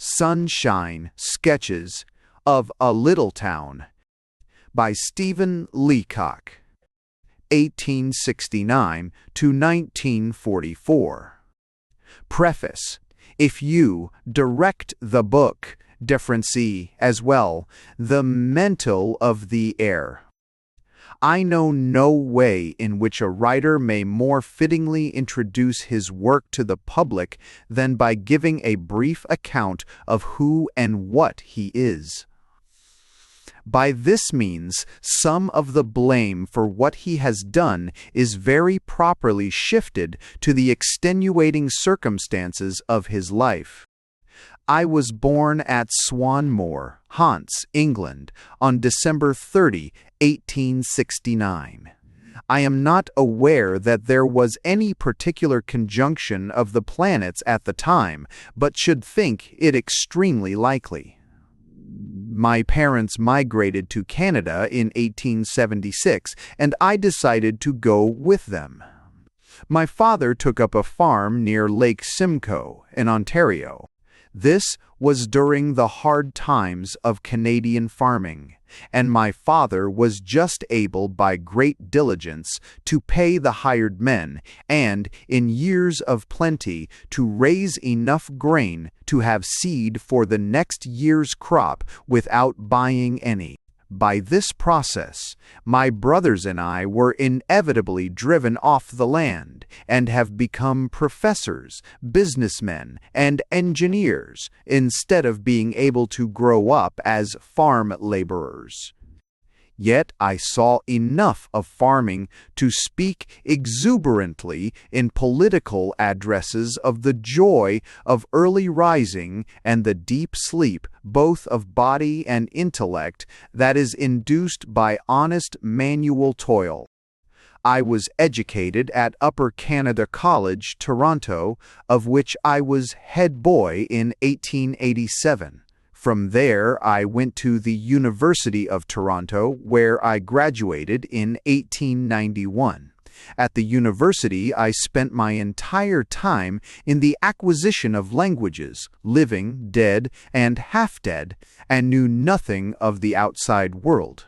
Sunshine Sketches of a Little Town by Stephen Leacock, 1869 to 1944. Preface: if you direct the book, differencie as well, the mental of the air. I know no way in which a writer may more fittingly introduce his work to the public than by giving a brief account of who and what he is. By this means, some of the blame for what he has done is very properly shifted to the extenuating circumstances of his life. I was born at Swanmore, Hants, England, on December 30, 1869. I am not aware that there was any particular conjunction of the planets at the time, but should think it extremely likely. My parents migrated to Canada in 1876, and I decided to go with them. My father took up a farm near Lake Simcoe in Ontario. This was during the hard times of Canadian farming, and my father was just able by great diligence to pay the hired men and, in years of plenty, to raise enough grain to have seed for the next year's crop without buying any. By this process, my brothers and I were inevitably driven off the land and have become professors, businessmen, and engineers instead of being able to grow up as farm laborers. Yet I saw enough of farming to speak exuberantly in political addresses of the joy of early rising and the deep sleep, both of body and intellect, that is induced by honest manual toil. I was educated at Upper Canada College, Toronto, of which I was head boy in 1887. From there, I went to the University of Toronto, where I graduated in 1891. At the university, I spent my entire time in the acquisition of languages, living, dead, and half-dead, and knew nothing of the outside world.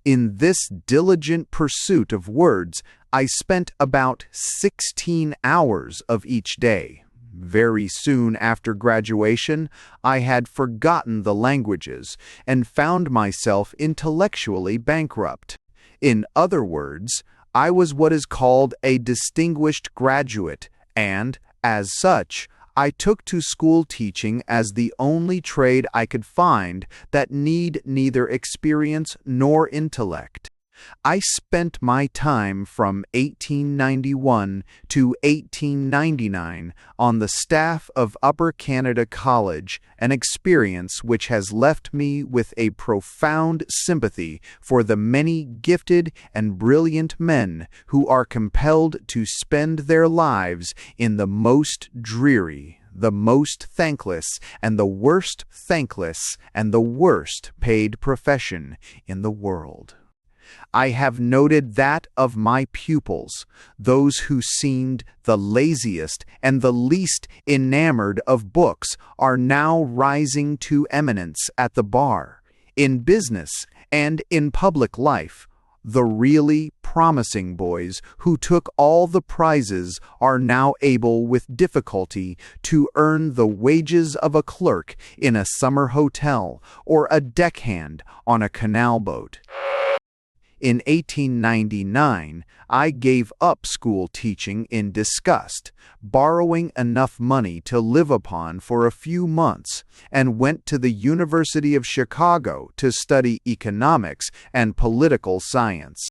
In this diligent pursuit of words, I spent about 16 hours of each day. Very soon after graduation, I had forgotten the languages and found myself intellectually bankrupt. In other words, I was what is called a distinguished graduate, and, as such, I took to school teaching as the only trade I could find that need neither experience nor intellect. I spent my time from 1891 to 1899 on the staff of Upper Canada College, an experience which has left me with a profound sympathy for the many gifted and brilliant men who are compelled to spend their lives in the most dreary, the most thankless, and the worst thankless, and the worst paid profession in the world. I have noted that of my pupils, those who seemed the laziest and the least enamored of books are now rising to eminence at the bar, in business, and in public life. The really promising boys who took all the prizes are now able with difficulty to earn the wages of a clerk in a summer hotel or a deckhand on a canal boat. In 1899, I gave up school teaching in disgust, borrowing enough money to live upon for a few months, and went to the University of Chicago to study economics and political science.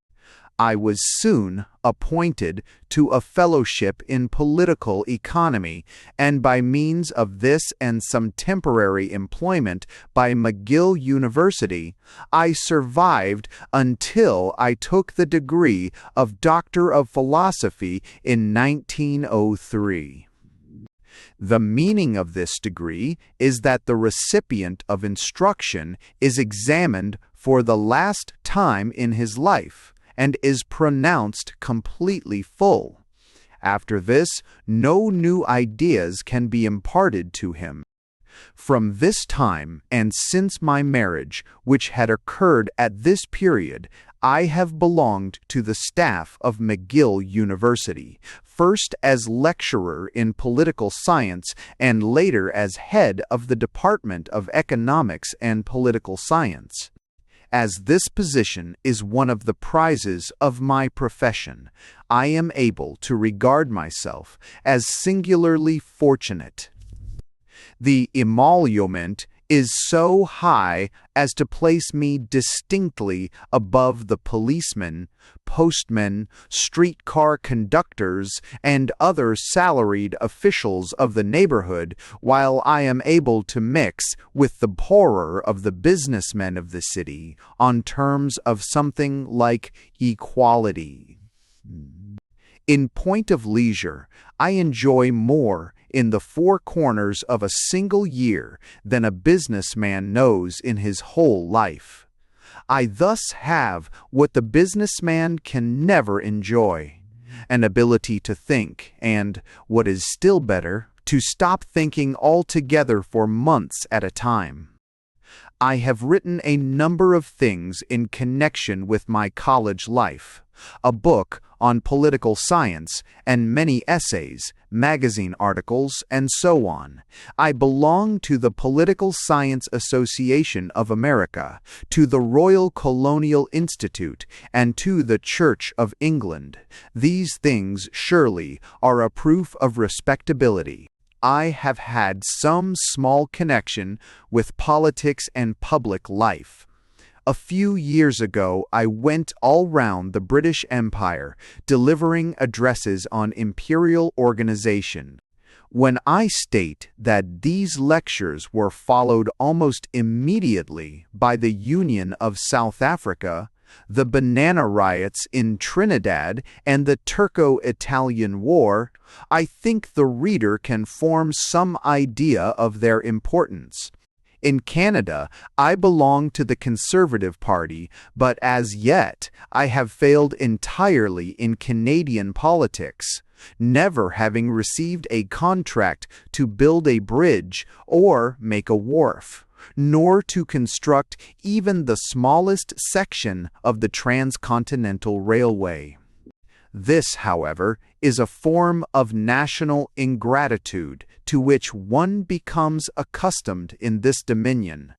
I was soon appointed to a fellowship in political economy, and by means of this and some temporary employment by McGill University, I survived until I took the degree of Doctor of Philosophy in 1903. The meaning of this degree is that the recipient of instruction is examined for the last time in his life, and is pronounced completely full. After this, no new ideas can be imparted to him. From this time and since my marriage, which had occurred at this period, I have belonged to the staff of McGill University, first as lecturer in political science and later as head of the Department of Economics and Political Science. As this position is one of the prizes of my profession, I am able to regard myself as singularly fortunate. The emolument is so high as to place me distinctly above the policemen, postmen, streetcar conductors, and other salaried officials of the neighborhood, while I am able to mix with the poorer of the businessmen of the city on terms of something like equality. In point of leisure, I enjoy more in the four corners of a single year than a businessman knows in his whole life. I thus have what the businessman can never enjoy: an ability to think and, what is still better, to stop thinking altogether for months at a time. I have written a number of things in connection with my college life, a book on political science, and many essays, magazine articles, and so on. I belong to the Political Science Association of America, to the Royal Colonial Institute, and to the Church of England. These things, surely, are a proof of respectability. I have had some small connection with politics and public life. A few years ago, I went all round the British Empire, delivering addresses on imperial organization. When I state that these lectures were followed almost immediately by the Union of South Africa, the banana riots in Trinidad, and the Turco-Italian War, I think the reader can form some idea of their importance. In Canada, I belong to the Conservative Party, but as yet I have failed entirely in Canadian politics, never having received a contract to build a bridge or make a wharf, nor to construct even the smallest section of the transcontinental railway. This, however, is a form of national ingratitude to which one becomes accustomed in this dominion.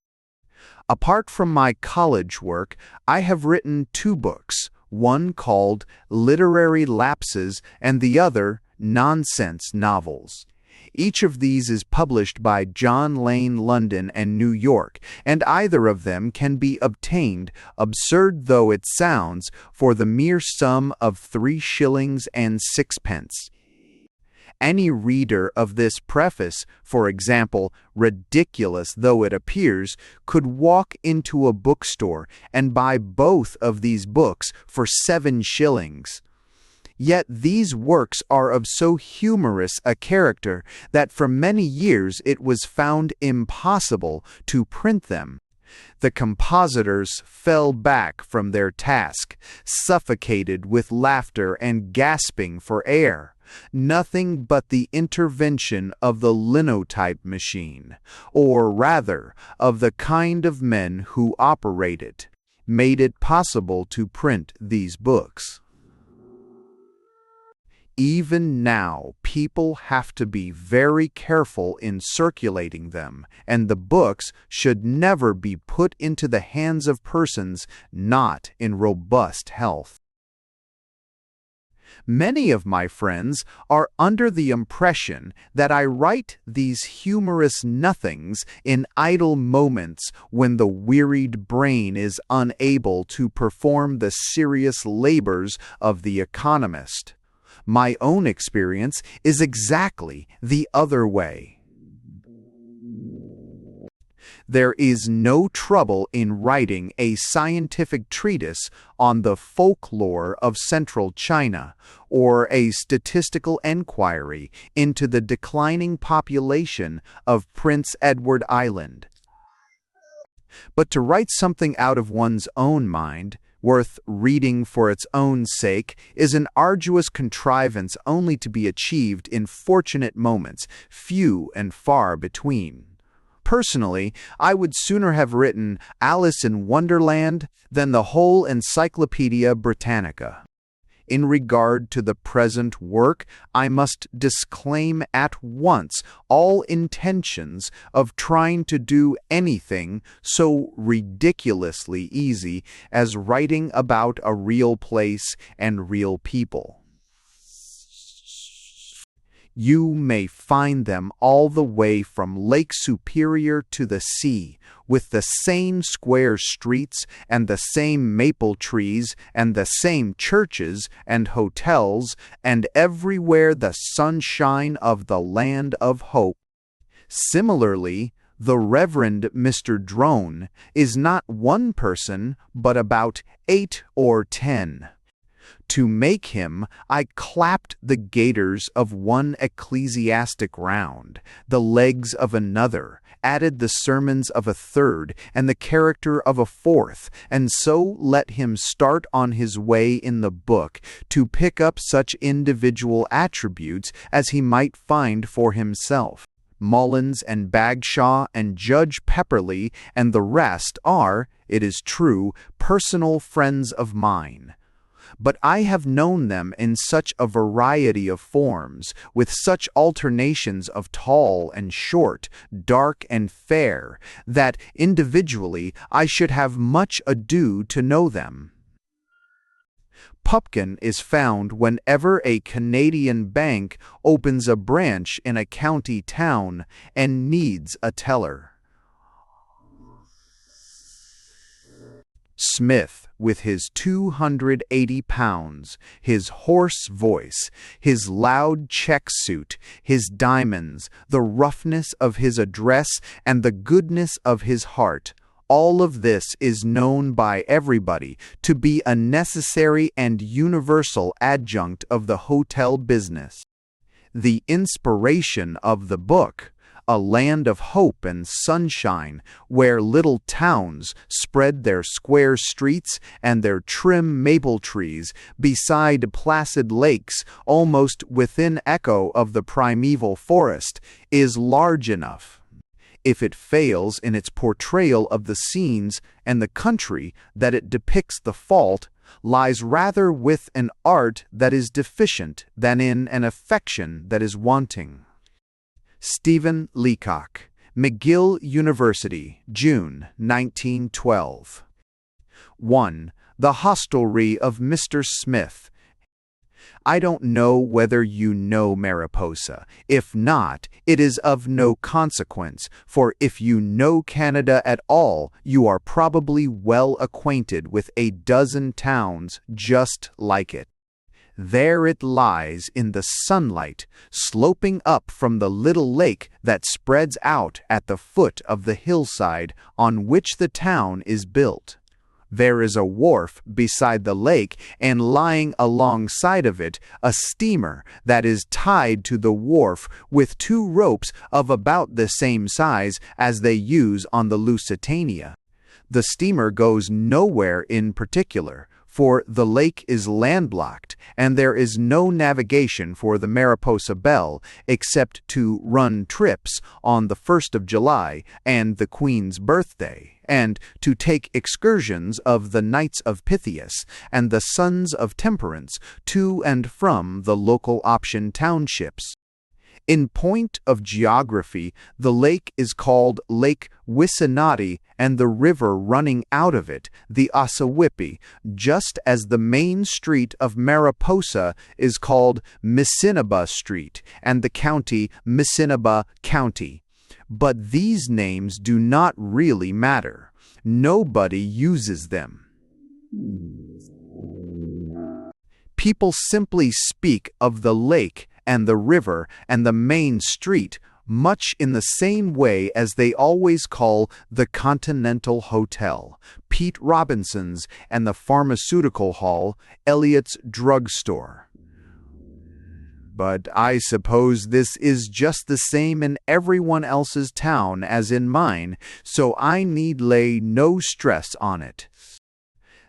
Apart from my college work, I have written 2 books, one called Literary Lapses and the other Nonsense Novels. Each of these is published by John Lane, London, and New York, and either of them can be obtained, absurd though it sounds, for the mere sum of 3 shillings and 6pence. Any reader of this preface, for example, ridiculous though it appears, could walk into a bookstore and buy both of these books for 7 shillings. Yet these works are of so humorous a character that for many years it was found impossible to print them. The compositors fell back from their task, suffocated with laughter and gasping for air. Nothing but the intervention of the linotype machine, or rather, of the kind of men who operate it, made it possible to print these books. Even now, people have to be very careful in circulating them, and the books should never be put into the hands of persons not in robust health. Many of my friends are under the impression that I write these humorous nothings in idle moments when the wearied brain is unable to perform the serious labors of the economist. My own experience is exactly the other way. There is no trouble in writing a scientific treatise on the folklore of Central China, or a statistical enquiry into the declining population of Prince Edward Island. But to write something out of one's own mind, worth reading for its own sake, is an arduous contrivance only to be achieved in fortunate moments, few and far between. Personally, I would sooner have written Alice in Wonderland than the whole Encyclopedia Britannica. In regard to the present work, I must disclaim at once all intentions of trying to do anything so ridiculously easy as writing about a real place and real people. You may find them all the way from Lake Superior to the sea, with the same square streets and the same maple trees and the same churches and hotels, and everywhere the sunshine of the land of hope. Similarly, the Reverend Mr. Drone is not one person, but about 8 or 10. To make him, I clapped the gaiters of one ecclesiastic round, the legs of another, added the sermons of a third, and the character of a fourth, and so let him start on his way in the book to pick up such individual attributes as he might find for himself. Mullins and Bagshaw and Judge Pepperley and the rest are, it is true, personal friends of mine. But I have known them in such a variety of forms, with such alternations of tall and short, dark and fair, that individually I should have much ado to know them. Pupkin is found whenever a Canadian bank opens a branch in a county town and needs a teller. Smith, with his 280 pounds, his hoarse voice, his loud check suit, his diamonds, the roughness of his address, and the goodness of his heart, all of this is known by everybody to be a necessary and universal adjunct of the hotel business. The inspiration of the book, a land of hope and sunshine, where little towns spread their square streets and their trim maple trees beside placid lakes almost within echo of the primeval forest, is large enough. If it fails in its portrayal of the scenes and the country that it depicts, the fault lies rather with an art that is deficient than in an affection that is wanting. Stephen Leacock, McGill University, June 1912. 1. The Hostelry of Mr. Smith. I don't know whether you know Mariposa. If not, it is of no consequence, for if you know Canada at all, you are probably well acquainted with a dozen towns just like it. There it lies in the sunlight, sloping up from the little lake that spreads out at the foot of the hillside on which the town is built. There is a wharf beside the lake, and lying alongside of it a steamer that is tied to the wharf with 2 ropes of about the same size as they use on the Lusitania. The steamer goes nowhere in particular, for the lake is landlocked, and there is no navigation for the Mariposa Belle except to run trips on the 1st of July and the Queen's birthday, and to take excursions of the Knights of Pythias and the Sons of Temperance to and from the local option townships. In point of geography, the lake is called Lake Wissanotti, and the river running out of it, the Ossawippi, just as the main street of Mariposa is called Missinaba Street, and the county Missinaba County. But these names do not really matter. Nobody uses them. People simply speak of the lake and the river and the main street much in the same way as they always call the Continental Hotel, Pete Robinson's, and the Pharmaceutical Hall, Elliott's Drug Store. But I suppose this is just the same in everyone else's town as in mine, so I need lay no stress on it.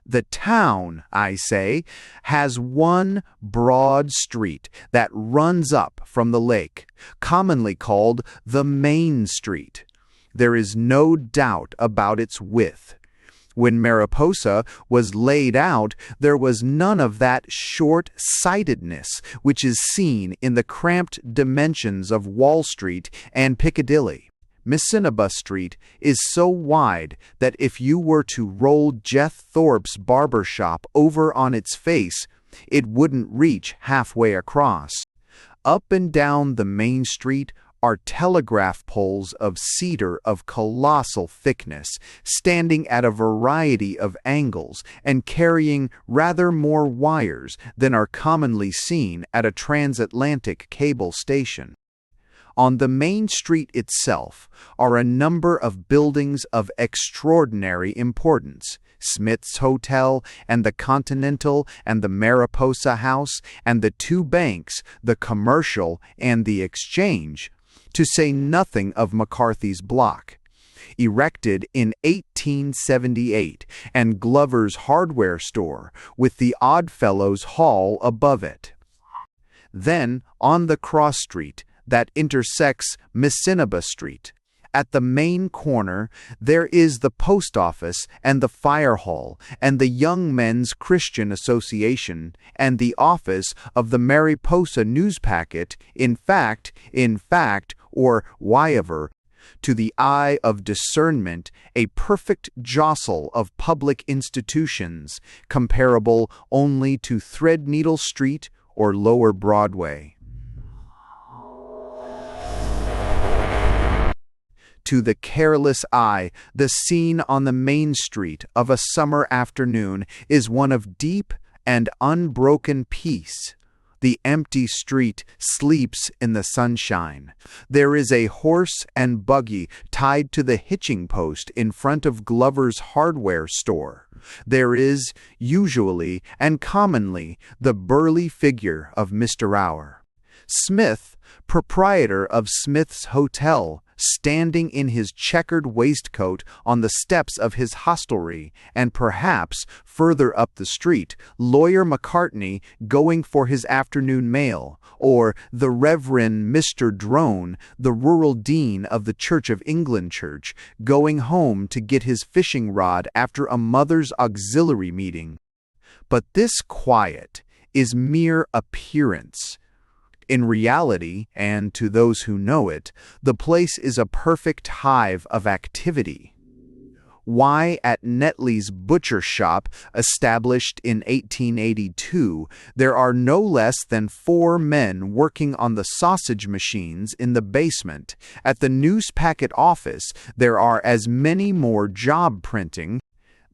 The town, I say, has one broad street that runs up from the lake, commonly called the Main Street. There is no doubt about its width. When Mariposa was laid out, there was none of that short-sightedness which is seen in the cramped dimensions of Wall Street and Piccadilly. Missinaba Street is so wide that if you were to roll Jeff Thorpe's barber shop over on its face, it wouldn't reach halfway across. Up and down the main street are telegraph poles of cedar of colossal thickness, standing at a variety of angles and carrying rather more wires than are commonly seen at a transatlantic cable station. On the main street itself are a number of buildings of extraordinary importance: Smith's Hotel and the Continental and the Mariposa House and the two banks, the Commercial and the Exchange, to say nothing of McCarthy's Block, erected in 1878, and Glover's Hardware Store, with the Oddfellows Hall above it. Then, on the cross street that intersects Missinaba Street, at the main corner, there is the post office and the fire hall and the Young Men's Christian Association and the office of the Mariposa Newspacket, in fact, or whyever, to the eye of discernment, a perfect jostle of public institutions, comparable only to Threadneedle Street or Lower Broadway. To the careless eye, the scene on the main street of a summer afternoon is one of deep and unbroken peace. The empty street sleeps in the sunshine. There is a horse and buggy tied to the hitching post in front of Glover's Hardware Store. There is, usually and commonly, the burly figure of Mr. Hour. Smith, proprietor of Smith's Hotel, standing in his checkered waistcoat on the steps of his hostelry, and perhaps, further up the street, Lawyer Macartney going for his afternoon mail, or the Reverend Mr. Drone, the rural dean of the Church of England Church, going home to get his fishing rod after a Mothers' Auxiliary meeting. But this quiet is mere appearance. In reality, and to those who know it, the place is a perfect hive of activity. Why, at Netley's butcher shop, established in 1882, there are no less than 4 men working on the sausage machines in the basement. At the Newspacket office, there are as many more job printing.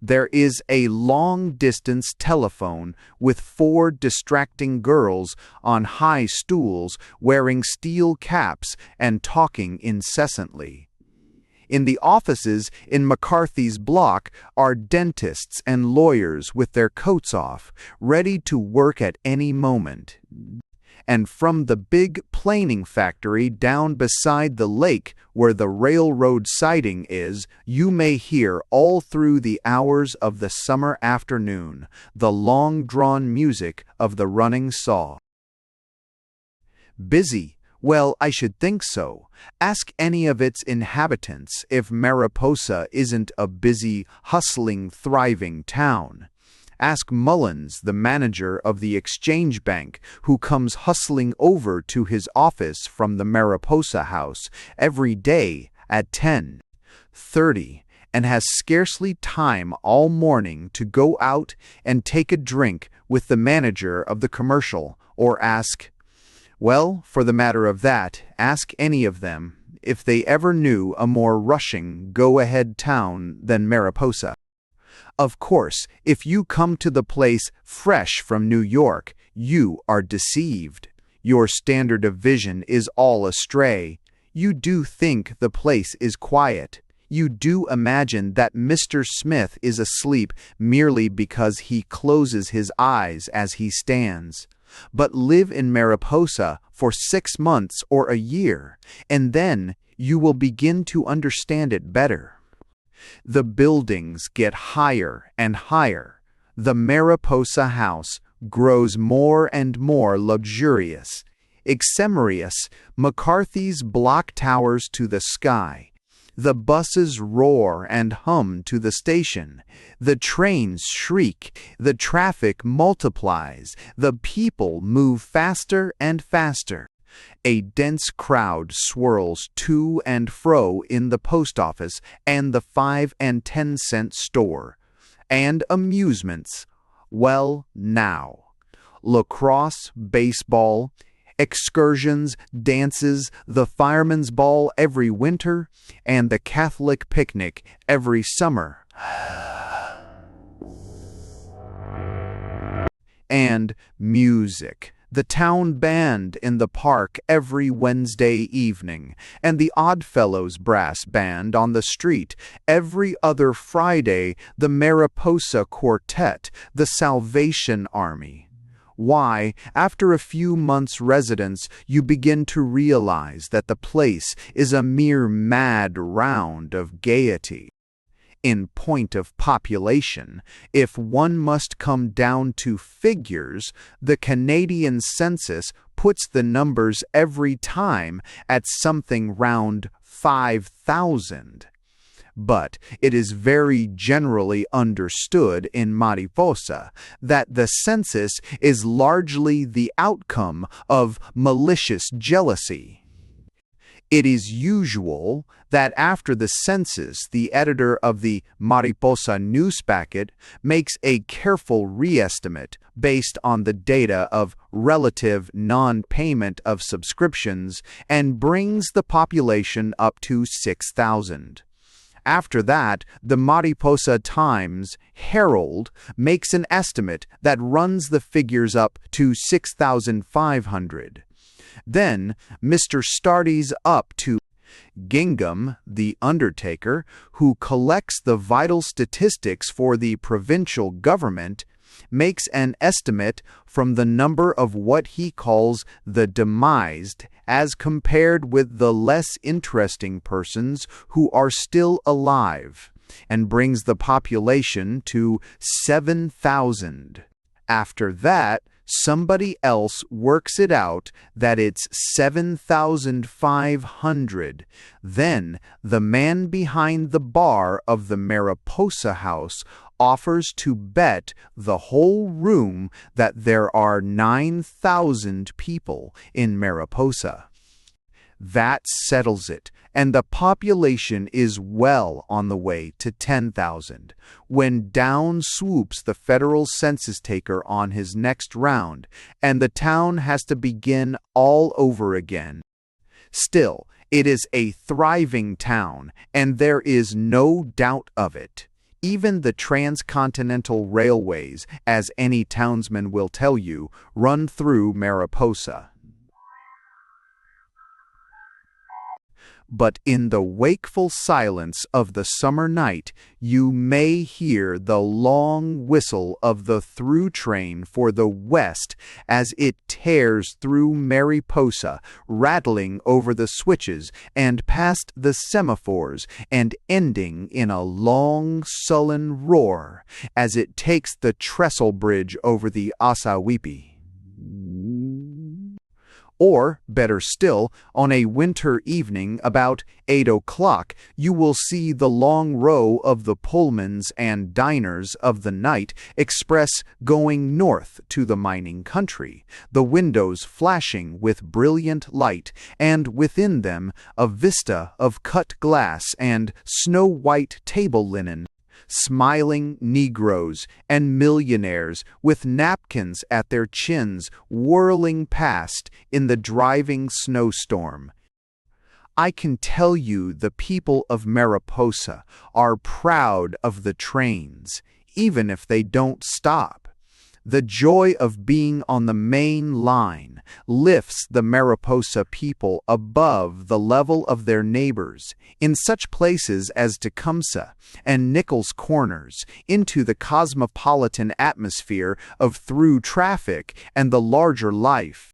There is a long-distance telephone with 4 distracting girls on high stools wearing steel caps and talking incessantly. In the offices in McCarthy's Block are dentists and lawyers with their coats off, ready to work at any moment. And from the big planing factory down beside the lake where the railroad siding is, you may hear all through the hours of the summer afternoon the long-drawn music of the running saw. Busy? Well, I should think so. Ask any of its inhabitants if Mariposa isn't a busy, hustling, thriving town. Ask Mullins, the manager of the Exchange Bank, who comes hustling over to his office from the Mariposa House every day at 10:30 and has scarcely time all morning to go out and take a drink with the manager of the Commercial, or well, for the matter of that, ask any of them if they ever knew a more rushing, go-ahead town than Mariposa. Of course, if you come to the place fresh from New York, you are deceived. Your standard of vision is all astray. You do think the place is quiet. You do imagine that Mr. Smith is asleep merely because he closes his eyes as he stands. But live in Mariposa for 6 months or a year, and then you will begin to understand it better. The buildings get higher and higher. The Mariposa House grows more and more luxurious. Exemerius, McCarthy's Block towers to the sky. The buses roar and hum to the station. The trains shriek. The traffic multiplies. The people move faster and faster. A dense crowd swirls to and fro in the post office and the 5 and 10-cent store. And amusements. Well, now. Lacrosse, baseball, excursions, dances, the fireman's ball every winter, and the Catholic picnic every summer. And music. The town band in the park every Wednesday evening, and the Oddfellows brass band on the street every other Friday, the Mariposa Quartet, the Salvation Army. Why, after a few months' residence, you begin to realize that the place is a mere mad round of gaiety. In point of population, if one must come down to figures, the Canadian census puts the numbers every time at something round 5,000. But it is very generally understood in Mariposa that the census is largely the outcome of malicious jealousy. It is usual that after the census, the editor of the Mariposa Newspacket makes a careful re-estimate based on the data of relative non-payment of subscriptions and brings the population up to 6,000. After that, the Mariposa Times-Herald makes an estimate that runs the figures up to 6,500. Then Mr. Stardy's up to Gingham, the undertaker, who collects the vital statistics for the provincial government, makes an estimate from the number of what he calls the demised as compared with the less interesting persons who are still alive, and brings the population to 7,000. After that, somebody else works it out that it's 7,500. Then the man behind the bar of the Mariposa House offers to bet the whole room that there are 9,000 people in Mariposa. That settles it, and the population is well on the way to 10,000, when down swoops the federal census taker on his next round, and the town has to begin all over again. Still, it is a thriving town, and there is no doubt of it. Even the transcontinental railways, as any townsman will tell you, run through Mariposa. But in the wakeful silence of the summer night, you may hear the long whistle of the through train for the west as it tears through Mariposa, rattling over the switches and past the semaphores and ending in a long, sullen roar as it takes the trestle bridge over the Assawipi. Or, better still, on a winter evening about 8 o'clock, you will see the long row of the Pullmans and diners of the night express going north to the mining country, the windows flashing with brilliant light, and within them a vista of cut glass and snow-white table linen, smiling Negroes and millionaires with napkins at their chins whirling past in the driving snowstorm. I can tell you the people of Mariposa are proud of the trains, even if they don't stop. The joy of being on the main line lifts the Mariposa people above the level of their neighbors in such places as Tecumseh and Nichols Corners into the cosmopolitan atmosphere of through traffic and the larger life.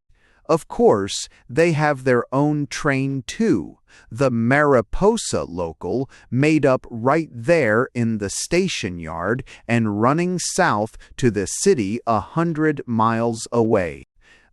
Of course, they have their own train too, the Mariposa local, made up right there in the station yard and running south to the city 100 miles away.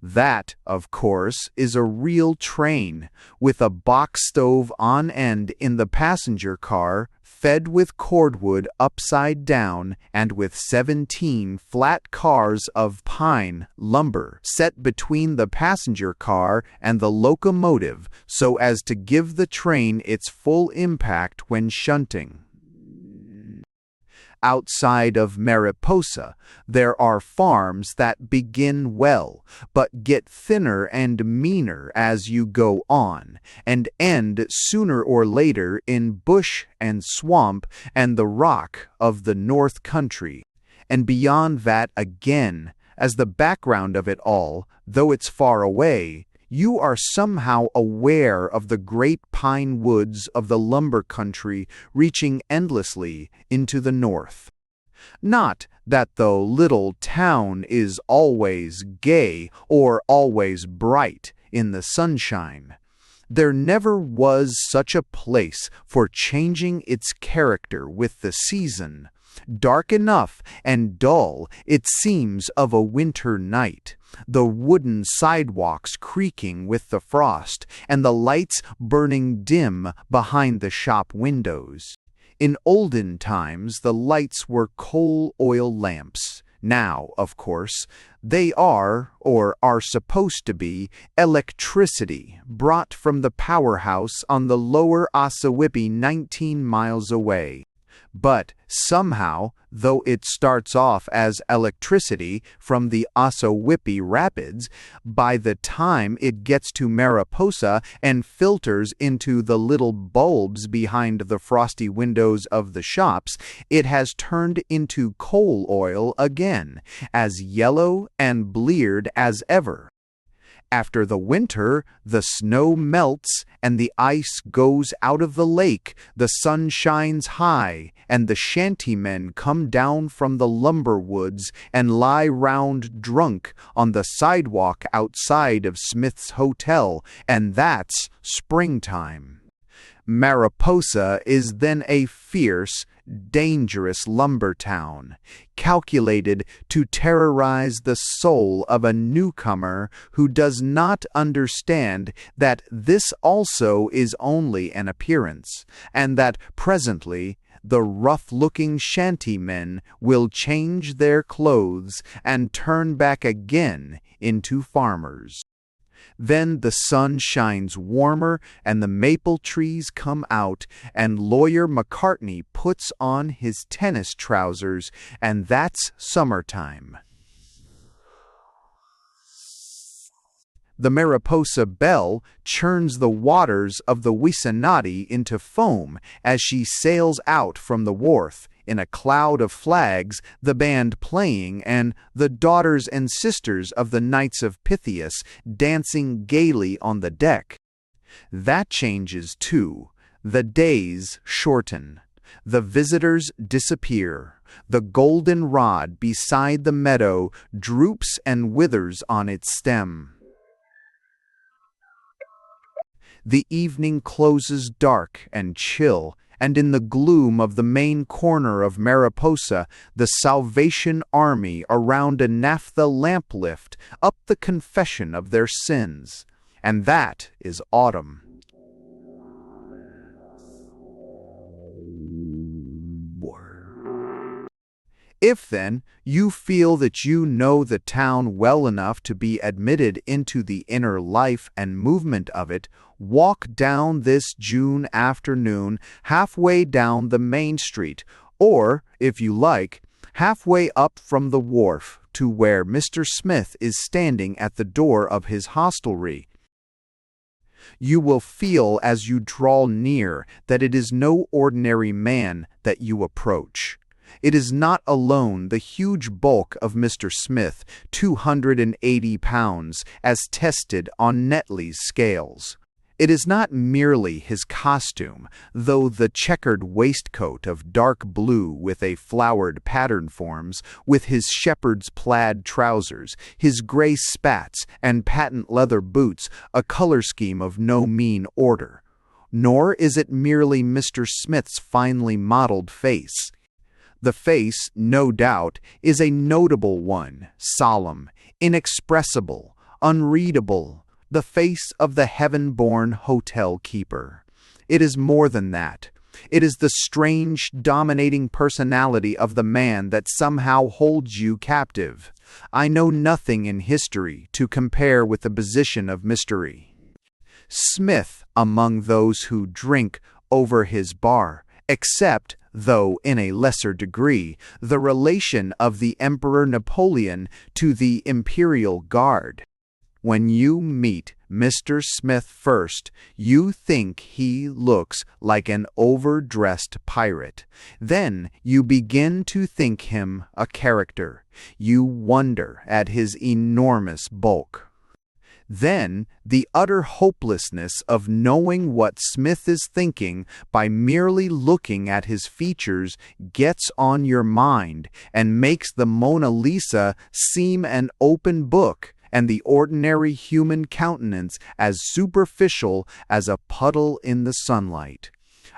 That, of course, is a real train, with a box stove on end in the passenger car, fed with cordwood upside down, and with 17 flat cars of pine lumber set between the passenger car and the locomotive so as to give the train its full impact when shunting. Outside of Mariposa, there are farms that begin well, but get thinner and meaner as you go on, and end sooner or later in bush and swamp and the rock of the North Country. And beyond that again, as the background of it all, though it's far away, you are somehow aware of the great pine woods of the lumber country reaching endlessly into the north. Not that the little town is always gay or always bright in the sunshine. There never was such a place for changing its character with the season. Dark enough and dull, it seems, of a winter night, the wooden sidewalks creaking with the frost, and the lights burning dim behind the shop windows. In olden times, the lights were coal oil lamps. Now, of course, they are, or are supposed to be, electricity brought from the powerhouse on the lower Ossawippi 19 miles away. But somehow, though it starts off as electricity from the Ossawippi Rapids, by the time it gets to Mariposa and filters into the little bulbs behind the frosty windows of the shops, it has turned into coal oil again, as yellow and bleared as ever. After the winter, the snow melts and the ice goes out of the lake, the sun shines high, and the shantymen come down from the lumber woods and lie round drunk on the sidewalk outside of Smith's Hotel, and that's springtime. Mariposa is then a fierce, dangerous lumber town, calculated to terrorize the soul of a newcomer who does not understand that this also is only an appearance, and that presently the rough-looking shantymen will change their clothes and turn back again into farmers. Then the sun shines warmer and the maple trees come out and Lawyer McCartney puts on his tennis trousers, and that's summertime. The Mariposa Belle churns the waters of the Wissanotti into foam as she sails out from the wharf, in a cloud of flags, the band playing, and the daughters and sisters of the Knights of Pythias dancing gaily on the deck. That changes too. The days shorten. The visitors disappear. The goldenrod beside the meadow droops and withers on its stem. The evening closes dark and chill, and in the gloom of the main corner of Mariposa, the Salvation Army around a naphtha lamp lift up the confession of their sins. And that is autumn. If, then, you feel that you know the town well enough to be admitted into the inner life and movement of it, walk down this June afternoon halfway down the main street, or, if you like, halfway up from the wharf to where Mr. Smith is standing at the door of his hostelry. You will feel as you draw near that it is no ordinary man that you approach. It is not alone the huge bulk of Mr. Smith, 280 pounds, as tested on Netley's scales. It is not merely his costume, though the checkered waistcoat of dark blue with a flowered pattern forms, with his shepherd's plaid trousers, his gray spats, and patent leather boots, a color scheme of no mean order. Nor is it merely Mr. Smith's finely modeled face. The face, no doubt, is a notable one, solemn, inexpressible, unreadable, the face of the heaven-born hotel keeper. It is more than that. It is the strange, dominating personality of the man that somehow holds you captive. I know nothing in history to compare with the position of mystery. Smith among those who drink over his bar, except, though in a lesser degree, the relation of the Emperor Napoleon to the Imperial Guard. When you meet Mr. Smith first, you think he looks like an overdressed pirate. Then you begin to think him a character. You wonder at his enormous bulk. Then the utter hopelessness of knowing what Smith is thinking by merely looking at his features gets on your mind and makes the Mona Lisa seem an open book, and the ordinary human countenance as superficial as a puddle in the sunlight.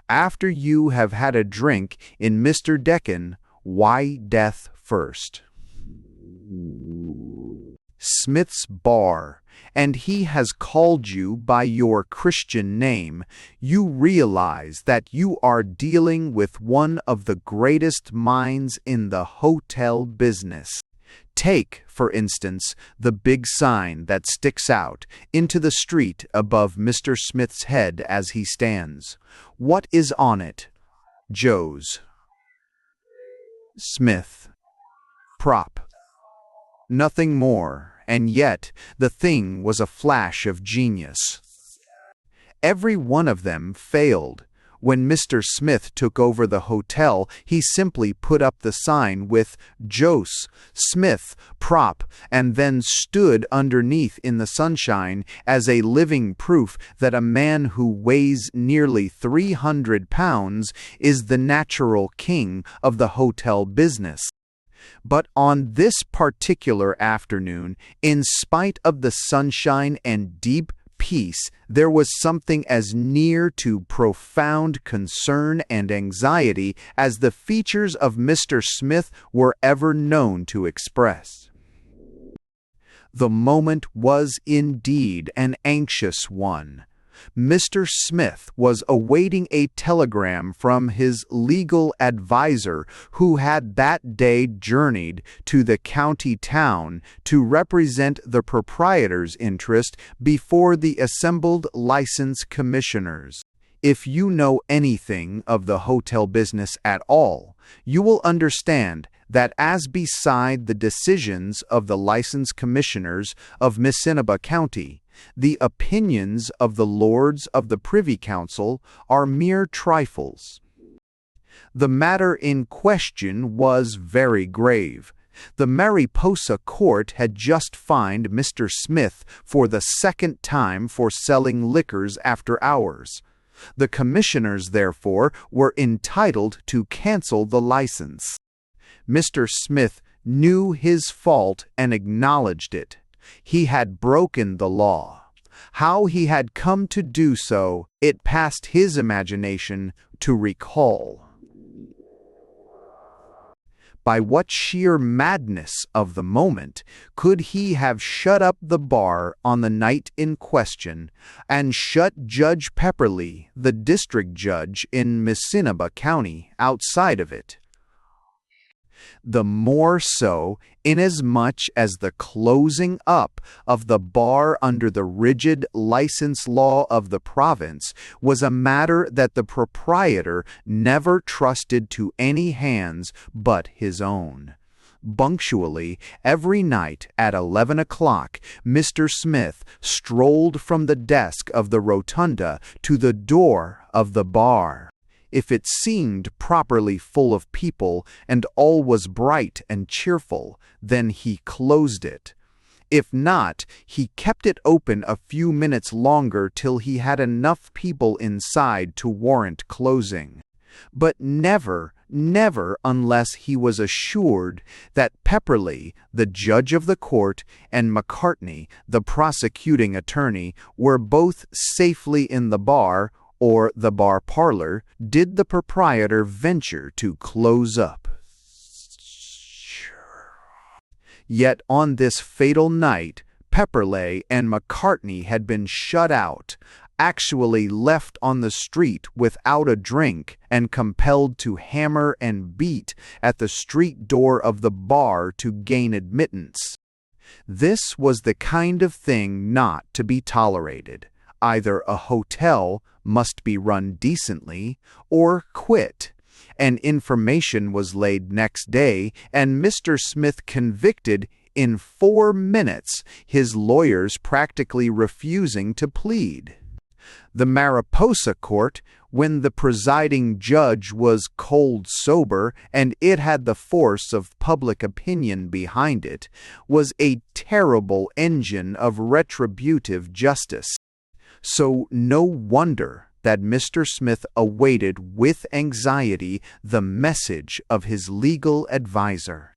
After you have had a drink in Mr. Deccan, why death first? Smith's bar, and he has called you by your Christian name, you realize that you are dealing with one of the greatest minds in the hotel business. Take, for instance, the big sign that sticks out into the street above Mr. Smith's head as he stands. What is on it? Joe's. Smith. Prop. Nothing more, and yet the thing was a flash of genius. Every one of them failed. When Mr. Smith took over the hotel, he simply put up the sign with Jose, Smith, Prop, and then stood underneath in the sunshine as a living proof that a man who weighs nearly 300 pounds is the natural king of the hotel business. But on this particular afternoon, in spite of the sunshine and deep peace, there was something as near to profound concern and anxiety as the features of Mr. Smith were ever known to express. The moment was indeed an anxious one. Mr. Smith was awaiting a telegram from his legal adviser, who had that day journeyed to the county town to represent the proprietor's interest before the assembled license commissioners. If you know anything of the hotel business at all, you will understand that as beside the decisions of the license commissioners of Missinaba County, the opinions of the lords of the Privy Council are mere trifles. The matter in question was very grave. The Mariposa court had just fined Mr. Smith for the second time for selling liquors after hours. The commissioners, therefore, were entitled to cancel the license. Mr. Smith knew his fault and acknowledged it. He had broken the law. How he had come to do so, it passed his imagination to recall. By what sheer madness of the moment could he have shut up the bar on the night in question, and shut Judge Pepperley, the district judge in Missinaba County, outside of it? The more so, inasmuch as the closing up of the bar under the rigid license law of the province was a matter that the proprietor never trusted to any hands but his own. Punctually, every night at 11 o'clock, Mr. Smith strolled from the desk of the rotunda to the door of the bar. If it seemed properly full of people and all was bright and cheerful, then he closed it. If not, he kept it open a few minutes longer till he had enough people inside to warrant closing. But never unless he was assured that Pepperley, the judge of the court, and Macartney, the prosecuting attorney, were both safely in the bar, or the bar parlor, did the proprietor venture to close up. Yet on this fatal night, Pepperleigh and McCartney had been shut out, actually left on the street without a drink and compelled to hammer and beat at the street door of the bar to gain admittance. This was the kind of thing not to be tolerated. Either a hotel must be run decently or quit. And information was laid next day, and Mr. Smith convicted in 4 minutes, his lawyers practically refusing to plead. The Mariposa court, when the presiding judge was cold sober and it had the force of public opinion behind it, was a terrible engine of retributive justice. So no wonder that Mr. Smith awaited with anxiety the message of his legal adviser.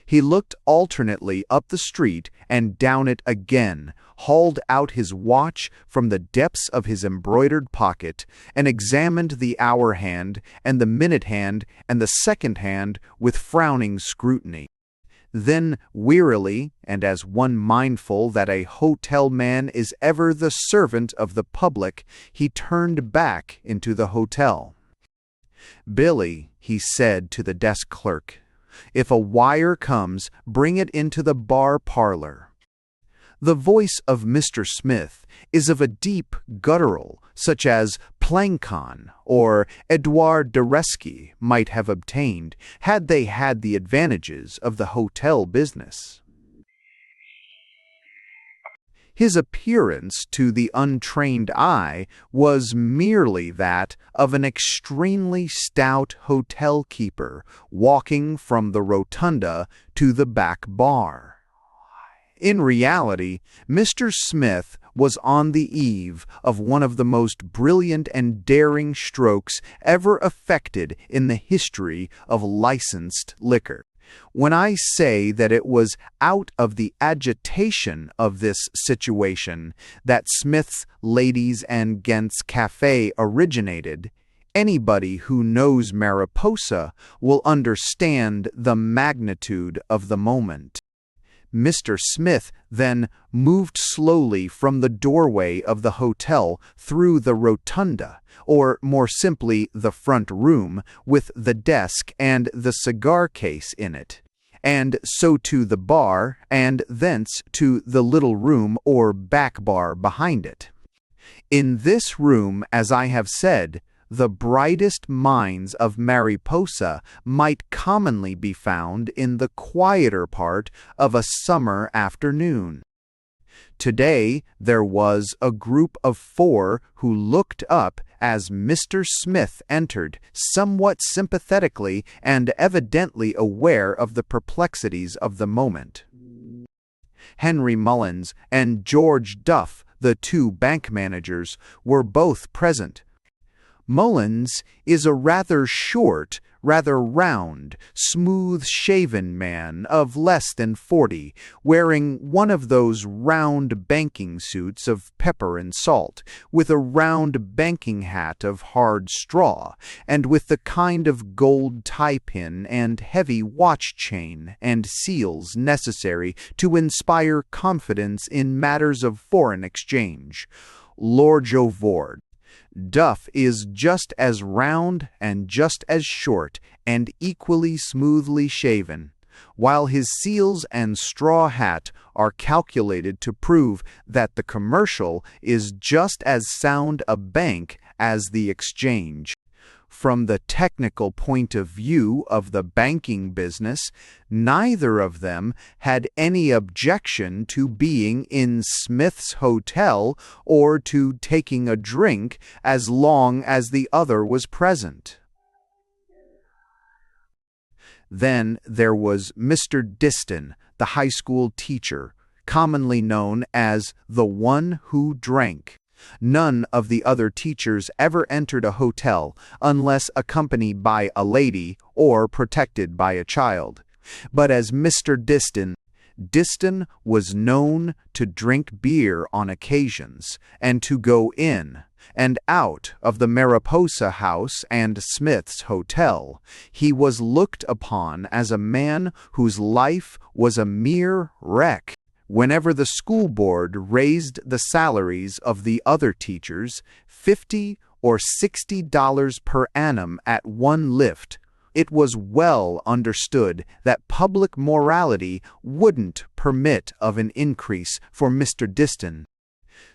He looked alternately up the street and down it again, hauled out his watch from the depths of his embroidered pocket, and examined the hour hand and the minute hand and the second hand with frowning scrutiny. Then, wearily, and as one mindful that a hotel man is ever the servant of the public, he turned back into the hotel. "Billy," he said to the desk clerk, "if a wire comes, bring it into the bar parlor." The voice of Mr. Smith is of a deep guttural, such as Plancon or Edouard Deresky might have obtained had they had the advantages of the hotel business. His appearance to the untrained eye was merely that of an extremely stout hotel keeper walking from the rotunda to the back bar. In reality, Mr. Smith was on the eve of one of the most brilliant and daring strokes ever effected in the history of licensed liquor. When I say that it was out of the agitation of this situation that Smith's Ladies and Gents Cafe originated, anybody who knows Mariposa will understand the magnitude of the moment. Mr. Smith then moved slowly from the doorway of the hotel through the rotunda, or more simply the front room, with the desk and the cigar case in it, and so to the bar, and thence to the little room or back bar behind it. In this room, as I have said, the brightest minds of Mariposa might commonly be found in the quieter part of a summer afternoon. Today there was a group of 4 who looked up as Mr. Smith entered, somewhat sympathetically and evidently aware of the perplexities of the moment. Henry Mullins and George Duff, the 2 bank managers, were both present. Mullins is a rather short, rather round, smooth-shaven man of less than 40, wearing one of those round banking suits of pepper and salt, with a round banking hat of hard straw, and with the kind of gold tie-pin and heavy watch chain and seals necessary to inspire confidence in matters of foreign exchange. Lord Jovord. Duff is just as round and just as short and equally smoothly shaven, while his seals and straw hat are calculated to prove that the commercial is just as sound a bank as the exchange. From the technical point of view of the banking business, neither of them had any objection to being in Smith's hotel or to taking a drink as long as the other was present. Then there was Mr. Diston, the high school teacher, commonly known as the one who drank. None of the other teachers ever entered a hotel unless accompanied by a lady or protected by a child. But as Mr. Diston was known to drink beer on occasions and to go in and out of the Mariposa House and Smith's Hotel, he was looked upon as a man whose life was a mere wreck, Whenever the school board raised the salaries of the other teachers $50 or $60 per annum at one lift, it was well understood that public morality wouldn't permit of an increase for Mr. Diston.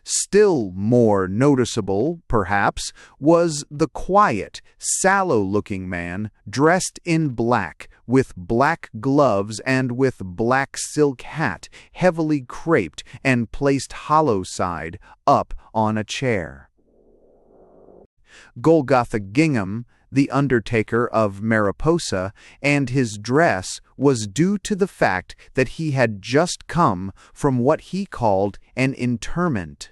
Still more noticeable, perhaps, was the quiet, sallow-looking man dressed in black, with black gloves and with black silk hat heavily craped and placed hollow-side up on a chair. Golgotha Gingham, the undertaker of Mariposa, and his dress was due to the fact that he had just come from what he called an interment.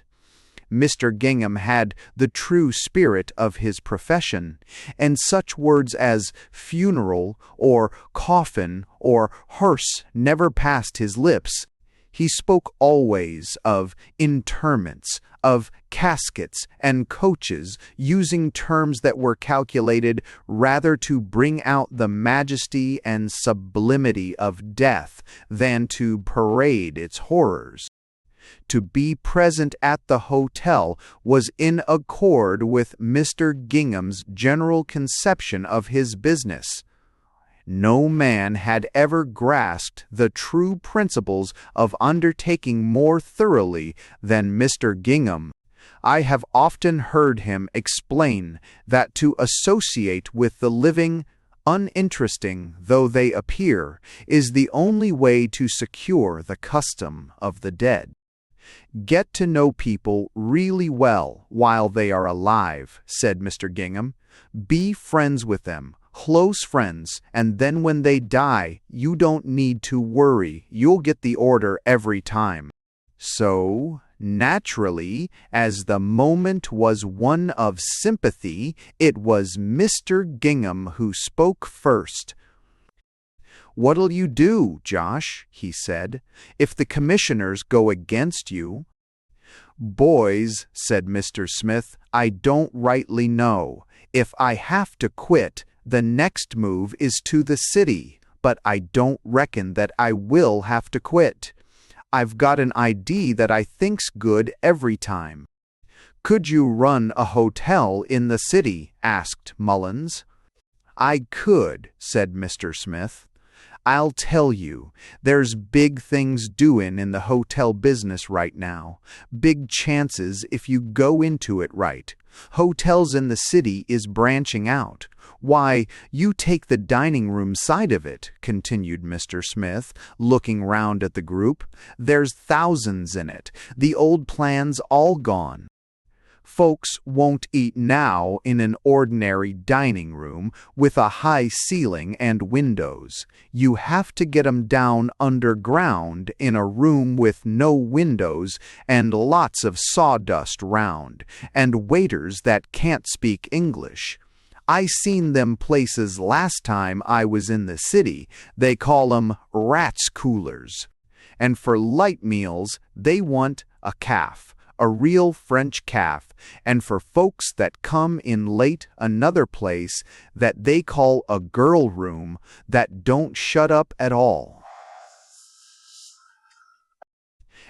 Mr. Gingham had the true spirit of his profession, and such words as funeral or coffin or hearse never passed his lips. He spoke always of interments, of caskets and coaches, using terms that were calculated rather to bring out the majesty and sublimity of death than to parade its horrors. To be present at the hotel was in accord with Mr. Gingham's general conception of his business. No man had ever grasped the true principles of undertaking more thoroughly than Mr. Gingham. I have often heard him explain that to associate with the living, uninteresting though they appear, is the only way to secure the custom of the dead. Get to know people really well while they are alive, said Mr. Gingham. Be friends with them, close friends, and then when they die, you don't need to worry. You'll get the order every time. So, naturally, as the moment was one of sympathy, it was Mr. Gingham who spoke first. "What'll you do, Josh," he said, "if the commissioners go against you?" "Boys," said Mr. Smith, "I don't rightly know. If I have to quit, the next move is to the city, but I don't reckon that I will have to quit. I've got an idea that I think's good every time." "Could you run a hotel in the city?" asked Mullins. "I could," said Mr. Smith. "I'll tell you, there's big things doin' in the hotel business right now. Big chances if you go into it right. Hotels in the city is branching out. Why, you take the dining room side of it," continued Mr. Smith, looking round at the group. "There's thousands in it. The old plan's all gone. Folks won't eat now in an ordinary dining room with a high ceiling and windows. You have to get 'em down underground in a room with no windows and lots of sawdust round, and waiters that can't speak English. I seen them places last time I was in the city. They call 'em rats' coolers. And for light meals they want a calf, a real French calf, and for folks that come in late another place that they call a girl room that don't shut up at all."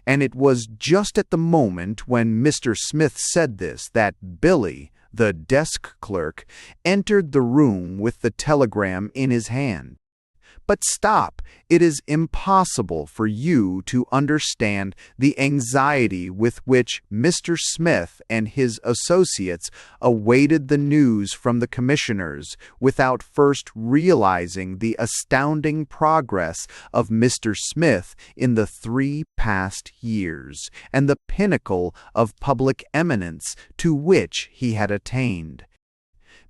And it was just at the moment when Mr. Smith said this that Billy, the desk clerk, entered the room with the telegram in his hand. But stop! It is impossible for you to understand the anxiety with which Mr. Smith and his associates awaited the news from the commissioners without first realizing the astounding progress of Mr. Smith in the 3 past years, and the pinnacle of public eminence to which he had attained.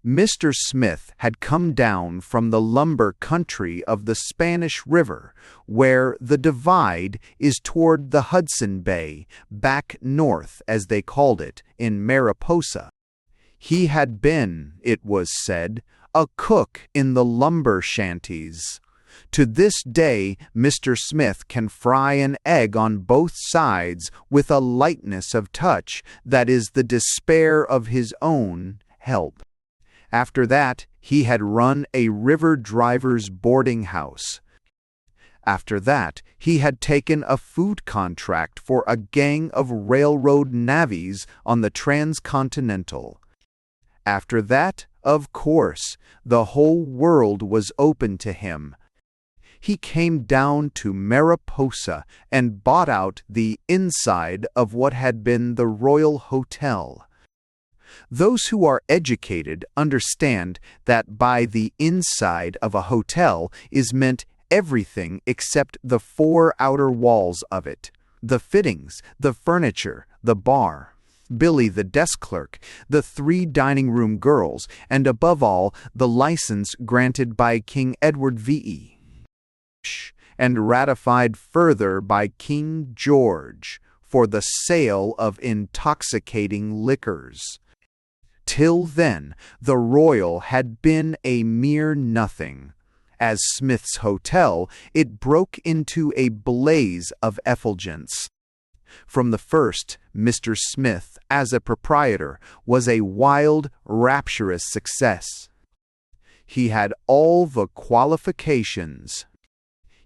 Mr. Smith had come down from the lumber country of the Spanish River, where the divide is toward the Hudson Bay, back north, as they called it, in Mariposa. He had been, it was said, a cook in the lumber shanties. To this day, Mr. Smith can fry an egg on both sides with a lightness of touch that is the despair of his own help. After that, he had run a river driver's boarding house. After that, he had taken a food contract for a gang of railroad navvies on the Transcontinental. After that, of course, the whole world was open to him. He came down to Mariposa and bought out the inside of what had been the Royal Hotel. Those who are educated understand that by the inside of a hotel is meant everything except the 4 outer walls of it: the fittings, the furniture, the bar, Billy the desk clerk, the 3 dining room girls, and above all, the license granted by King Edward VE, and ratified further by King George, for the sale of intoxicating liquors. Till then, the Royal had been a mere nothing. As Smith's Hotel, it broke into a blaze of effulgence. From the first, Mr. Smith, as a proprietor, was a wild, rapturous success. He had all the qualifications.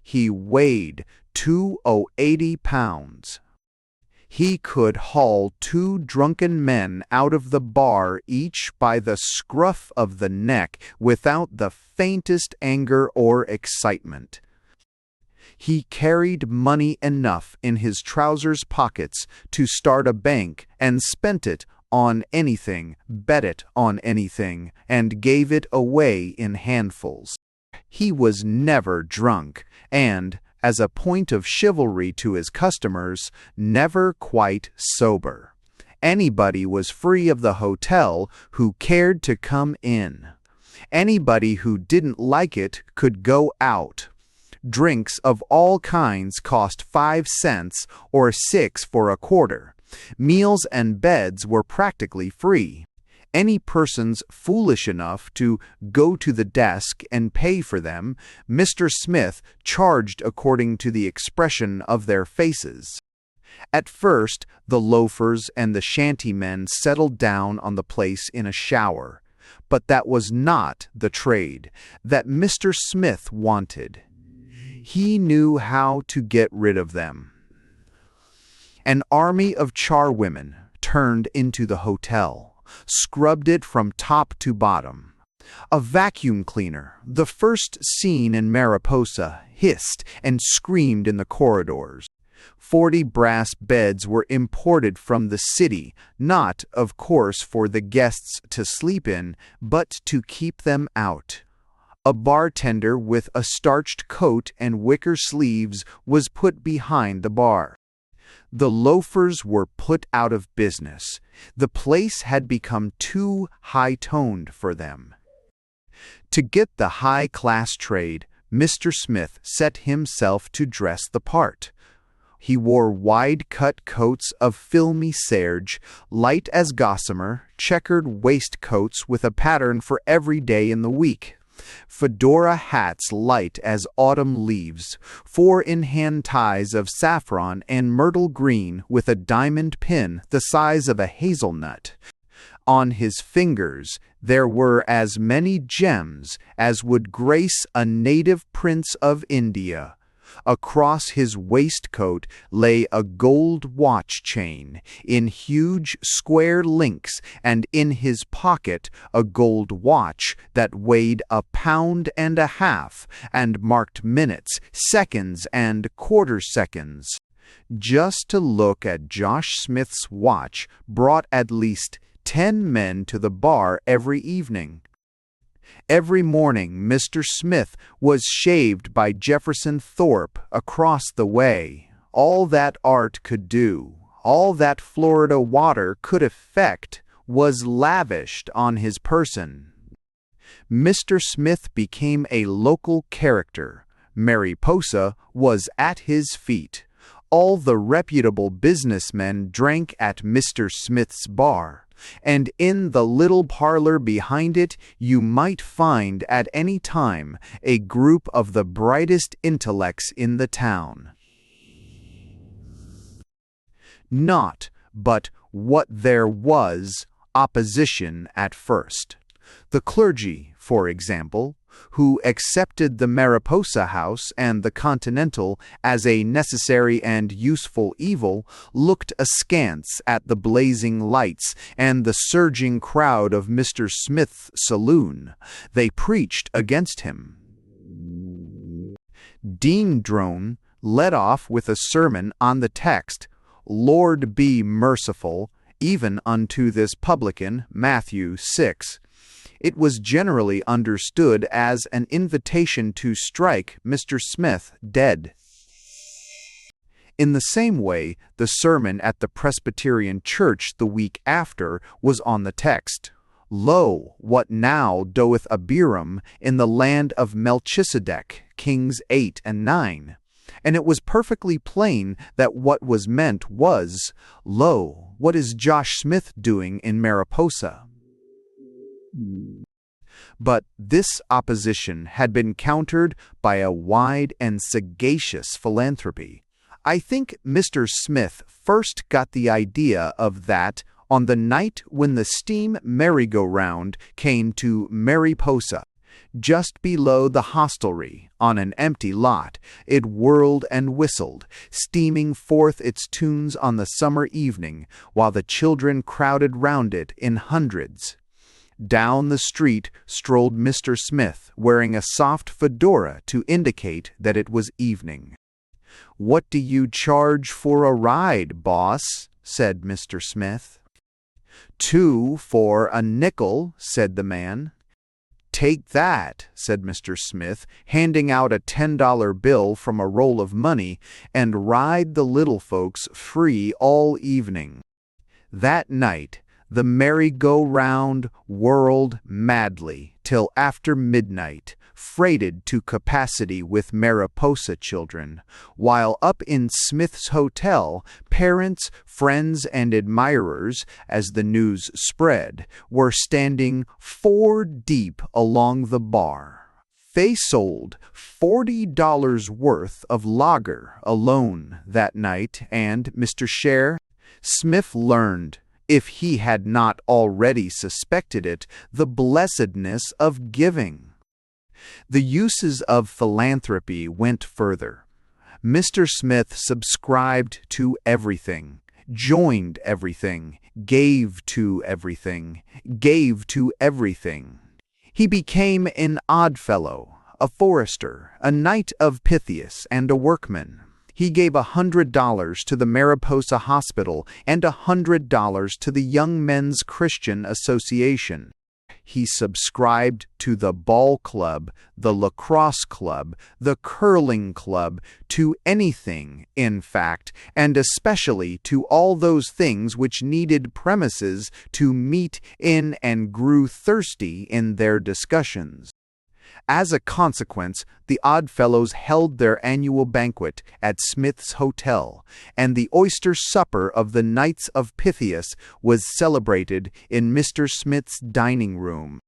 He weighed 280 pounds. He could haul 2 drunken men out of the bar each by the scruff of the neck without the faintest anger or excitement. He carried money enough in his trousers pockets to start a bank and spent it on anything, bet it on anything, and gave it away in handfuls. He was never drunk, and, as a point of chivalry to his customers, never quite sober. Anybody was free of the hotel who cared to come in. Anybody who didn't like it could go out. Drinks of all kinds cost 5 cents or 6 for a quarter. Meals and beds were practically free. Any persons foolish enough to go to the desk and pay for them, Mr. Smith charged according to the expression of their faces. At first, the loafers and the shantymen settled down on the place in a shower, but that was not the trade that Mr. Smith wanted. He knew how to get rid of them. An army of charwomen turned into the hotel, scrubbed it from top to bottom. A vacuum cleaner, the first seen in Mariposa, hissed and screamed in the corridors. 40 brass beds were imported from the city, not, of course, for the guests to sleep in, but to keep them out. A bartender with a starched coat and wicker sleeves was put behind the bar. The loafers were put out of business. The place had become too high-toned for them. To get the high-class trade, Mr. Smith set himself to dress the part. He wore wide-cut coats of filmy serge, light as gossamer, checkered waistcoats with a pattern for every day in the week. Fedora hats light as autumn leaves, 4-in-hand ties of saffron and myrtle green with a diamond pin the size of a hazelnut. On his fingers there were as many gems as would grace a native prince of India. Across his waistcoat lay a gold watch chain in huge square links, and in his pocket a gold watch that weighed 1.5 pounds and marked minutes, seconds, and quarter-seconds. Just to look at Josh Smith's watch brought at least 10 men to the bar every evening. Every morning Mr. Smith was shaved by Jefferson Thorpe across the way. All that art could do, all that Florida water could effect, was lavished on his person. Mr. Smith became a local character. Mariposa was at his feet. All the reputable businessmen drank at Mr. Smith's bar, and in the little parlor behind it you might find at any time a group of the brightest intellects in the town. Not but what there was opposition at first. The clergy, for example, who accepted the Mariposa House and the Continental as a necessary and useful evil, looked askance at the blazing lights and the surging crowd of Mr. Smith's saloon. They preached against him. Dean Drone led off with a sermon on the text, "Lord be merciful, even unto this publican," Matthew 6. It was generally understood as an invitation to strike Mr. Smith dead. In the same way, the sermon at the Presbyterian Church the week after was on the text, "Lo, what now doeth Abiram in the land of Melchizedek," Kings 8 and 9. And it was perfectly plain that what was meant was, "Lo, what is Josh Smith doing in Mariposa?" But this opposition had been countered by a wide and sagacious philanthropy. I think Mr. Smith first got the idea of that on the night when the steam merry-go-round came to Mariposa. Just below the hostelry, on an empty lot, it whirled and whistled, steaming forth its tunes on the summer evening, while the children crowded round it in hundreds. Down the street strolled Mr. Smith, wearing a soft fedora to indicate that it was evening. "What do you charge for a ride, boss?" said Mr. Smith. "2 for a nickel," said the man. "Take that," said Mr. Smith, handing out a $10 bill from a roll of money, "and ride the little folks free all evening." That night, the merry-go-round whirled madly till after midnight, freighted to capacity with Mariposa children, while up in Smith's Hotel, parents, friends, and admirers, as the news spread, were standing 4 deep along the bar. They sold $40 worth of lager alone that night, and Mr. Smith learned, if he had not already suspected it, the blessedness of giving. The uses of philanthropy went further. Mr. Smith subscribed to everything, joined everything, gave to everything, gave to everything. He became an Oddfellow, a forester, a knight of Pythias, and a workman. He gave $100 to the Mariposa Hospital and $100 to the Young Men's Christian Association. He subscribed to the ball club, the lacrosse club, the curling club, to anything, in fact, and especially to all those things which needed premises to meet in and grew thirsty in their discussions. As a consequence, the Oddfellows held their annual banquet at Smith's Hotel, and the oyster supper of the Knights of Pythias was celebrated in Mr. Smith's dining room.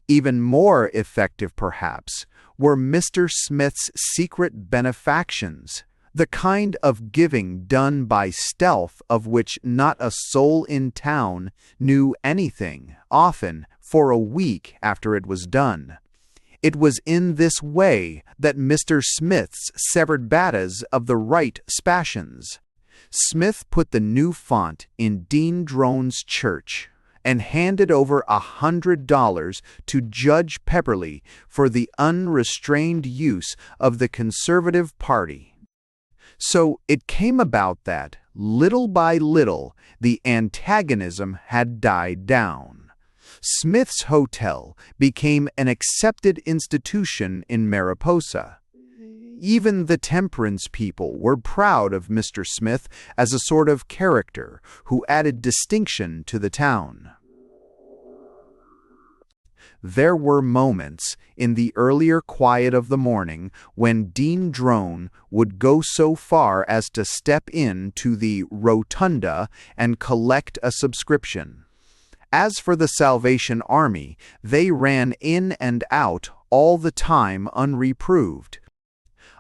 Even more effective, perhaps, were Mr. Smith's secret benefactions, the kind of giving done by stealth of which not a soul in town knew anything, often for a week after it was done. It was in this way that Mr. Smith's severed batas of the right spassions. Smith put the new font in Dean Drone's church and handed over $100 to Judge Pepperley for the unrestrained use of the Conservative Party. So it came about that, little by little, the antagonism had died down. Smith's Hotel became an accepted institution in Mariposa. Even the temperance people were proud of Mr. Smith as a sort of character who added distinction to the town. There were moments in the earlier quiet of the morning when Dean Drone would go so far as to step in to the rotunda and collect a subscription. As for the Salvation Army, they ran in and out all the time unreproved.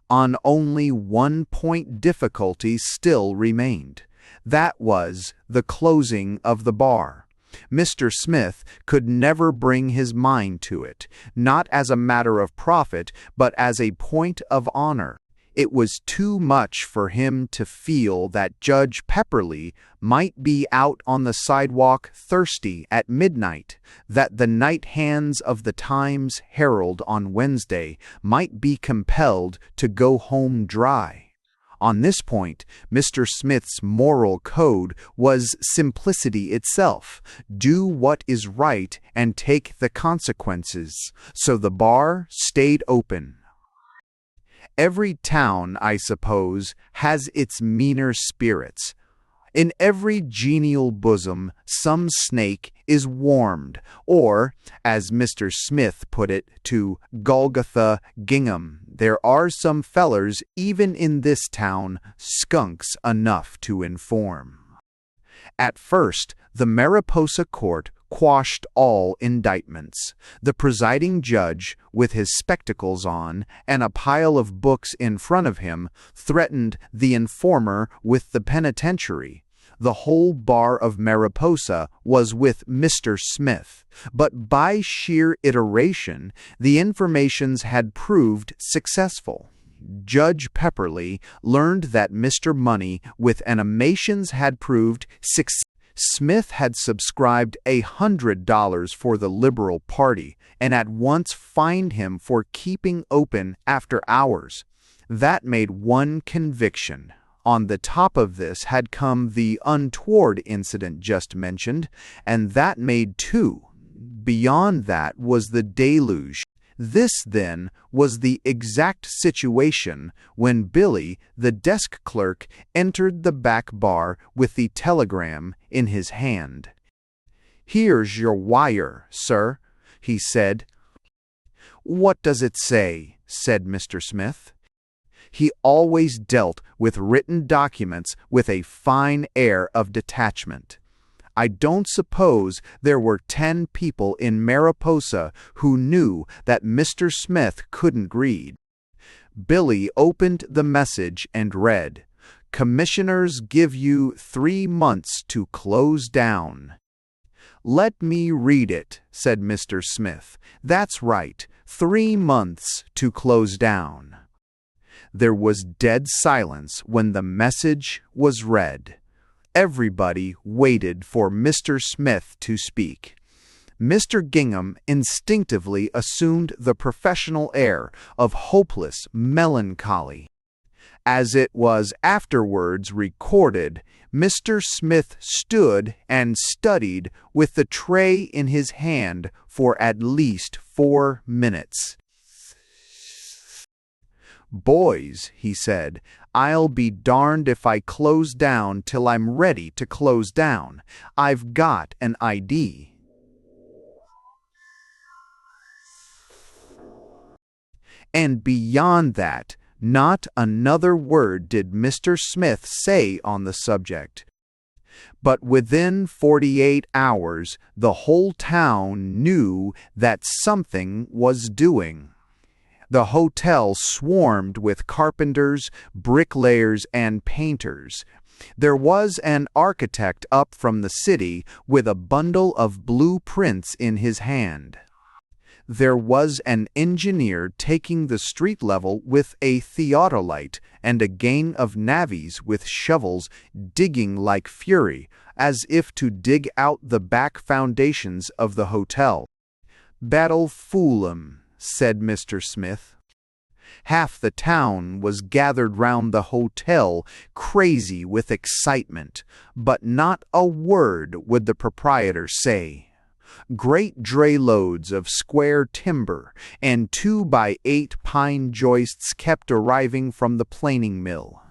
On only one point difficulty still remained. That was the closing of the bar. Mr. Smith could never bring his mind to it, not as a matter of profit, but as a point of honor. It was too much for him to feel that Judge Pepperleigh might be out on the sidewalk thirsty at midnight, that the night hands of the Times Herald on Wednesday might be compelled to go home dry. On this point, Mr. Smith's moral code was simplicity itself. Do what is right and take the consequences. So the bar stayed open. Every town, I suppose, has its meaner spirits. In every genial bosom some snake is warmed, or, as Mr. Smith put it to Golgotha Gingham, there are some fellers even in this town, skunks enough to inform. At first, the Mariposa court quashed all indictments. The presiding judge, with his spectacles on and a pile of books in front of him, threatened the informer with the penitentiary. The whole bar of Mariposa was with Mr. Smith, but by sheer iteration, the informations had proved successful. Judge Pepperleigh learned that Mr. Money with animations had proved successful. Smith had subscribed $100 for the Liberal Party and at once fined him for keeping open after hours. That made one conviction. On the top of this had come the untoward incident just mentioned, and that made two. Beyond that was the deluge. This, then, was the exact situation when Billy, the desk clerk, entered the back bar with the telegram in his hand. "Here's your wire, sir," he said. "What does it say?" said Mr. Smith. He always dealt with written documents with a fine air of detachment. I don't suppose there were 10 people in Mariposa who knew that Mr. Smith couldn't read. Billy opened the message and read, "Commissioners give you 3 months to close down." "Let me read it," said Mr. Smith. "That's right, 3 months to close down." There was dead silence when the message was read. Everybody waited for Mr. Smith to speak. Mr. Gingham instinctively assumed the professional air of hopeless melancholy. As it was afterwards recorded, Mr. Smith stood and studied with the tray in his hand for at least 4 minutes. "Boys," he said, "I'll be darned if I close down till I'm ready to close down. I've got an idea." And beyond that, not another word did Mr. Smith say on the subject. But within 48 hours, the whole town knew that something was doing. The hotel swarmed with carpenters, bricklayers, and painters. There was an architect up from the city with a bundle of blueprints in his hand. There was an engineer taking the street level with a theodolite, and a gang of navvies with shovels digging like fury, as if to dig out the back foundations of the hotel. "Battle fool 'em," said Mr. Smith. Half the town was gathered round the hotel, crazy with excitement, but not a word would the proprietor say. Great dray loads of square timber and 2x8 pine joists kept arriving from the planing mill.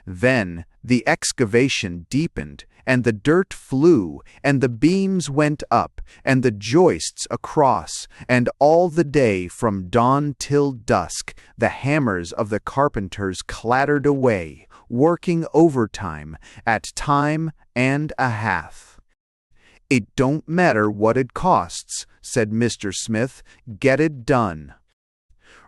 Then the excavation deepened, and the dirt flew, and the beams went up, and the joists across, and all the day from dawn till dusk the hammers of the carpenters clattered away, working overtime at time and a half. "It don't matter what it costs," said Mr. Smith, "get it done."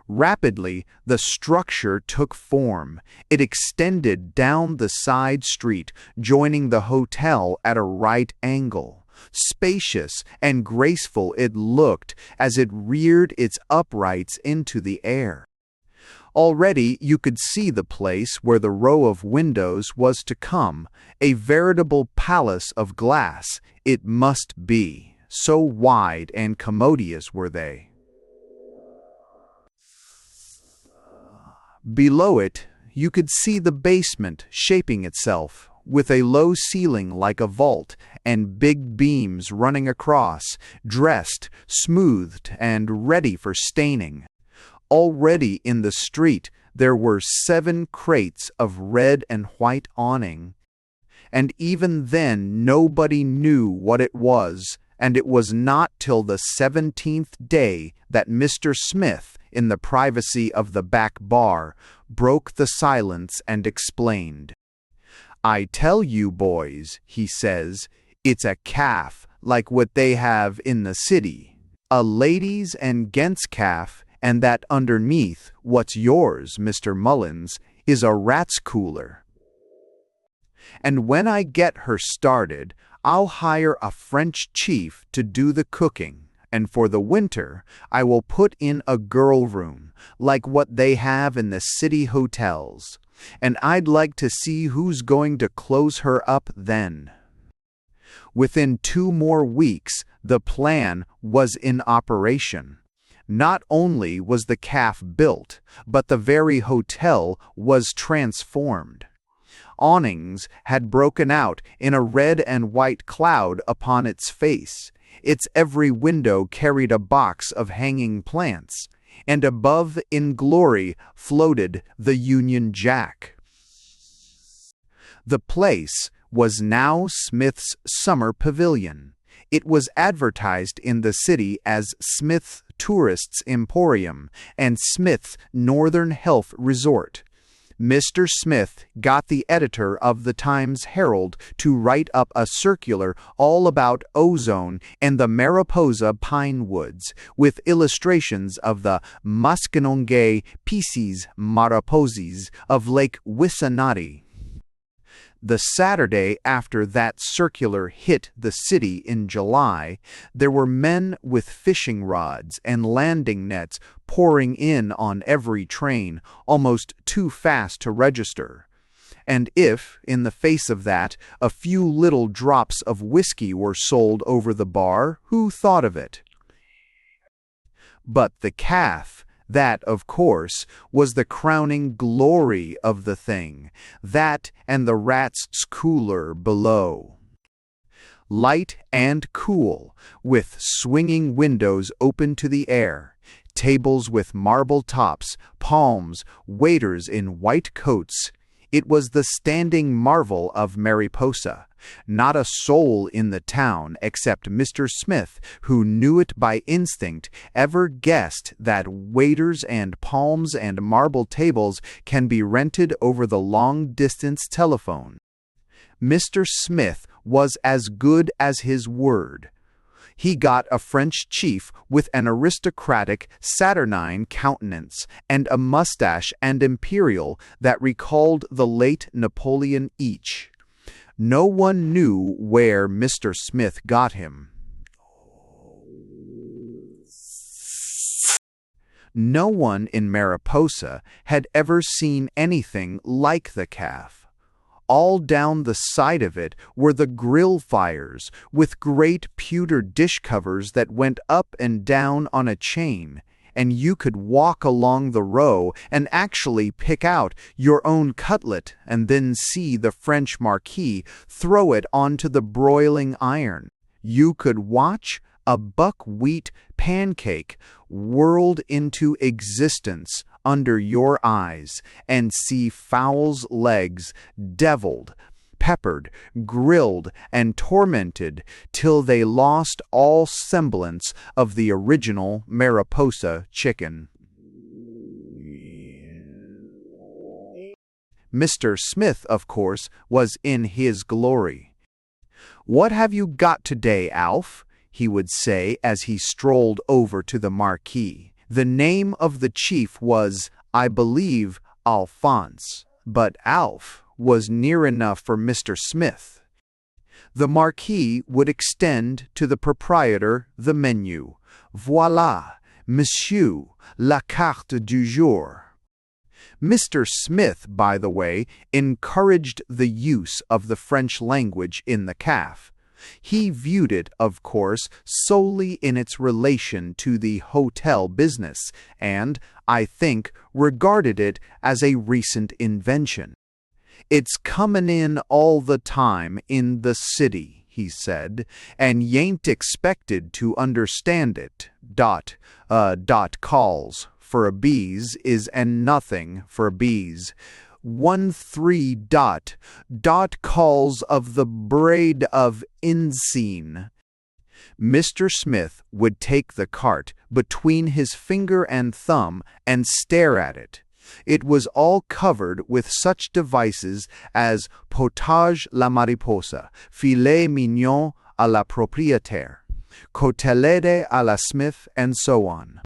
Rapidly, the structure took form. It extended down the side street, joining the hotel at a right angle. Spacious and graceful it looked as it reared its uprights into the air. Already you could see the place where the row of windows was to come, a veritable palace of glass, it must be, so wide and commodious were they. Below it, you could see the basement shaping itself, with a low ceiling like a vault, and big beams running across, dressed, smoothed, and ready for staining. Already in the street there were 7 crates of red and white awning. And even then nobody knew what it was, and it was not till the 17th day that Mr. Smith, in the privacy of the back bar, broke the silence and explained. "I tell you, boys," he says, "it's a calf like what they have in the city. A ladies' and gents' calf, and that underneath, what's yours, Mr. Mullins, is a rat's cooler. And when I get her started, I'll hire a French chief to do the cooking, and for the winter I will put in a girl room, like what they have in the city hotels, and I'd like to see who's going to close her up then." Within 2 more weeks, the plan was in operation. Not only was the calf built, but the very hotel was transformed. Awnings had broken out in a red and white cloud upon its face. Its every window carried a box of hanging plants, and above in glory floated the Union Jack. The place was now Smith's Summer Pavilion. It was advertised in the city as Smith's Tourists' Emporium and Smith's Northern Health Resort. Mr. Smith got the editor of the Times Herald to write up a circular all about ozone and the Mariposa pine woods, with illustrations of the Mascononge Pisces mariposas of Lake Wissanotti. The Saturday after that circular hit the city in July, there were men with fishing rods and landing nets pouring in on every train, almost too fast to register. And if, in the face of that, a few little drops of whiskey were sold over the bar, who thought of it? But the calf, that, of course, was the crowning glory of the thing, that and the rat's cooler below. Light and cool, with swinging windows open to the air, tables with marble tops, palms, waiters in white coats. It was the standing marvel of Mariposa. Not a soul in the town, except Mr. Smith, who knew it by instinct, ever guessed that waiters and palms and marble tables can be rented over the long-distance telephone. Mr. Smith was as good as his word. He got a French chief with an aristocratic, saturnine countenance, and a mustache and imperial that recalled the late Napoleon each. No one knew where Mr. Smith got him. No one in Mariposa had ever seen anything like the calf. All down the side of it were the grill fires, with great pewter dish covers that went up and down on a chain, and you could walk along the row and actually pick out your own cutlet and then see the French marquis throw it onto the broiling iron. You could watch a buckwheat pancake whirled into existence under your eyes, and see fowl's legs deviled, peppered, grilled, and tormented till they lost all semblance of the original Mariposa chicken. Mr. Smith, of course, was in his glory. "What have you got today, Alf?" he would say as he strolled over to the marquis. The name of the chief was, I believe, Alphonse, but Alf was near enough for Mr. Smith. The Marquis would extend to the proprietor the menu. Voilà, monsieur, la carte du jour. Mr. Smith, by the way, encouraged the use of the French language in the caf. He viewed it, of course, solely in its relation to the hotel business, and, I think, regarded it as a recent invention. It's comin' in all the time in the city, he said, and y'ain't expected to understand it. Calls for a bees is and nothing for bees. 13 calls of the braid of Inseen. Mr. Smith would take the cart between his finger and thumb and stare at it. It was all covered with such devices as potage la mariposa, filet mignon à la propriétaire, côtelette à la Smith, and so on.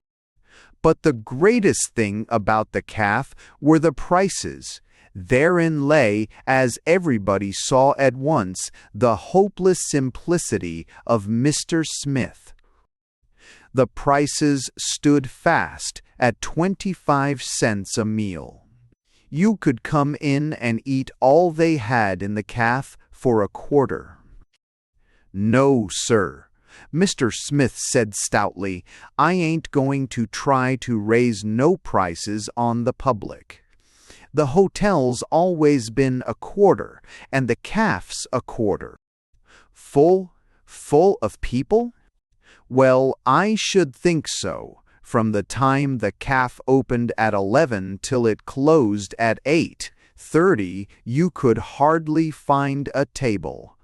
But the greatest thing about the caf were the prices. Therein lay, as everybody saw at once, the hopeless simplicity of Mr. Smith. The prices stood fast at 25 cents a meal. You could come in and eat all they had in the caf for a quarter. No, sir, Mr. Smith said stoutly, I ain't going to try to raise no prices on the public. The hotel's always been a quarter, and the caf's a quarter. Full of people? Well, I should think so. From the time the caf opened at 11 till it closed at 8:30, you could hardly find a table.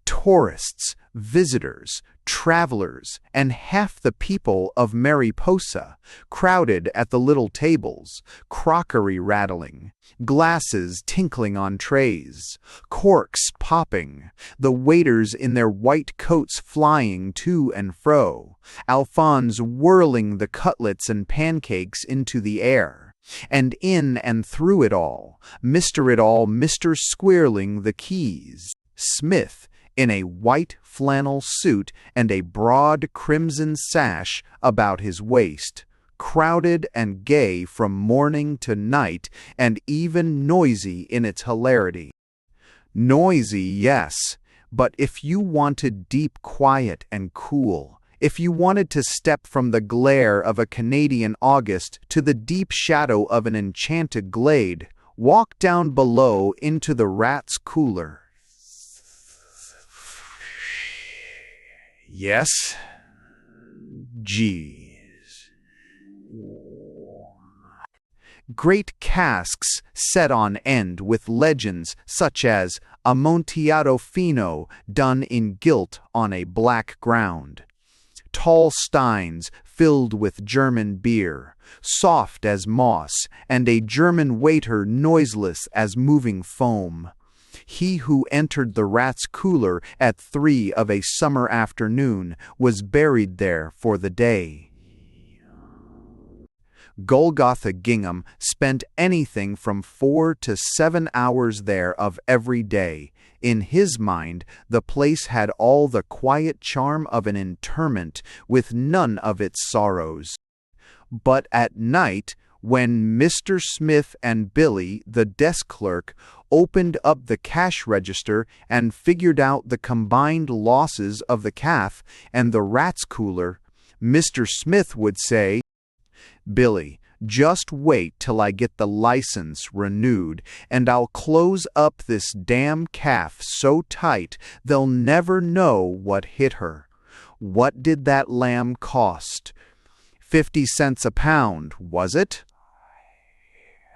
Tourists, visitors, travelers, and half the people of Mariposa crowded at the little tables, crockery rattling, glasses tinkling on trays, corks popping, the waiters in their white coats flying to and fro, Alphonse whirling the cutlets and pancakes into the air, and in and through it all, Mr. Squealing the keys, Smith, in a white flannel suit and a broad crimson sash about his waist, crowded and gay from morning to night, and even noisy in its hilarity. Noisy, yes, but if you wanted deep quiet and cool, if you wanted to step from the glare of a Canadian August to the deep shadow of an enchanted glade, walk down below into the Rat's Cooler. Yes. Geez. Great casks set on end with legends such as Amontillado Fino done in gilt on a black ground. Tall steins filled with German beer, soft as moss, and a German waiter noiseless as moving foam. He who entered the Rat's Cooler at 3 of a summer afternoon was buried there for the day. Golgotha Gingham spent anything from 4 to 7 hours there of every day. In his mind, the place had all the quiet charm of an interment, with none of its sorrows. But at night, when Mr. Smith and Billy, the desk clerk, opened up the cash register and figured out the combined losses of the caf and the Rat's Cooler, Mr. Smith would say, Billy, just wait till I get the license renewed, and I'll close up this damn caf so tight they'll never know what hit her. What did that lamb cost? 50 cents a pound, was it?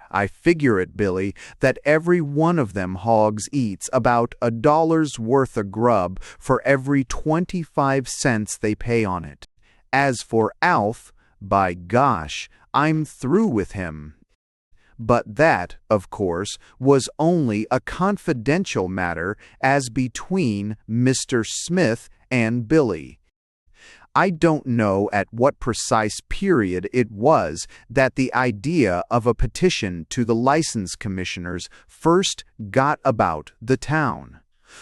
I figure it, Billy, that every one of them hogs eats about $1 worth of grub for every 25 cents they pay on it. As for Alf, by gosh, I'm through with him. But that, of course, was only a confidential matter as between Mr. Smith and Billy. I don't know at what precise period it was that the idea of a petition to the license commissioners first got about the town.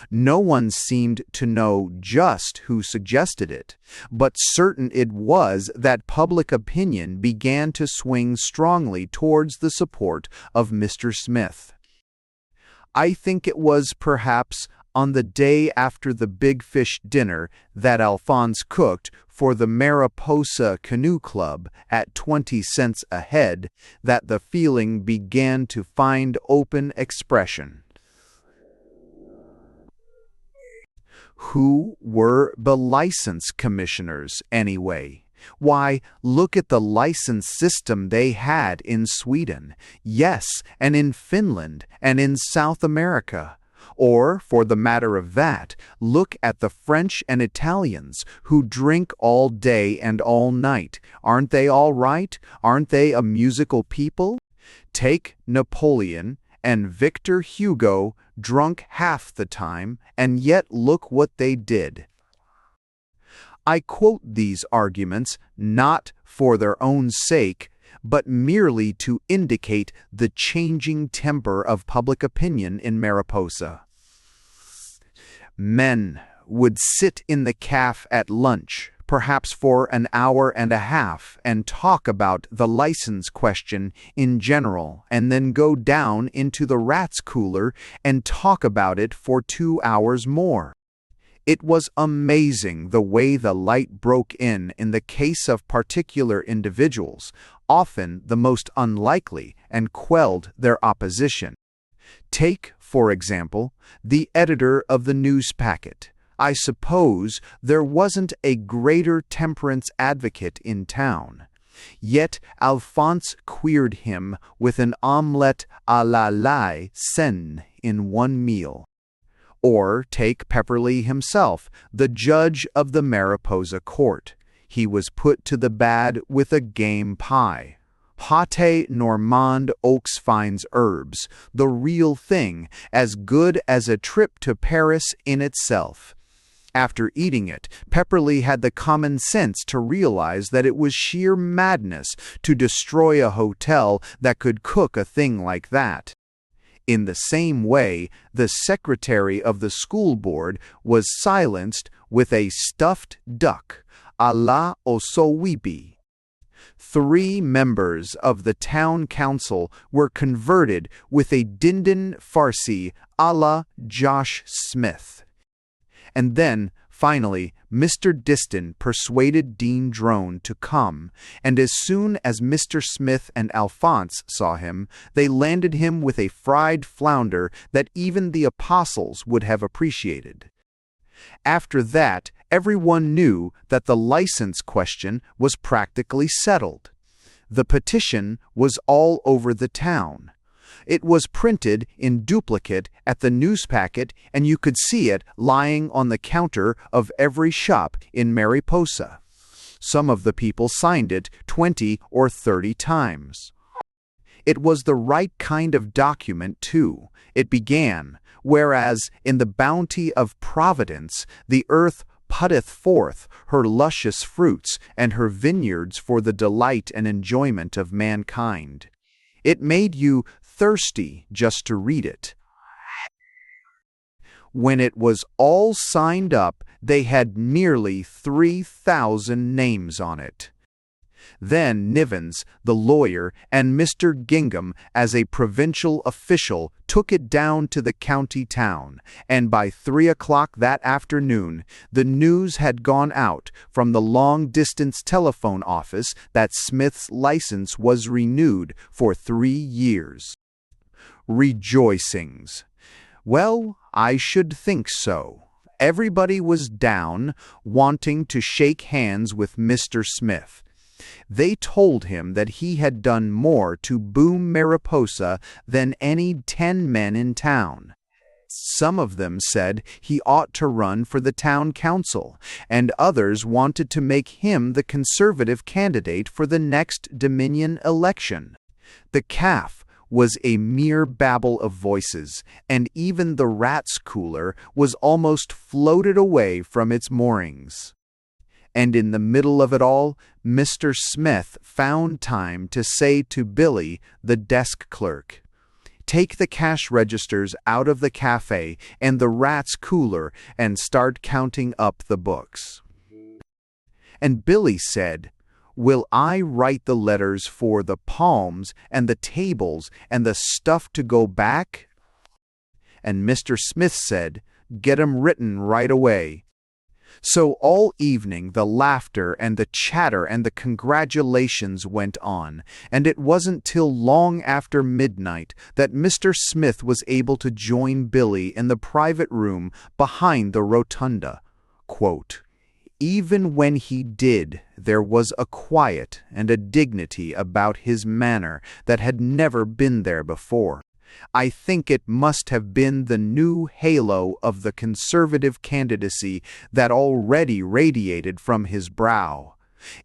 No one seemed to know just who suggested it, but certain it was that public opinion began to swing strongly towards the support of Mr. Smith. I think it was perhaps on the day after the big fish dinner that Alphonse cooked for the Mariposa Canoe Club at 20 cents a head that the feeling began to find open expression. Who were the license commissioners, anyway? Why, look at the license system they had in Sweden, yes, and in Finland, and in South America. Or, for the matter of that, look at the French and Italians who drink all day and all night. Aren't they all right? Aren't they a musical people? Take Napoleon and Victor Hugo, drunk half the time, and yet look what they did. I quote these arguments not for their own sake, but merely to indicate the changing temper of public opinion in Mariposa. Men would sit in the cafe at lunch, perhaps for an hour and a half, and talk about the license question in general, and then go down into the rats cooler and talk about it for 2 hours more. It was amazing the way the light broke in the case of particular individuals, often the most unlikely, and quelled their opposition. Take, for example, the editor of the Newspacket. I suppose there wasn't a greater temperance advocate in town. Yet Alphonse queered him with an omelette à la Seine in one meal. Or take Pepperleigh himself, the judge of the Mariposa court. He was put to the bad with a game pie. Pâté Normand Oaks finds herbs, the real thing, as good as a trip to Paris in itself. After eating it, Pepperleigh had the common sense to realize that it was sheer madness to destroy a hotel that could cook a thing like that. In the same way, the secretary of the school board was silenced with a stuffed duck, à la Osowipi. 3 members of the town council were converted with a Dindin Farsi à la Josh Smith. And then, finally, Mr. Diston persuaded Dean Drone to come, and as soon as Mr. Smith and Alphonse saw him, they landed him with a fried flounder that even the apostles would have appreciated. After that, everyone knew that the license question was practically settled. The petition was all over the town. It was printed in duplicate at the Newspacket, and you could see it lying on the counter of every shop in Mariposa. Some of the people signed it 20 or 30 times. It was the right kind of document, too. It began, whereas in the bounty of Providence the earth putteth forth her luscious fruits and her vineyards for the delight and enjoyment of mankind. It made you thirsty just to read it. When it was all signed up, they had nearly 3,000 names on it. Then Nivens, the lawyer, and Mr. Gingham, as a provincial official, took it down to the county town, and by 3 o'clock that afternoon the news had gone out from the long-distance telephone office that Smith's license was renewed for 3 years. Rejoicings. Well, I should think so. Everybody was down, wanting to shake hands with Mr. Smith. They told him that he had done more to boom Mariposa than any 10 men in town. Some of them said he ought to run for the town council, and others wanted to make him the conservative candidate for the next Dominion election. The CAF was a mere babble of voices, and even the rats cooler was almost floated away from its moorings. And in the middle of it all, Mr. Smith found time to say to Billy, the desk clerk, "Take the cash registers out of the cafe and the rat's cooler and start counting up the books." And Billy said, "Will I write the letters for the palms and the tables and the stuff to go back?" And Mr. Smith said, "Get 'em written right away." So all evening the laughter and the chatter and the congratulations went on, and it wasn't till long after midnight that Mr. Smith was able to join Billy in the private room behind the rotunda. Quote, "Even when he did, there was a quiet and a dignity about his manner that had never been there before. I think it must have been the new halo of the Conservative candidacy that already radiated from his brow.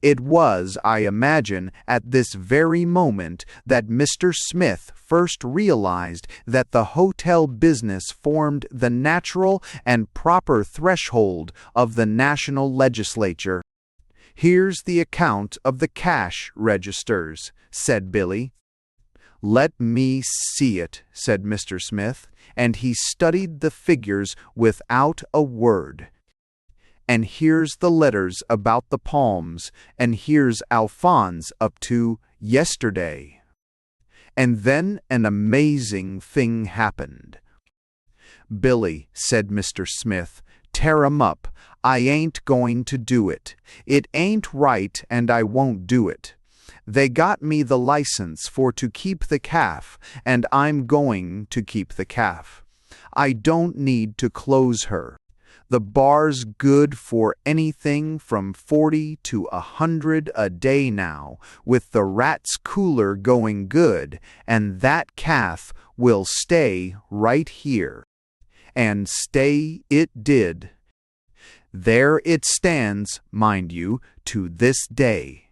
It was, I imagine, at this very moment that Mr. Smith first realized that the hotel business formed the natural and proper threshold of the national legislature." "Here's the account of the cash registers," said Billy. "Let me see it," said Mr. Smith, and he studied the figures without a word. "And here's the letters about the palms, and here's Alphonse up to yesterday." And then an amazing thing happened. "Billy," said Mr. Smith, "tear 'em up. I ain't going to do it. It ain't right, and I won't do it. They got me the license for to keep the calf, and I'm going to keep the calf. I don't need to close her. The bar's good for anything from 40 to 100 a day now, with the rat's cooler going good, and that calf will stay right here." And stay it did. There it stands, mind you, to this day.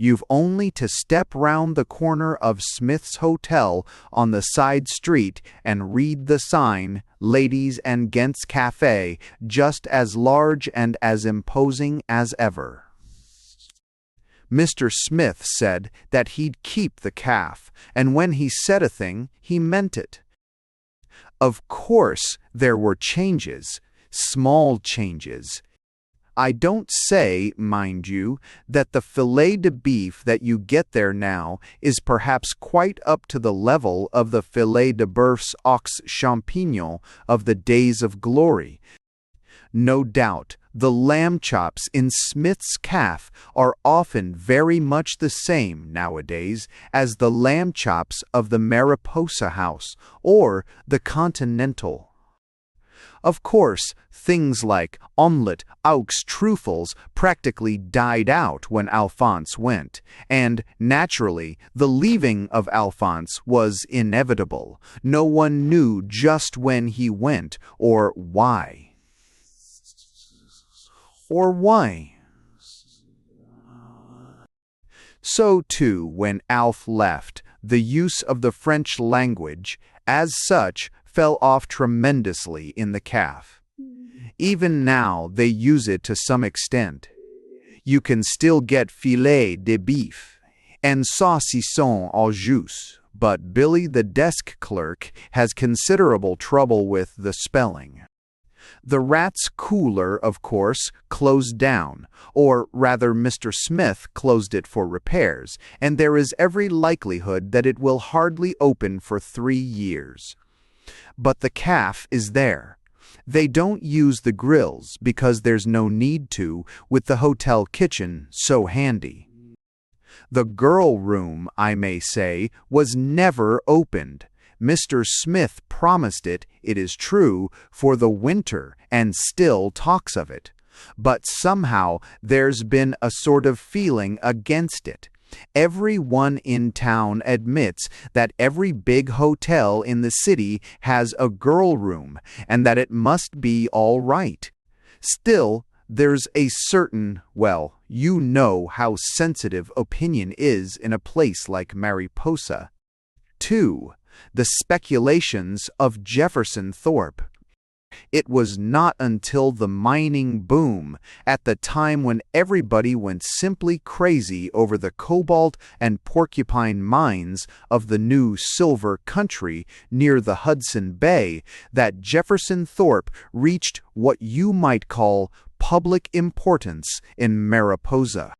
You've only to step round the corner of Smith's Hotel on the side street and read the sign, "Ladies and Gents Cafe," just as large and as imposing as ever. Mr. Smith said that he'd keep the calf, and when he said a thing, he meant it. Of course, there were changes, small changes. I don't say, mind you, that the filet de beef that you get there now is perhaps quite up to the level of the filet de boeufs aux champignons of the days of glory. No doubt, the lamb chops in Smith's calf are often very much the same nowadays as the lamb chops of the Mariposa House or the Continental. Of course, things like omelette aux truffles practically died out when Alphonse went, and, naturally, the leaving of Alphonse was inevitable. No one knew just when he went, or why. So, too, when Alf left, the use of the French language, as such, fell off tremendously in the calf. Even now they use it to some extent. You can still get filet de beef and saucisson au jus, but Billy the desk clerk has considerable trouble with the spelling. The rat's cooler, of course, closed down, or rather Mr. Smith closed it for repairs, and there is every likelihood that it will hardly open for 3 years. But the calf is there. They don't use the grills because there's no need to, with the hotel kitchen so handy. The girl room, I may say, was never opened. Mr. Smith promised it, it is true, for the winter, and still talks of it. But somehow there's been a sort of feeling against it. Everyone in town admits that every big hotel in the city has a girl room, and that it must be all right. Still, there's a certain, well, you know how sensitive opinion is in a place like Mariposa. 2. The speculations of Jefferson Thorpe. It was not until the mining boom, at the time when everybody went simply crazy over the cobalt and porcupine mines of the new silver country near the Hudson Bay, that Jefferson Thorpe reached what you might call public importance in Mariposa.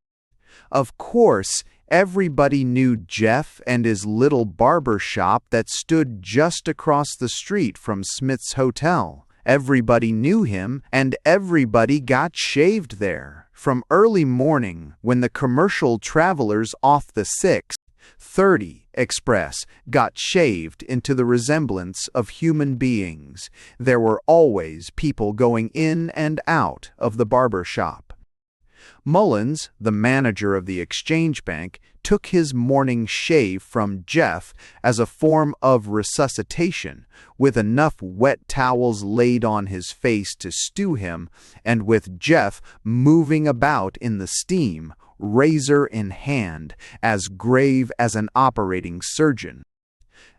Of course, everybody knew Jeff and his little barber shop that stood just across the street from Smith's Hotel. Everybody knew him, and everybody got shaved there. From early morning, when the commercial travelers off the 6:30 express got shaved into the resemblance of human beings, there were always people going in and out of the barber shop. Mullins, the manager of the Exchange Bank, took his morning shave from Jeff as a form of resuscitation, with enough wet towels laid on his face to stew him, and with Jeff moving about in the steam, razor in hand, as grave as an operating surgeon.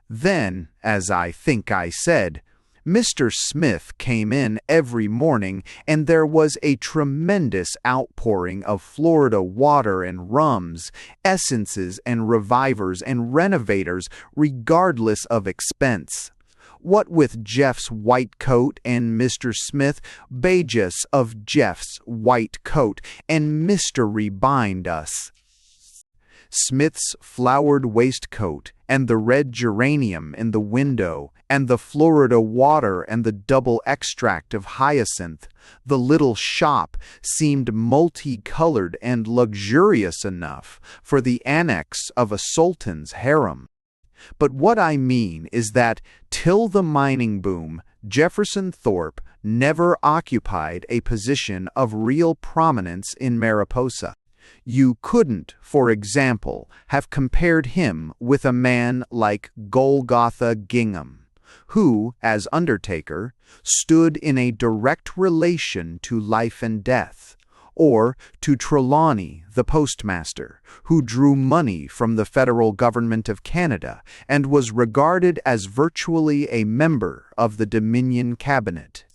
Then, as I think I said, Mr. Smith came in every morning, and there was a tremendous outpouring of Florida water and rums, essences and revivers and renovators, regardless of expense. What with Jeff's white coat and Mr. Smith, Bagus of Jeff's white coat, and mystery bind us. Smith's flowered waistcoat, and the red geranium in the window, and the Florida water and the double extract of hyacinth. The little shop seemed multicolored and luxurious enough for the annex of a sultan's harem. But what I mean is that, till the mining boom, Jefferson Thorpe never occupied a position of real prominence in Mariposa. You couldn't, for example, have compared him with a man like Golgotha Gingham, who, as undertaker, stood in a direct relation to life and death, or to Trelawney, the postmaster, who drew money from the federal government of Canada and was regarded as virtually a member of the Dominion cabinet.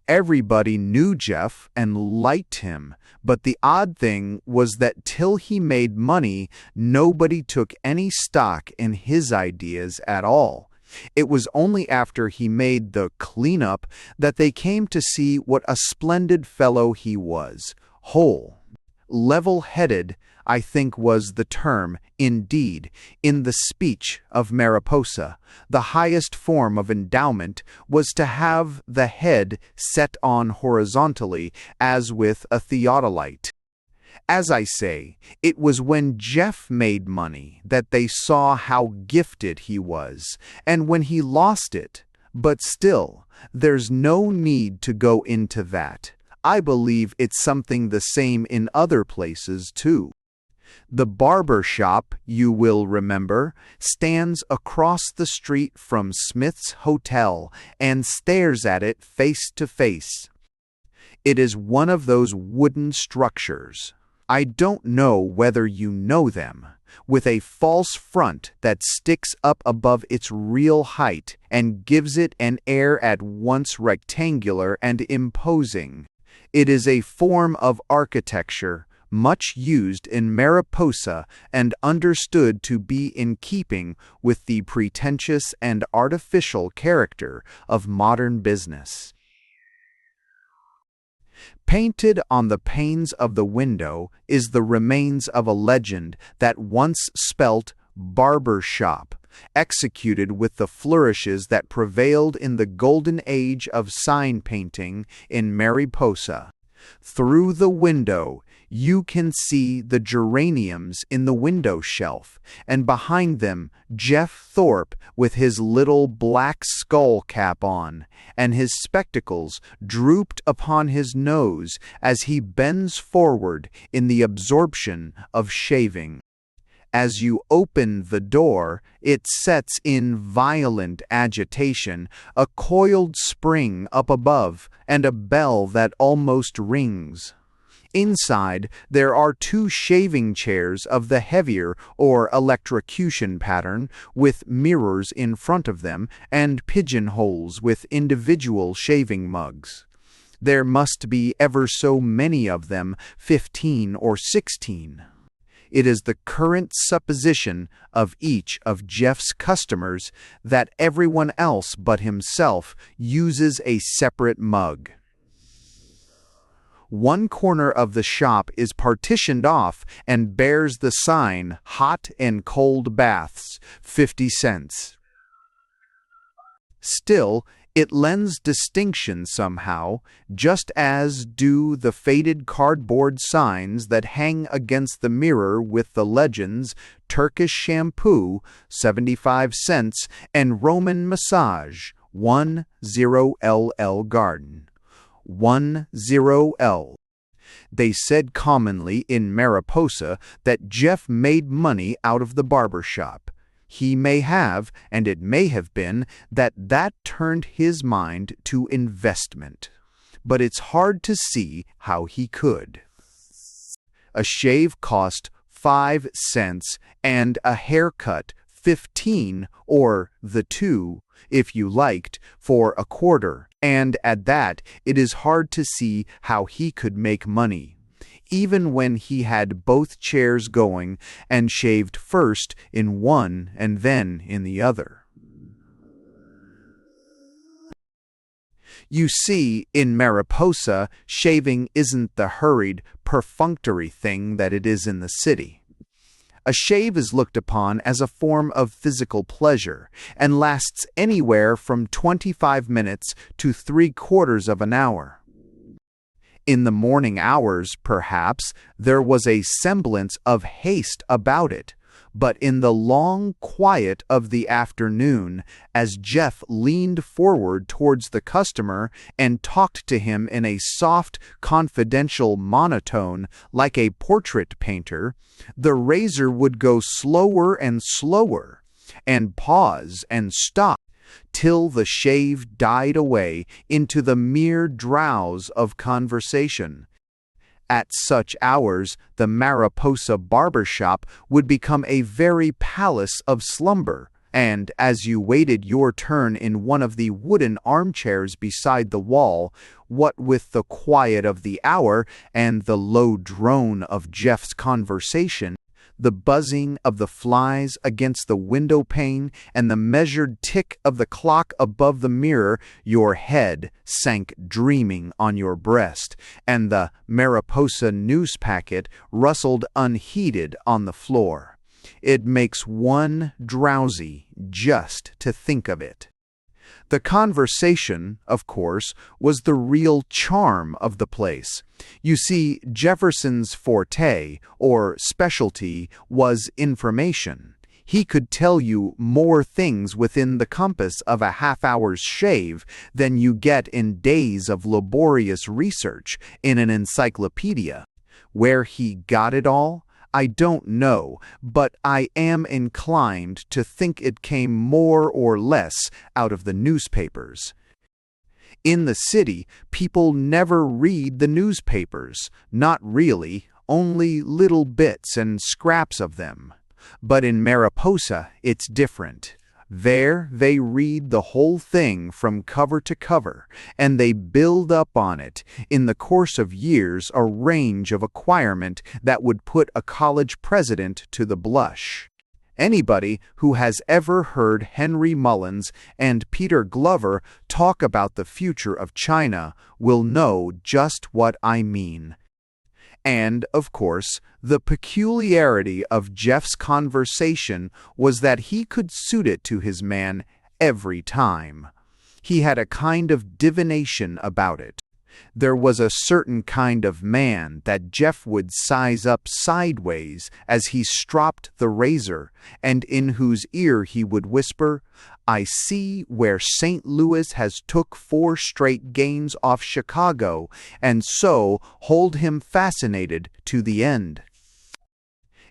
Everybody knew Jeff and liked him, but the odd thing was that till he made money, nobody took any stock in his ideas at all. It was only after he made the cleanup that they came to see what a splendid fellow he was. Whole, level-headed, I think was the term. Indeed, in the speech of Mariposa, the highest form of endowment was to have the head set on horizontally, as with a theodolite. As I say, it was when Jeff made money that they saw how gifted he was, and when he lost it. But still, there's no need to go into that. I believe it's something the same in other places, too. The barber shop, you will remember, stands across the street from Smith's Hotel and stares at it face to face. It is one of those wooden structures, I don't know whether you know them, with a false front that sticks up above its real height and gives it an air at once rectangular and imposing. It is a form of architecture much used in Mariposa and understood to be in keeping with the pretentious and artificial character of modern business. Painted on the panes of the window is the remains of a legend that once spelt barber shop, executed with the flourishes that prevailed in the golden age of sign painting in Mariposa. Through the window, you can see the geraniums in the window shelf, and behind them Jeff Thorpe with his little black skull cap on, and his spectacles drooped upon his nose as he bends forward in the absorption of shaving. As you open the door, it sets in violent agitation, a coiled spring up above, and a bell that almost rings. Inside, there are two shaving chairs of the heavier or electrocution pattern with mirrors in front of them and pigeonholes with individual shaving mugs. There must be ever so many of them, 15 or 16. It is the current supposition of each of Jeff's customers that everyone else but himself uses a separate mug. One corner of the shop is partitioned off and bears the sign "Hot and Cold Baths, 50 cents." Still, it lends distinction somehow, just as do the faded cardboard signs that hang against the mirror with the legends Turkish shampoo, 75 cents, and Roman massage, 10LL garden. 10L. They said commonly in Mariposa that Jeff made money out of the barber shop. He may have, and it may have been, that turned his mind to investment. But it's hard to see how he could. A shave cost 5 cents and a haircut 15, or the two, if you liked, for a quarter, and at that it is hard to see how he could make money, even when he had both chairs going and shaved first in one and then in the other. You see, in Mariposa, shaving isn't the hurried, perfunctory thing that it is in the city. A shave is looked upon as a form of physical pleasure and lasts anywhere from 25 minutes to 3/4 of an hour. In the morning hours, perhaps, there was a semblance of haste about it, but in the long quiet of the afternoon, as Jeff leaned forward towards the customer and talked to him in a soft, confidential monotone like a portrait painter, the razor would go slower and slower, and pause and stop, till the shave died away into the mere drowse of conversation. At such hours, the Mariposa barber shop would become a very palace of slumber, and as you waited your turn in one of the wooden armchairs beside the wall, what with the quiet of the hour and the low drone of Jeff's conversation, the buzzing of the flies against the window pane, and the measured tick of the clock above the mirror, your head sank dreaming on your breast, and the Mariposa newspacket rustled unheeded on the floor. It makes one drowsy just to think of it. The conversation, of course, was the real charm of the place. You see, Jefferson's forte, or specialty, was information. He could tell you more things within the compass of a half-hour's shave than you get in days of laborious research in an encyclopedia. Where he got it all, I don't know, but I am inclined to think it came more or less out of the newspapers. In the city, people never read the newspapers, not really, only little bits and scraps of them. But in Mariposa, it's different. There they read the whole thing from cover to cover, and they build up on it, in the course of years, a range of acquirement that would put a college president to the blush. Anybody who has ever heard Henry Mullins and Peter Glover talk about the future of China will know just what I mean. And, of course, the peculiarity of Jeff's conversation was that he could suit it to his man every time. He had a kind of divination about it. There was a certain kind of man that Jeff would size up sideways as he stropped the razor, and in whose ear he would whisper, "I see where St. Louis has took 4 straight games off Chicago, and so hold him fascinated to the end."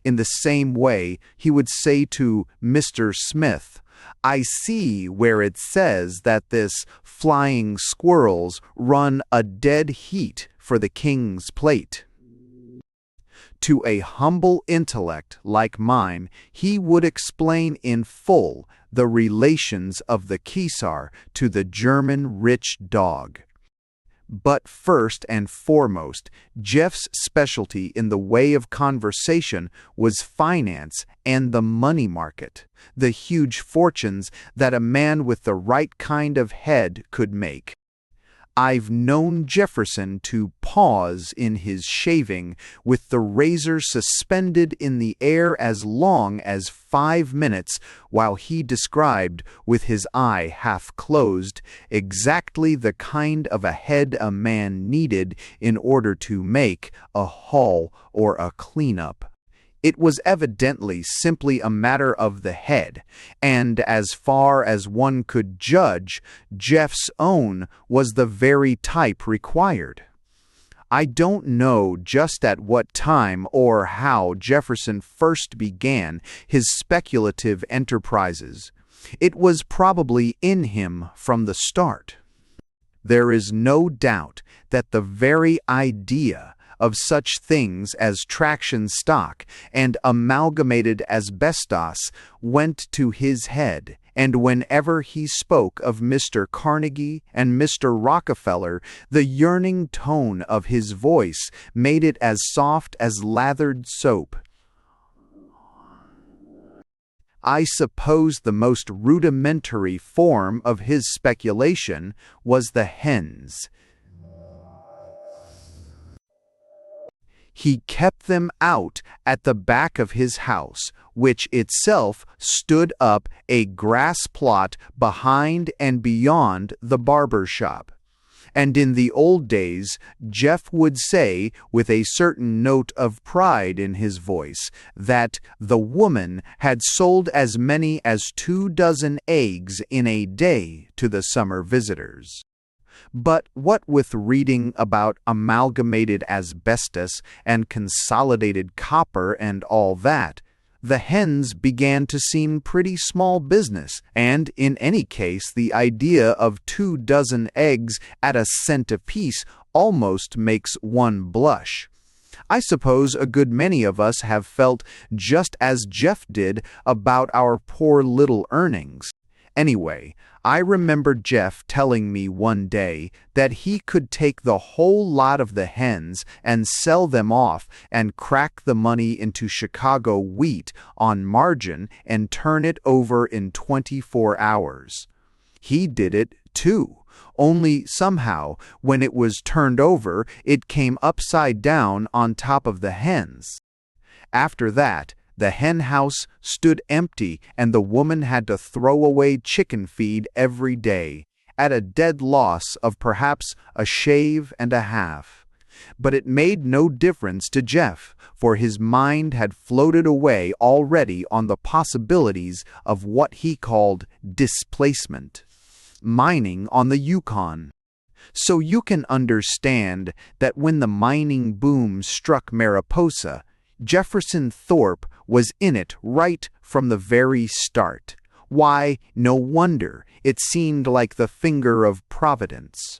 In the same way, he would say to Mr. Smith, "I see where it says that this flying squirrels run a dead heat for the King's plate." To a humble intellect like mine, he would explain in full the relations of the Kesar to the German rich dog. But first and foremost, Jeff's specialty in the way of conversation was finance and the money market, the huge fortunes that a man with the right kind of head could make. I've known Jefferson to pause in his shaving with the razor suspended in the air as long as 5 minutes while he described, with his eye half closed, exactly the kind of a head a man needed in order to make a haul or a cleanup. It was evidently simply a matter of the head, and as far as one could judge, Jeff's own was the very type required. I don't know just at what time or how Jefferson first began his speculative enterprises. It was probably in him from the start. There is no doubt that the very idea of such things as traction stock and amalgamated asbestos went to his head, and whenever he spoke of Mr. Carnegie and Mr. Rockefeller, the yearning tone of his voice made it as soft as lathered soap. I suppose the most rudimentary form of his speculation was the hens. He kept them out at the back of his house, which itself stood up a grass plot behind and beyond the barber shop. And in the old days, Jeff would say, with a certain note of pride in his voice, that the woman had sold as many as 24 eggs in a day to the summer visitors. But what with reading about amalgamated asbestos and consolidated copper and all that, the hens began to seem pretty small business, and in any case the idea of 24 eggs at a cent apiece almost makes one blush. I suppose a good many of us have felt just as Jeff did about our poor little earnings. Anyway, I remember Jeff telling me one day that he could take the whole lot of the hens and sell them off and crack the money into Chicago wheat on margin and turn it over in 24 hours. He did it, too, only somehow, when it was turned over, it came upside down on top of the hens. After that, the hen house stood empty, and the woman had to throw away chicken feed every day, at a dead loss of perhaps a shave and a half. But it made no difference to Jeff, for his mind had floated away already on the possibilities of what he called displacement, mining on the Yukon. So you can understand that when the mining boom struck Mariposa, Jefferson Thorpe was in it right from the very start. Why, no wonder it seemed like the finger of Providence.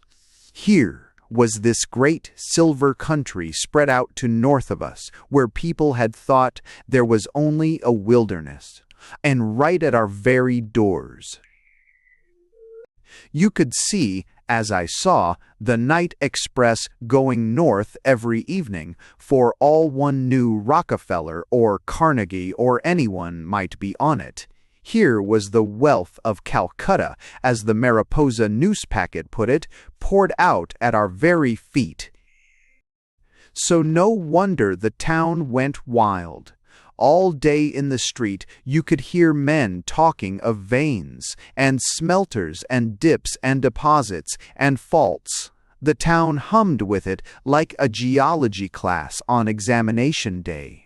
Here was this great silver country spread out to north of us, where people had thought there was only a wilderness, and right at our very doors. You could see, as I saw, the night express going north every evening, for all one knew Rockefeller or Carnegie or anyone might be on it. Here was the wealth of Calcutta, as the Mariposa Newspacket put it, poured out at our very feet. So no wonder the town went wild. All day in the street you could hear men talking of veins, and smelters and dips and deposits and faults. The town hummed with it like a geology class on examination day.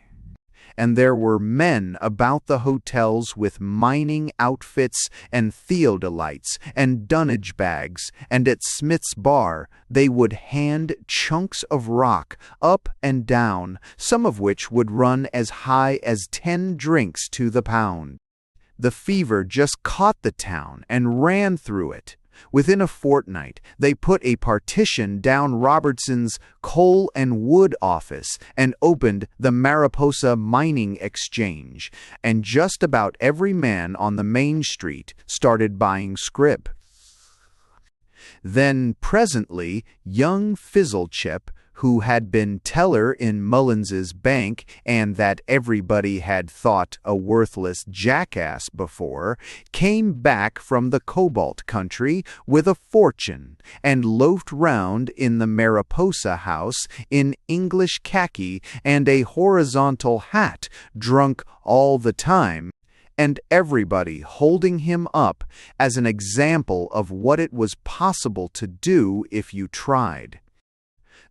And there were men about the hotels with mining outfits and theodolites and dunnage bags, and at Smith's bar they would hand chunks of rock up and down, some of which would run as high as 10 drinks to the pound. The fever just caught the town and ran through it. Within a fortnight, they put a partition down Robertson's coal and wood office and opened the Mariposa Mining Exchange, and just about every man on the main street started buying scrip. Then presently young Fizzlechip, who had been teller in Mullins's bank and that everybody had thought a worthless jackass before, came back from the cobalt country with a fortune, and loafed round in the Mariposa house in English khaki and a horizontal hat, drunk all the time, and everybody holding him up as an example of what it was possible to do if you tried.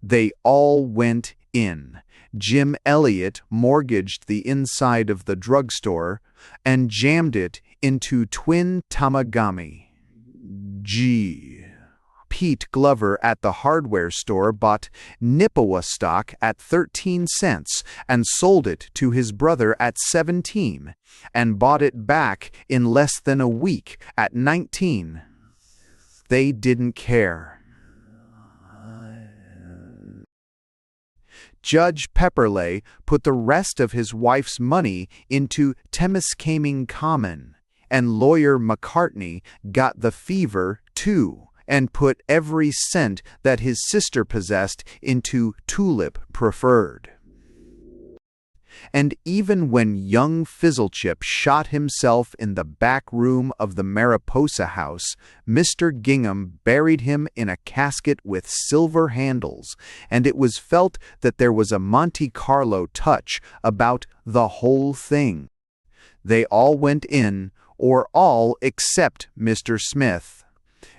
They all went in. Jim Elliot mortgaged the inside of the drugstore and jammed it into twin Tamagami. Pete Glover at the hardware store bought Nippewa stock at 13 cents and sold it to his brother at 17, and bought it back in less than a week at 19. They didn't care. Judge Pepperleigh put the rest of his wife's money into Temiskaming Common, and Lawyer McCartney got the fever, too, and put every cent that his sister possessed into Tulip Preferred. And even when young Fizzlechip shot himself in the back room of the Mariposa house, Mr. Gingham buried him in a casket with silver handles, and it was felt that there was a Monte Carlo touch about the whole thing. They all went in, or all except Mr. Smith.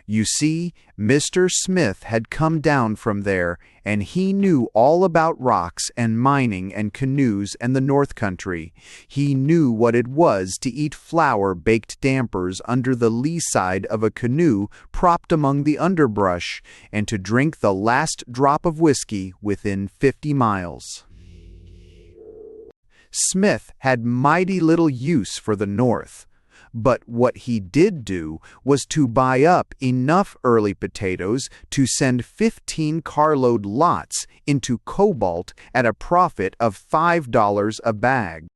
You see, Mr. Smith had come down from there, and he knew all about rocks and mining and canoes and the North Country. He knew what it was to eat flour-baked dampers under the lee side of a canoe propped among the underbrush, and to drink the last drop of whiskey within 50 miles. Smith had mighty little use for the North. But what he did do was to buy up enough early potatoes to send 15 carload lots into cobalt at a profit of $5 a bag.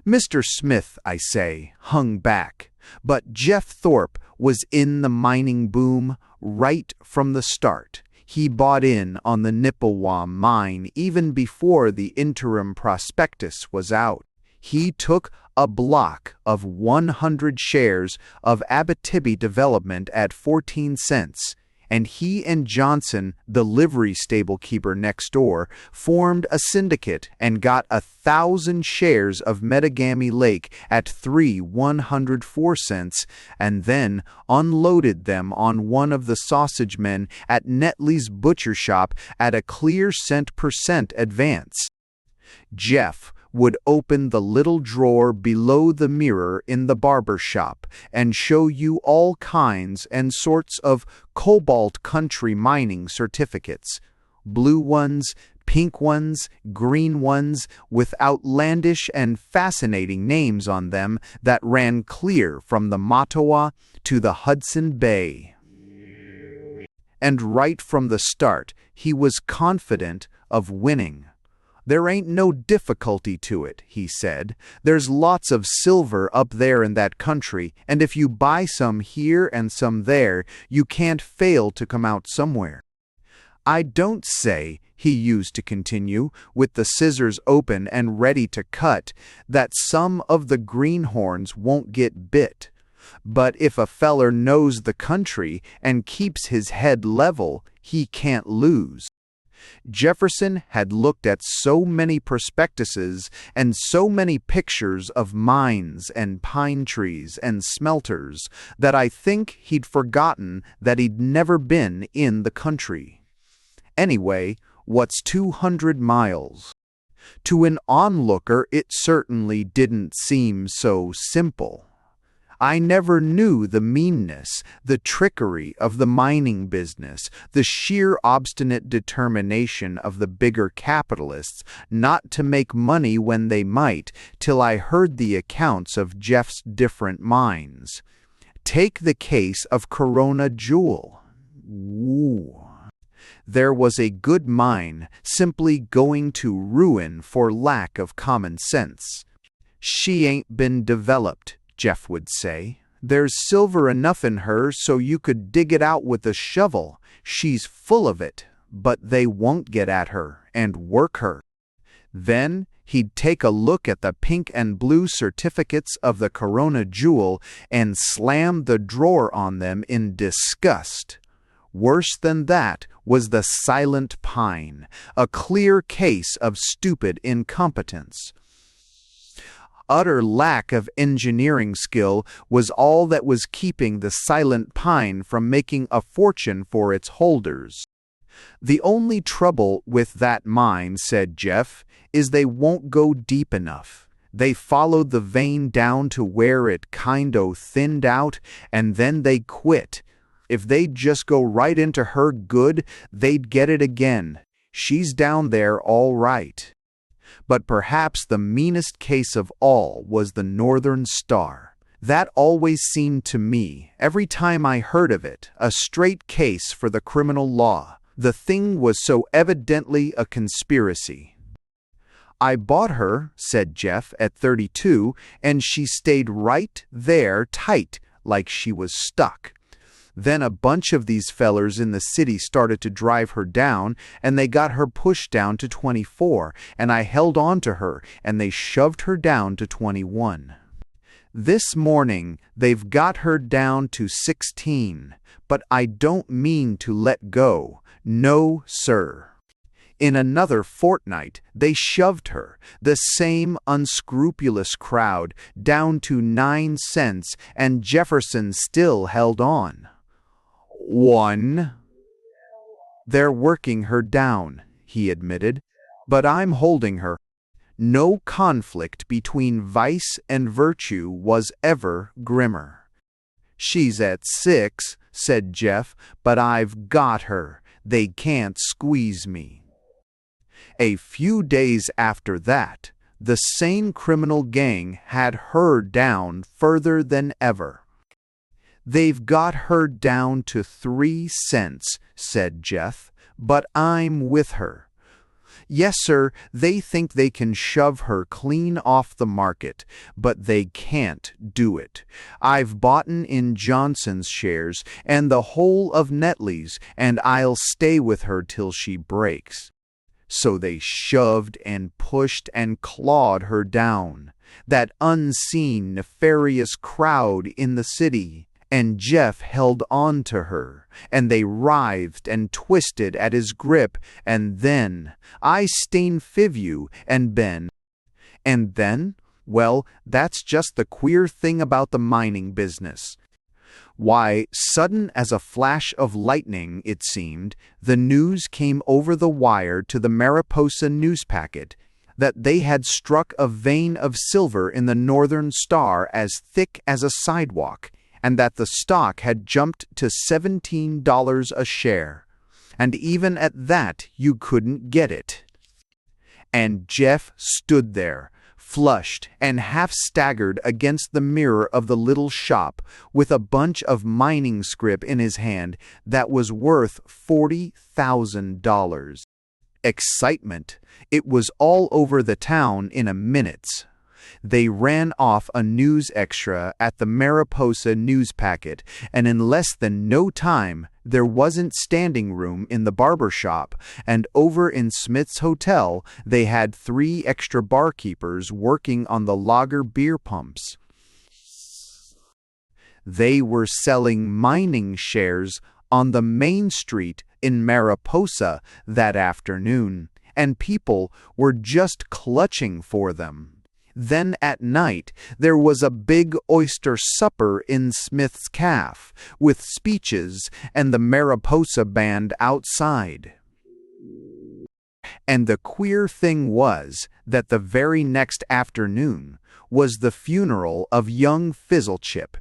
Mr. Smith, I say, hung back, but Jeff Thorpe was in the mining boom right from the start. He bought in on the Nippewa mine even before the interim prospectus was out. He took a block of 100 shares of Abitibi Development at 14 cents, and he and Johnson, the livery stable keeper next door, formed a syndicate and got 1,000 shares of Metagami Lake at 104 cents, and then unloaded them on one of the sausage men at Netley's butcher shop at a clear cent per cent advance. Jeff would open the little drawer below the mirror in the barber shop and show you all kinds and sorts of cobalt country mining certificates, blue ones, pink ones, green ones, with outlandish and fascinating names on them that ran clear from the Mattawa to the Hudson Bay. And right from the start, he was confident of winning. "There ain't no difficulty to it," he said. "There's lots of silver up there in that country, and if you buy some here and some there, you can't fail to come out somewhere. I don't say," he used to continue, with the scissors open and ready to cut, "that some of the greenhorns won't get bit. But if a feller knows the country and keeps his head level, he can't lose." Jefferson had looked at so many prospectuses and so many pictures of mines and pine trees and smelters that I think he'd forgotten that he'd never been in the country. Anyway, what's 200 miles? To an onlooker, it certainly didn't seem so simple. I never knew the meanness, the trickery of the mining business, the sheer obstinate determination of the bigger capitalists not to make money when they might, till I heard the accounts of Jeff's different mines. Take the case of Corona Jewel. Ooh. There was a good mine simply going to ruin for lack of common sense. She ain't been developed, Jeff would say. There's silver enough in her so you could dig it out with a shovel. She's full of it, but they won't get at her and work her. Then he'd take a look at the pink and blue certificates of the Corona Jewel and slam the drawer on them in disgust. Worse than that was the Silent Pine, a clear case of stupid incompetence. Utter lack of engineering skill was all that was keeping the Silent Pine from making a fortune for its holders. The only trouble with that mine, said Jeff, is they won't go deep enough. They followed the vein down to where it kind-o thinned out, and then they quit. If they'd just go right into her good, they'd get it again. She's down there all right. But perhaps the meanest case of all was the Northern Star. That always seemed to me, every time I heard of it, a straight case for the criminal law. The thing was so evidently a conspiracy. I bought her, said Jeff, at 32, and she stayed right there tight, like she was stuck. Then a bunch of these fellers in the city started to drive her down, and they got her pushed down to 24, and I held on to her, and they shoved her down to 21. This morning, they've got her down to 16, but I don't mean to let go. No, sir. In another fortnight, they shoved her, the same unscrupulous crowd, down to 9 cents, and Jefferson still held on. 1. They're working her down, he admitted, but I'm holding her. No conflict between vice and virtue was ever grimmer. She's at 6, said Jeff, but I've got her. They can't squeeze me. A few days after that, the sane criminal gang had her down further than ever. They've got her down to 3 cents, said Jeff, but I'm with her. Yes, sir, they think they can shove her clean off the market, but they can't do it. I've boughten in Johnson's shares and the whole of Netley's, and I'll stay with her till she breaks. So they shoved and pushed and clawed her down, that unseen, nefarious crowd in the city. And Jeff held on to her, and they writhed and twisted at his grip, and then, I stain Fivu and Ben. And then, well, that's just the queer thing about the mining business. Why, sudden as a flash of lightning, it seemed, the news came over the wire to the Mariposa Newspacket that they had struck a vein of silver in the Northern Star as thick as a sidewalk, and that the stock had jumped to $17 a share. And even at that, you couldn't get it. And Jeff stood there, flushed and half staggered against the mirror of the little shop, with a bunch of mining scrip in his hand that was worth $40,000. Excitement. It was all over the town in a minute. They ran off a news extra at the Mariposa Newspacket, and in less than no time, there wasn't standing room in the barber shop, and over in Smith's Hotel, they had 3 extra barkeepers working on the lager beer pumps. They were selling mining shares on the main street in Mariposa that afternoon, and people were just clutching for them. Then at night, there was a big oyster supper in Smith's Cafe, with speeches and the Mariposa band outside. And the queer thing was that the very next afternoon was the funeral of young Fizzlechip,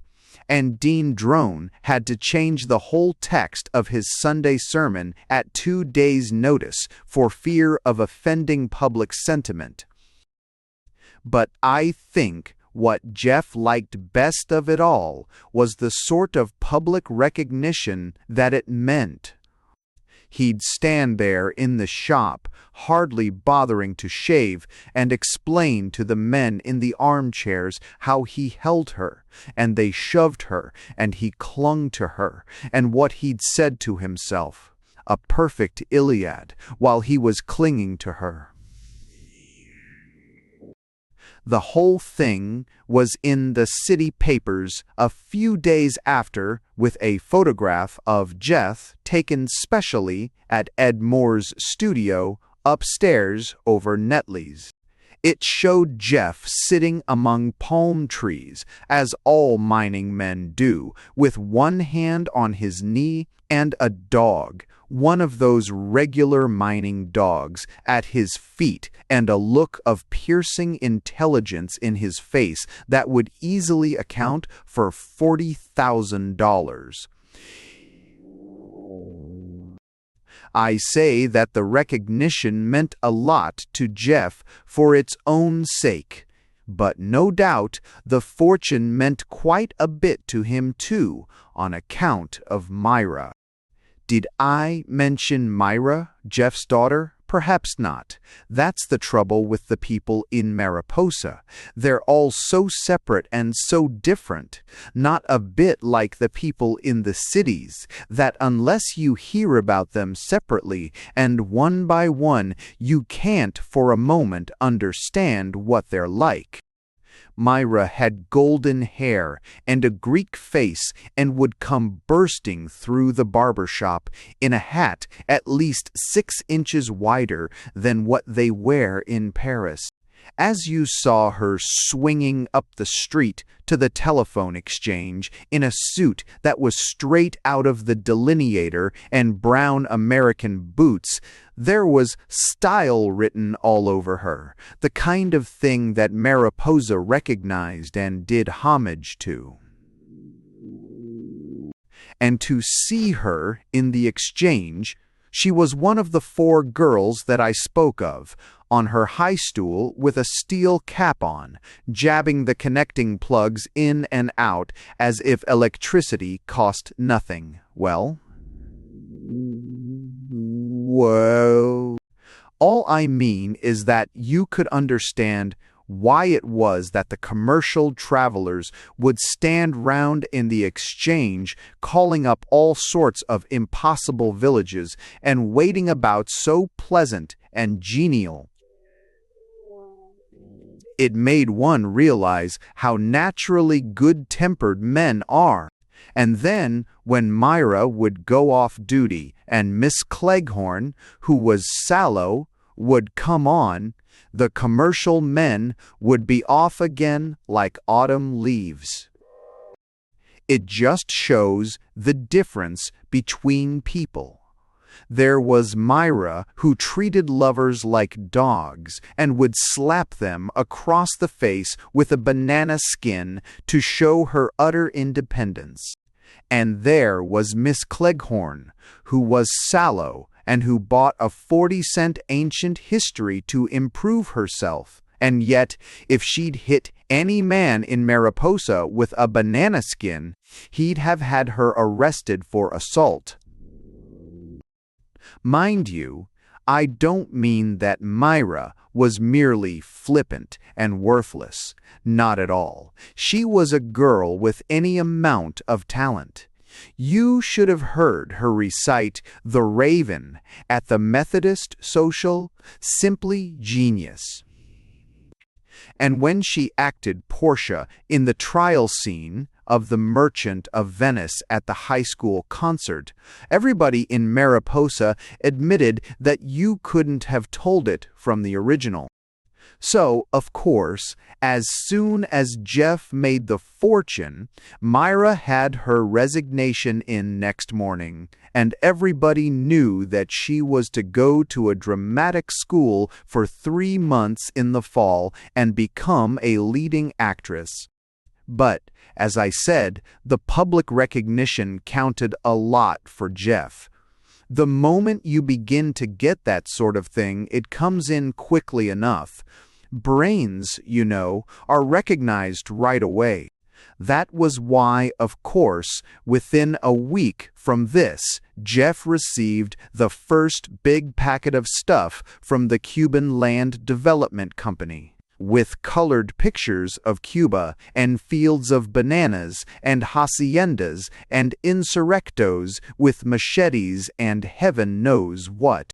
and Dean Drone had to change the whole text of his Sunday sermon at 2 days' notice for fear of offending public sentiment. But I think What Jeff liked best of it all was the sort of public recognition that it meant. He'd stand there in the shop, hardly bothering to shave, and explain to the men in the armchairs how he held her, and they shoved her, and he clung to her, and what he'd said to himself. A perfect Iliad, while he was clinging to her. The whole thing was in the city papers a few days after, with a photograph of Jeff taken specially at Ed Moore's studio upstairs over Netley's. It showed Jeff sitting among palm trees, as all mining men do, with one hand on his knee and a dog, one of those regular mining dogs, at his feet, and a look of piercing intelligence in his face that would easily account for $40,000. I say that the recognition meant a lot to Jeff for its own sake, but no doubt the fortune meant quite a bit to him too, on account of Myra. Did I mention Myra, Jeff's daughter? Perhaps not. That's the trouble with the people in Mariposa. They're all so separate and so different, not a bit like the people in the cities, that unless you hear about them separately and one by one, you can't for a moment understand what they're like. Myra had golden hair and a Greek face and would come bursting through the barber shop in a hat at least 6 inches wider than what they wear in Paris. As you saw her swinging up the street to the telephone exchange in a suit that was straight out of the Delineator and brown American boots, there was style written all over her, the kind of thing that Mariposa recognized and did homage to. And to see her in the exchange, she was one of the 4 girls that I spoke of, on her high stool with a steel cap on, jabbing the connecting plugs in and out as if electricity cost nothing. Well, all I mean is that you could understand why it was that the commercial travelers would stand round in the exchange calling up all sorts of impossible villages and waiting about so pleasant and genial. It made one realize how naturally good-tempered men are. And then, when Myra would go off duty and Miss Cleghorn, who was sallow, would come on, the commercial men would be off again like autumn leaves. It just shows the difference between people. There was Myra, who treated lovers like dogs and would slap them across the face with a banana skin to show her utter independence. And there was Miss Cleghorn, who was sallow and who bought a 40-cent ancient history to improve herself. And yet, if she'd hit any man in Mariposa with a banana skin, he'd have had her arrested for assault. Mind you, I don't mean that Myra was merely flippant and worthless. Not at all. She was a girl with any amount of talent. You should have heard her recite The Raven at the Methodist Social. Simply genius. And when she acted Portia in the trial scene of The Merchant of Venice at the high school concert, everybody in Mariposa admitted that you couldn't have told it from the original. So, of course, as soon as Jeff made the fortune, Myra had her resignation in next morning, and everybody knew that she was to go to a dramatic school for 3 months in the fall and become a leading actress. But, as I said, the public recognition counted a lot for Jeff. The moment you begin to get that sort of thing, it comes in quickly enough. Brains, are recognized right away. That was why, of course, within a week from this, Jeff received the first big packet of stuff from the Cuban Land Development Company, with colored pictures of Cuba and fields of bananas and haciendas and insurrectos with machetes and heaven knows what.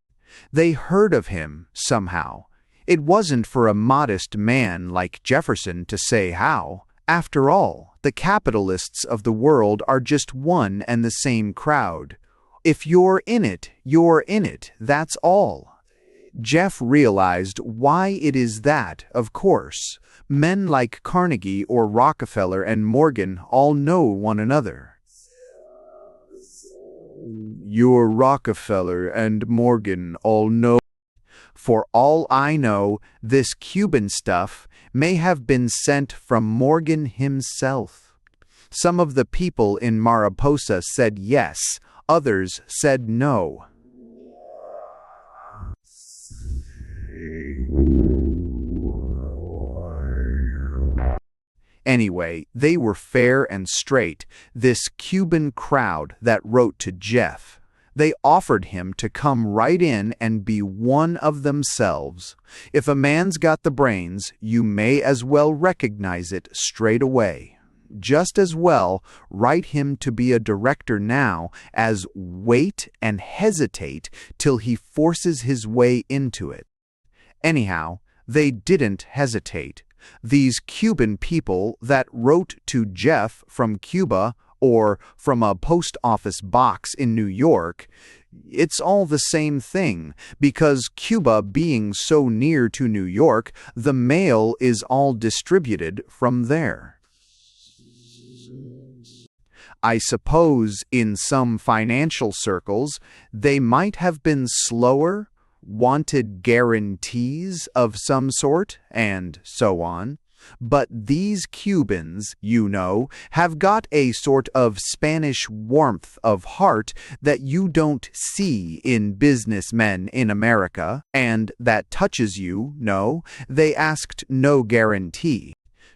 They heard of him, somehow. It wasn't for a modest man like Jefferson to say how. After all, the capitalists of the world are just one and the same crowd. If you're in it, that's all. Jeff realized why it is that, of course, men like Carnegie or Rockefeller and Morgan all know one another. Your Rockefeller and Morgan all know. For all I know, this Cuban stuff may have been sent from Morgan himself. Some of the people in Mariposa said yes, others said no. Anyway, they were fair and straight, this Cuban crowd that wrote to Jeff. They offered him to come right in and be one of themselves. If a man's got the brains, you may as well recognize it straight away. Just as well write him to be a director now as wait and hesitate till he forces his way into it. Anyhow, they didn't hesitate. These Cuban people that wrote to Jeff from Cuba or from a post office box in New York, it's all the same thing, because Cuba being so near to New York, the mail is all distributed from there. I suppose in some financial circles, they might have been slower, wanted guarantees of some sort, and so on. But these Cubans, have got a sort of Spanish warmth of heart that you don't see in businessmen in America, and that touches you, they asked no guarantee.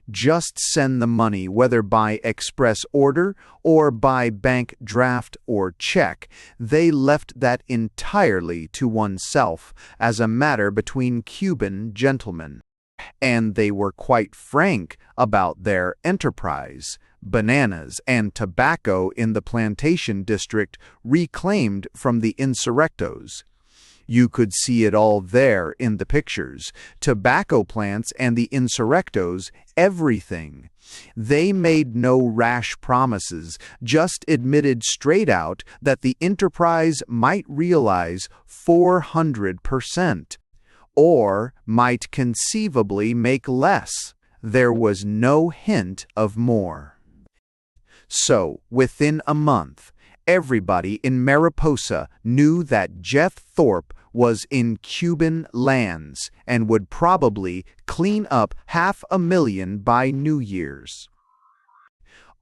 Just send the money, whether by express order or by bank draft or check. They left that entirely to oneself as a matter between Cuban gentlemen. And they were quite frank about their enterprise. Bananas and tobacco in the plantation district reclaimed from the insurrectos. You could see it all there in the pictures. Tobacco plants and the insurrectos, everything. They made no rash promises, just admitted straight out that the enterprise might realize 400%, or might conceivably make less. There was no hint of more. So, within a month, everybody in Mariposa knew that Jeff Thorpe was in Cuban lands and would probably clean up 500,000 by New Year's.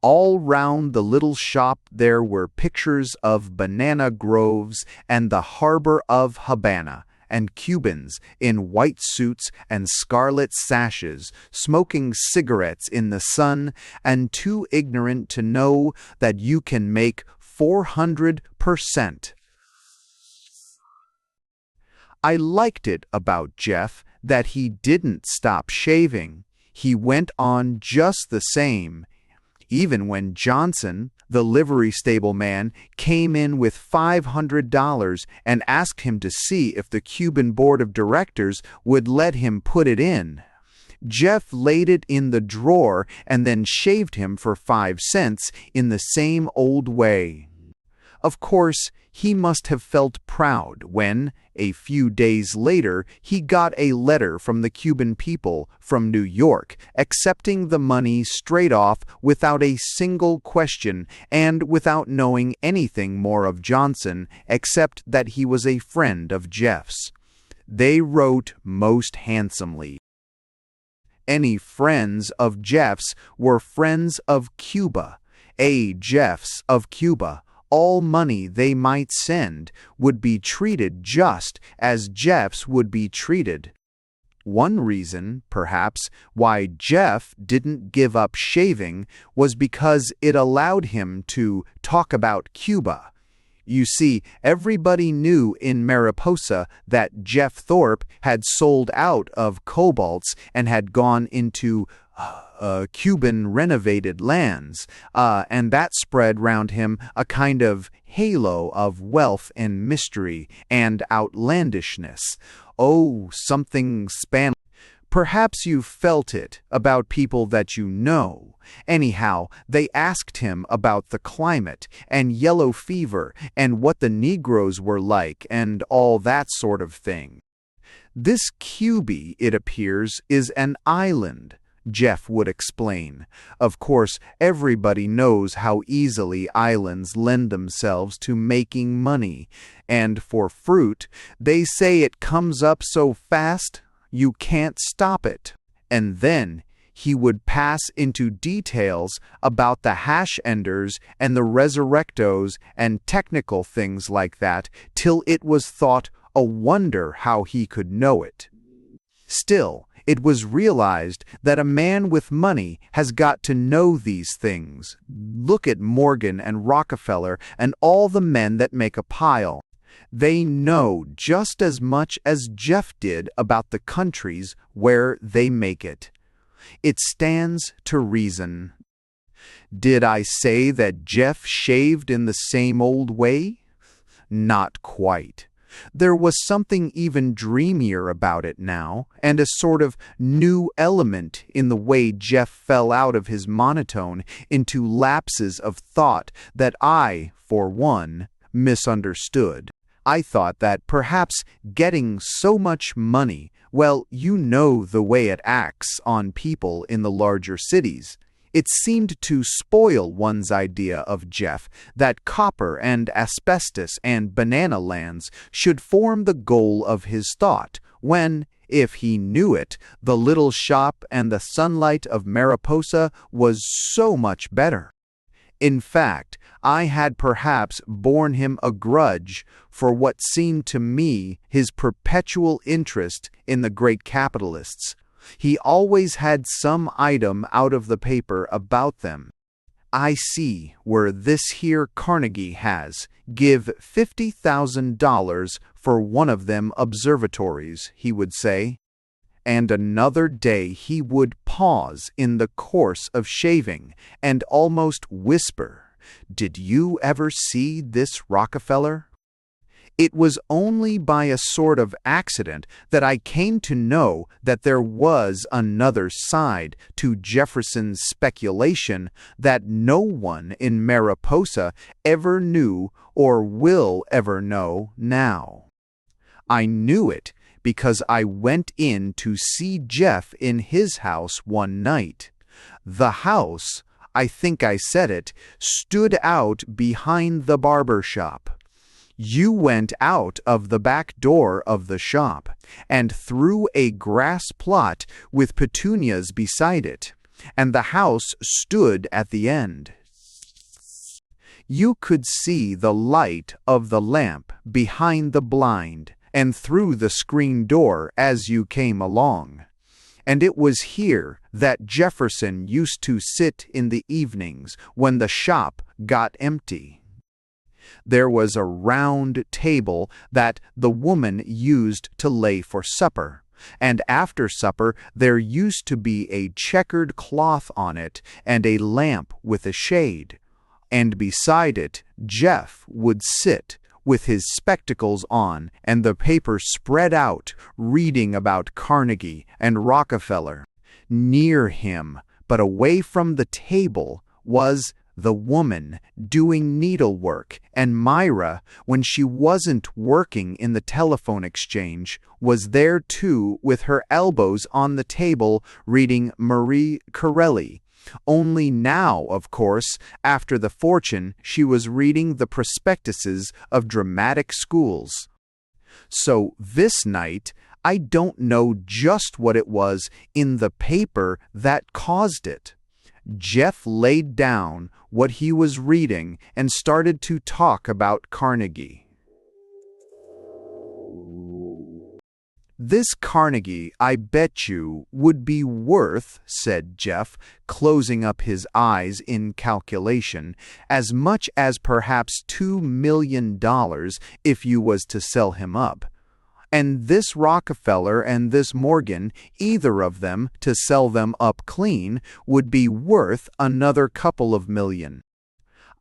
All round the little shop there were pictures of banana groves and the harbor of Havana, and Cubans in white suits and scarlet sashes, smoking cigarettes in the sun and too ignorant to know that you can make 400%. I liked it about Jeff that he didn't stop shaving. He went on just the same. Even when Johnson, the livery stable man, came in with $500 and asked him to see if the Cuban board of directors would let him put it in. Jeff laid it in the drawer and then shaved him for 5 cents in the same old way. Of course, he must have felt proud when, a few days later, he got a letter from the Cuban people from New York, accepting the money straight off without a single question and without knowing anything more of Johnson except that he was a friend of Jeff's. They wrote most handsomely. Any friends of Jeff's were friends of Cuba, Jeff's of Cuba. All money they might send would be treated just as Jeff's would be treated. One reason, perhaps, why Jeff didn't give up shaving was because it allowed him to talk about Cuba. You see, everybody knew in Mariposa that Jeff Thorpe had sold out of cobalts and had gone into Cuban renovated lands, and that spread round him a kind of halo of wealth and mystery and outlandishness. Oh, something span. Perhaps you felt it about people that you know. Anyhow, they asked him about the climate and yellow fever and what the Negroes were like and all that sort of thing. This Cuba, it appears, is an island, Jeff would explain. Of course, everybody knows how easily islands lend themselves to making money, and for fruit, they say it comes up so fast you can't stop it. And then he would pass into details about the hash enders and the resurrectos and technical things like that, till it was thought a wonder how he could know it. Still, it was realized that a man with money has got to know these things. Look at Morgan and Rockefeller and all the men that make a pile. They know just as much as Jeff did about the countries where they make it. It stands to reason. Did I say that Jeff shaved in the same old way? Not quite. There was something even dreamier about it now, and a sort of new element in the way Jeff fell out of his monotone into lapses of thought that I, for one, misunderstood. I thought that perhaps getting so much money, well, you know the way it acts on people in the larger cities. It seemed to spoil one's idea of Jeff that copper and asbestos and banana lands should form the goal of his thought, when, if he knew it, the little shop and the sunlight of Mariposa was so much better. In fact, I had perhaps borne him a grudge for what seemed to me his perpetual interest in the great capitalists. He always had some item out of the paper about them. I see where this here Carnegie has. Give $50,000 for one of them observatories, he would say. And another day he would pause in the course of shaving and almost whisper, "Did you ever see this Rockefeller?" It was only by a sort of accident that I came to know that there was another side to Jefferson's speculation that no one in Mariposa ever knew or will ever know now. I knew it because I went in to see Jeff in his house one night. The house, I think I said it, stood out behind the barber shop. You went out of the back door of the shop and through a grass plot with petunias beside it, and the house stood at the end. You could see the light of the lamp behind the blind and through the screen door as you came along. And it was here that Jefferson used to sit in the evenings when the shop got empty. There was a round table that the woman used to lay for supper, and after supper there used to be a checkered cloth on it and a lamp with a shade, and beside it Jeff would sit with his spectacles on and the paper spread out, reading about Carnegie and Rockefeller. Near him, but away from the table, was the woman doing needlework, and Myra, when she wasn't working in the telephone exchange, was there too with her elbows on the table reading Marie Corelli. Only now, of course, after the fortune, she was reading the prospectuses of dramatic schools. So this night, I don't know just what it was in the paper that caused it. Jeff laid down what he was reading and started to talk about Carnegie. "This Carnegie, I bet you, would be worth," said Jeff, closing up his eyes in calculation, "as much as perhaps $2 million if you was to sell him up. And this Rockefeller and this Morgan, either of them, to sell them up clean, would be worth another couple of million."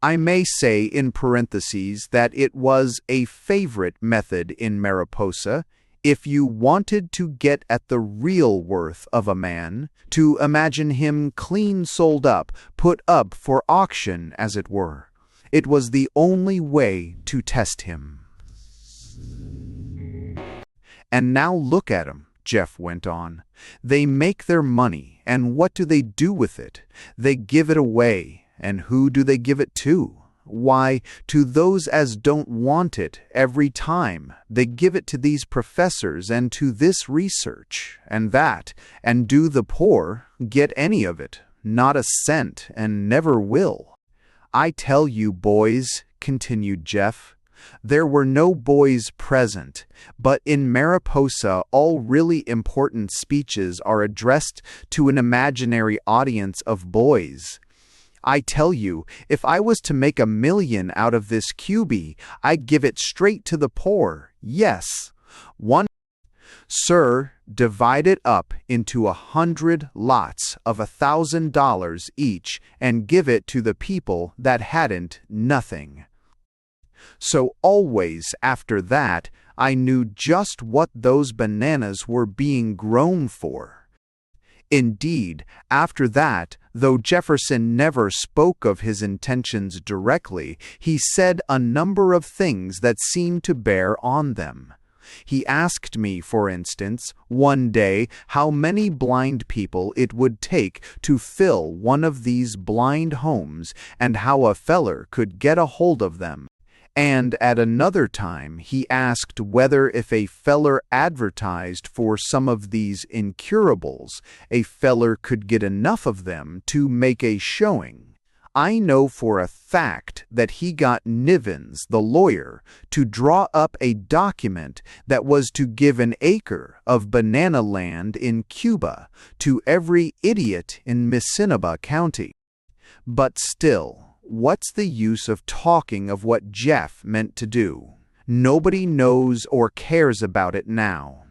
I may say in parentheses that it was a favorite method in Mariposa, if you wanted to get at the real worth of a man, to imagine him clean sold up, put up for auction, as it were. It was the only way to test him. "And now look at 'em," Jeff went on. "They make their money, and what do they do with it? They give it away. And who do they give it to? Why, to those as don't want it every time. They give it to these professors and to this research and that, and do the poor get any of it? Not a cent, and never will. I tell you, boys," continued Jeff, "there were no boys present, but in Mariposa all really important speeches are addressed to an imaginary audience of boys. I tell you, if I was to make $1 million out of this QB, I'd give it straight to the poor. Yes. Sir, divide it up into 100 lots of $1,000 each and give it to the people that hadn't nothing." So always after that, I knew just what those bananas were being grown for. Indeed, after that, though Jefferson never spoke of his intentions directly, he said a number of things that seemed to bear on them. He asked me, for instance, one day how many blind people it would take to fill one of these blind homes and how a feller could get a hold of them. And at another time he asked whether if a feller advertised for some of these incurables, a feller could get enough of them to make a showing. I know for a fact that he got Nivens, the lawyer, to draw up a document that was to give an acre of banana land in Cuba to every idiot in Missinaba County. But still, what's the use of talking of what Jeff meant to do? Nobody knows or cares about it now.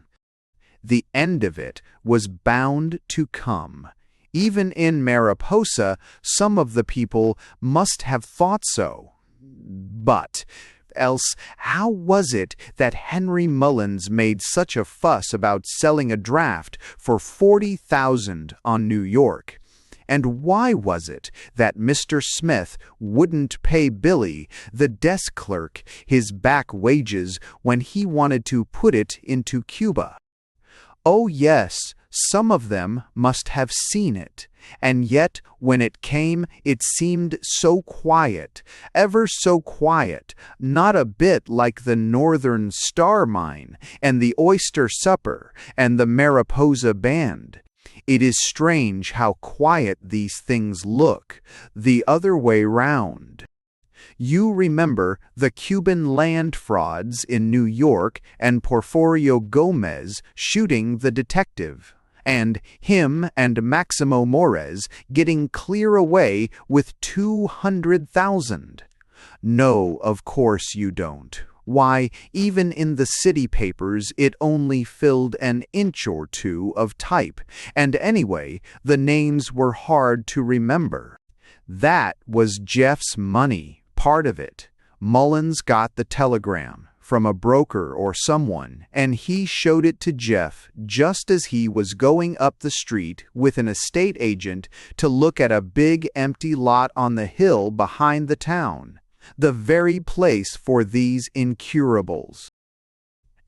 The end of it was bound to come. Even in Mariposa, some of the people must have thought so. But else, how was it that Henry Mullins made such a fuss about selling a draft for $40,000 on New York? And why was it that Mr. Smith wouldn't pay Billy, the desk clerk, his back wages when he wanted to put it into Cuba? Oh yes, some of them must have seen it, and yet when it came it seemed so quiet, ever so quiet, not a bit like the Northern Star Mine, and the Oyster Supper, and the Mariposa Band. It is strange how quiet these things look, the other way round. You remember the Cuban land frauds in New York and Porfirio Gomez shooting the detective, and him and Maximo Morez getting clear away with 200,000. No, of course you don't. Why, even in the city papers it only filled an inch or two of type, and anyway, the names were hard to remember. That was Jeff's money, part of it. Mullins got the telegram from a broker or someone, and he showed it to Jeff just as he was going up the street with an estate agent to look at a big empty lot on the hill behind the town. The very place for these incurables.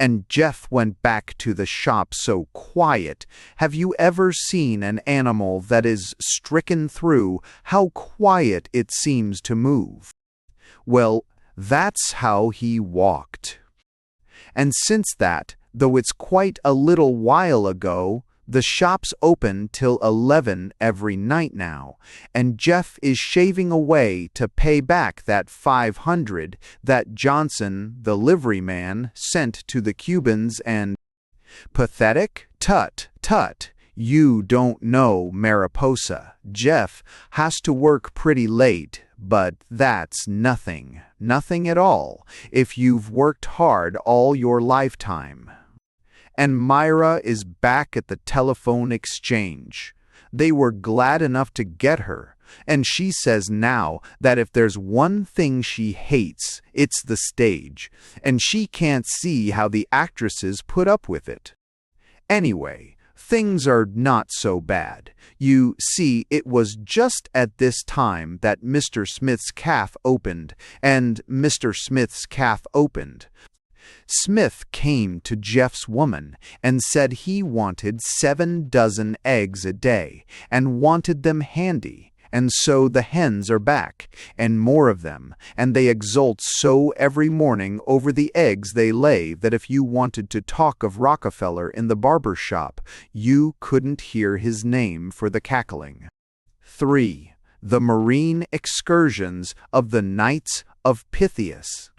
And Jeff went back to the shop so quiet. Have you ever seen an animal that is stricken through, how quiet it seems to move? Well, that's how he walked. And since that, though it's quite a little while ago, the shop's open till 11 every night now, and Jeff is shaving away to pay back that $500 that Johnson, the liveryman, sent to the Cubans, and Pathetic? Tut, tut. You don't know Mariposa. Jeff has to work pretty late, but that's nothing. Nothing at all, if you've worked hard all your lifetime. And Myra is back at the telephone exchange. They were glad enough to get her, and she says now that if there's one thing she hates, it's the stage, and she can't see how the actresses put up with it. Anyway, things are not so bad. You see, it was just at this time that Mr. Smith's cafe opened, and Mr. Smith's cafe opened. Smith came to Jeff's woman and said he wanted 7 dozen eggs a day and wanted them handy, and so the hens are back, and more of them, and they exult so every morning over the eggs they lay that if you wanted to talk of Rockefeller in the barber shop, you couldn't hear his name for the cackling. 3. The Marine Excursions of the Knights of Pythias.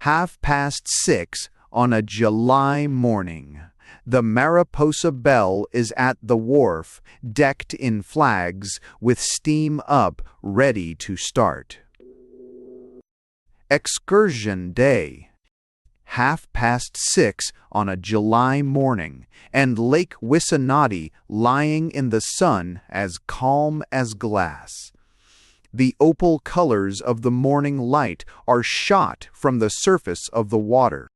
6:30 on a July morning. The Mariposa Belle is at the wharf, decked in flags, with steam up, ready to start. Excursion Day. 6:30 on a July morning, and Lake Wissanotti lying in the sun as calm as glass. The opal colors of the morning light are shot from the surface of the water.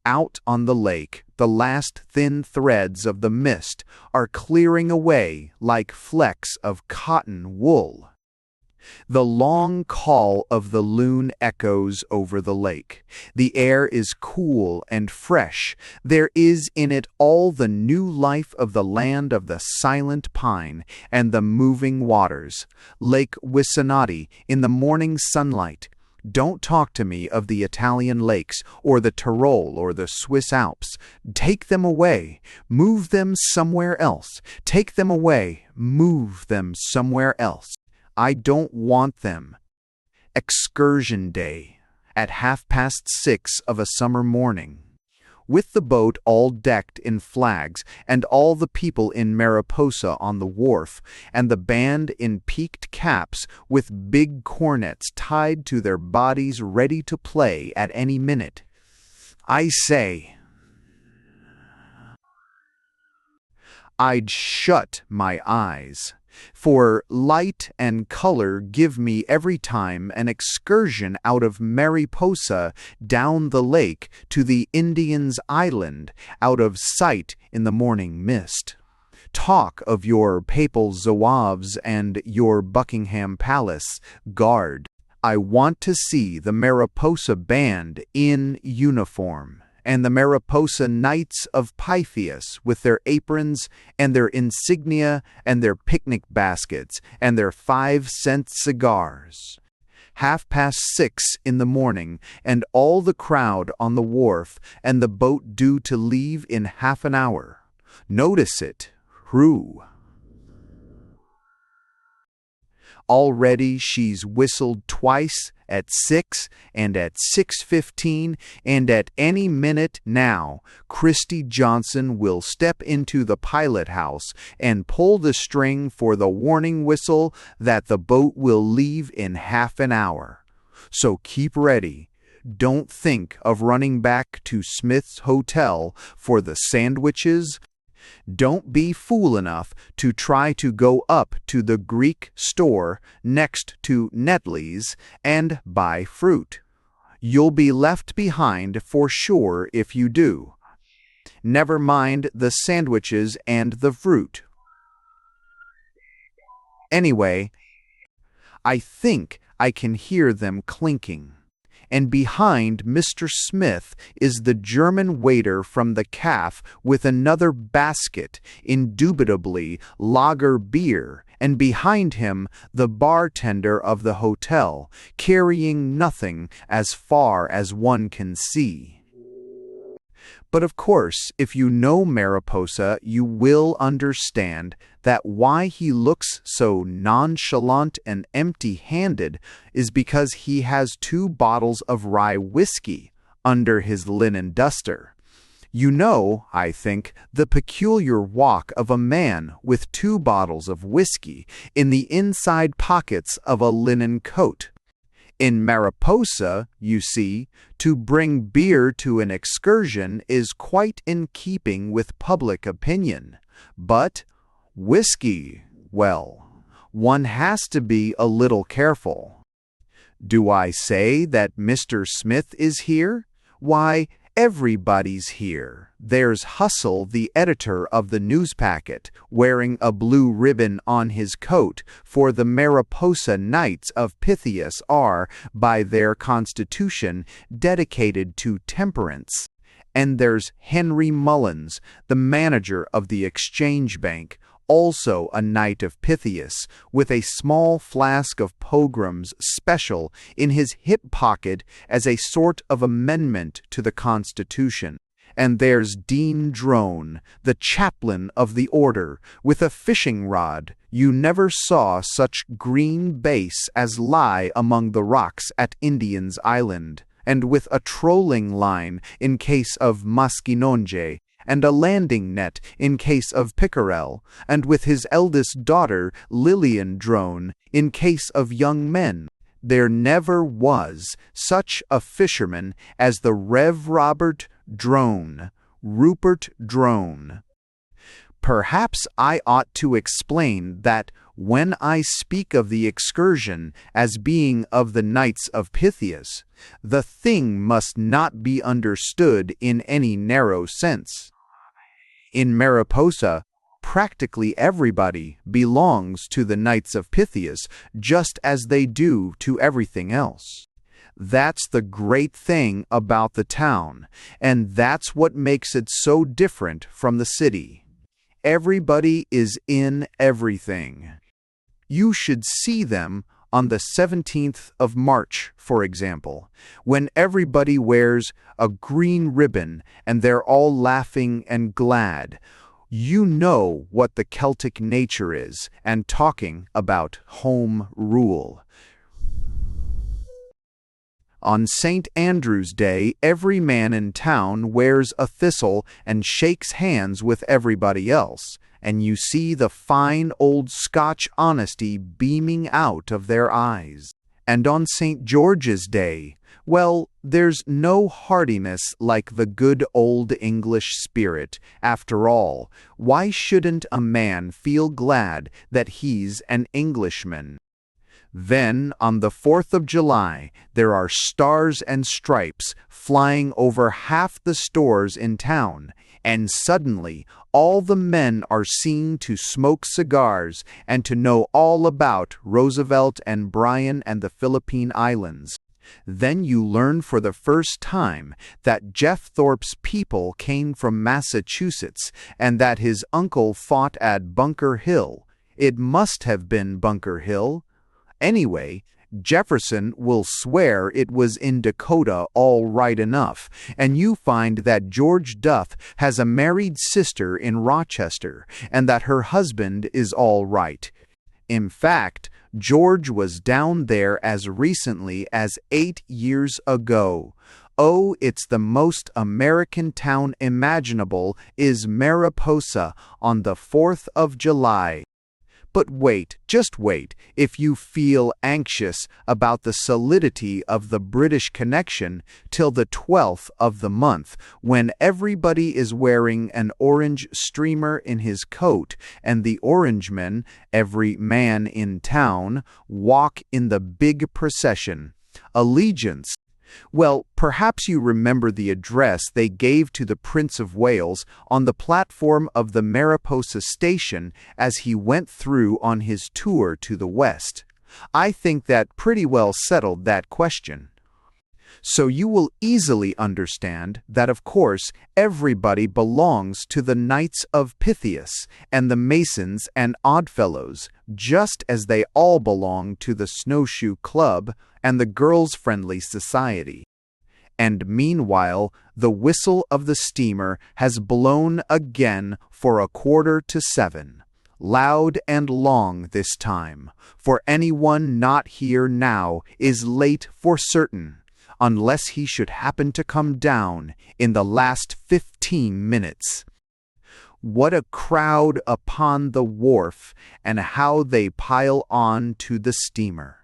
Out on the lake, the last thin threads of the mist are clearing away like flecks of cotton wool. The long call of the loon echoes over the lake. The air is cool and fresh. There is in it all the new life of the land of the silent pine and the moving waters. Lake Wissanotti in the morning sunlight. Don't talk to me of the Italian lakes, or the Tyrol, or the Swiss Alps. Take them away. Move them somewhere else. Take them away. Move them somewhere else. I don't want them. Excursion Day, at 6:30 of a summer morning. With the boat all decked in flags, and all the people in Mariposa on the wharf, and the band in peaked caps with big cornets tied to their bodies ready to play at any minute. I say, I'd shut my eyes. For light and color give me every time an excursion out of Mariposa down the lake to the Indian's Island, out of sight in the morning mist. Talk of your papal zouaves and your Buckingham Palace guard. I want to see the Mariposa band in uniform, and the Mariposa Knights of Pythias with their aprons and their insignia and their picnic baskets and their 5-cent cigars. 6:30 in the morning, and all the crowd on the wharf, and the boat due to leave in half an hour. Notice it, Rue. Already she's whistled twice, at 6 and at 6:15, and at any minute now Christy Johnson will step into the pilot house and pull the string for the warning whistle that the boat will leave in half an hour. So keep ready. Don't think of running back to Smith's Hotel for the sandwiches. Don't be fool enough to try to go up to the Greek store next to Netley's and buy fruit. You'll be left behind for sure if you do. Never mind the sandwiches and the fruit. Anyway, I think I can hear them clinking. And behind Mr. Smith is the German waiter from the cafe with another basket, indubitably lager beer, and behind him the bartender of the hotel, carrying nothing as far as one can see. But of course, if you know Mariposa, you will understand that why he looks so nonchalant and empty-handed is because he has 2 bottles of rye whiskey under his linen duster. You know, I think, the peculiar walk of a man with 2 bottles of whiskey in the inside pockets of a linen coat. In Mariposa, you see, to bring beer to an excursion is quite in keeping with public opinion. But whiskey, well, one has to be a little careful. Do I say that Mr. Smith is here? Why, everybody's here. There's Hustle, the editor of the Newspacket, wearing a blue ribbon on his coat, for the Mariposa Knights of Pythias are, by their constitution, dedicated to temperance. And there's Henry Mullins, the manager of the Exchange Bank, also a Knight of Pythias, with a small flask of Pogram's Special in his hip pocket as a sort of amendment to the Constitution. And there's Dean Drone, the chaplain of the order, with a fishing rod. You never saw such green base as lie among the rocks at Indian's Island, and with a trolling line in case of maskinonge, and a landing net in case of pickerel, and with his eldest daughter, Lillian Drone, in case of young men. There never was such a fisherman as the Rev. Rupert Drone. Perhaps I ought to explain that when I speak of the excursion as being of the Knights of Pythias, the thing must not be understood in any narrow sense. In Mariposa, practically everybody belongs to the Knights of Pythias, just as they do to everything else. That's the great thing about the town, and that's what makes it so different from the city. Everybody is in everything. You should see them on the 17th of March, for example, when everybody wears a green ribbon and they're all laughing and glad. You know what the Celtic nature is, and talking about home rule. On St. Andrew's Day, every man in town wears a thistle and shakes hands with everybody else, and you see the fine old Scotch honesty beaming out of their eyes. And on St. George's Day, well, there's no heartiness like the good old English spirit. After all, why shouldn't a man feel glad that he's an Englishman? Then, on the 4th of July, there are stars and stripes flying over half the stores in town, and suddenly all the men are seen to smoke cigars and to know all about Roosevelt and Bryan and the Philippine Islands. Then you learn for the first time that Jeff Thorpe's people came from Massachusetts and that his uncle fought at Bunker Hill. It must have been Bunker Hill. Anyway, Jefferson will swear it was in Dakota all right enough, and you find that George Duff has a married sister in Rochester, and that her husband is all right. In fact, George was down there as recently as 8 years ago. Oh, it's the most American town imaginable, is Mariposa on the 4th of July. But wait, just wait, if you feel anxious about the solidity of the British connection till the 12th of the month, when everybody is wearing an orange streamer in his coat, and the Orangemen, every man in town, walk in the big procession. Allegiance. Well, perhaps you remember the address they gave to the Prince of Wales on the platform of the Mariposa station as he went through on his tour to the West. I think that pretty well settled that question. So you will easily understand that, of course, everybody belongs to the Knights of Pythias and the Masons and Oddfellows, just as they all belong to the Snowshoe Club and the Girls' Friendly Society. And meanwhile, the whistle of the steamer has blown again for 6:45. Loud and long this time, for anyone not here now is late for certain. unless he should happen to come down in the last 15 minutes. What a crowd upon the wharf, and how they pile on to the steamer.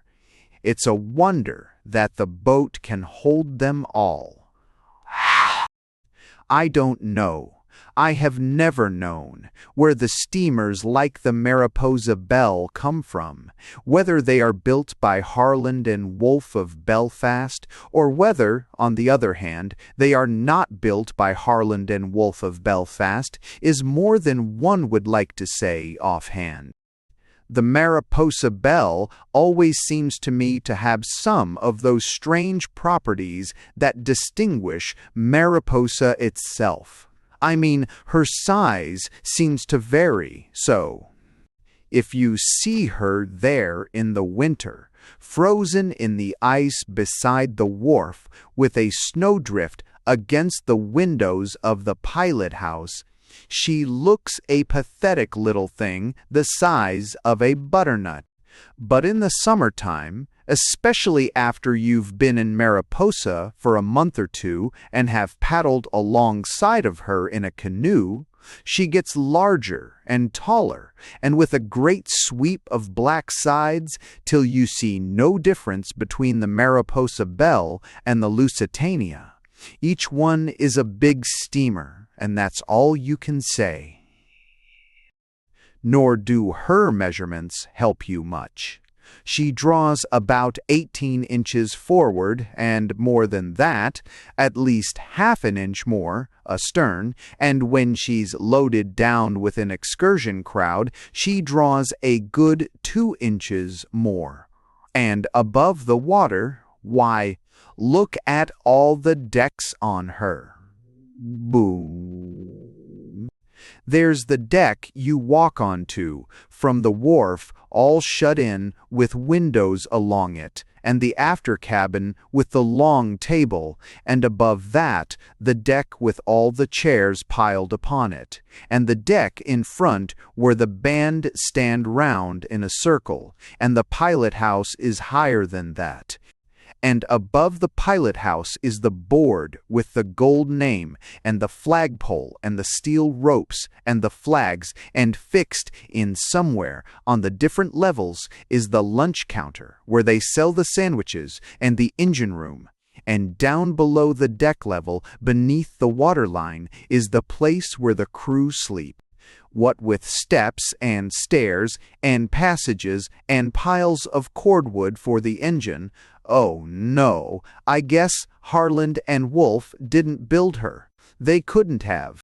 It's a wonder that the boat can hold them all. I don't know. I have never known where the steamers like the Mariposa Belle come from, whether they are built by Harland and Wolff of Belfast, or whether, on the other hand, they are not built by Harland and Wolff of Belfast, is more than one would like to say offhand. The Mariposa Belle always seems to me to have some of those strange properties that distinguish Mariposa itself. I mean, her size seems to vary so. If you see her there in the winter, frozen in the ice beside the wharf with a snowdrift against the windows of the pilot house, she looks a pathetic little thing the size of a butternut. But in the summertime, especially after you've been in Mariposa for a month or two and have paddled alongside of her in a canoe, she gets larger and taller, and with a great sweep of black sides, till you see no difference between the Mariposa Belle and the Lusitania. Each one is a big steamer, and that's all you can say. Nor do her measurements help you much. She draws about 18 inches forward, and more than that, at least half an inch more, astern, and when she's loaded down with an excursion crowd, she draws a good 2 inches more. And above the water, why, look at all the decks on her. Boom. There's the deck you walk onto from the wharf, all shut in with windows along it, and the after cabin with the long table, and above that the deck with all the chairs piled upon it, and the deck in front where the band stand round in a circle, and the pilot house is higher than that. And above the pilot house is the board with the gold name, and the flagpole, and the steel ropes, and the flags, and fixed in somewhere on the different levels is the lunch counter, where they sell the sandwiches, and the engine room. And down below the deck level, beneath the waterline, is the place where the crew sleep. What with steps and stairs and passages and piles of cordwood for the engine, oh no, I guess Harland and Wolff didn't build her. They couldn't have.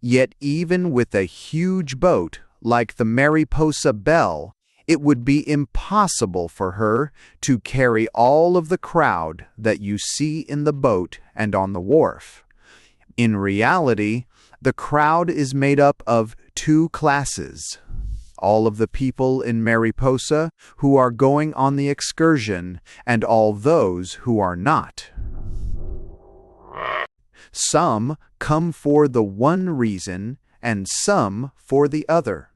Yet even with a huge boat like the Mariposa Belle, it would be impossible for her to carry all of the crowd that you see in the boat and on the wharf. In reality, the crowd is made up of two classes. All of the people in Mariposa who are going on the excursion, and all those who are not. Some come for the one reason, and some for the other.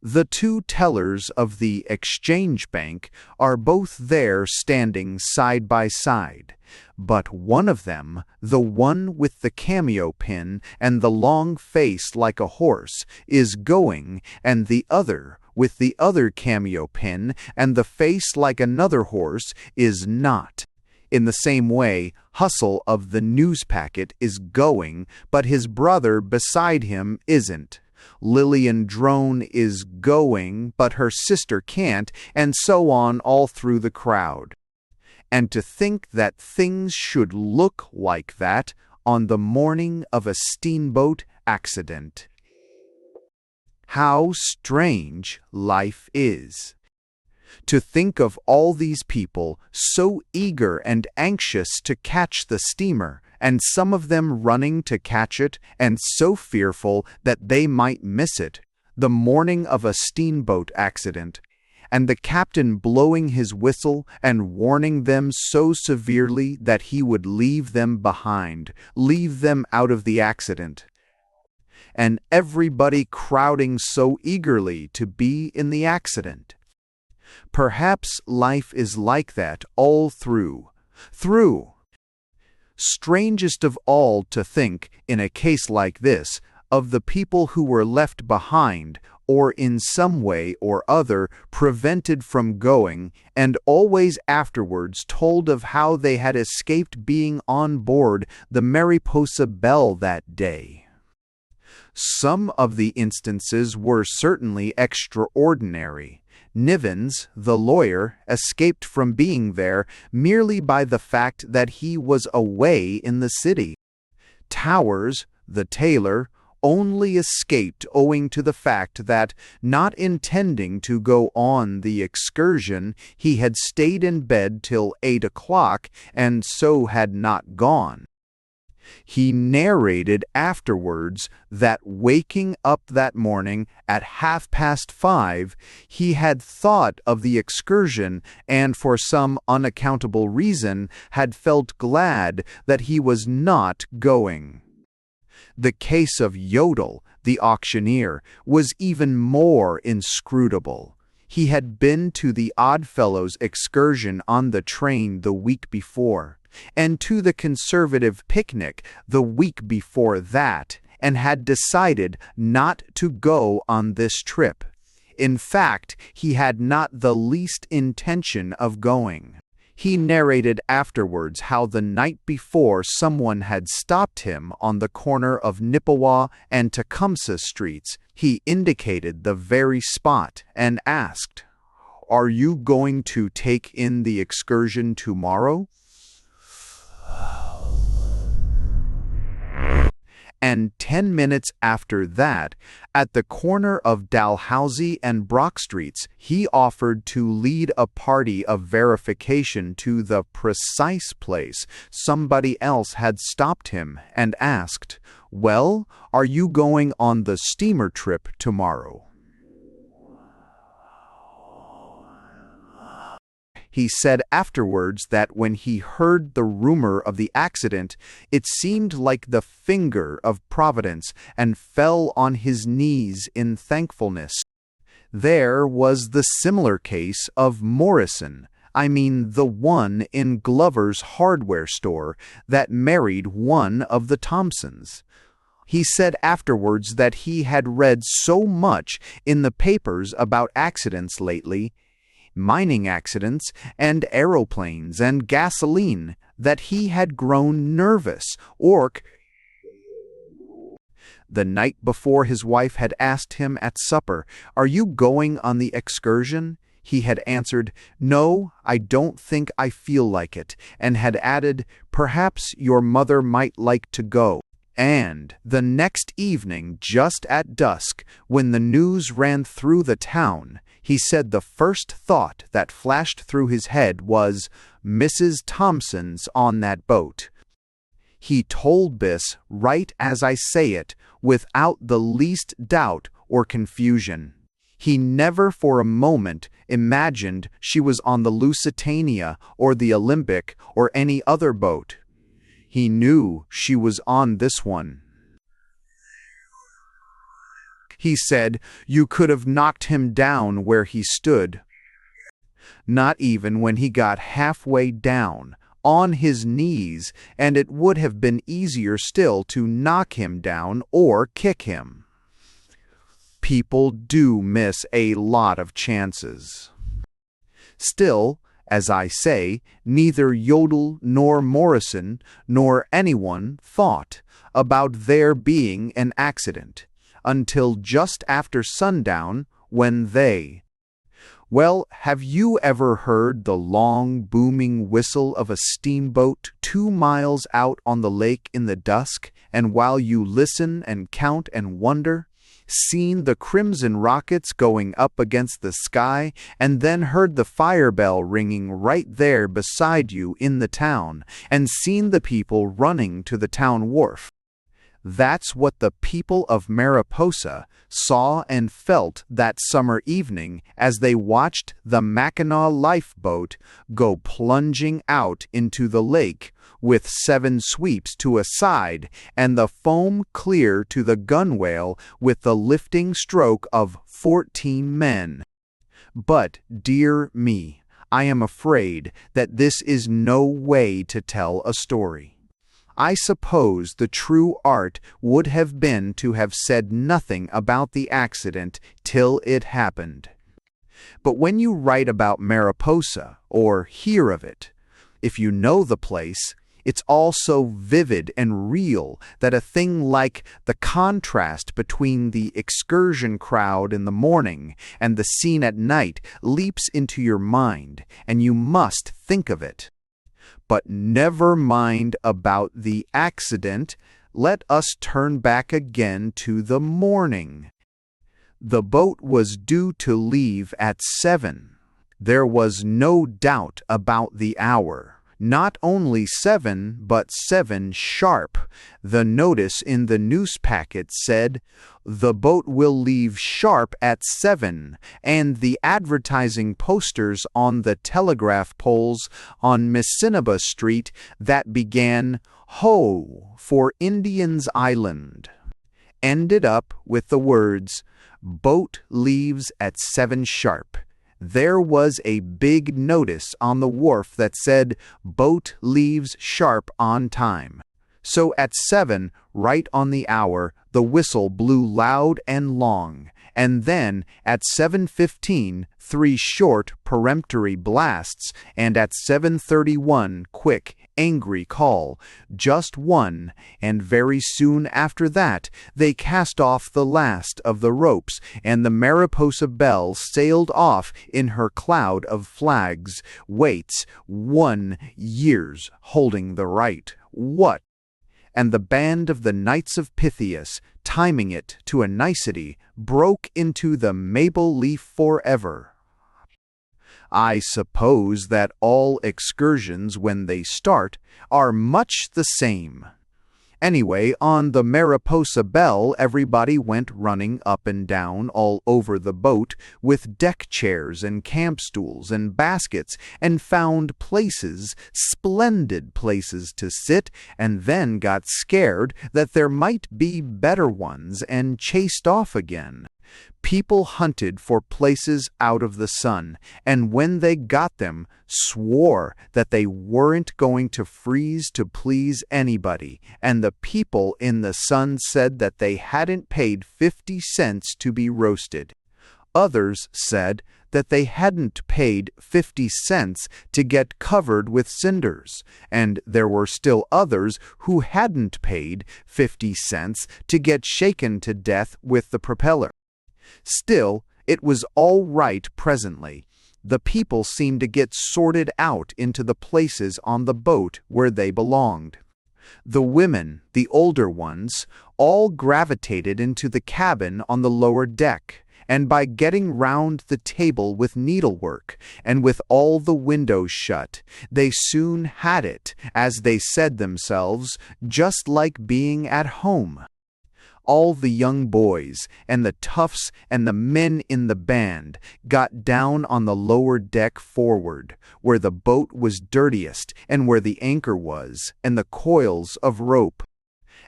The two tellers of the Exchange Bank are both there standing side by side, but one of them, the one with the cameo pin and the long face like a horse, is going, and the other, with the other cameo pin and the face like another horse, is not. In the same way, Hustle of the Newspacket is going, but his brother beside him isn't. Lillian Drone is going, but her sister can't, and so on all through the crowd. And to think that things should look like that on the morning of a steamboat accident. How strange life is. To think of all these people so eager and anxious to catch the steamer, and some of them running to catch it, and so fearful that they might miss it, the morning of a steamboat accident, and the captain blowing his whistle and warning them so severely that he would leave them behind, leave them out of the accident, and everybody crowding so eagerly to be in the accident. Perhaps life is like that all through, through. Strangest of all to think, in a case like this, of the people who were left behind, or in some way or other prevented from going, and always afterwards told of how they had escaped being on board the Mariposa Belle that day. Some of the instances were certainly extraordinary. Nivens, the lawyer, escaped from being there merely by the fact that he was away in the city. Towers, the tailor, only escaped owing to the fact that, not intending to go on the excursion, he had stayed in bed till 8 o'clock and so had not gone. He narrated afterwards that waking up that morning at 5:30, he had thought of the excursion and for some unaccountable reason had felt glad that he was not going. The case of Yodel, the auctioneer, was even more inscrutable. He had been to the Oddfellows excursion on the train the week before, and to the conservative picnic the week before that, and had decided not to go on this trip. In fact, he had not the least intention of going. He narrated afterwards how the night before someone had stopped him on the corner of Nippewa and Tecumseh Streets. He indicated the very spot and asked, "Are you going to take in the excursion tomorrow?" And 10 minutes after that, at the corner of Dalhousie and Brock Streets, he offered to lead a party of verification to the precise place. Somebody else had stopped him and asked, "Well, are you going on the steamer trip tomorrow?" He said afterwards that when he heard the rumor of the accident, it seemed like the finger of Providence, and fell on his knees in thankfulness. There was the similar case of Morrison, the one in Glover's hardware store that married one of the Thompsons. He said afterwards that he had read so much in the papers about accidents lately, mining accidents and aeroplanes and gasoline, that he had grown nervous. The night before, his wife had asked him at supper, "Are you going on the excursion?" He had answered, "No, I don't think I feel like it," and had added, "Perhaps your mother might like to go." And the next evening, just at dusk, when the news ran through the town, he said the first thought that flashed through his head was, "Mrs. Thompson's on that boat." He told this, right as I say it, without the least doubt or confusion. He never for a moment imagined she was on the Lusitania or the Olympic or any other boat. He knew she was on this one. He said, "You could have knocked him down where he stood." Not even when he got halfway down, on his knees, and it would have been easier still to knock him down or kick him. People do miss a lot of chances. Still, as I say, neither Yodel nor Morrison nor anyone thought about there being an accident until just after sundown, when they— Well, have you ever heard the long booming whistle of a steamboat 2 miles out on the lake in the dusk, and while you listen and count and wonder, seen the crimson rockets going up against the sky, and then heard the fire bell ringing right there beside you in the town, and seen the people running to the town wharf? That's what the people of Mariposa saw and felt that summer evening as they watched the Mackinac lifeboat go plunging out into the lake with 7 sweeps to a side and the foam clear to the gunwale with the lifting stroke of 14 men. But, dear me, I am afraid that this is no way to tell a story. I suppose the true art would have been to have said nothing about the accident till it happened. But when you write about Mariposa, or hear of it, if you know the place, it's all so vivid and real that a thing like the contrast between the excursion crowd in the morning and the scene at night leaps into your mind, and you must think of it. But never mind about the accident. Let us turn back again to the morning. The boat was due to leave at 7. There was no doubt about the hour. Not only 7, but 7 sharp. The notice in the newspacket said, "The boat will leave sharp at 7, and the advertising posters on the telegraph poles on Missinaba Street that began, 'Ho, for Indian's Island,' ended up with the words, 'Boat leaves at 7 sharp.' There was a big notice on the wharf that said, 'Boat leaves sharp on time.' So at 7, right on the hour, the whistle blew loud and long, and then at 7:15, 3 short, peremptory blasts, and at 7:31, quick, angry call, just one, and very soon after that they cast off the last of the ropes, and the Mariposa Belle sailed off in her cloud of flags, weights, 1 years, holding the right. What? And the band of the Knights of Pythias, timing it to a nicety, broke into the Maple Leaf Forever. I suppose that all excursions, when they start, are much the same. Anyway, on the Mariposa Belle, everybody went running up and down all over the boat with deck chairs and camp stools and baskets, and found places, splendid places to sit, and then got scared that there might be better ones and chased off again. People hunted for places out of the sun, and when they got them, swore that they weren't going to freeze to please anybody, and the people in the sun said that they hadn't paid 50 cents to be roasted. Others said that they hadn't paid 50 cents to get covered with cinders, and there were still others who hadn't paid 50 cents to get shaken to death with the propeller. Still, it was all right presently. The people seemed to get sorted out into the places on the boat where they belonged. The women, the older ones, all gravitated into the cabin on the lower deck, and by getting round the table with needlework, and with all the windows shut, they soon had it, as they said themselves, just like being at home. All the young boys, and the toughs, and the men in the band got down on the lower deck forward, where the boat was dirtiest, and where the anchor was, and the coils of rope.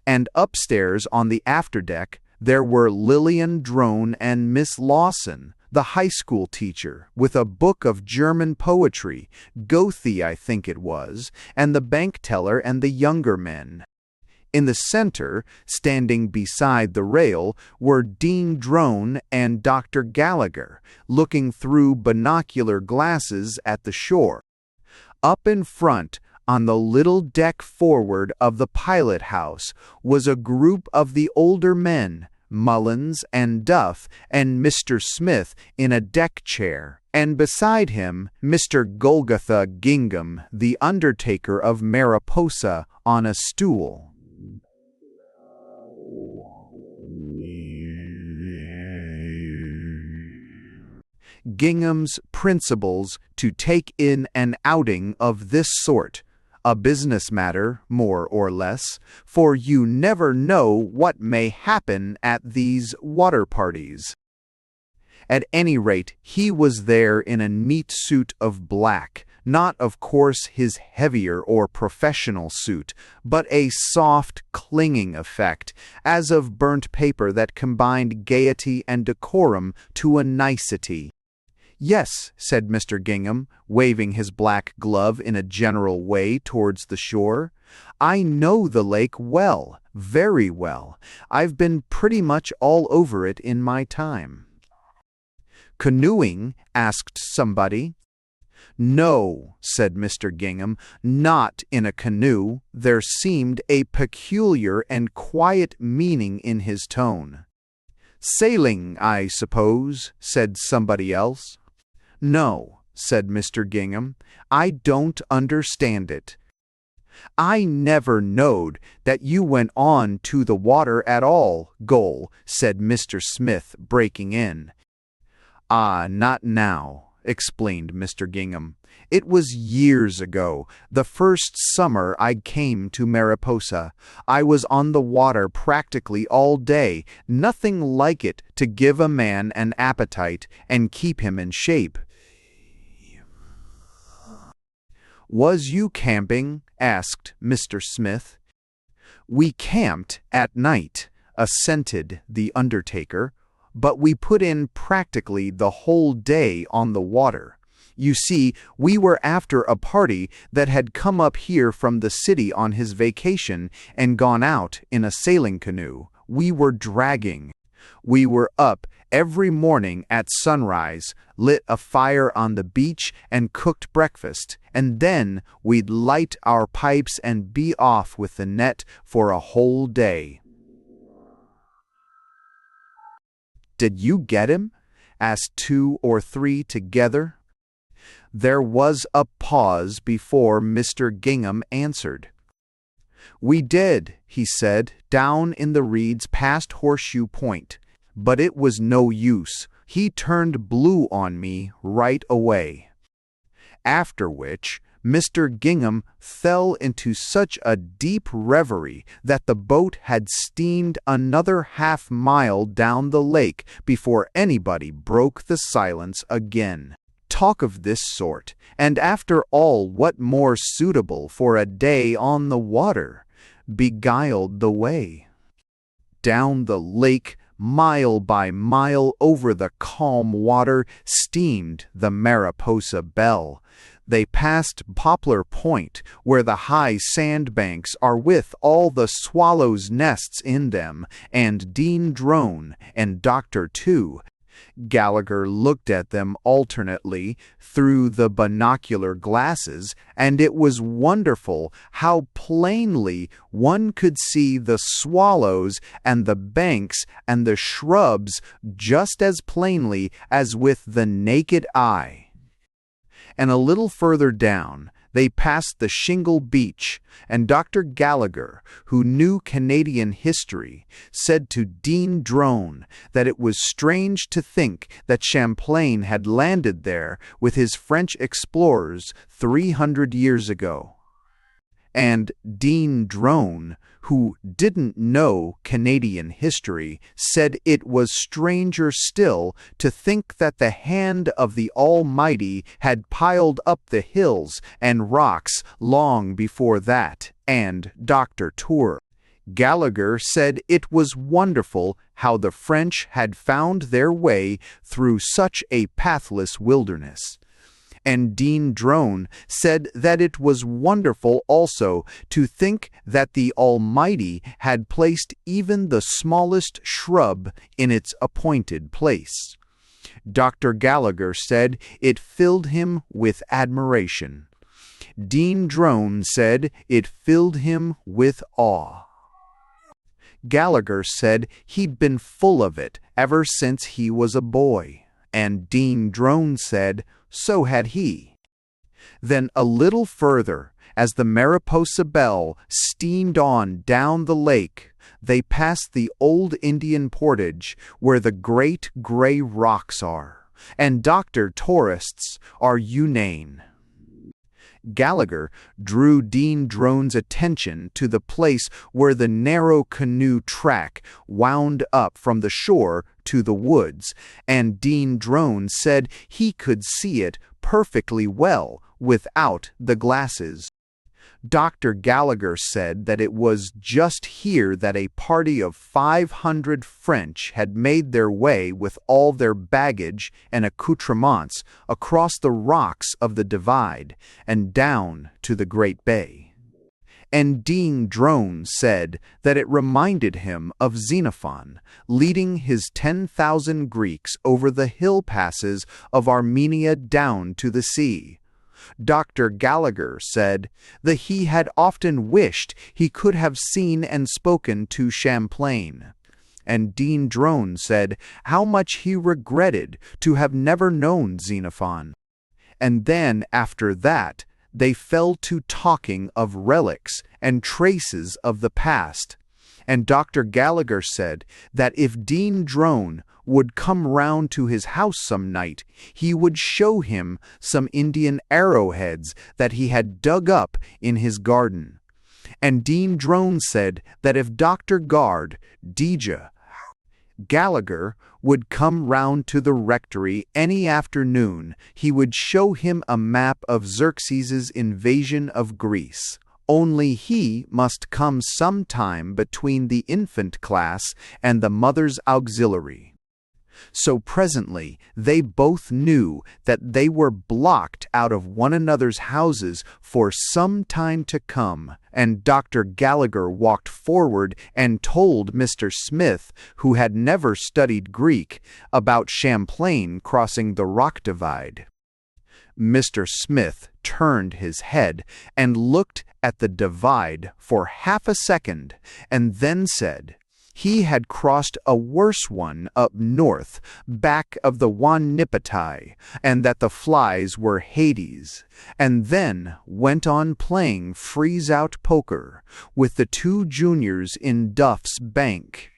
And upstairs on the afterdeck there were Lillian Drone and Miss Lawson, the high school teacher, with a book of German poetry, Goethe I think it was, and the bank teller and the younger men. In the center, standing beside the rail, were Dean Drone and Dr. Gallagher, looking through binocular glasses at the shore. Up in front, on the little deck forward of the pilot house, was a group of the older men, Mullins and Duff and Mr. Smith in a deck chair, and beside him Mr. Golgotha Gingham, the undertaker of Mariposa, on a stool. Gingham's principles to take in an outing of this sort, a business matter, more or less, for you never know what may happen at these water parties. At any rate, he was there in a neat suit of black, not of course his heavier or professional suit, but a soft, clinging effect, as of burnt paper that combined gaiety and decorum to a nicety. "Yes," said Mr. Gingham, waving his black glove in a general way towards the shore. "I know the lake well, very well. I've been pretty much all over it in my time." "Canoeing?" asked somebody. "No," said Mr. Gingham, "not in a canoe." There seemed a peculiar and quiet meaning in his tone. "Sailing, I suppose," said somebody else. "No," said Mr. Gingham, "I don't understand it." "I never knowed that you went on to the water at all, Goal," said Mr. Smith, breaking in. "Ah, not now," explained Mr. Gingham. "It was years ago, the first summer I came to Mariposa. I was on the water practically all day, nothing like it to give a man an appetite and keep him in shape." "Was you camping?" asked Mr. Smith. "We camped at night," assented the undertaker, "but we put in practically the whole day on the water. You see, we were after a party that had come up here from the city on his vacation and gone out in a sailing canoe. We were dragging. We were up every morning at sunrise, lit a fire on the beach and cooked breakfast, and then we'd light our pipes and be off with the net for a whole day." "Did you get him?" asked 2 or 3 together. There was a pause before Mr. Gingham answered. "We did," he said, "down in the reeds past Horseshoe Point. But it was no use. He turned blue on me right away." After which, Mr. Gingham fell into such a deep reverie that the boat had steamed another half-mile down the lake before anybody broke the silence again. Talk of this sort, and after all, what more suitable for a day on the water, beguiled the way. Down the lake, mile by mile over the calm water, steamed the Mariposa Belle. They passed Poplar Point, where the high sandbanks are with all the swallows' nests in them, and Dean Drone and Dr. Two. Gallagher looked at them alternately through the binocular glasses, and it was wonderful how plainly one could see the swallows and the banks and the shrubs just as plainly as with the naked eye. And a little further down, they passed the shingle beach, and Dr. Gallagher, who knew Canadian history, said to Dean Drone that it was strange to think that Champlain had landed there with his French explorers 300 years ago. And Dean Drone, who didn't know Canadian history, said it was stranger still to think that the hand of the Almighty had piled up the hills and rocks long before that. And Dr. Tour Gallagher said it was wonderful how the French had found their way through such a pathless wilderness. And Dean Drone said that it was wonderful also to think that the Almighty had placed even the smallest shrub in its appointed place. Dr. Gallagher said it filled him with admiration. Dean Drone said it filled him with awe. Gallagher said he'd been full of it ever since he was a boy, and Dean Drone said so had he. Then a little further, as the Mariposa Belle steamed on down the lake, they passed the old Indian portage where the great gray rocks are, and doctor tourists are humane. Gallagher drew Dean Drone's attention to the place where the narrow canoe track wound up from the shore to the woods, and Dean Drone said he could see it perfectly well without the glasses. Dr. Gallagher said that it was just here that a party of 500 French had made their way with all their baggage and accoutrements across the rocks of the Divide and down to the Great Bay. And Dean Drone said that it reminded him of Xenophon leading his 10,000 Greeks over the hill passes of Armenia down to the sea. Dr. Gallagher said that he had often wished he could have seen and spoken to Champlain. And Dean Drone said how much he regretted to have never known Xenophon. And then, after that, they fell to talking of relics and traces of the past. And Dr. Gallagher said that if Dean Drone would come round to his house some night, he would show him some Indian arrowheads that he had dug up in his garden. And Dean Drone said that if Dr. Gallagher would come round to the rectory any afternoon, he would show him a map of Xerxes's invasion of Greece. Only he must come some time between the infant class and the mother's auxiliary. So presently they both knew that they were blocked out of one another's houses for some time to come, and Dr. Gallagher walked forward and told Mr. Smith, who had never studied Greek, about Champlain crossing the rock divide. Mr. Smith turned his head and looked at the divide for half a second, and then said he had crossed a worse one up north, back of the Wanipitai, and that the flies were Hades, and then went on playing freeze-out poker with the two juniors in Duff's Bank.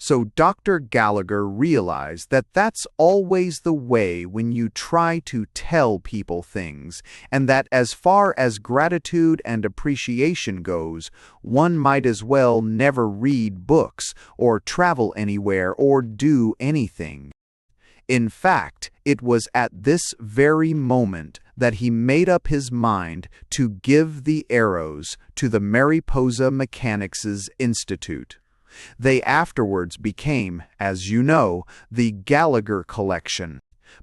So Dr. Gallagher realized that that's always the way when you try to tell people things, and that as far as gratitude and appreciation goes, one might as well never read books or travel anywhere or do anything. In fact, it was at this very moment that he made up his mind to give the arrows to the Mariposa Mechanics' Institute. They afterwards became, as you know, the Gallagher Collection.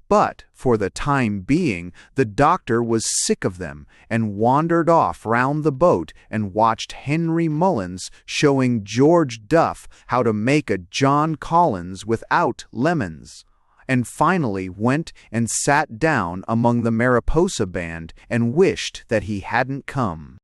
But, for the time being, the doctor was sick of them and wandered off round the boat and watched Henry Mullins showing George Duff how to make a John Collins without lemons, and finally went and sat down among the Mariposa band and wished that he hadn't come.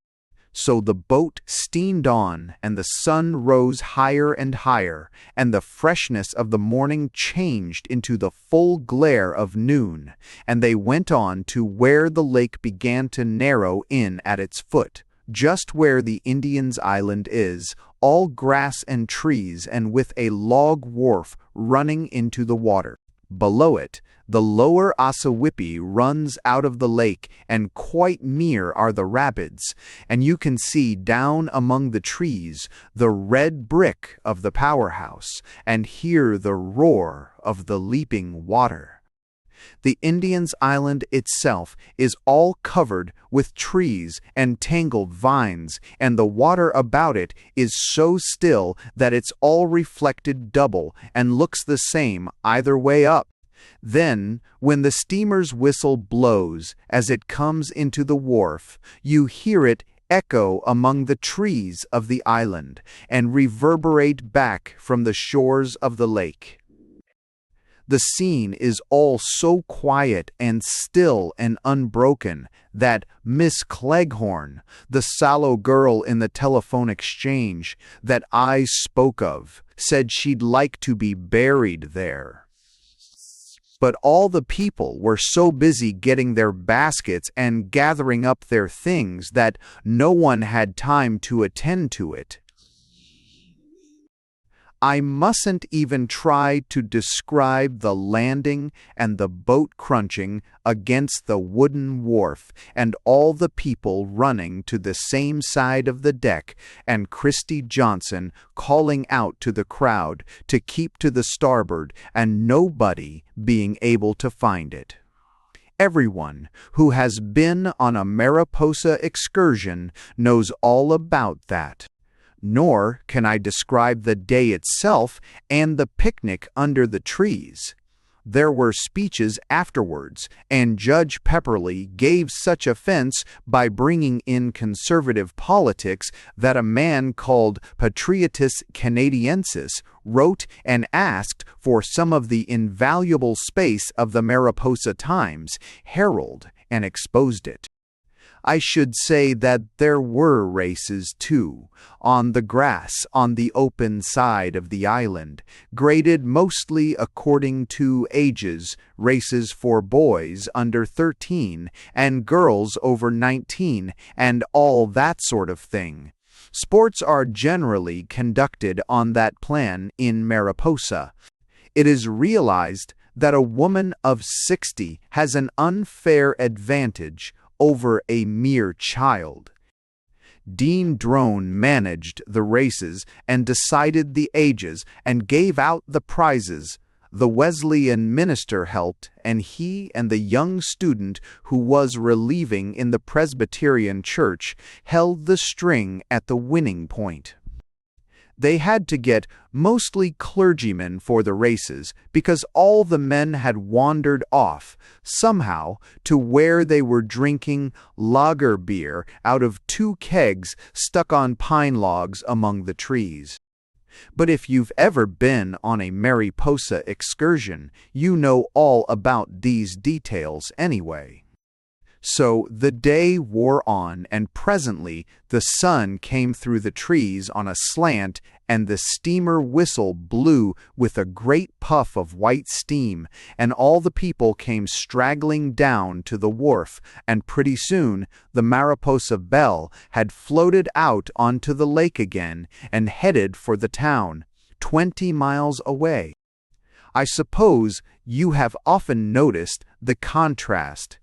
So the boat steamed on, and the sun rose higher and higher, and the freshness of the morning changed into the full glare of noon, and they went on to where the lake began to narrow in at its foot, just where the Indians' Island is, all grass and trees, and with a log wharf running into the water. Below it, the lower Ossawippi runs out of the lake, and quite near are the rapids, and you can see down among the trees the red brick of the powerhouse, and hear the roar of the leaping water. The Indians' Island itself is all covered with trees and tangled vines, and the water about it is so still that it's all reflected double and looks the same either way up. Then, when the steamer's whistle blows as it comes into the wharf, you hear it echo among the trees of the island and reverberate back from the shores of the lake. The scene is all so quiet and still and unbroken that Miss Cleghorn, the sallow girl in the telephone exchange that I spoke of, said she'd like to be buried there. But all the people were so busy getting their baskets and gathering up their things that no one had time to attend to it. I mustn't even try to describe the landing and the boat crunching against the wooden wharf and all the people running to the same side of the deck and Christy Johnson calling out to the crowd to keep to the starboard and nobody being able to find it. Everyone who has been on a Mariposa excursion knows all about that. Nor can I describe the day itself and the picnic under the trees. There were speeches afterwards, and Judge Pepperly gave such offense by bringing in conservative politics that a man called Patriotus Canadiensis wrote and asked for some of the invaluable space of the Mariposa Times Herald and exposed it. I should say that there were races, too, on the grass on the open side of the island, graded mostly according to ages, races for boys under 13 and girls over 19, and all that sort of thing. Sports are generally conducted on that plan in Mariposa. It is realized that a woman of 60 has an unfair advantage over a mere child. Dean Drone managed the races and decided the ages and gave out the prizes. The Wesleyan minister helped, and he and the young student who was relieving in the Presbyterian church held the string at the winning point. They had to get mostly clergymen for the races because all the men had wandered off, somehow, to where they were drinking lager beer out of 2 kegs stuck on pine logs among the trees. But if you've ever been on a Mariposa excursion, you know all about these details anyway. So the day wore on, and presently the sun came through the trees on a slant, and the steamer whistle blew with a great puff of white steam, and all the people came straggling down to the wharf, and pretty soon the Mariposa Belle had floated out onto the lake again and headed for the town, 20 miles away. I suppose you have often noticed the contrast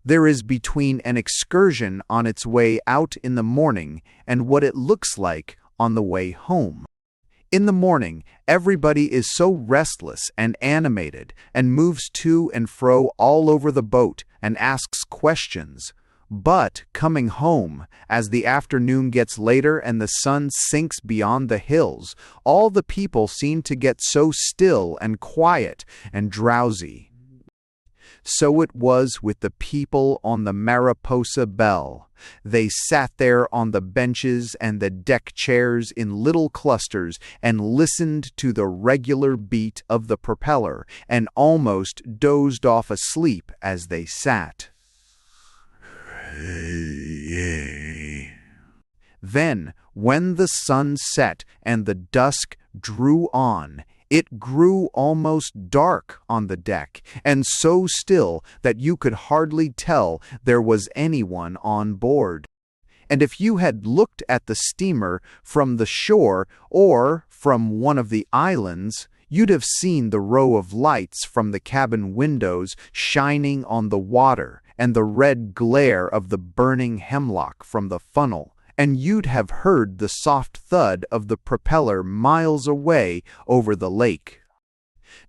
there is between an excursion on its way out in the morning and what it looks like on the way home. In the morning, everybody is so restless and animated and moves to and fro all over the boat and asks questions. But coming home, as the afternoon gets later and the sun sinks beyond the hills, all the people seem to get so still and quiet and drowsy. So it was with the people on the Mariposa Belle. They sat there on the benches and the deck chairs in little clusters and listened to the regular beat of the propeller and almost dozed off asleep as they sat. Then, when the sun set and the dusk drew on, it grew almost dark on the deck, and so still that you could hardly tell there was anyone on board. And if you had looked at the steamer from the shore or from one of the islands, you'd have seen the row of lights from the cabin windows shining on the water and the red glare of the burning hemlock from the funnel, and you'd have heard the soft thud of the propeller miles away over the lake.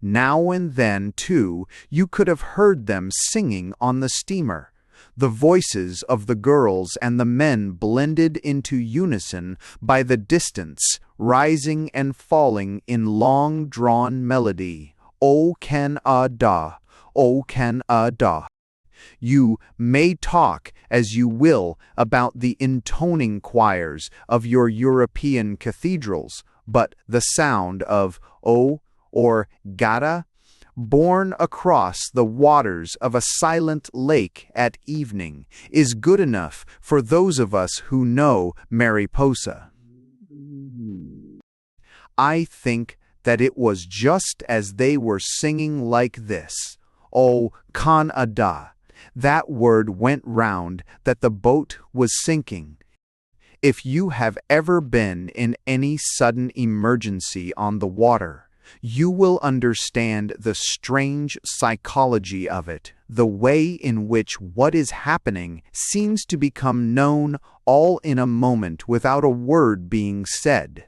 Now and then, too, you could have heard them singing on the steamer. The voices of the girls and the men blended into unison by the distance, rising and falling in long-drawn melody. O Canada, O Canada. You may talk as you will about the intoning choirs of your European cathedrals, but the sound of O or Gada, borne across the waters of a silent lake at evening, is good enough for those of us who know Mariposa. I think that it was just as they were singing like this, O Canada, that word went round that the boat was sinking. If you have ever been in any sudden emergency on the water, you will understand the strange psychology of it, the way in which what is happening seems to become known all in a moment without a word being said.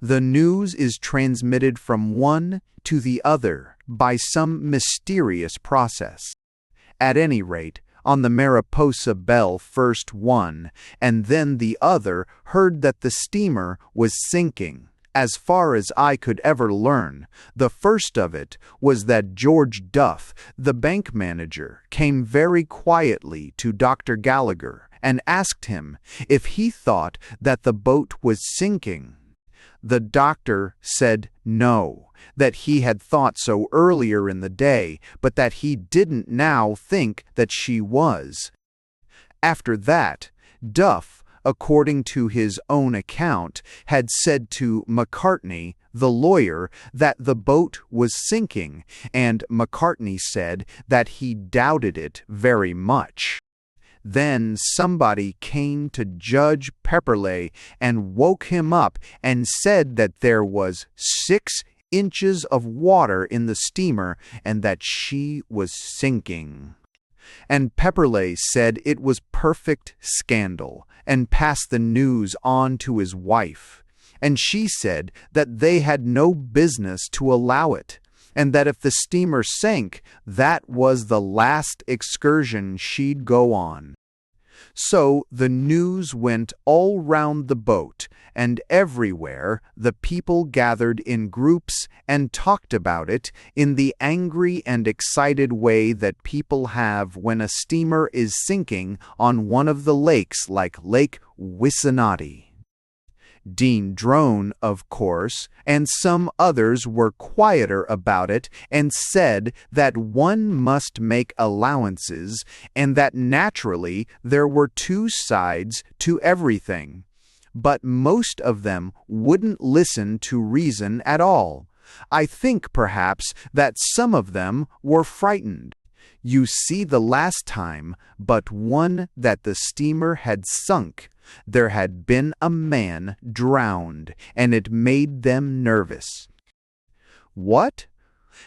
The news is transmitted from one to the other by some mysterious process. At any rate, on the Mariposa Belle first one, and then the other heard that the steamer was sinking. As far as I could ever learn, the first of it was that George Duff, the bank manager, came very quietly to Dr. Gallagher and asked him if he thought that the boat was sinking. The doctor said no, that he had thought so earlier in the day, but that he didn't now think that she was. After that, Duff, according to his own account, had said to McCartney, the lawyer, that the boat was sinking, and McCartney said that he doubted it very much. Then somebody came to Judge Pepperleigh and woke him up and said that there was 6 inches of water in the steamer and that she was sinking. And Pepperleigh said it was perfect scandal and passed the news on to his wife. And she said that they had no business to allow it, and that if the steamer sank, that was the last excursion she'd go on. So the news went all round the boat, and everywhere the people gathered in groups and talked about it in the angry and excited way that people have when a steamer is sinking on one of the lakes like Lake Wissanotti. Dean Drone, of course, and some others were quieter about it and said that one must make allowances and that naturally there were 2 sides to everything. But most of them wouldn't listen to reason at all. I think perhaps that some of them were frightened. You see, the last time but one that the steamer had sunk, there had been a man drowned, and it made them nervous. What?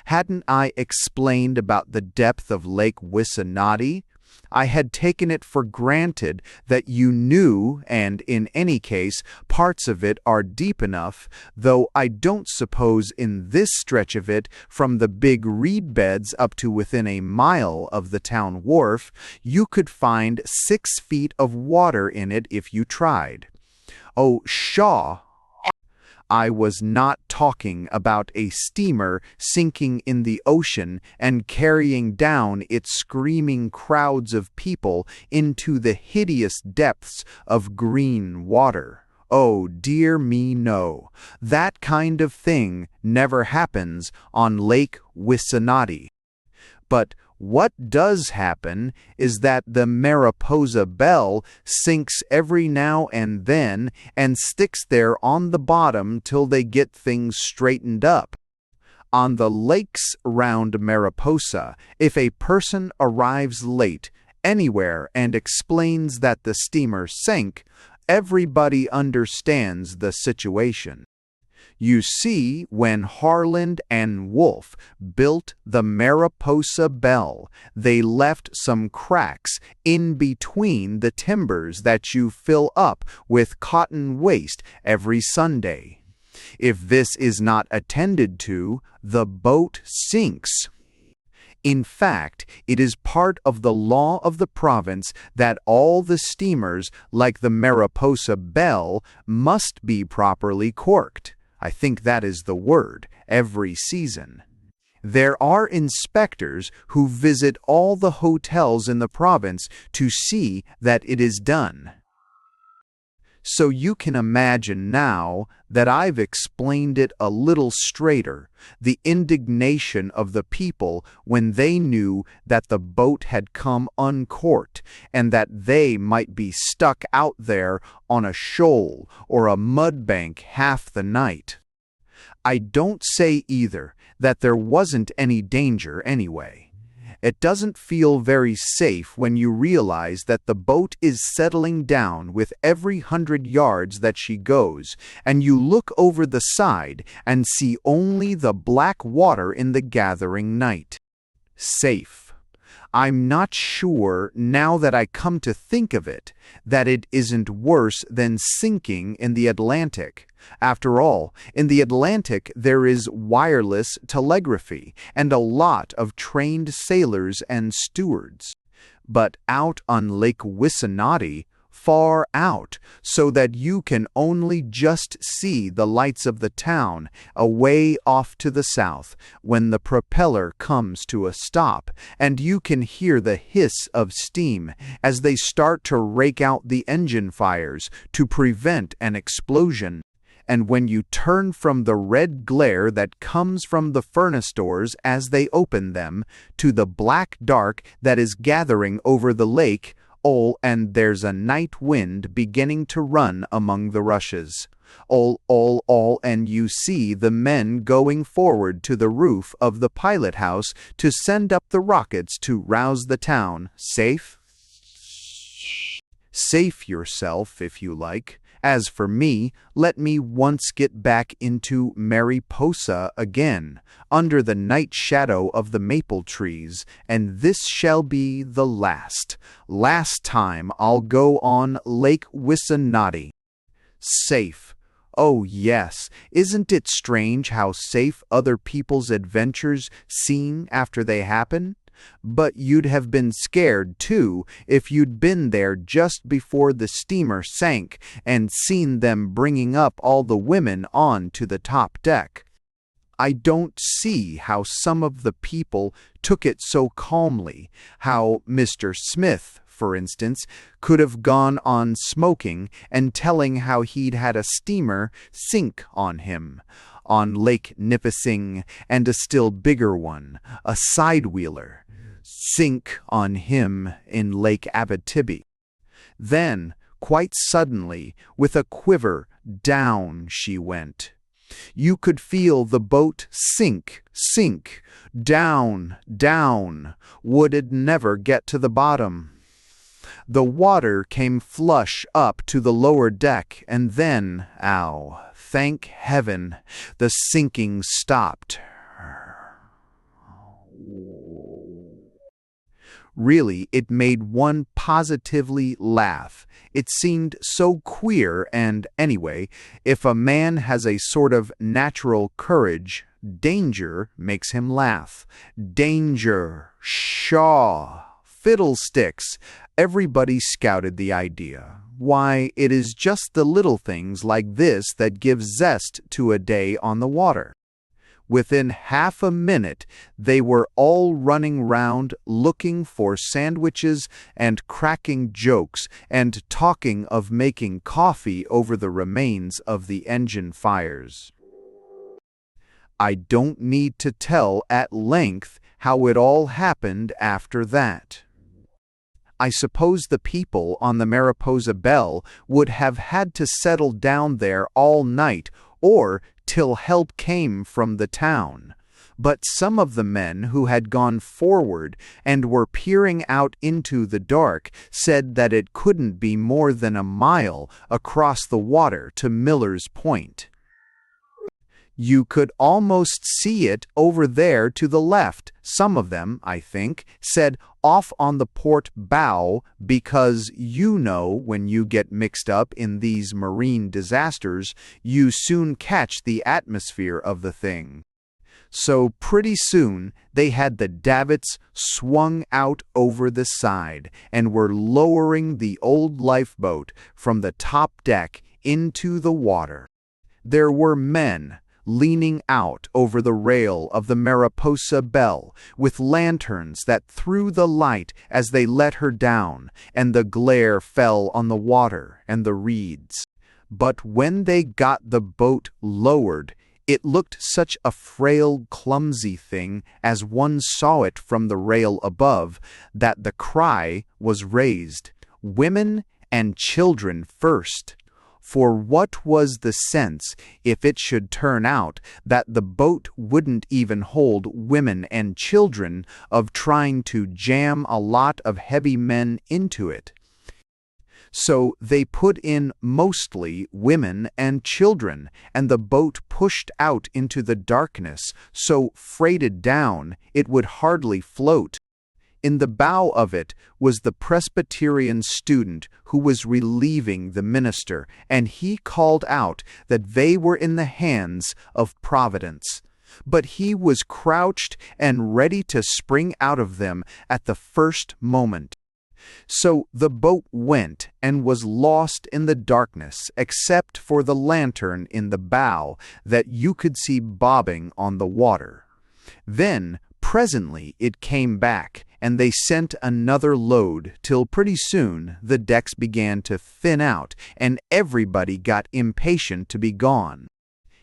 Hadn't I explained about the depth of Lake Wissanotti? I had taken it for granted that you knew, and in any case, parts of it are deep enough, though I don't suppose in this stretch of it, from the big reed beds up to within a mile of the town wharf, you could find 6 feet of water in it if you tried. Oh, pshaw! I was not talking about a steamer sinking in the ocean and carrying down its screaming crowds of people into the hideous depths of green water. Oh, dear me, no. That kind of thing never happens on Lake Wissanotti. But what does happen is that the Mariposa Belle sinks every now and then and sticks there on the bottom till they get things straightened up. On the lakes round Mariposa, if a person arrives late anywhere and explains that the steamer sank, everybody understands the situation. You see, when Harland and Wolff built the Mariposa Belle, they left some cracks in between the timbers that you fill up with cotton waste every Sunday. If this is not attended to, the boat sinks. In fact, it is part of the law of the province that all the steamers, like the Mariposa Belle, must be properly corked. I think that is the word, every season. There are inspectors who visit all the hotels in the province to see that it is done. So you can imagine now that I've explained it a little straighter, the indignation of the people when they knew that the boat had come uncorked and that they might be stuck out there on a shoal or a mudbank half the night. I don't say either that there wasn't any danger anyway. It doesn't feel very safe when you realize that the boat is settling down with every 100 yards that she goes, and you look over the side and see only the black water in the gathering night. Safe. I'm not sure, now that I come to think of it, that it isn't worse than sinking in the Atlantic. After all, in the Atlantic there is wireless telegraphy and a lot of trained sailors and stewards. But out on Lake Wissanotti, far out, so that you can only just see the lights of the town away off to the south when the propeller comes to a stop, and you can hear the hiss of steam as they start to rake out the engine fires to prevent an explosion. And when you turn from the red glare that comes from the furnace doors as they open them to the black dark that is gathering over the lake, and there's a night wind beginning to run among the rushes. And you see the men going forward to the roof of the pilot house to send up the rockets to rouse the town. Safe? Safe yourself, if you like. As for me, let me once get back into Mariposa again, under the night shadow of the maple trees, and this shall be the last time I'll go on Lake Wissanotti. Safe. Oh yes, isn't it strange how safe other people's adventures seem after they happen? But you'd have been scared, too, if you'd been there just before the steamer sank and seen them bringing up all the women on to the top deck. I don't see how some of the people took it so calmly, how Mr. Smith, for instance, could have gone on smoking and telling how he'd had a steamer sink on him, on Lake Nipissing, and a still bigger one, a side-wheeler, sink on him in Lake Abitibi. Then, quite suddenly, with a quiver, down she went. You could feel the boat sink, down. Would it never get to the bottom? The water came flush up to the lower deck, and then, thank heaven, the sinking stopped. Really, it made one positively laugh. It seemed so queer, and anyway, if a man has a sort of natural courage, danger makes him laugh. Danger! Pshaw! Fiddlesticks! Everybody scouted the idea. Why, it is just the little things like this that give zest to a day on the water. Within half a minute, they were all running round looking for sandwiches and cracking jokes and talking of making coffee over the remains of the engine fires. I don't need to tell at length how it all happened after that. I suppose the people on the Mariposa Belle would have had to settle down there all night or till help came from the town. But some of the men who had gone forward and were peering out into the dark said that it couldn't be more than a mile across the water to Miller's Point. You could almost see it over there to the left, some of them, I think, said off on the port bow, because you know when you get mixed up in these marine disasters, you soon catch the atmosphere of the thing. So pretty soon they had the davits swung out over the side and were lowering the old lifeboat from the top deck into the water. There were men leaning out over the rail of the Mariposa Belle with lanterns that threw the light as they let her down, and the glare fell on the water and the reeds. But when they got the boat lowered, it looked such a frail, clumsy thing as one saw it from the rail above, that the cry was raised, "Women and children first!" For what was the sense if it should turn out that the boat wouldn't even hold women and children of trying to jam a lot of heavy men into it? So they put in mostly women and children, and the boat pushed out into the darkness, so freighted down it would hardly float. In the bow of it was the Presbyterian student who was relieving the minister, and he called out that they were in the hands of Providence. But he was crouched and ready to spring out of them at the first moment. So the boat went and was lost in the darkness, except for the lantern in the bow that you could see bobbing on the water. Then presently it came back, and they sent another load, till pretty soon the decks began to thin out, and everybody got impatient to be gone.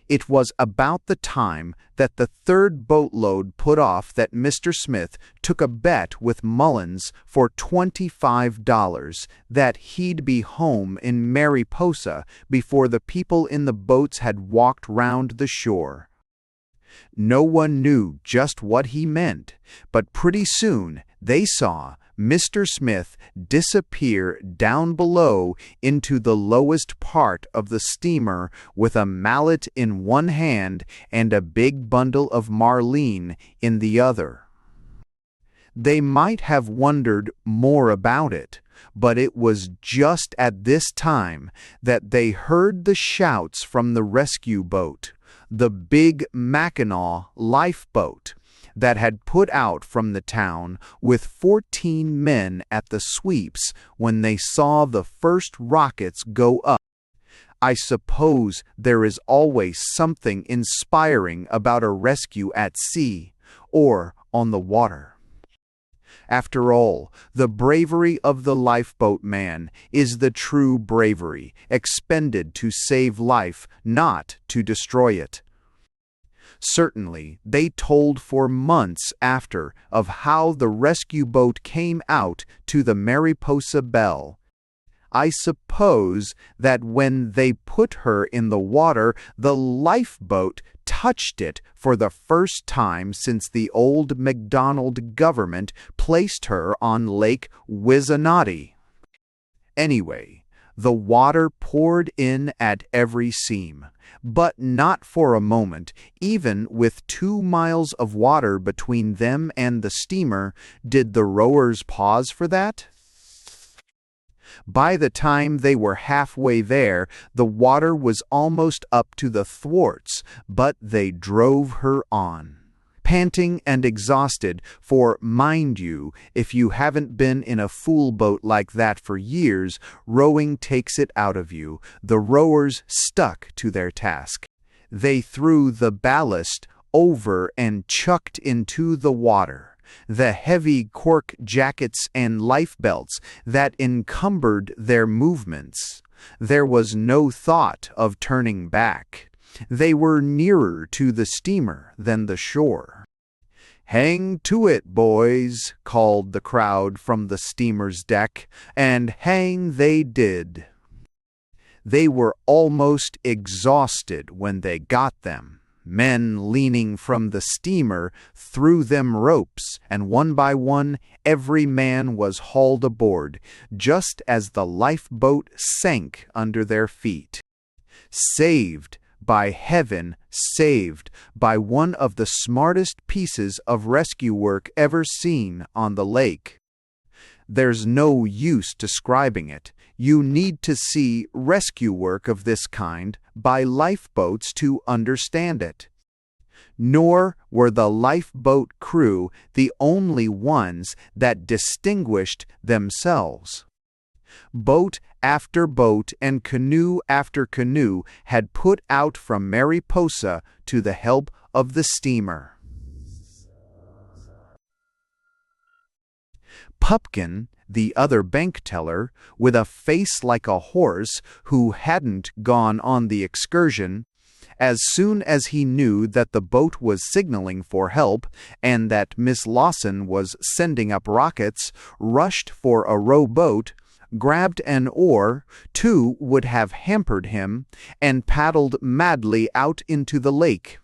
It was about the time that the third boatload put off that Mr. Smith took a bet with Mullins for $25 that he'd be home in Mariposa before the people in the boats had walked round the shore. No one knew just what he meant, but pretty soon they saw Mr. Smith disappear down below into the lowest part of the steamer with a mallet in one hand and a big bundle of marline in the other. They might have wondered more about it, but it was just at this time that they heard the shouts from the rescue boat, the big Mackinaw lifeboat, that had put out from the town with 14 men at the sweeps when they saw the first rockets go up. I suppose there is always something inspiring about a rescue at sea or on the water. After all, the bravery of the lifeboat man is the true bravery, expended to save life, not to destroy it. Certainly, they told for months after of how the rescue boat came out to the Mariposa Belle. I suppose that when they put her in the water, the lifeboat touched it for the first time since the old MacDonald government placed her on Lake Wizanati. Anyway, the water poured in at every seam, but not for a moment. Even with 2 miles of water between them and the steamer, did the rowers pause for that? By the time they were halfway there, the water was almost up to the thwarts, but they drove her on, panting and exhausted, for, mind you, if you haven't been in a fool boat like that for years, rowing takes it out of you. The rowers stuck to their task. They threw the ballast over and chucked into the water the heavy cork jackets and lifebelts that encumbered their movements. There was no thought of turning back. They were nearer to the steamer than the shore. "Hang to it, boys," called the crowd from the steamer's deck, and hang they did. They were almost exhausted when they got them. Men leaning from the steamer threw them ropes, and one by one every man was hauled aboard, just as the lifeboat sank under their feet. Saved, by heaven, saved by one of the smartest pieces of rescue work ever seen on the lake. There's no use describing it. You need to see rescue work of this kind by lifeboats to understand it. Nor were the lifeboat crew the only ones that distinguished themselves. Boat after boat and canoe after canoe had put out from Mariposa to the help of the steamer. Pupkin, the other bank teller, with a face like a horse, who hadn't gone on the excursion, as soon as he knew that the boat was signaling for help and that Miss Lawson was sending up rockets, rushed for a rowboat, grabbed an oar, 2 would have hampered him, and paddled madly out into the lake.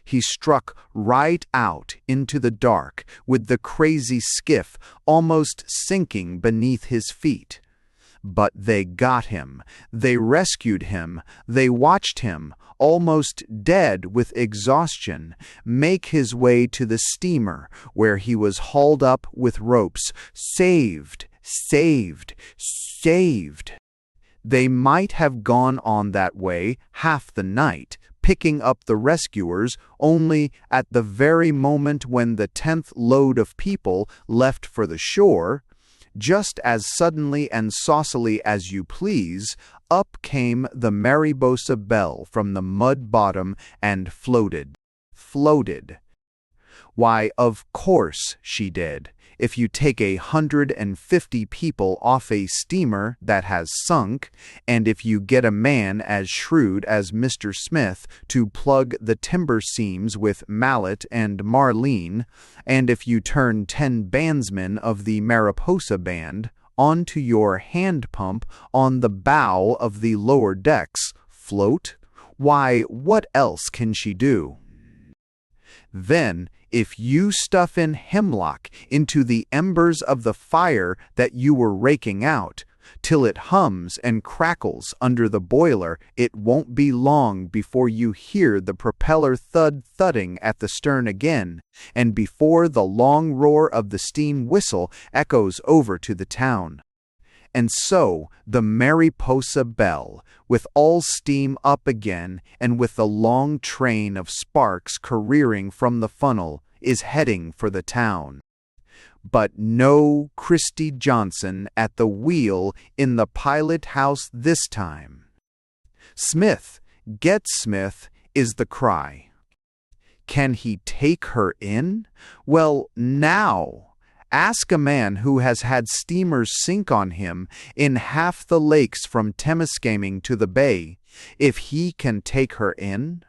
He struck right out into the dark, with the crazy skiff almost sinking beneath his feet. But they got him, they rescued him, they watched him, almost dead with exhaustion, make his way to the steamer, where he was hauled up with ropes. Saved, saved, saved. They might have gone on that way half the night, picking up the rescuers, only at the very moment when the 10th load of people left for the shore, just as suddenly and saucily as you please, up came the Mariposa Belle from the mud bottom and floated. Why, of course she did. If you take 150 people off a steamer that has sunk, and if you get a man as shrewd as Mr. Smith to plug the timber seams with mallet and marline, and if you turn 10 bandsmen of the Mariposa Band onto your hand pump on the bow of the lower decks, float, why, what else can she do? Then, if you stuff in hemlock into the embers of the fire that you were raking out, till it hums and crackles under the boiler, it won't be long before you hear the propeller thudding at the stern again, and before the long roar of the steam whistle echoes over to the town. And so the Mariposa Belle, with all steam up again and with the long train of sparks careering from the funnel, is heading for the town. But no Christy Johnson at the wheel in the pilot house this time. Smith, get Smith, is the cry. Can he take her in? Well, now. Ask a man who has had steamers sink on him in half the lakes from Temiskaming to the bay, if he can take her in.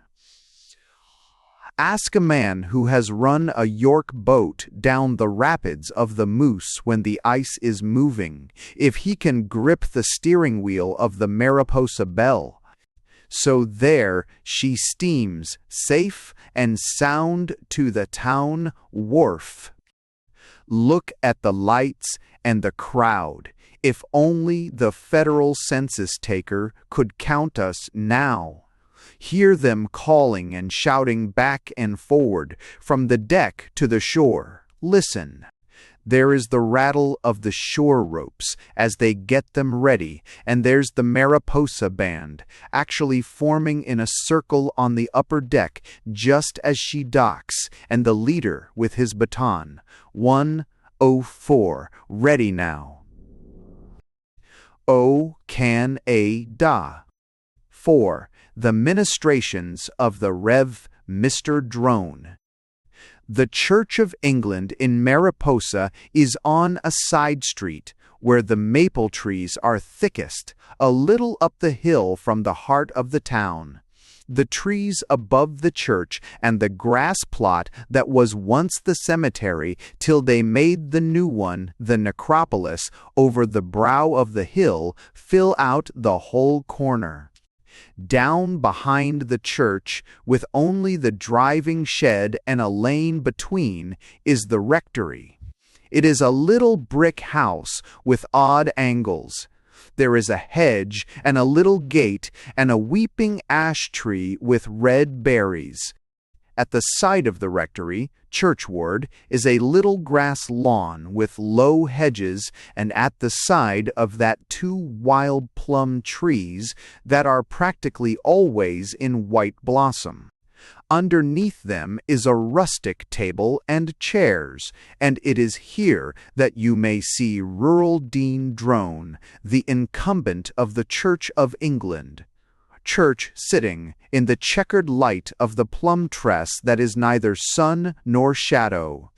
Ask a man who has run a York boat down the rapids of the Moose when the ice is moving, if he can grip the steering wheel of the Mariposa Belle. So there she steams, safe and sound, to the town wharf. Look at the lights and the crowd. If only the federal census taker could count us now. Hear them calling and shouting back and forward, from the deck to the shore. Listen. There is the rattle of the shore ropes as they get them ready, and there's the Mariposa Band, actually forming in a circle on the upper deck just as she docks, and the leader with his baton. 104, ready now. O can a da. 4. The ministrations of the Rev. Mr. Drone. The Church of England in Mariposa is on a side street where the maple trees are thickest, a little up the hill from the heart of the town. The trees above the church and the grass plot that was once the cemetery till they made the new one the necropolis over the brow of the hill fill out the whole corner. Down behind the church, with only the driving shed and a lane between, is the rectory. It is a little brick house with odd angles. There is a hedge and a little gate and a weeping ash tree with red berries. At the side of the rectory, churchward, is a little grass lawn with low hedges, and at the side of that 2 wild plum trees that are practically always in white blossom. Underneath them is a rustic table and chairs, and it is here that you may see rural Dean Drone, the incumbent of the Church of England. Church sitting in the checkered light of the plum tress that is neither sun nor shadow.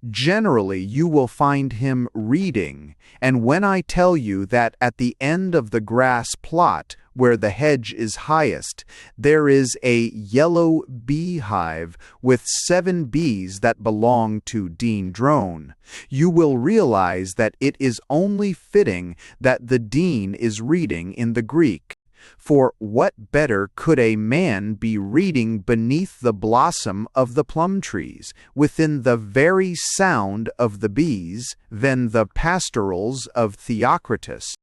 Generally you will find him reading, and when I tell you that at the end of the grass plot, where the hedge is highest, there is a yellow beehive with 7 bees that belong to Dean Drone, you will realize that it is only fitting that the Dean is reading in the Greek. For what better could a man be reading beneath the blossom of the plum trees, within the very sound of the bees, than the pastorals of Theocritus?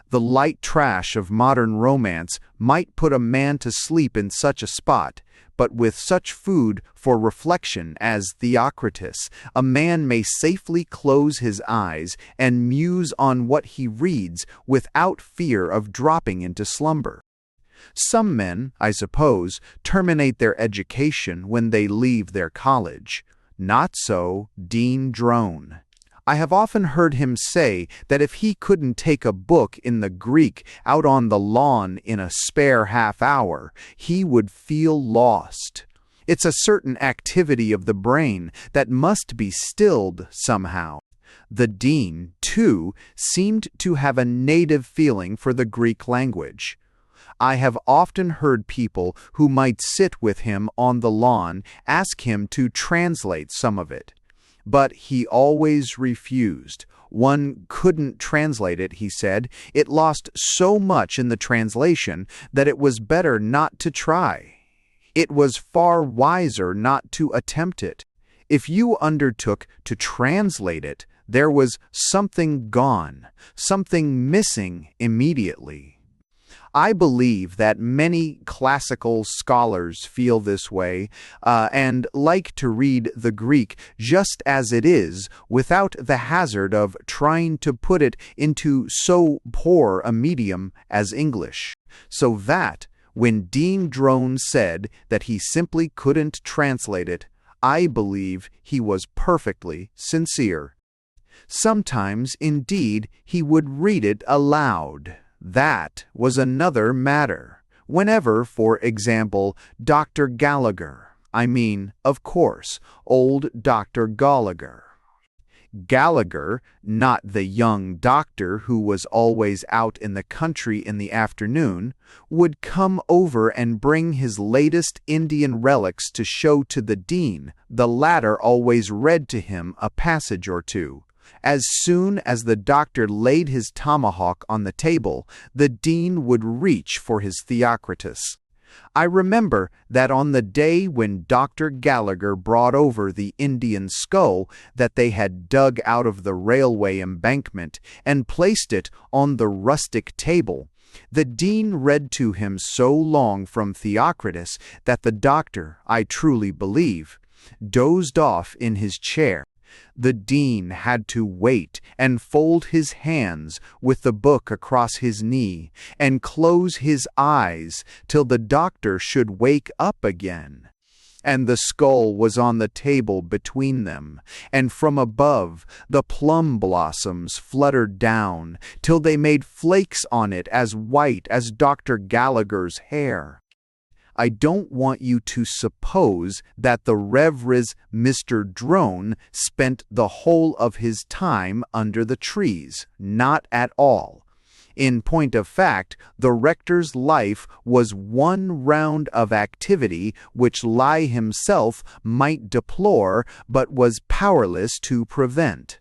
The light trash of modern romance might put a man to sleep in such a spot, but with such food for reflection as Theocritus, a man may safely close his eyes and muse on what he reads without fear of dropping into slumber. Some men, I suppose, terminate their education when they leave their college. Not so Dean Drone. I have often heard him say that if he couldn't take a book in the Greek out on the lawn in a spare half hour, he would feel lost. It's a certain activity of the brain that must be stilled somehow. The dean, too, seemed to have a native feeling for the Greek language. I have often heard people who might sit with him on the lawn ask him to translate some of it. But he always refused. One couldn't translate it, he said. It lost so much in the translation that it was better not to try. It was far wiser not to attempt it. If you undertook to translate it, there was something gone, something missing immediately. I believe that many classical scholars feel this way and like to read the Greek just as it is without the hazard of trying to put it into so poor a medium as English. So that, when Dean Drone said that he simply couldn't translate it, I believe he was perfectly sincere. Sometimes, indeed, he would read it aloud. That was another matter. Whenever, for example, Dr. Gallagher, of course, old Dr. Gallagher. Gallagher, not the young doctor who was always out in the country in the afternoon, would come over and bring his latest Indian relics to show to the dean. The latter always read to him a passage or two. As soon as the doctor laid his tomahawk on the table, the dean would reach for his Theocritus. I remember that on the day when Dr. Gallagher brought over the Indian skull that they had dug out of the railway embankment and placed it on the rustic table, the dean read to him so long from Theocritus that the doctor, I truly believe, dozed off in his chair. The dean had to wait and fold his hands with the book across his knee and close his eyes till the doctor should wake up again. And the skull was on the table between them, and from above the plum blossoms fluttered down till they made flakes on it as white as Dr. Gallagher's hair. I don't want you to suppose that the Reverend Mr. Drone spent the whole of his time under the trees. Not at all. In point of fact, the rector's life was one round of activity which Lai himself might deplore but was powerless to prevent.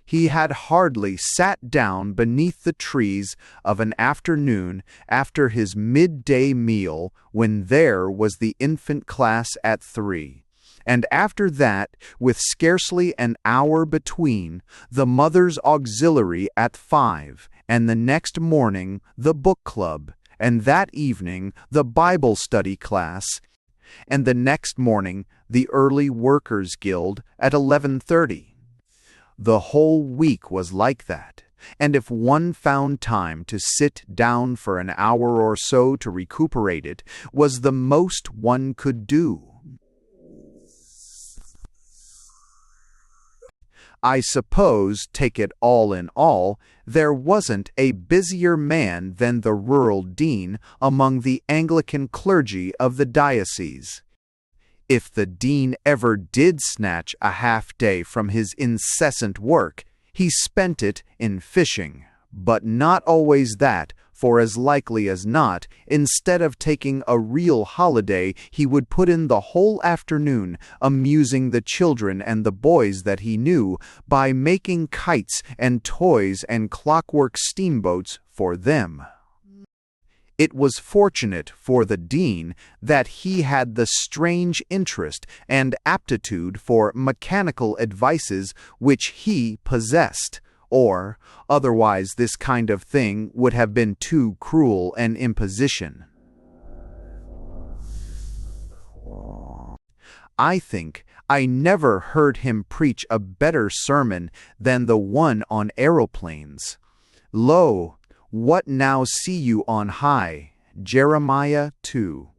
He had hardly sat down beneath the trees of an afternoon after his midday meal when there was the infant class at 3. And after that, with scarcely an hour between, the mother's auxiliary at 5, and the next morning the book club, and that evening the Bible study class, and the next morning the early workers' guild at 11:30. The whole week was like that, and if one found time to sit down for an hour or so to recuperate, it was the most one could do. I suppose, take it all in all, there wasn't a busier man than the rural dean among the Anglican clergy of the diocese. If the dean ever did snatch a half-day from his incessant work, he spent it in fishing, but not always that, for as likely as not, instead of taking a real holiday, he would put in the whole afternoon amusing the children and the boys that he knew by making kites and toys and clockwork steamboats for them. It was fortunate for the dean that he had the strange interest and aptitude for mechanical advices which he possessed, or otherwise this kind of thing would have been too cruel an imposition. I think I never heard him preach a better sermon than the one on aeroplanes. Lo, what now see you on high? Jeremiah 2.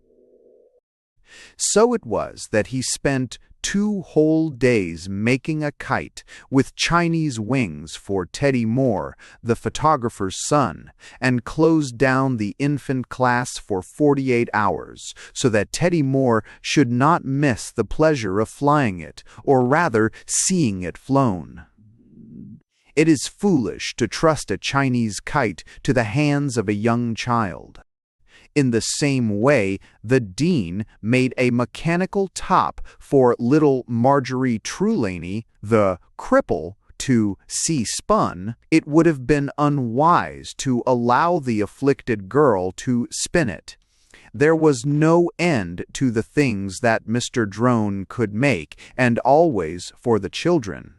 So it was that he spent 2 whole days making a kite with Chinese wings for Teddy Moore, the photographer's son, and closed down the infant class for 48 hours, so that Teddy Moore should not miss the pleasure of flying it, or rather seeing it flown. It is foolish to trust a Chinese kite to the hands of a young child. In the same way, the dean made a mechanical top for little Marjorie Trelawney, the cripple, to see spun. It would have been unwise to allow the afflicted girl to spin it. There was no end to the things that Mr. Drone could make, and always for the children.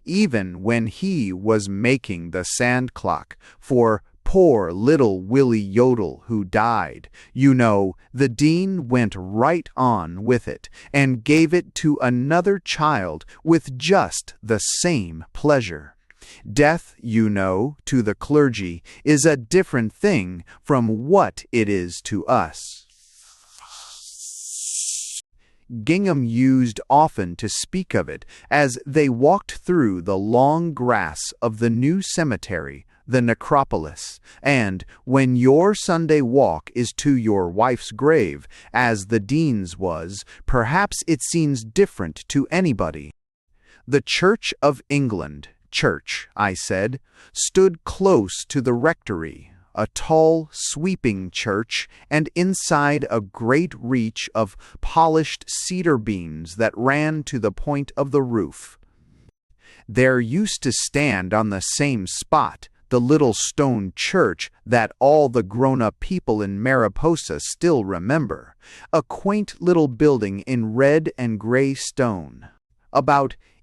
Even when he was making the sand clock for poor little Willie Yodel who died, the dean went right on with it and gave it to another child with just the same pleasure. Death, to the clergy, is a different thing from what it is to us. Gingham used often to speak of it as they walked through the long grass of the new cemetery, the necropolis, and when your Sunday walk is to your wife's grave, as the dean's was, perhaps it seems different to anybody. The Church of England, church, I said, stood close to the rectory, a tall, sweeping church, and inside a great reach of polished cedar beams that ran to the point of the roof. There used to stand on the same spot the little stone church that all the grown-up people in Mariposa still remember, a quaint little building in red and gray stone.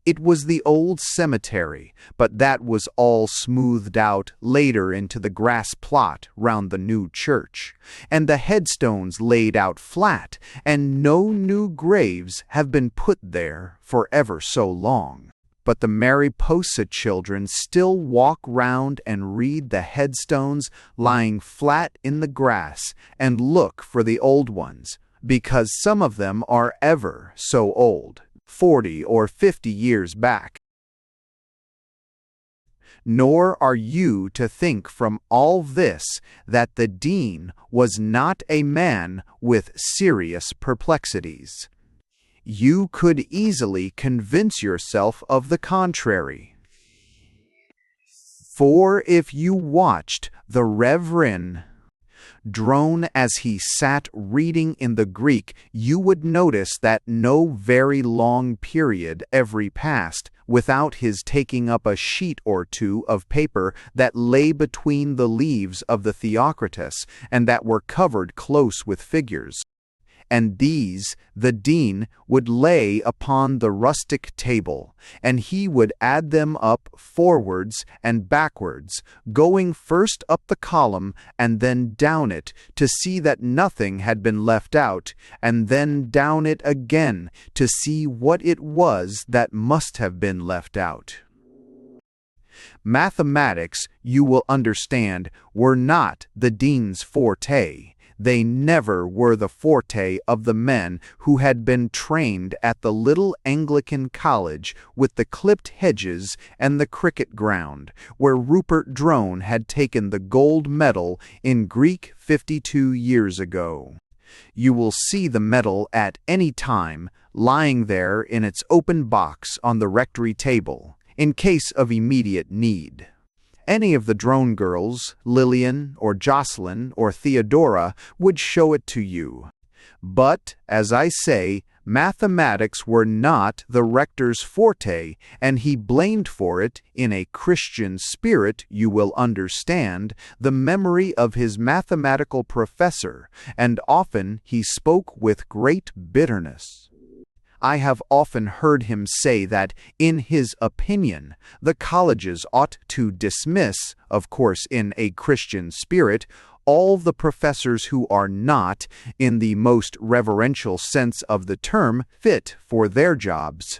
It was the old cemetery, but that was all smoothed out later into the grass plot round the new church, and the headstones laid out flat, and no new graves have been put there for ever so long. But the Mariposa children still walk round and read the headstones lying flat in the grass and look for the old ones, because some of them are ever so old, 40 or 50 years back. Nor are you to think from all this that the dean was not a man with serious perplexities. You could easily convince yourself of the contrary. For if you watched the Reverend Drone as he sat reading in the Greek, you would notice that no very long period ever passed without his taking up a sheet or two of paper that lay between the leaves of the Theocritus and that were covered close with figures. And these the dean would lay upon the rustic table, and he would add them up forwards and backwards, going first up the column and then down it, to see that nothing had been left out, and then down it again, to see what it was that must have been left out. Mathematics, you will understand, were not the dean's forte. They never were the forte of the men who had been trained at the little Anglican college with the clipped hedges and the cricket ground, where Rupert Drone had taken the gold medal in Greek 52 years ago. You will see the medal at any time lying there in its open box on the rectory table, in case of immediate need. Any of the Drone girls, Lillian or Jocelyn or Theodora, would show it to you. But, as I say, mathematics were not the rector's forte, and he blamed for it, in a Christian spirit, you will understand, the memory of his mathematical professor, and often he spoke with great bitterness. I have often heard him say that, in his opinion, the colleges ought to dismiss, of course in a Christian spirit, all the professors who are not, in the most reverential sense of the term, fit for their jobs.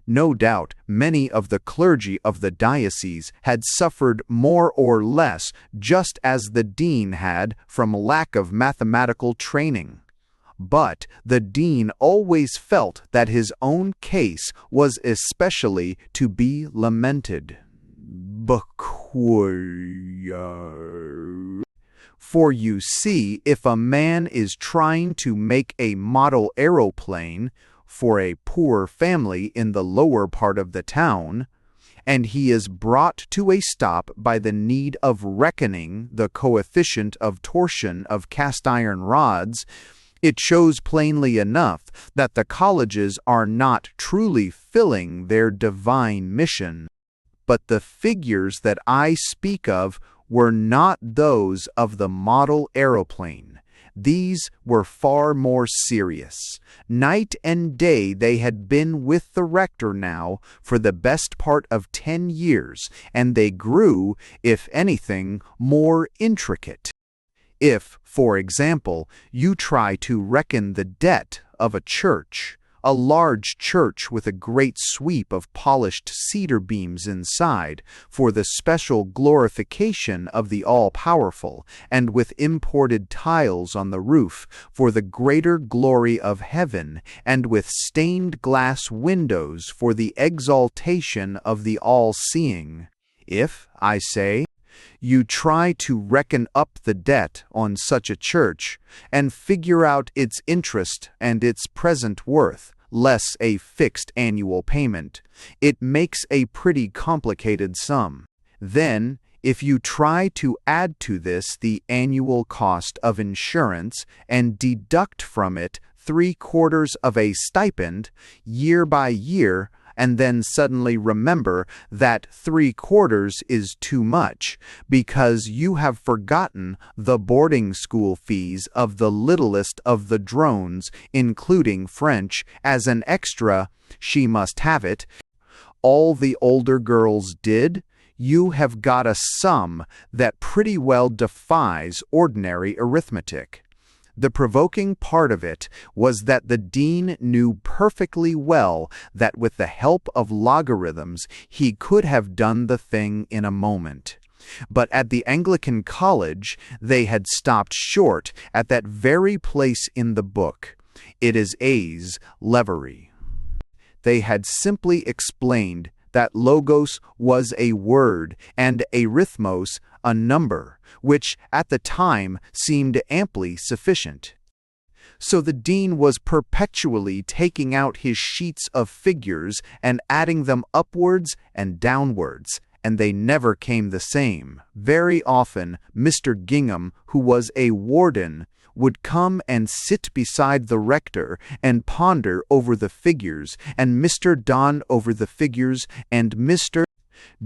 No doubt many of the clergy of the diocese had suffered more or less, just as the dean had, from lack of mathematical training. But the dean always felt that his own case was especially to be lamented. For you see, if a man is trying to make a model aeroplane for a poor family in the lower part of the town, and he is brought to a stop by the need of reckoning the coefficient of torsion of cast-iron rods, it shows plainly enough that the colleges are not truly filling their divine mission. But the figures that I speak of were not those of the model aeroplane. These were far more serious. Night and day they had been with the rector now for the best part of 10 years, and they grew, if anything, more intricate. If, for example, you try to reckon the debt of a church, a large church with a great sweep of polished cedar beams inside, for the special glorification of the All-Powerful, and with imported tiles on the roof, for the greater glory of heaven, and with stained glass windows for the exaltation of the All-Seeing. If, I say, you try to reckon up the debt on such a church, and figure out its interest and its present worth, less a fixed annual payment, it makes a pretty complicated sum. Then, if you try to add to this the annual cost of insurance and deduct from it 3/4 of a stipend, year by year, and then suddenly remember that 3/4 is too much, because you have forgotten the boarding school fees of the littlest of the drones, including French, as an extra, she must have it, all the older girls did, you have got a sum that pretty well defies ordinary arithmetic. The provoking part of it was that the dean knew perfectly well that with the help of logarithms he could have done the thing in a moment. But at the Anglican College they had stopped short at that very place in the book. It is A's Levery. They had simply explained that logos was a word and arithmos a number, which at the time seemed amply sufficient. So the dean was perpetually taking out his sheets of figures and adding them upwards and downwards, and they never came the same. Very often Mr. Gingham, who was a warden, would come and sit beside the rector and ponder over the figures, and Mr. Don over the figures, and Mr.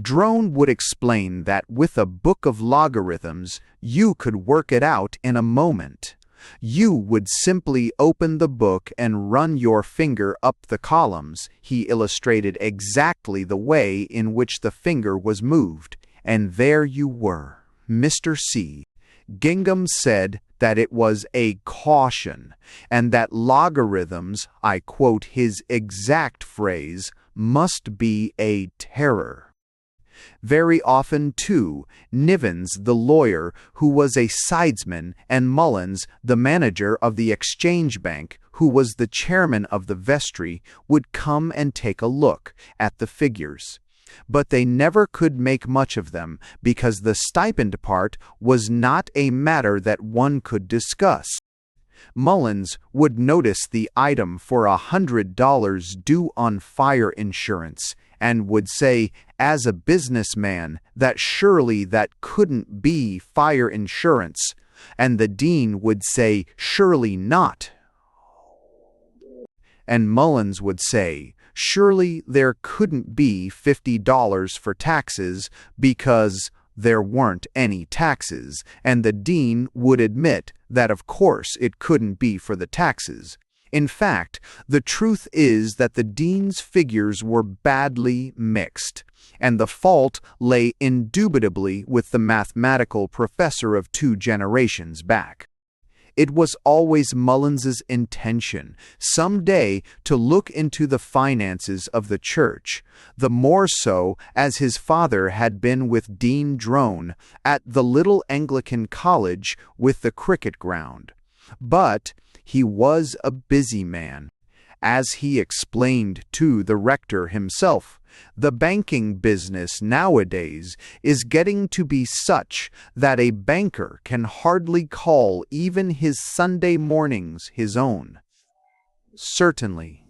Drone would explain that with a book of logarithms you could work it out in a moment. You would simply open the book and run your finger up the columns. He illustrated exactly the way in which the finger was moved, and there you were. Mr. C. Gingham said that it was a caution, and that logarithms, I quote his exact phrase, must be a terror. Very often, too, Nivens, the lawyer, who was a sidesman, and Mullins, the manager of the Exchange Bank, who was the chairman of the vestry, would come and take a look at the figures. But they never could make much of them, because the stipend part was not a matter that one could discuss. Mullins would notice the item for $100 due on fire insurance, and would say, as a businessman, that surely that couldn't be fire insurance, and the dean would say, surely not. And Mullins would say, surely there couldn't be $50 for taxes, because there weren't any taxes, and the dean would admit that of course it couldn't be for the taxes. In fact, the truth is that the dean's figures were badly mixed, and the fault lay indubitably with the mathematical professor of 2 generations back. It was always Mullins's intention some day to look into the finances of the church, the more so as his father had been with Dean Drone at the little Anglican college with the cricket ground. But he was a busy man. As he explained to the rector himself, the banking business nowadays is getting to be such that a banker can hardly call even his Sunday mornings his own. Certainly.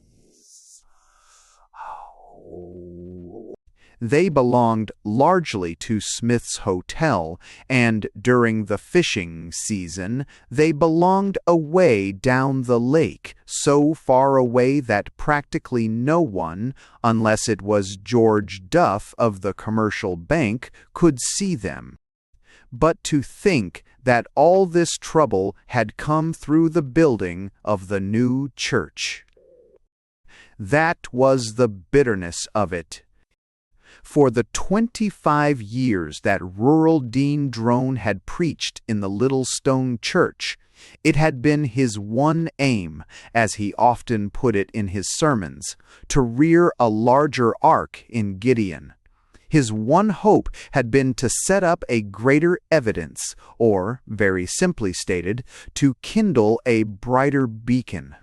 They belonged largely to Smith's Hotel, and during the fishing season they belonged away down the lake, so far away that practically no one, unless it was George Duff of the Commercial Bank, could see them. But to think that all this trouble had come through the building of the new church. That was the bitterness of it. For the 25 years that rural Dean Drone had preached in the little stone church, it had been his one aim, as he often put it in his sermons, to rear a larger ark in Gideon. His one hope had been to set up a greater evidence, or, very simply stated, to kindle a brighter beacon.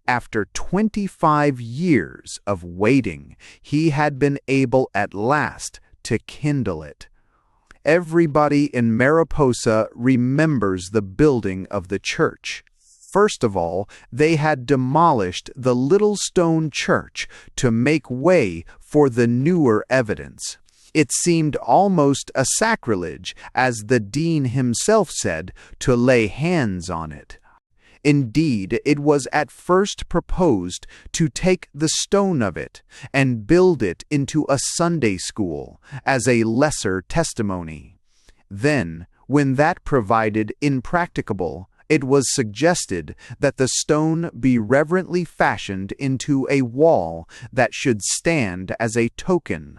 After 25 years of waiting, he had been able at last to kindle it. Everybody in Mariposa remembers the building of the church. First of all, they had demolished the little stone church to make way for the newer evidence. It seemed almost a sacrilege, as the dean himself said, to lay hands on it. Indeed, it was at first proposed to take the stone of it and build it into a Sunday school as a lesser testimony. Then, when that proved impracticable, it was suggested that the stone be reverently fashioned into a wall that should stand as a token.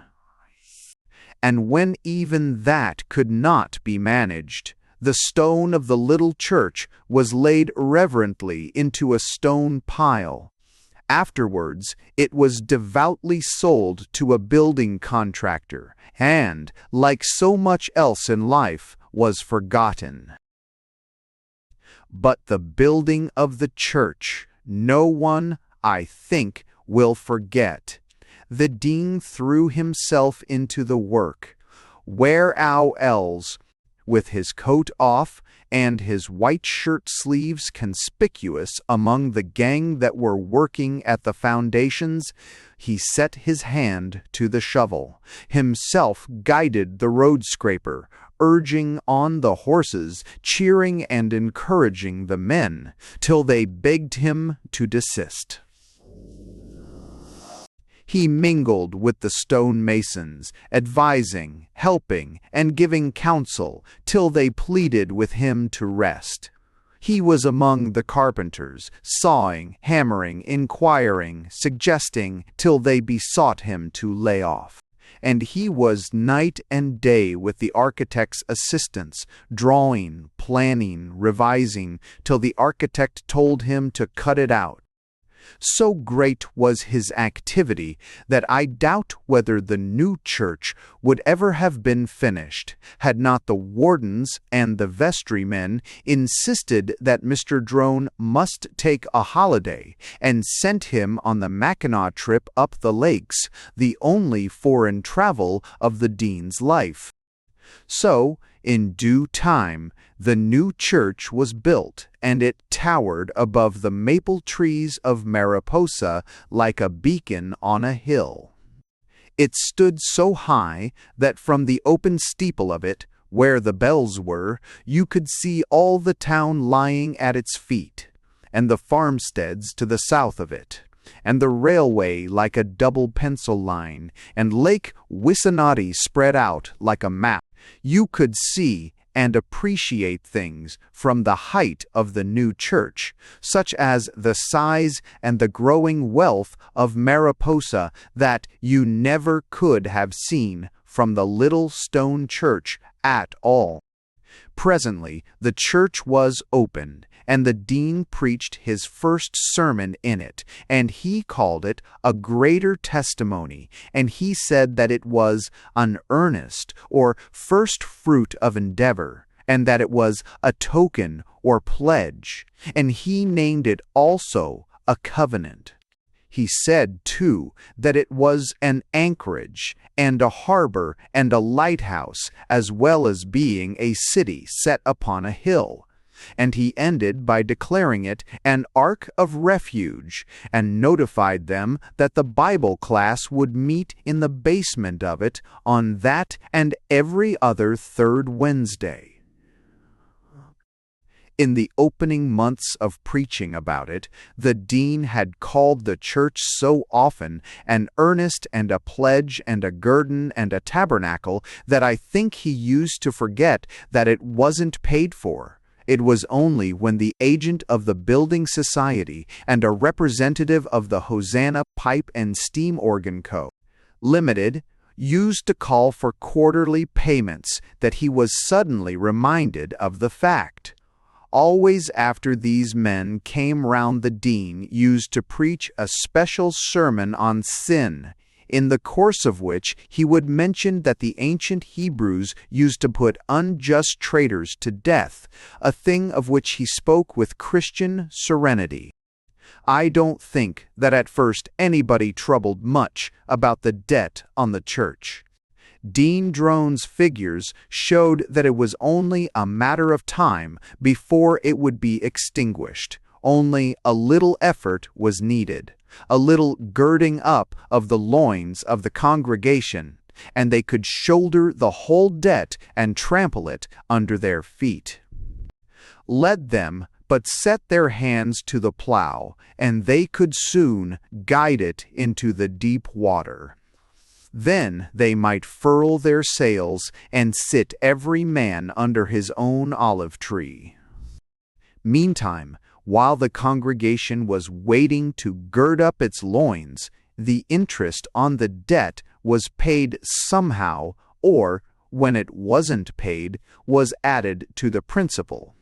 And when even that could not be managed, the stone of the little church was laid reverently into a stone pile. Afterwards, it was devoutly sold to a building contractor, and, like so much else in life, was forgotten. But the building of the church, no one, I think, will forget. The dean threw himself into the work. Where else, with his coat off and his white shirt sleeves conspicuous among the gang that were working at the foundations, he set his hand to the shovel, himself guided the road scraper, urging on the horses, cheering and encouraging the men, till they begged him to desist. He mingled with the stonemasons, advising, helping, and giving counsel, till they pleaded with him to rest. He was among the carpenters, sawing, hammering, inquiring, suggesting, till they besought him to lay off. And he was night and day with the architect's assistants, drawing, planning, revising, till the architect told him to cut it out. So great was his activity that I doubt whether the new church would ever have been finished, had not the wardens and the vestrymen insisted that Mr. Drone must take a holiday, and sent him on the Mackinaw trip up the lakes, the only foreign travel of the dean's life. So, in due time, the new church was built, and it towered above the maple trees of Mariposa like a beacon on a hill. It stood so high that from the open steeple of it, where the bells were, you could see all the town lying at its feet, and the farmsteads to the south of it. and the railway like a double pencil line, and Lake Wissanotti spread out like a map. You could see and appreciate things from the height of the new church, such as the size and the growing wealth of Mariposa, that you never could have seen from the little stone church at all. Presently the church was opened, and the dean preached his first sermon in it, and he called it a greater testimony, and he said that it was an earnest or first fruit of endeavor, and that it was a token or pledge, and he named it also a covenant. He said, too, that it was an anchorage, and a harbor, and a lighthouse, as well as being a city set upon a hill. And he ended by declaring it an ark of refuge, and notified them that the Bible class would meet in the basement of it on that and every other third Wednesday. In the opening months of preaching about it, the dean had called the church so often an earnest and a pledge and a guerdon and a tabernacle that I think he used to forget that it wasn't paid for. It was only when the agent of the Building Society and a representative of the Hosanna Pipe and Steam Organ Co. Limited used to call for quarterly payments that he was suddenly reminded of the fact. Always after these men came round, the dean used to preach a special sermon on sin, in the course of which he would mention that the ancient Hebrews used to put unjust traitors to death, a thing of which he spoke with Christian serenity. I don't think that at first anybody troubled much about the debt on the church. Dean Drone's figures showed that it was only a matter of time before it would be extinguished. Only a little effort was needed, a little girding up of the loins of the congregation, and they could shoulder the whole debt and trample it under their feet. Let them but set their hands to the plow, and they could soon guide it into the deep water. Then they might furl their sails and sit every man under his own olive tree. Meantime, while the congregation was waiting to gird up its loins, the interest on the debt was paid somehow, or, when it wasn't paid, was added to the principal.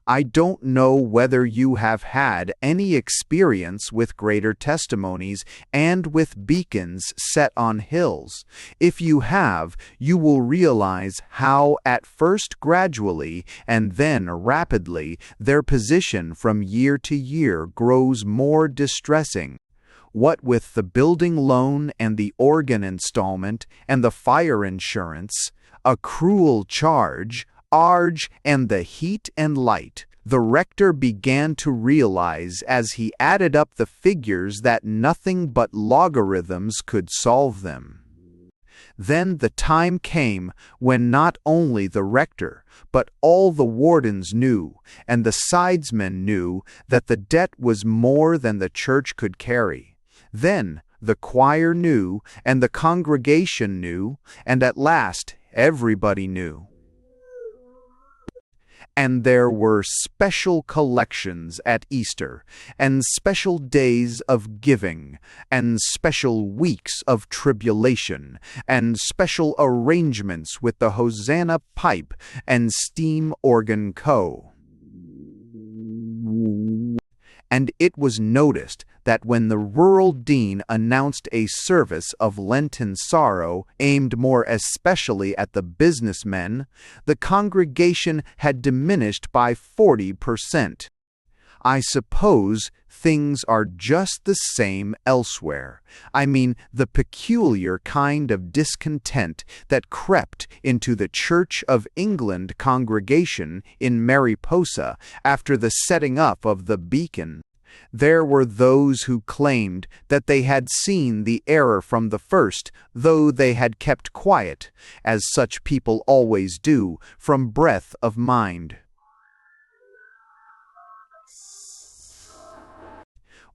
I don't know whether you have had any experience with greater testimonies and with beacons set on hills. If you have, you will realize how at first gradually and then rapidly their position from year to year grows more distressing. What with the building loan and the organ installment and the fire insurance, a cruel charge, and the heat and light, the rector began to realize as he added up the figures that nothing but logarithms could solve them. Then the time came when not only the rector, but all the wardens knew, and the sidesmen knew, that the debt was more than the church could carry. Then the choir knew, and the congregation knew, and at last everybody knew. And there were special collections at Easter, and special days of giving, and special weeks of tribulation, and special arrangements with the Hosanna Pipe and Steam Organ Co. And it was noticed that when the rural dean announced a service of Lenten sorrow aimed more especially at the businessmen, the congregation had diminished by 40%. I suppose things are just the same elsewhere. I mean, the peculiar kind of discontent that crept into the Church of England congregation in Mariposa after the setting up of the beacon. There were those who claimed that they had seen the error from the first, though they had kept quiet, as such people always do, from breadth of mind.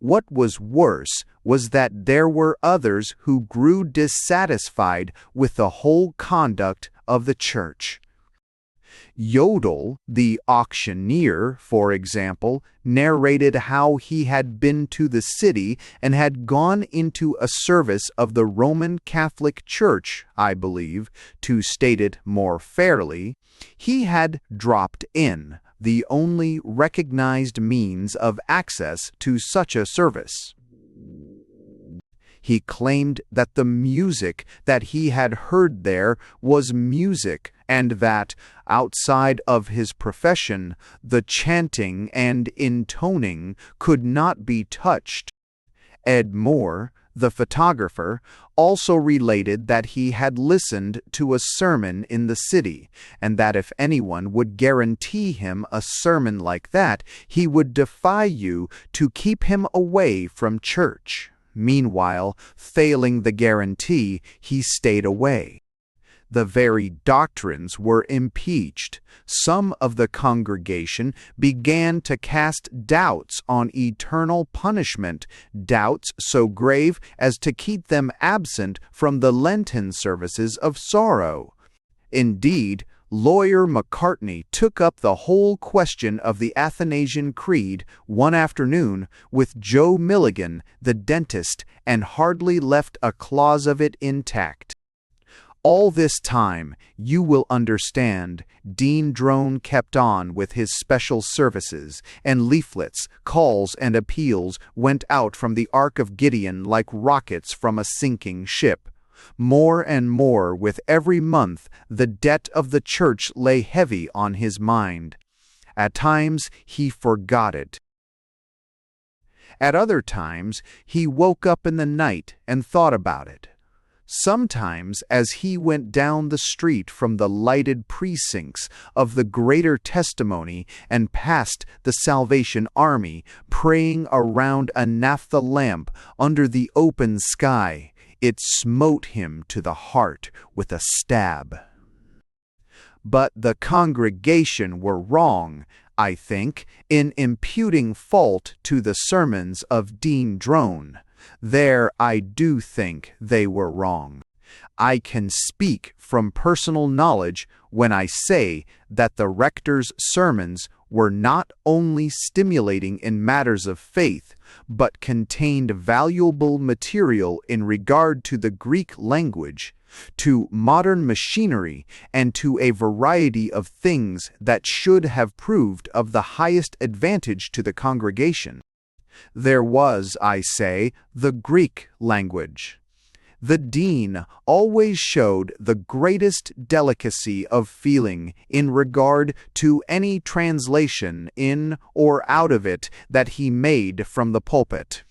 What was worse was that there were others who grew dissatisfied with the whole conduct of the church. Yodel, the auctioneer, for example, narrated how he had been to the city and had gone into a service of the Roman Catholic Church, I believe, to state it more fairly. He had dropped in, the only recognized means of access to such a service. He claimed that the music that he had heard there was music, and that, outside of his profession, the chanting and intoning could not be touched. Ed Moore, the photographer, also related that he had listened to a sermon in the city, and that if anyone would guarantee him a sermon like that, he would defy you to keep him away from church. Meanwhile, failing the guarantee, he stayed away. The very doctrines were impeached. Some of the congregation began to cast doubts on eternal punishment, doubts so grave as to keep them absent from the Lenten services of sorrow. Indeed, Lawyer McCartney took up the whole question of the Athanasian Creed one afternoon with Joe Milligan, the dentist, and hardly left a clause of it intact. All this time, you will understand, Dean Drone kept on with his special services, and leaflets, calls, and appeals went out from the Ark of Gideon like rockets from a sinking ship. More and more with every month, the debt of the church lay heavy on his mind. At times, he forgot it. At other times, he woke up in the night and thought about it. Sometimes, as he went down the street from the lighted precincts of the Greater Testimony and past the Salvation Army, praying around a naphtha lamp under the open sky, it smote him to the heart with a stab. But the congregation were wrong, I think, in imputing fault to the sermons of Dean Drone. There I do think they were wrong. I can speak from personal knowledge when I say that the rector's sermons were not only stimulating in matters of faith, but contained valuable material in regard to the Greek language, to modern machinery, and to a variety of things that should have proved of the highest advantage to the congregation. There was, I say, the Greek language. The dean always showed the greatest delicacy of feeling in regard to any translation in or out of it that he made from the pulpit.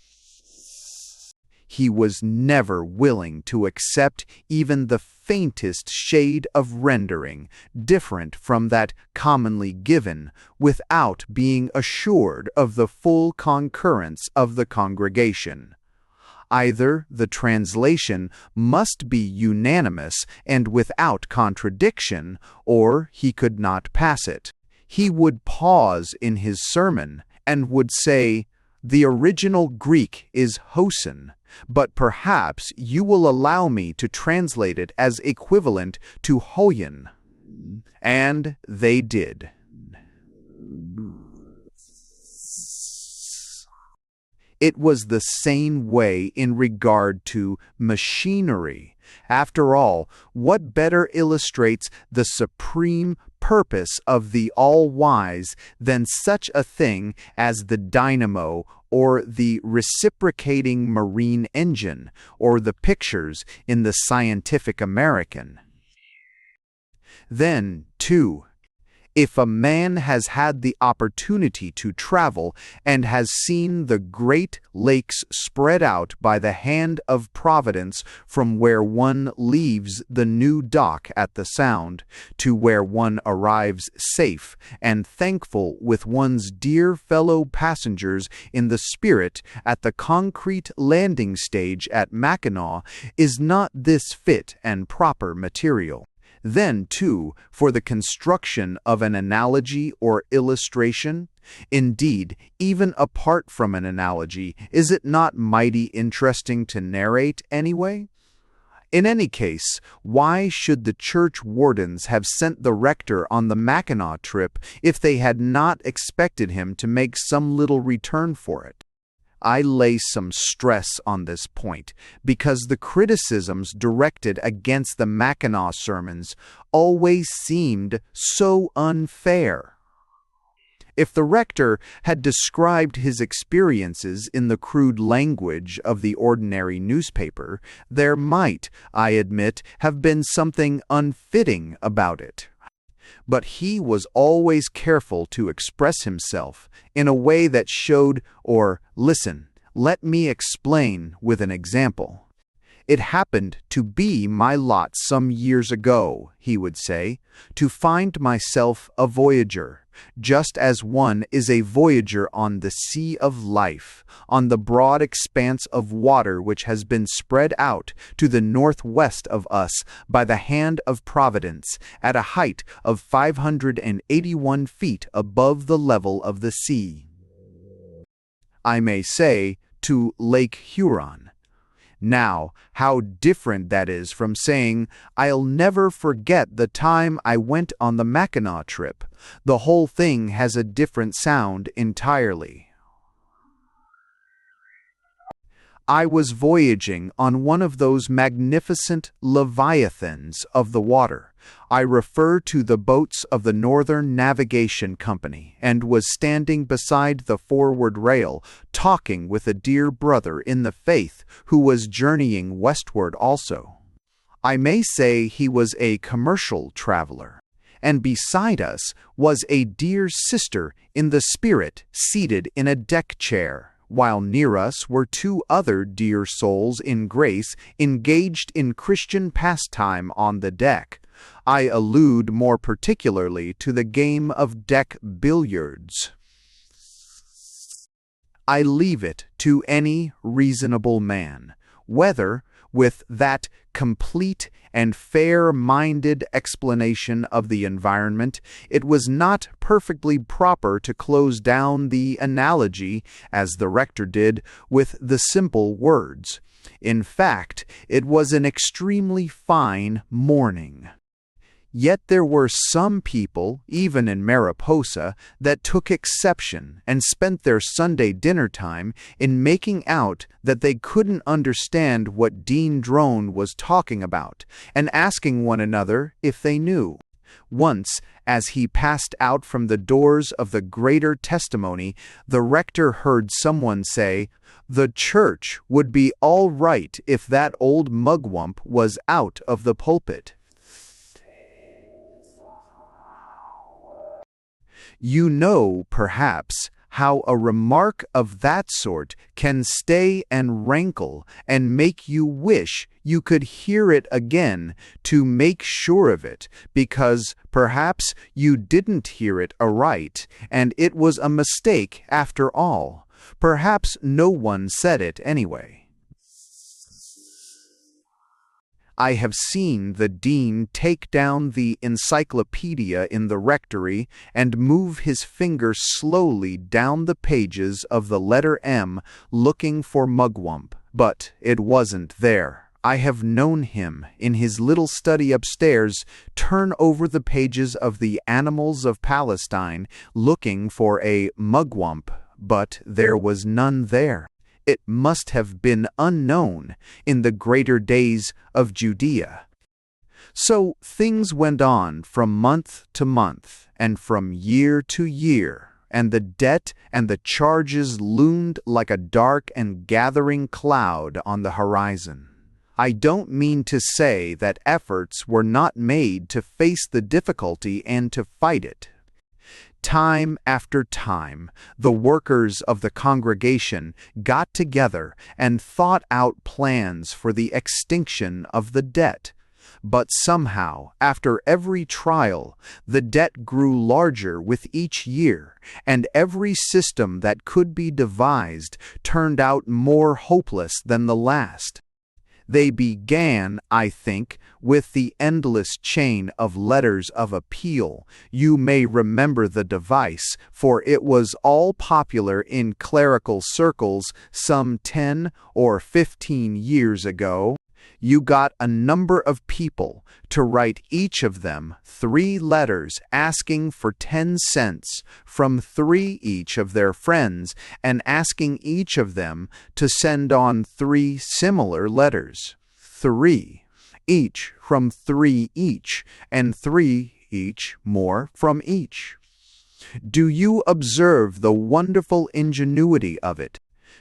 He was never willing to accept even the faintest shade of rendering different from that commonly given, without being assured of the full concurrence of the congregation. Either the translation must be unanimous and without contradiction, or he could not pass it. He would pause in his sermon and would say, "The original Greek is hosen, but perhaps you will allow me to translate it as equivalent to hoyen." And they did. It was the same way in regard to machinery. After all, what better illustrates the supreme purpose of the All-Wise than such a thing as the dynamo or the reciprocating marine engine, or the pictures in the Scientific American? Then, too, if a man has had the opportunity to travel and has seen the great lakes spread out by the hand of Providence from where one leaves the new dock at the Sound to where one arrives safe and thankful with one's dear fellow passengers in the spirit at the concrete landing stage at Mackinac, is not this fit and proper material? Then, too, for the construction of an analogy or illustration. Indeed, even apart from an analogy, is it not mighty interesting to narrate anyway? In any case, why should the church wardens have sent the rector on the Mackinaw trip if they had not expected him to make some little return for it? I lay some stress on this point because the criticisms directed against the Mackinaw sermons always seemed so unfair. If the rector had described his experiences in the crude language of the ordinary newspaper, there might, I admit, have been something unfitting about it. But he was always careful to express himself in a way that showed, or, listen, let me explain with an example. It happened to be my lot some years ago, he would say, to find myself a voyager, just as one is a voyager on the sea of life, on the broad expanse of water which has been spread out to the northwest of us by the hand of Providence, at a height of 581 feet above the level of the sea. I may say, to Lake Huron. Now, how different that is from saying, I'll never forget the time I went on the Mackinaw trip. The whole thing has a different sound entirely. I was voyaging on one of those magnificent leviathans of the water. I refer to the boats of the Northern Navigation Company, and was standing beside the forward rail, talking with a dear brother in the faith who was journeying westward also. I may say he was a commercial traveler, and beside us was a dear sister in the spirit seated in a deck chair, while near us were two other dear souls in grace engaged in Christian pastime on the deck. I allude more particularly to the game of deck billiards. I leave it to any reasonable man, whether, with that complete and fair-minded explanation of the environment, it was not perfectly proper to close down the analogy, as the rector did, with the simple words. In fact, it was an extremely fine morning. Yet there were some people, even in Mariposa, that took exception and spent their Sunday dinner time in making out that they couldn't understand what Dean Drone was talking about, and asking one another if they knew. Once, as he passed out from the doors of the Greater Testimony, the rector heard someone say, "The church would be all right if that old mugwump was out of the pulpit." You know, perhaps, how a remark of that sort can stay and rankle and make you wish you could hear it again to make sure of it, because perhaps you didn't hear it aright, and it was a mistake after all. Perhaps no one said it anyway. I have seen the dean take down the encyclopedia in the rectory and move his finger slowly down the pages of the letter M, looking for mugwump, but it wasn't there. I have known him, in his little study upstairs, turn over the pages of the Animals of Palestine, looking for a mugwump, but there was none there. It must have been unknown in the greater days of Judea. So things went on from month to month, and from year to year, and the debt and the charges loomed like a dark and gathering cloud on the horizon. I don't mean to say that efforts were not made to face the difficulty and to fight it. Time after time, the workers of the congregation got together and thought out plans for the extinction of the debt. But somehow, after every trial, the debt grew larger with each year, and every system that could be devised turned out more hopeless than the last. They began, I think, with the endless chain of letters of appeal. You may remember the device, for it was all popular in clerical circles some 10 or 15 years ago. You got a number of people to write each of them 3 letters asking for 10 cents from 3 each of their friends and asking each of them to send on 3 similar letters. 3 each from 3 each, and 3 each more from each. Do you observe the wonderful ingenuity of it?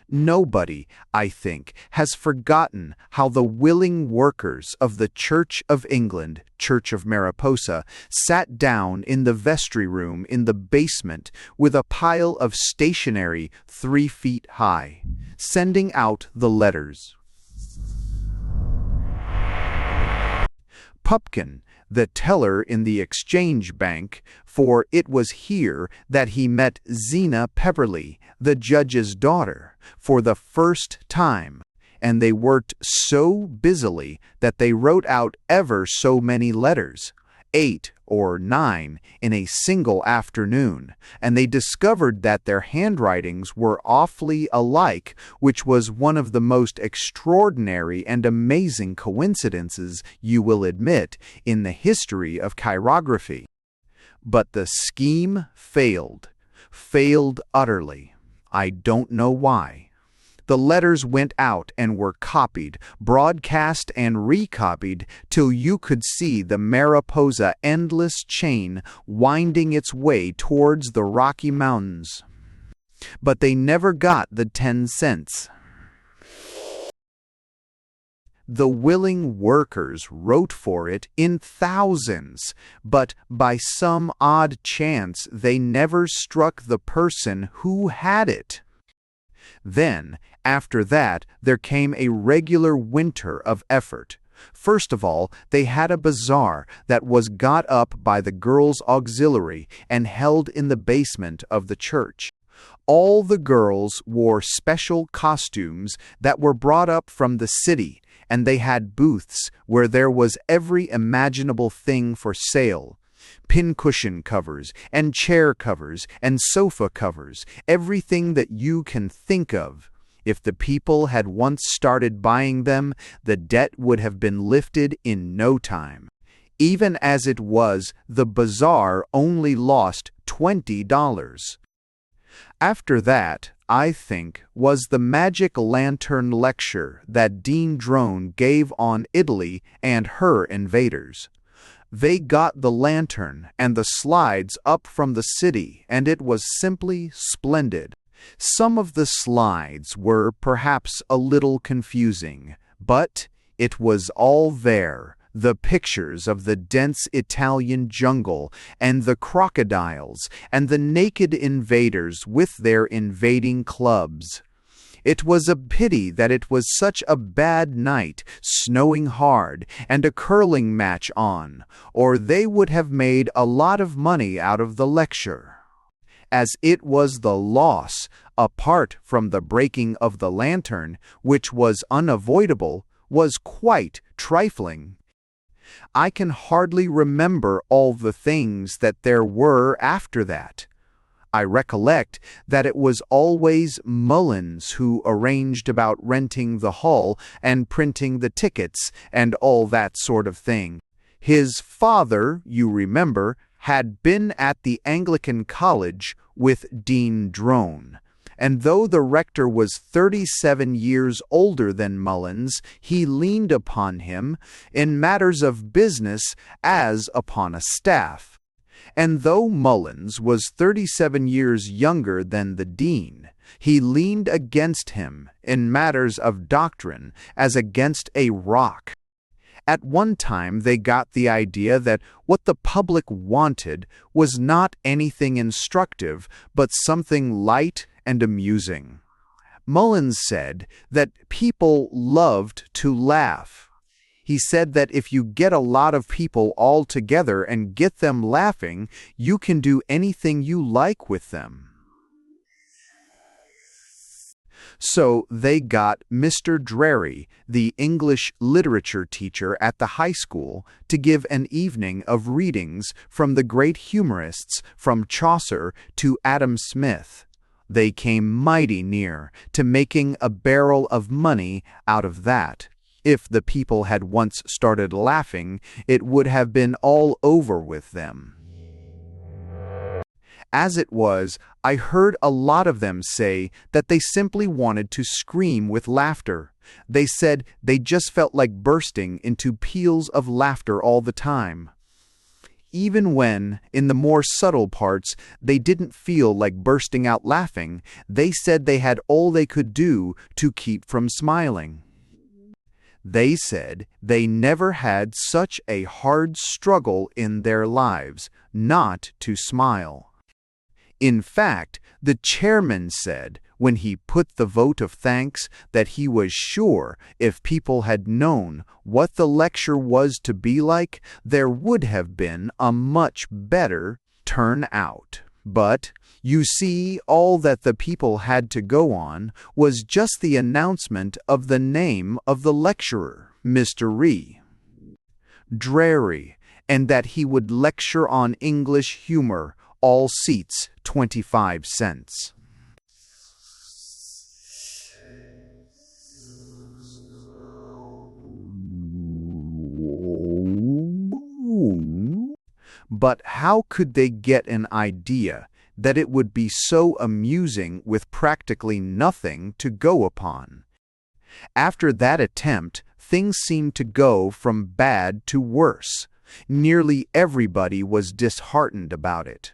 Nobody, I think, has forgotten how the willing workers of the Church of England, Church of Mariposa, sat down in the vestry room in the basement with a pile of stationery 3 feet high, sending out the letters. Pupkin, the teller in the Exchange Bank, for it was here that he met Zena Pepperleigh, the judge's daughter, for the first time, and they worked so busily that they wrote out ever so many letters, 8 or 9 in a single afternoon, and they discovered that their handwritings were awfully alike, which was one of the most extraordinary and amazing coincidences, you will admit, in the history of chirography. But the scheme failed utterly. I don't know why. The letters went out and were copied, broadcast and recopied, till you could see the Mariposa endless chain winding its way towards the Rocky Mountains. But they never got the 10 cents. The willing workers wrote for it in thousands, but by some odd chance they never struck the person who had it. Then, after that, there came a regular winter of effort. First of all, they had a bazaar that was got up by the girls' auxiliary and held in the basement of the church. All the girls wore special costumes that were brought up from the city, and they had booths where there was every imaginable thing for sale. Pincushion covers, and chair covers, and sofa covers, everything that you can think of. If the people had once started buying them, the debt would have been lifted in no time. Even as it was, the bazaar only lost $20. After that, I think, was the magic lantern lecture that Dean Drone gave on Italy and her invaders. They got the lantern and the slides up from the city, and it was simply splendid. Some of the slides were perhaps a little confusing, but it was all there. The pictures of the dense Italian jungle, and the crocodiles, and the naked invaders with their invading clubs. It was a pity that it was such a bad night, snowing hard, and a curling match on, or they would have made a lot of money out of the lecture. As it was, the loss, apart from the breaking of the lantern, which was unavoidable, was quite trifling. I can hardly remember all the things that there were after that. I recollect that it was always Mullins who arranged about renting the hall and printing the tickets and all that sort of thing. His father, you remember, had been at the Anglican College with Dean Drone, and though the rector was 37 years older than Mullins, he leaned upon him in matters of business as upon a staff. And though Mullins was 37 years younger than the dean, he leaned against him in matters of doctrine as against a rock. At one time they got the idea that what the public wanted was not anything instructive, but something light and amusing. Mullins said that people loved to laugh. He said that if you get a lot of people all together and get them laughing, you can do anything you like with them. So they got Mr. Dreary, the English literature teacher at the high school, to give an evening of readings from the great humorists from Chaucer to Adam Smith. They came mighty near to making a barrel of money out of that. If the people had once started laughing, it would have been all over with them. As it was, I heard a lot of them say that they simply wanted to scream with laughter. They said they just felt like bursting into peals of laughter all the time. Even when, in the more subtle parts, they didn't feel like bursting out laughing, they said they had all they could do to keep from smiling. They said they never had such a hard struggle in their lives not to smile. In fact, the chairman said, when he put the vote of thanks, that he was sure if people had known what the lecture was to be like, there would have been a much better turnout. But, you see, all that the people had to go on was just the announcement of the name of the lecturer, Mr. Dreary, and that he would lecture on English humor, all seats 25 cents. But how could they get an idea that it would be so amusing with practically nothing to go upon? After that attempt, things seemed to go from bad to worse. Nearly everybody was disheartened about it.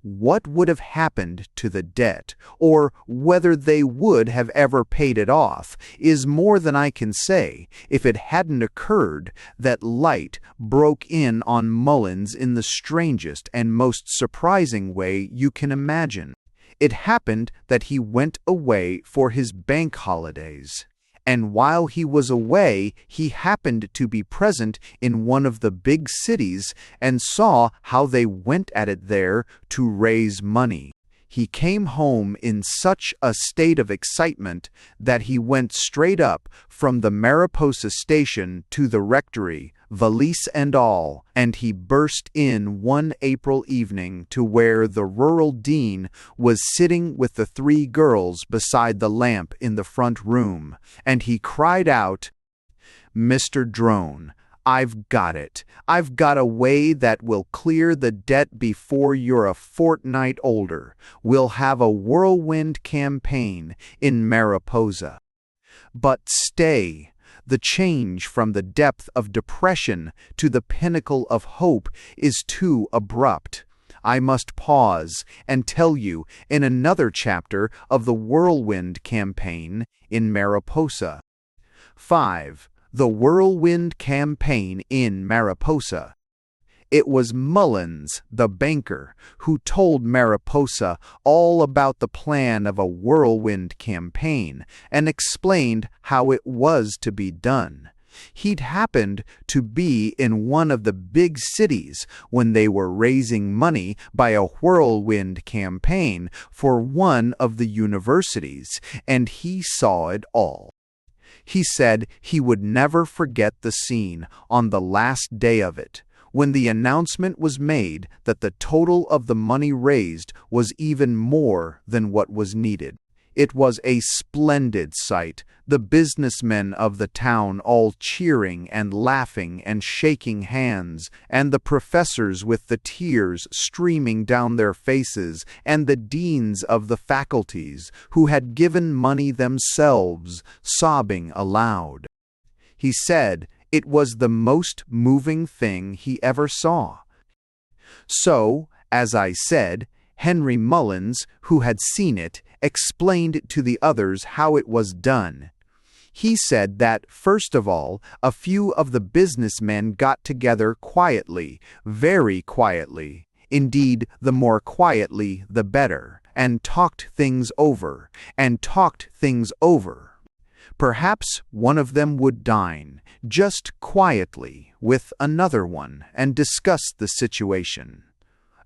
What would have happened to the debt, or whether they would have ever paid it off, is more than I can say, if it hadn't occurred that light broke in on Mullins in the strangest and most surprising way you can imagine. It happened that he went away for his bank holidays. And while he was away, he happened to be present in one of the big cities and saw how they went at it there to raise money. He came home in such a state of excitement that he went straight up from the Mariposa station to the rectory, valise and all, and he burst in one April evening to where the rural dean was sitting with the 3 girls beside the lamp in the front room, and he cried out, "Mr. Drone, I've got it. I've got a way that will clear the debt before you're a fortnight older. We'll have a whirlwind campaign in Mariposa." But stay. The change from the depth of depression to the pinnacle of hope is too abrupt. I must pause and tell you in another chapter of the whirlwind campaign in Mariposa. 5. The Whirlwind Campaign in Mariposa. It was Mullins, the banker, who told Mariposa all about the plan of a whirlwind campaign and explained how it was to be done. He'd happened to be in one of the big cities when they were raising money by a whirlwind campaign for one of the universities, and he saw it all. He said he would never forget the scene on the last day of it, when the announcement was made that the total of the money raised was even more than what was needed. It was a splendid sight, the businessmen of the town all cheering and laughing and shaking hands, and the professors with the tears streaming down their faces, and the deans of the faculties, who had given money themselves, sobbing aloud. He said it was the most moving thing he ever saw. So, as I said, Henry Mullins, who had seen it, explained to the others how it was done. He said that, first of all, a few of the businessmen got together quietly, very quietly, indeed, the more quietly the better, and talked things over, Perhaps one of them would dine, just quietly, with another one, and discuss the situation.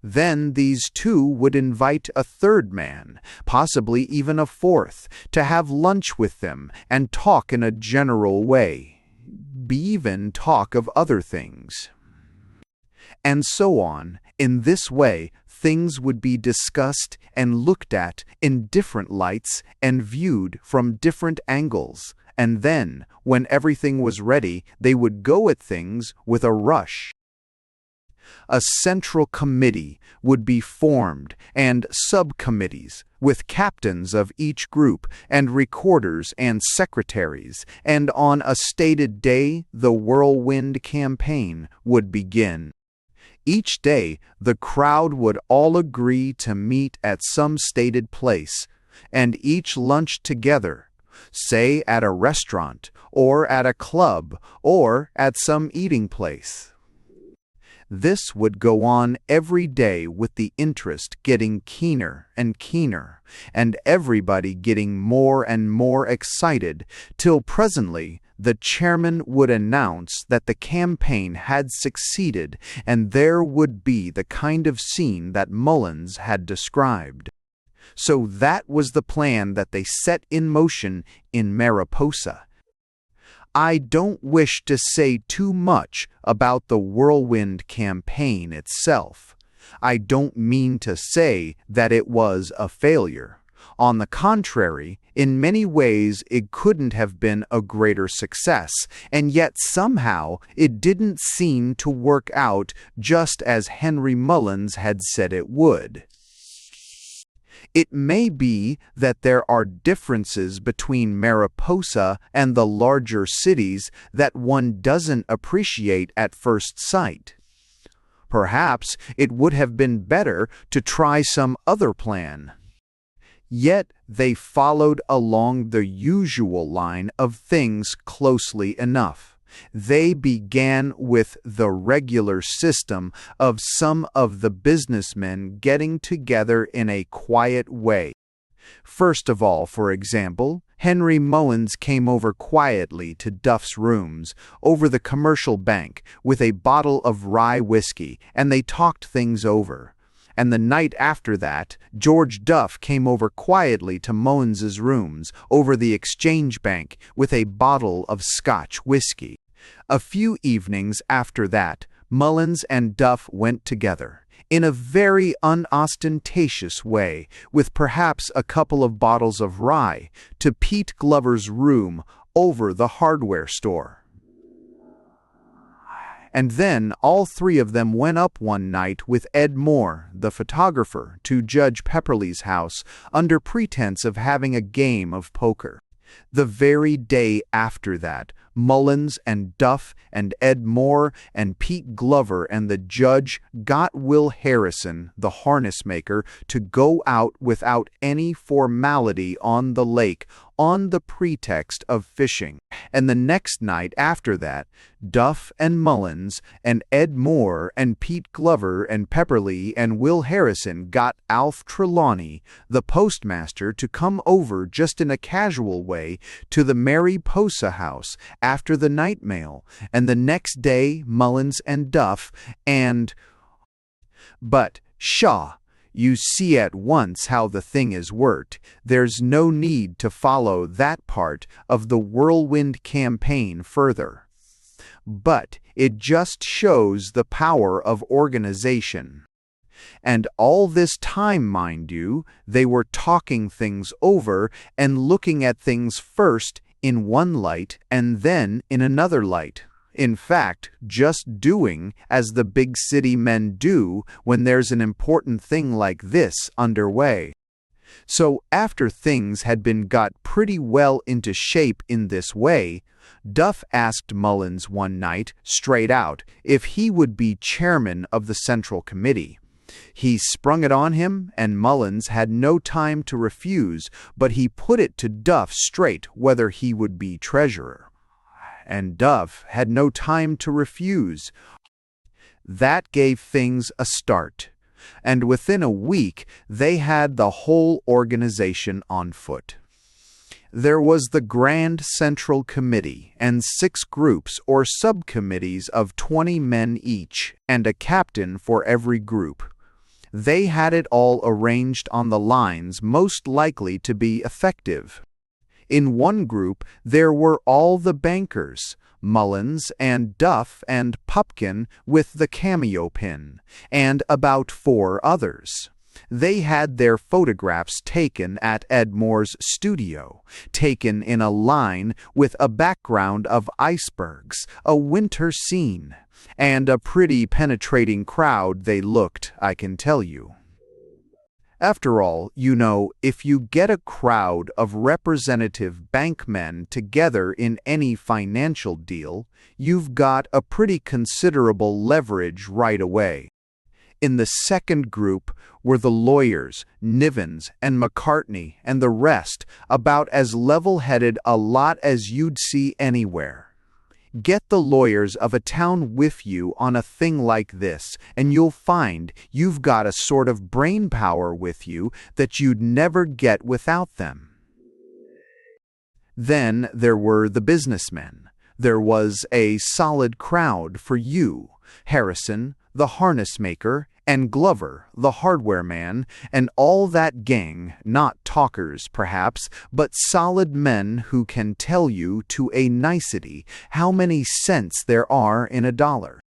Then these two would invite a third man, possibly even a fourth, to have lunch with them and talk in a general way, even talk of other things. And so on. In this way, things would be discussed and looked at in different lights and viewed from different angles, and then, when everything was ready, they would go at things with a rush. A central committee would be formed and subcommittees with captains of each group and recorders and secretaries, and on a stated day the whirlwind campaign would begin. Each day the crowd would all agree to meet at some stated place, and each lunch together, say at a restaurant, or at a club, or at some eating place. This would go on every day with the interest getting keener and keener, and everybody getting more and more excited, till presently the chairman would announce that the campaign had succeeded, and there would be the kind of scene that Mullins had described. So that was the plan that they set in motion in Mariposa. I don't wish to say too much about the whirlwind campaign itself. I don't mean to say that it was a failure. On the contrary, in many ways it couldn't have been a greater success, and yet somehow it didn't seem to work out just as Henry Mullins had said it would. It may be that there are differences between Mariposa and the larger cities that one doesn't appreciate at first sight. Perhaps it would have been better to try some other plan. Yet they followed along the usual line of things closely enough. They began with the regular system of some of the businessmen getting together in a quiet way. First of all, for example, Henry Mullins came over quietly to Duff's rooms over the commercial bank with a bottle of rye whiskey, and they talked things over. And the night after that, George Duff came over quietly to Mullins's rooms over the Exchange Bank with a bottle of Scotch whiskey. A few evenings after that, Mullins and Duff went together, in a very unostentatious way, with perhaps a couple of bottles of rye, to Pete Glover's room over the hardware store. And then all three of them went up one night with Ed Moore, the photographer, to Judge Pepperleigh's house under pretense of having a game of poker. The very day after that, Mullins and Duff and Ed Moore and Pete Glover and the judge got Will Harrison, the harness maker, to go out without any formality on the lake on the pretext of fishing. And the next night after that, Duff and Mullins and Ed Moore and Pete Glover and Pepperleigh and Will Harrison got Alf Trelawney, the postmaster, to come over just in a casual way to the Mariposa house after the night mail, and the next day Mullins and Duff and... But, pshaw! You see at once how the thing is worked. There's no need to follow that part of the whirlwind campaign further. But it just shows the power of organization. And all this time, mind you, they were talking things over and looking at things first in one light and then in another light. In fact, just doing as the big city men do when there's an important thing like this underway. So after things had been got pretty well into shape in this way, Duff asked Mullins one night, straight out, if he would be chairman of the Central Committee. He sprung it on him, and Mullins had no time to refuse, but he put it to Duff straight whether he would be treasurer. And Duff had no time to refuse. That gave things a start, and within a week they had the whole organization on foot. There was the Grand Central Committee and 6 groups or subcommittees of 20 men each, and a captain for every group. They had it all arranged on the lines most likely to be effective. In one group there were all the bankers, Mullins and Duff and Pupkin with the cameo pin, and about 4 others. They had their photographs taken at Edmore's studio, taken in a line with a background of icebergs, a winter scene, and a pretty penetrating crowd they looked, I can tell you. After all, you know, if you get a crowd of representative bankmen together in any financial deal, you've got a pretty considerable leverage right away. In the second group were the lawyers, Nivens and McCartney and the rest, about as level-headed a lot as you'd see anywhere. Get the lawyers of a town with you on a thing like this, and you'll find you've got a sort of brain power with you that you'd never get without them. Then there were the businessmen. There was a solid crowd for you, Harrison, the harness maker, and Glover, the hardware man, and all that gang, not talkers perhaps, but solid men who can tell you to a nicety how many cents there are in a dollar.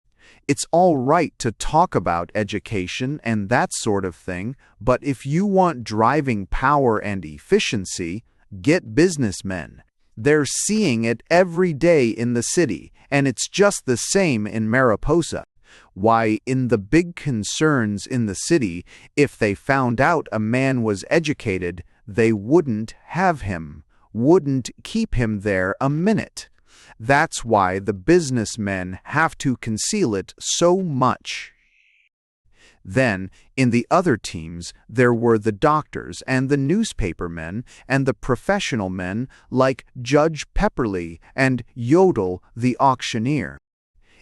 It's all right to talk about education and that sort of thing, but if you want driving power and efficiency, get businessmen. They're seeing it every day in the city, and it's just the same in Mariposa. Why, in the big concerns in the city, if they found out a man was educated, they wouldn't have him, wouldn't keep him there a minute. That's why the businessmen have to conceal it so much. Then, in the other teams, there were the doctors and the newspaper men and the professional men like Judge Pepperly and Yodel the auctioneer.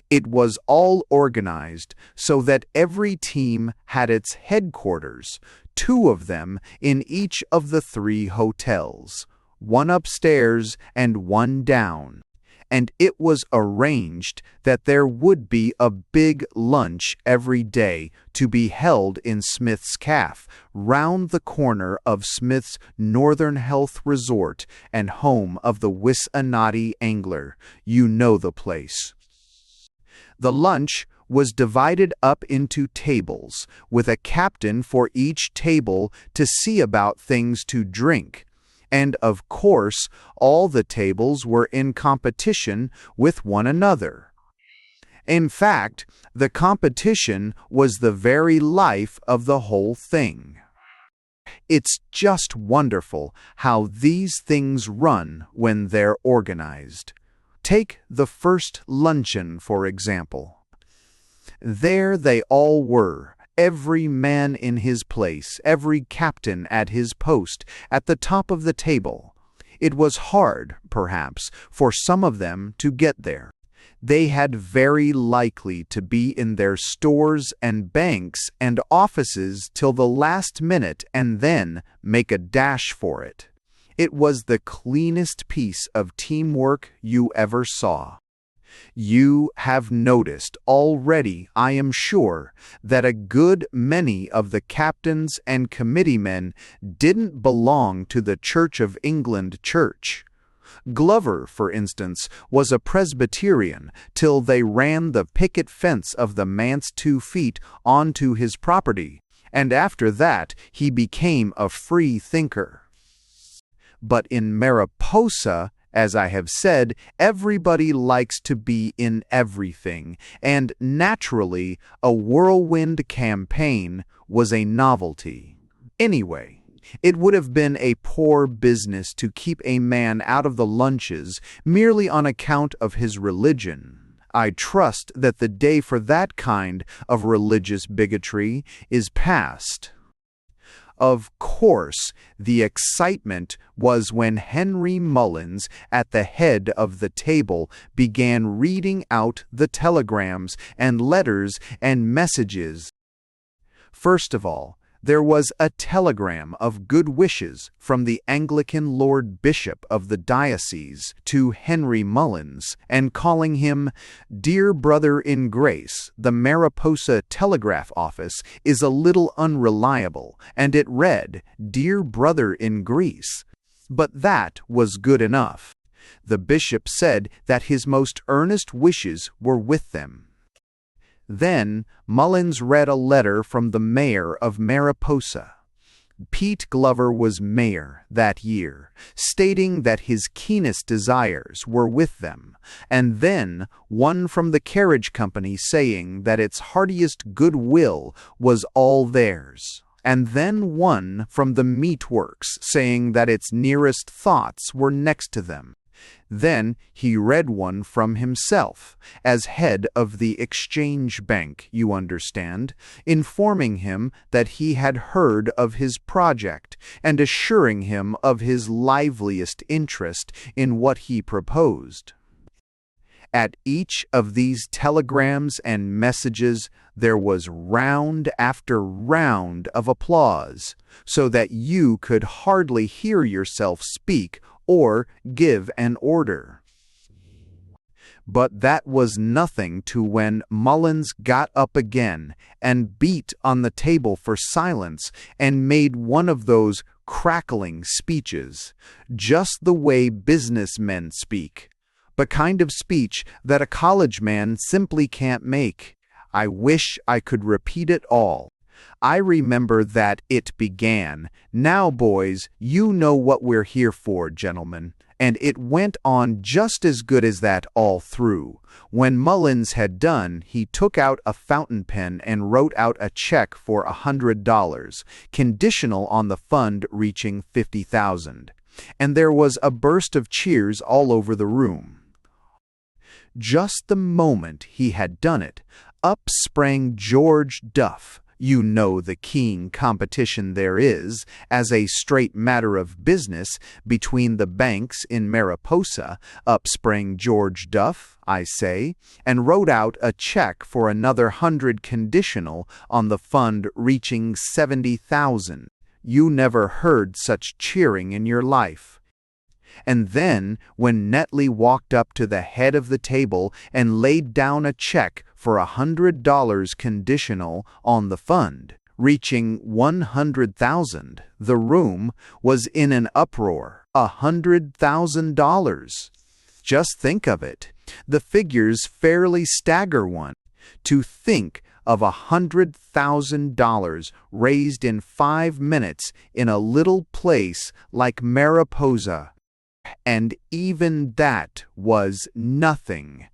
It was all organized so that every team had its headquarters, 2 of them in each of the 3 hotels, 1 upstairs and 1 down. And it was arranged that there would be a big lunch every day to be held in Smith's Cafe, round the corner of Smith's Northern Health Resort and home of the Wissanati angler. You know the place. The lunch was divided up into tables, with a captain for each table to see about things to drink. And of course, all the tables were in competition with one another. In fact, the competition was the very life of the whole thing. It's just wonderful how these things run when they're organized. Take the first luncheon, for example. There they all were, every man in his place, every captain at his post, at the top of the table. It was hard, perhaps, for some of them to get there. They had very likely to be in their stores and banks and offices till the last minute and then make a dash for it. It was the cleanest piece of teamwork you ever saw. You have noticed already, I am sure, that a good many of the captains and committeemen didn't belong to the Church of England Church. Glover, for instance, was a Presbyterian till they ran the picket fence of the manse 2 feet onto his property, and after that he became a free thinker. But in Mariposa, as I have said, everybody likes to be in everything, and naturally, a whirlwind campaign was a novelty. Anyway, it would have been a poor business to keep a man out of the lunches merely on account of his religion. I trust that the day for that kind of religious bigotry is past. Of course, the excitement was when Henry Mullins, at the head of the table, began reading out the telegrams and letters and messages. First of all, there was a telegram of good wishes from the Anglican Lord Bishop of the diocese to Henry Mullins, and calling him, "Dear brother in grace, the Mariposa telegraph office is a little unreliable," and it read, "Dear brother in Greece." But that was good enough. The bishop said that his most earnest wishes were with them. Then Mullins read a letter from the mayor of Mariposa. Pete Glover was mayor that year, stating that his keenest desires were with them, and then one from the carriage company saying that its heartiest goodwill was all theirs, and then one from the meat works saying that its nearest thoughts were next to them. Then he read one from himself, as head of the Exchange Bank, you understand, informing him that he had heard of his project, and assuring him of his liveliest interest in what he proposed. At each of these telegrams and messages there was round after round of applause, so that you could hardly hear yourself speak or give an order. But that was nothing to when Mullins got up again and beat on the table for silence and made one of those crackling speeches, just the way businessmen speak, the kind of speech that a college man simply can't make. I wish I could repeat it all. I remember that it began, "Now, boys, you know what we're here for, gentlemen," and it went on just as good as that all through. When Mullins had done, he took out a fountain pen and wrote out a check for $100, conditional on the fund reaching 50,000. And there was a burst of cheers all over the room. Just the moment he had done it, up sprang George Duff. You know the keen competition there is, as a straight matter of business, between the banks in Mariposa. Up sprang George Duff, I say, and wrote out a check for another 100 conditional on the fund reaching 70,000. You never heard such cheering in your life. And then, when Netley walked up to the head of the table and laid down a check for $100 conditional on the fund, reaching 100,000, the room was in an uproar. $100,000. Just think of it. The figures fairly stagger one. To think of $100,000 raised in 5 minutes in a little place like Mariposa. And even that was nothing.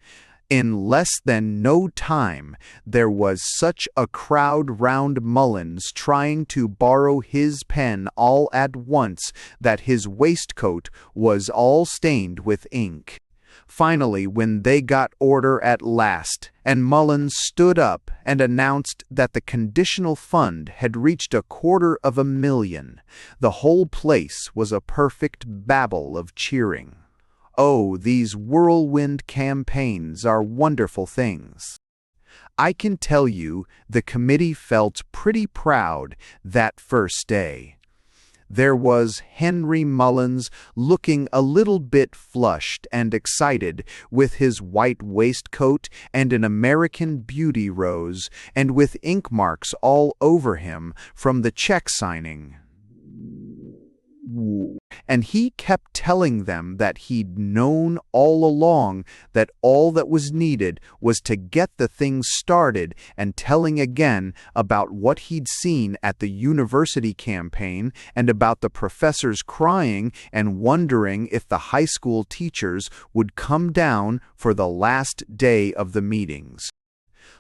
In less than no time, there was such a crowd round Mullins trying to borrow his pen all at once that his waistcoat was all stained with ink. Finally, when they got order at last, and Mullins stood up and announced that the conditional fund had reached $250,000, the whole place was a perfect babel of cheering. Oh, these whirlwind campaigns are wonderful things. I can tell you the committee felt pretty proud that first day. There was Henry Mullins looking a little bit flushed and excited with his white waistcoat and an American Beauty rose, and with ink marks all over him from the check signing. And he kept telling them that he'd known all along that all that was needed was to get the thing started, and telling again about what he'd seen at the university campaign and about the professors crying and wondering if the high school teachers would come down for the last day of the meetings.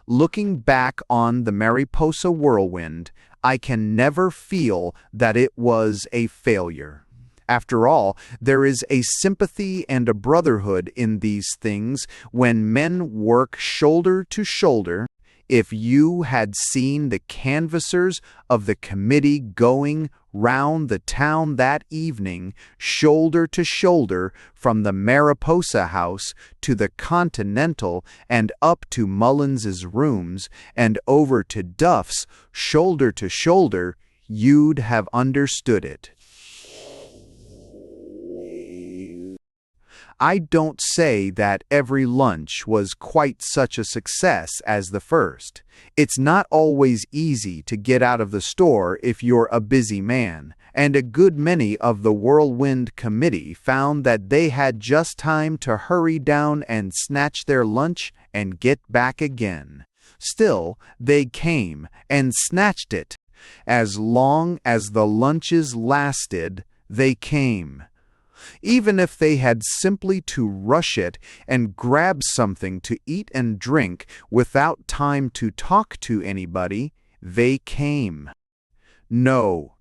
Looking back on the Mariposa whirlwind, I can never feel that it was a failure. After all, there is a sympathy and a brotherhood in these things when men work shoulder to shoulder. If you had seen the canvassers of the committee going round the town that evening, shoulder to shoulder, from the Mariposa House to the Continental and up to Mullins's rooms and over to Duff's, shoulder to shoulder, you'd have understood it. I don't say that every lunch was quite such a success as the first. It's not always easy to get out of the store if you're a busy man, and a good many of the Whirlwind Committee found that they had just time to hurry down and snatch their lunch and get back again. Still, they came and snatched it. As long as the lunches lasted, they came. Even if they had simply to rush it and grab something to eat and drink without time to talk to anybody, they came. No,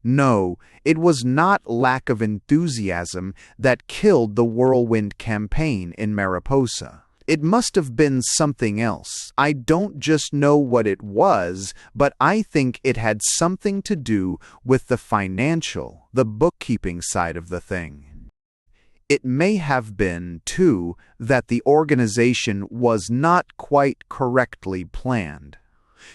it was not lack of enthusiasm that killed the Whirlwind campaign in Mariposa. It must have been something else. I don't just know what it was, but I think it had something to do with the financial, the bookkeeping side of the thing. It may have been, too, that the organization was not quite correctly planned.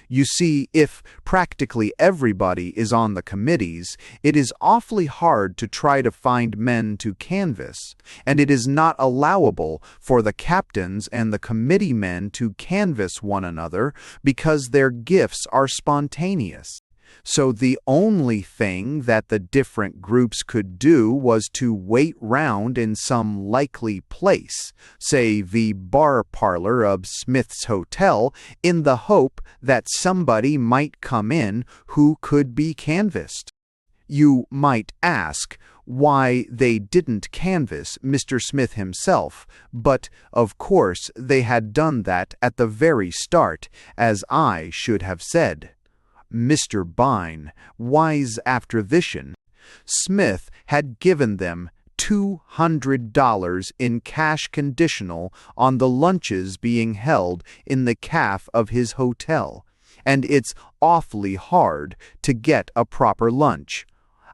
You see, if practically everybody is on the committees, it is awfully hard to try to find men to canvass, and it is not allowable for the captains and the committee men to canvass one another because their gifts are spontaneous. So the only thing that the different groups could do was to wait round in some likely place, say the bar parlor of Smith's Hotel, in the hope that somebody might come in who could be canvassed. You might ask why they didn't canvass Mr. Smith himself, but of course they had done that at the very start, as I should have said. Mr. Bine, wise after vision, Smith had given them $200 in cash conditional on the lunches being held in the caf of his hotel, and it's awfully hard to get a proper lunch.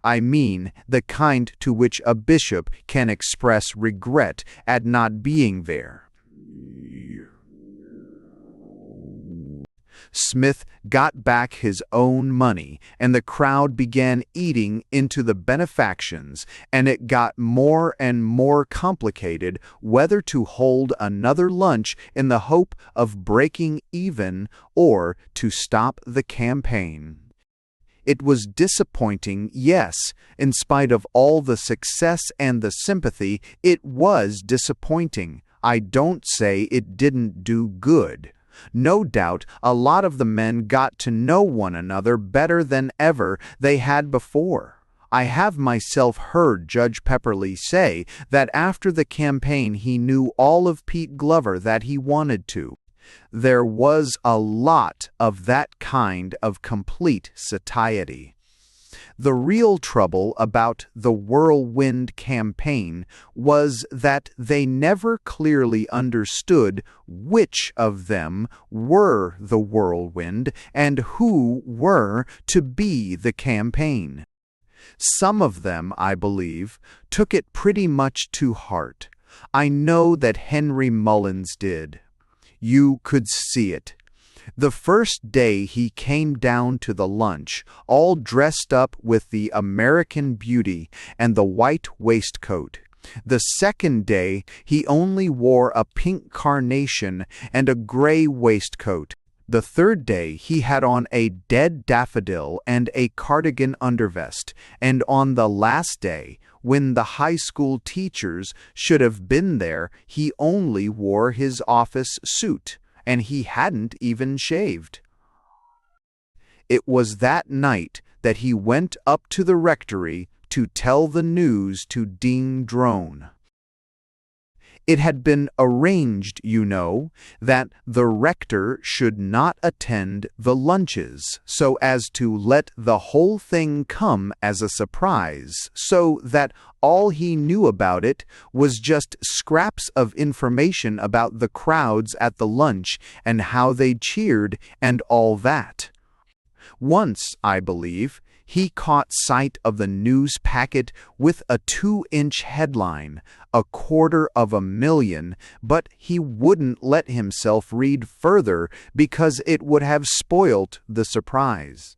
I mean the kind to which a bishop can express regret at not being there. Smith got back his own money, and the crowd began eating into the benefactions, and it got more and more complicated whether to hold another lunch in the hope of breaking even or to stop the campaign. It was disappointing, yes. In spite of all the success and the sympathy, it was disappointing. I don't say it didn't do good. No doubt a lot of the men got to know one another better than ever they had before. I have myself heard Judge Pepperleigh say that after the campaign he knew all of Pete Glover that he wanted to. There was a lot of that kind of complete satiety. The real trouble about the Whirlwind campaign was that they never clearly understood which of them were the Whirlwind and who were to be the campaign. Some of them, I believe, took it pretty much to heart. I know that Henry Mullins did. You could see it. The first day he came down to the lunch, all dressed up with the American Beauty and the white waistcoat. The second day he only wore a pink carnation and a gray waistcoat. The third day he had on a dead daffodil and a cardigan undervest, and on the last day, when the high school teachers should have been there, he only wore his office suit. And he hadn't even shaved. It was that night that he went up to the rectory to tell the news to Dean Drone. It had been arranged, you know, that the rector should not attend the lunches, so as to let the whole thing come as a surprise, so that all he knew about it was just scraps of information about the crowds at the lunch and how they cheered and all that. Once, I believe, he caught sight of the news packet with a 2-inch headline, 250,000, but he wouldn't let himself read further because it would have spoilt the surprise.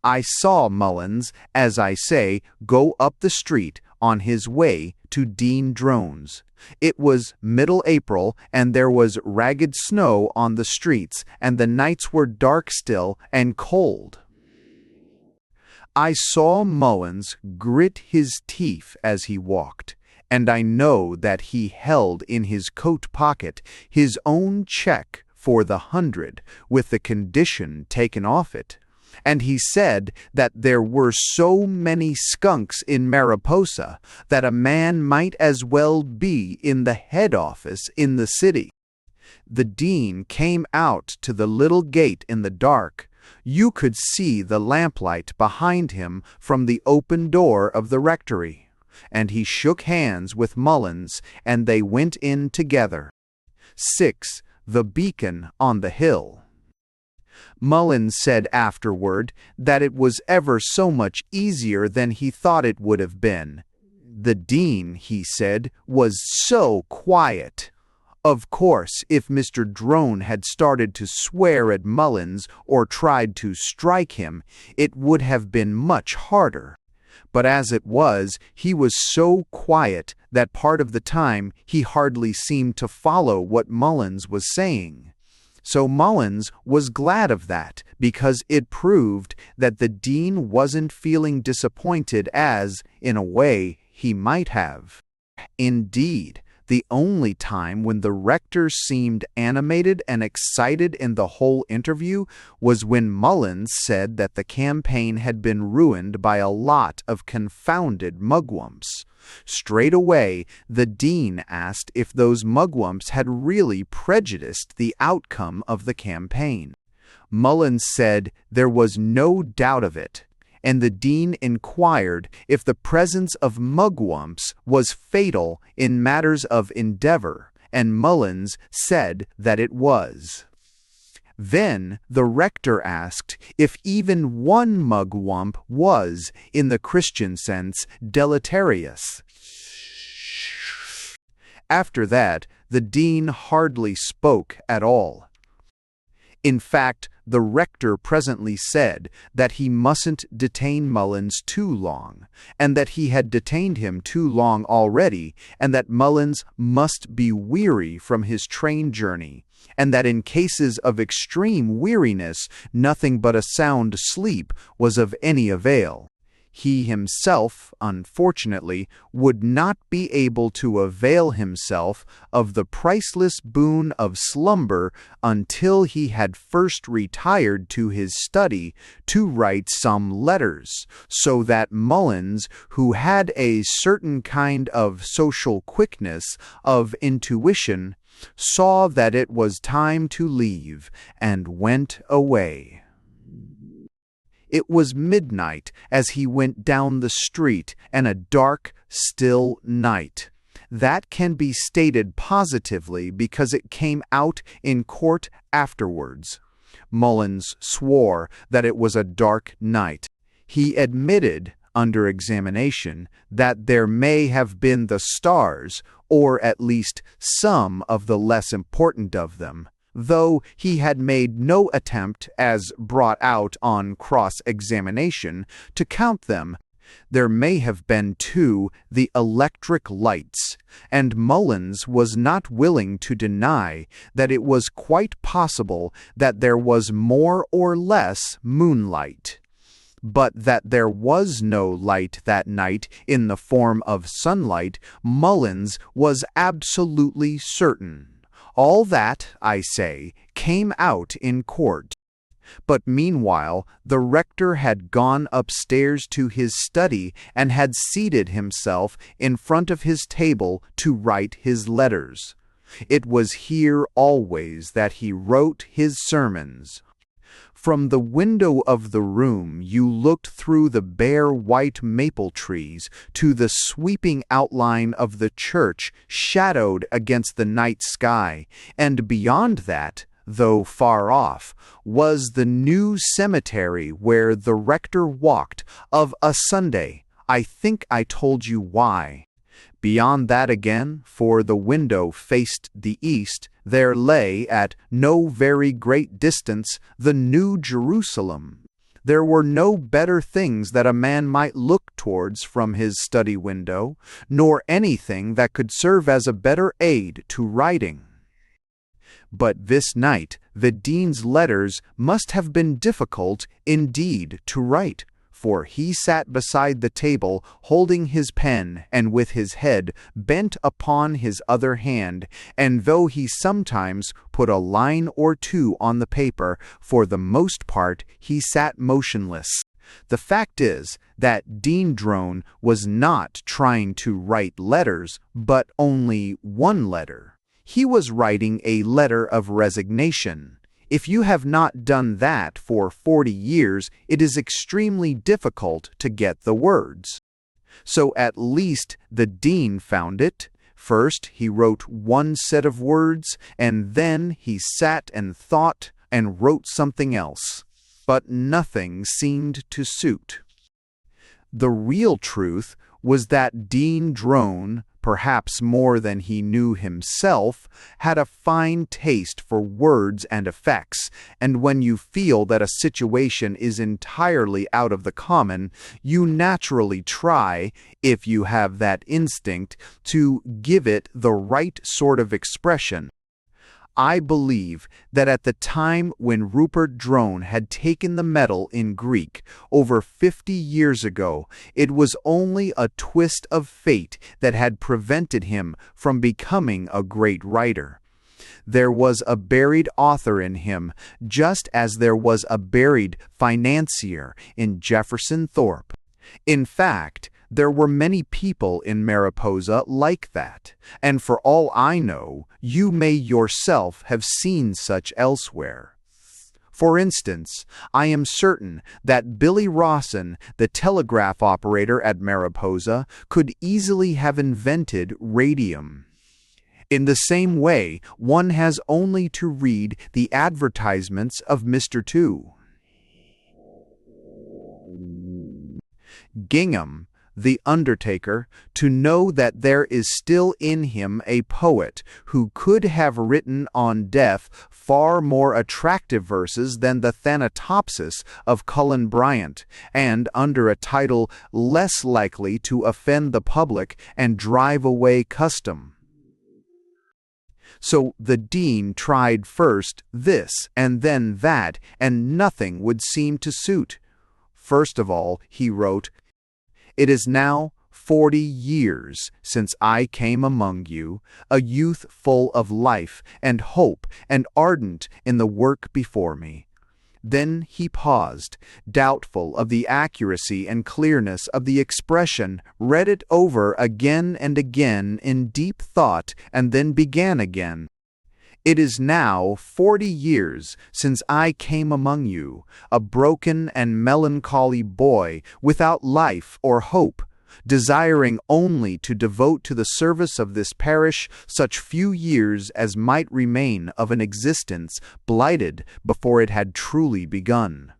I saw Mullins, as I say, go up the street on his way to Dean Drone's. It was middle April, and there was ragged snow on the streets, and the nights were dark still and cold. I saw Mullins grit his teeth as he walked, and I know that he held in his coat pocket his own check for the 100, with the condition taken off it. And he said that there were so many skunks in Mariposa that a man might as well be in the head office in the city. The dean came out to the little gate in the dark. You could see the lamplight behind him from the open door of the rectory, and he shook hands with Mullins, and they went in together. 6. The Beacon on the Hill. Mullins said afterward that it was ever so much easier than he thought it would have been. The dean, he said, was so quiet. Of course, if Mr. Drone had started to swear at Mullins or tried to strike him, it would have been much harder. But as it was, he was so quiet that part of the time he hardly seemed to follow what Mullins was saying. So Mullins was glad of that, because it proved that the dean wasn't feeling disappointed as, in a way, he might have. Indeed, the only time when the rector seemed animated and excited in the whole interview was when Mullins said that the campaign had been ruined by a lot of confounded mugwumps. Straight away, the dean asked if those mugwumps had really prejudiced the outcome of the campaign. Mullins said there was no doubt of it, and the dean inquired if the presence of mugwumps was fatal in matters of endeavor, and Mullins said that it was. Then the rector asked if even one mugwump was, in the Christian sense, deleterious. After that, the dean hardly spoke at all. In fact, the rector presently said that he mustn't detain Mullins too long, and that he had detained him too long already, and that Mullins must be weary from his train journey, and that in cases of extreme weariness nothing but a sound sleep was of any avail. He himself, unfortunately, would not be able to avail himself of the priceless boon of slumber until he had first retired to his study to write some letters, so that Mullins, who had a certain kind of social quickness of intuition, saw that it was time to leave, and went away. It was midnight as he went down the street, and a dark, still night. That can be stated positively because it came out in court afterwards. Mullins swore that it was a dark night. He admitted, under examination, that there may have been the stars, or at least some of the less important of them, though he had made no attempt, as brought out on cross-examination, to count them. There may have been, too, the electric lights, and Mullins was not willing to deny that it was quite possible that there was more or less moonlight. But that there was no light that night in the form of sunlight, Mullins was absolutely certain. All that, I say, came out in court. But meanwhile the rector had gone upstairs to his study and had seated himself in front of his table to write his letters. It was here always that he wrote his sermons. From the window of the room you looked through the bare white maple trees to the sweeping outline of the church shadowed against the night sky, and beyond that, though far off, was the new cemetery where the rector walked of a Sunday. I think I told you why. Beyond that again, for the window faced the east, there lay, at no very great distance, the New Jerusalem. There were no better things that a man might look towards from his study window, nor anything that could serve as a better aid to writing. But this night the dean's letters must have been difficult indeed to write, for he sat beside the table holding his pen and with his head bent upon his other hand, and though he sometimes put a line or two on the paper, for the most part he sat motionless. The fact is that Dean Drone was not trying to write letters, but only one letter. He was writing a letter of resignation. If you have not done that for 40 years, it is extremely difficult to get the words. So at least the dean found it. First he wrote one set of words, and then he sat and thought and wrote something else. But nothing seemed to suit. The real truth was that Dean Drone, perhaps more than he knew himself, had a fine taste for words and effects, and when you feel that a situation is entirely out of the common, you naturally try, if you have that instinct, to give it the right sort of expression. I believe that at the time when Rupert Drone had taken the medal in Greek, over 50 years ago, it was only a twist of fate that had prevented him from becoming a great writer. There was a buried author in him, just as there was a buried financier in Jefferson Thorpe. In fact, there were many people in Mariposa like that, and for all I know, you may yourself have seen such elsewhere. For instance, I am certain that Billy Rawson, the telegraph operator at Mariposa, could easily have invented radium. In the same way, one has only to read the advertisements of Mr. Two. Gingham, the undertaker, to know that there is still in him a poet who could have written on death far more attractive verses than the Thanatopsis of Cullen Bryant, and under a title less likely to offend the public and drive away custom. So the dean tried first this and then that, and nothing would seem to suit. First of all, he wrote, "It is now 40 years since I came among you, a youth full of life and hope and ardent in the work before me." Then he paused, doubtful of the accuracy and clearness of the expression, read it over again and again in deep thought, and then began again. "It is now 40 years since I came among you, a broken and melancholy boy, without life or hope, desiring only to devote to the service of this parish such few years as might remain of an existence blighted before it had truly begun."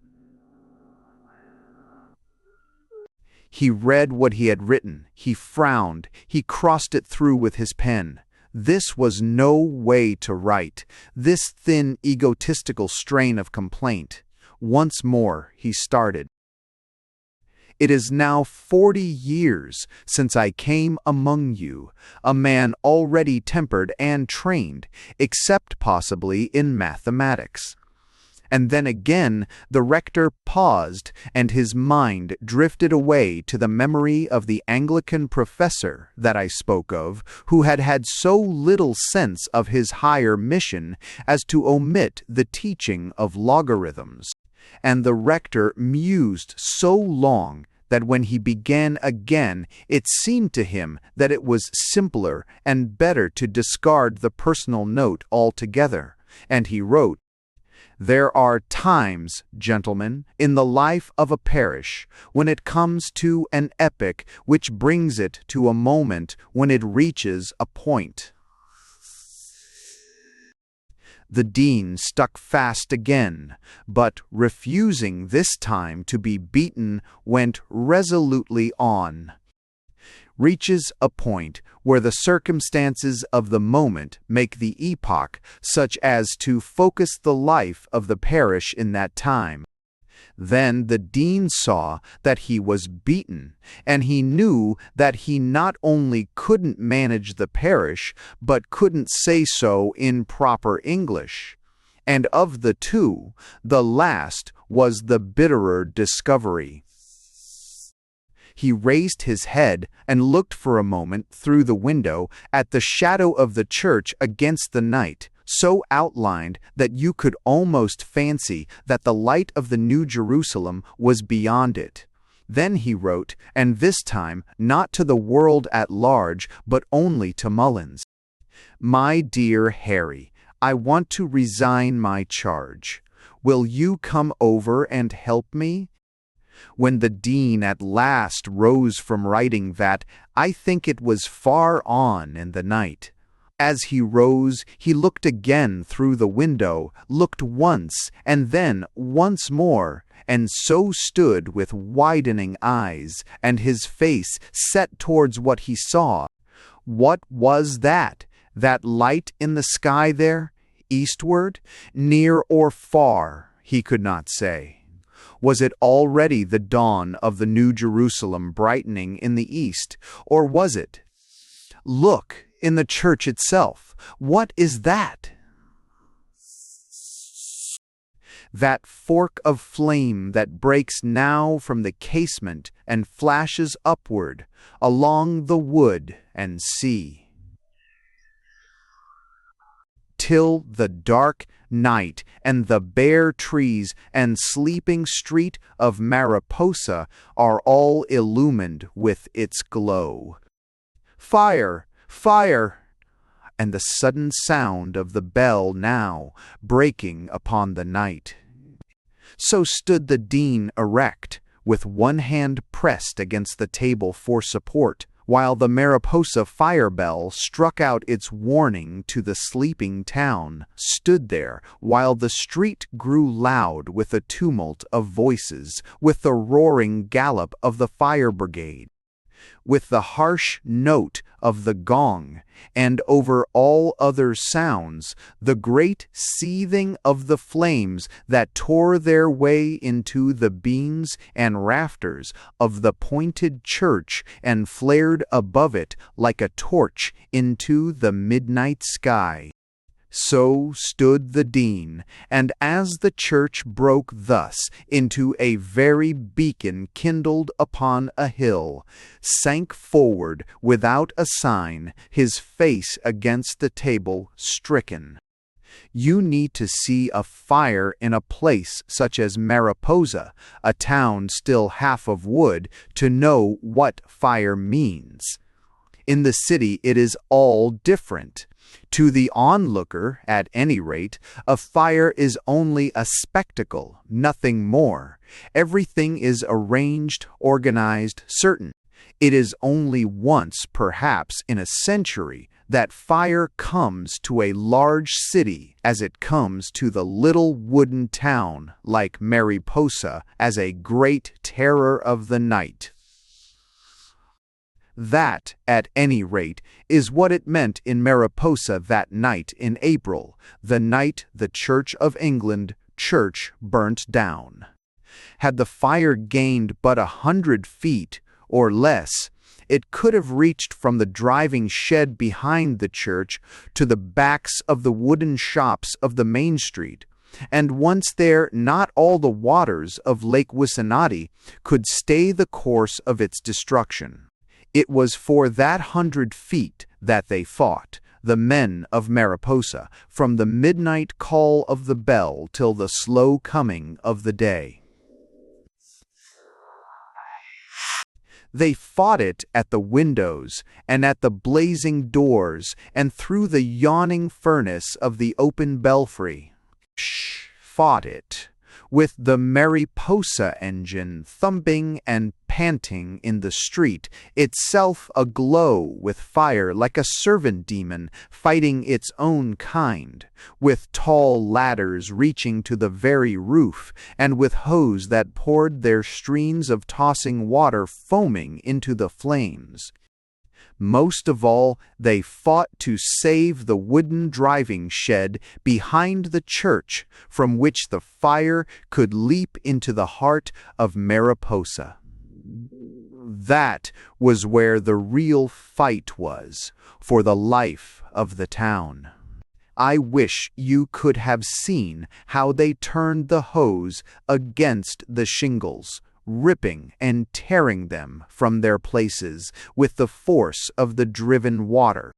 He read what he had written, he frowned, he crossed it through with his pen. This was no way to write, this thin egotistical strain of complaint. Once more he started. "It is now 40 years since I came among you, a man already tempered and trained, except possibly in mathematics." And then again the rector paused, and his mind drifted away to the memory of the Anglican professor that I spoke of, who had had so little sense of his higher mission as to omit the teaching of logarithms. And the rector mused so long that when he began again, it seemed to him that it was simpler and better to discard the personal note altogether, and he wrote, "There are times, gentlemen, in the life of a parish, when it comes to an epoch which brings it to a moment when it reaches a point." The dean stuck fast again, but refusing this time to be beaten, went resolutely on. reaches a point where the circumstances of the moment make the epoch such as to focus the life of the parish in that time. Then the dean saw that he was beaten, and he knew that he not only couldn't manage the parish, but couldn't say so in proper English. And of the two, the last was the bitterer discovery. He raised his head and looked for a moment through the window at the shadow of the church against the night, so outlined that you could almost fancy that the light of the New Jerusalem was beyond it. Then he wrote, and this time not to the world at large, but only to Mullins. "My dear Harry, I want to resign my charge. Will you come over and help me?" When the dean at last rose from writing that, I think it was far on in the night. As he rose, he looked again through the window, looked once, and then once more, and so stood with widening eyes, and his face set towards what he saw. What was that? That light in the sky there? Eastward? Near or far? He could not say. Was it already the dawn of the New Jerusalem brightening in the east, or was it? Look, in the church itself. What is that? That fork of flame that breaks now from the casement and flashes upward, along the wood and sea, till the dark night and the bare trees and sleeping street of Mariposa are all illumined with its glow. Fire! Fire! And the sudden sound of the bell now breaking upon the night. So stood the dean erect, with one hand pressed against the table for support, while the Mariposa fire bell struck out its warning to the sleeping town, stood there, while the street grew loud with a tumult of voices, with the roaring gallop of the fire brigade, with the harsh note of the gong, and over all other sounds, the great seething of the flames that tore their way into the beams and rafters of the pointed church and flared above it like a torch into the midnight sky. So stood the dean, and as the church broke thus into a very beacon kindled upon a hill, sank forward without a sign, his face against the table, stricken. You need to see a fire in a place such as Mariposa, a town still half of wood, to know what fire means. In the city it is all different. To the onlooker, at any rate, a fire is only a spectacle, nothing more. Everything is arranged, organized, certain. It is only once, perhaps in a century, that fire comes to a large city as it comes to the little wooden town like Mariposa as a great terror of the night. That, at any rate, is what it meant in Mariposa that night in April, the night the Church of England church burnt down. Had the fire gained but 100 feet, or less, it could have reached from the driving shed behind the church to the backs of the wooden shops of the main street, and once there not all the waters of Lake Wissanotti could stay the course of its destruction. It was for that 100 feet that they fought, the men of Mariposa, from the midnight call of the bell till the slow coming of the day. They fought it at the windows, and at the blazing doors, and through the yawning furnace of the open belfry. Fought it, with the Mariposa engine thumping and panting in the street, itself aglow with fire like a servant demon fighting its own kind, with tall ladders reaching to the very roof, and with hose that poured their streams of tossing water foaming into the flames. Most of all, they fought to save the wooden driving shed behind the church from which the fire could leap into the heart of Mariposa. That was where the real fight was, for the life of the town. I wish you could have seen how they turned the hose against the shingles, ripping and tearing them from their places with the force of the driven water.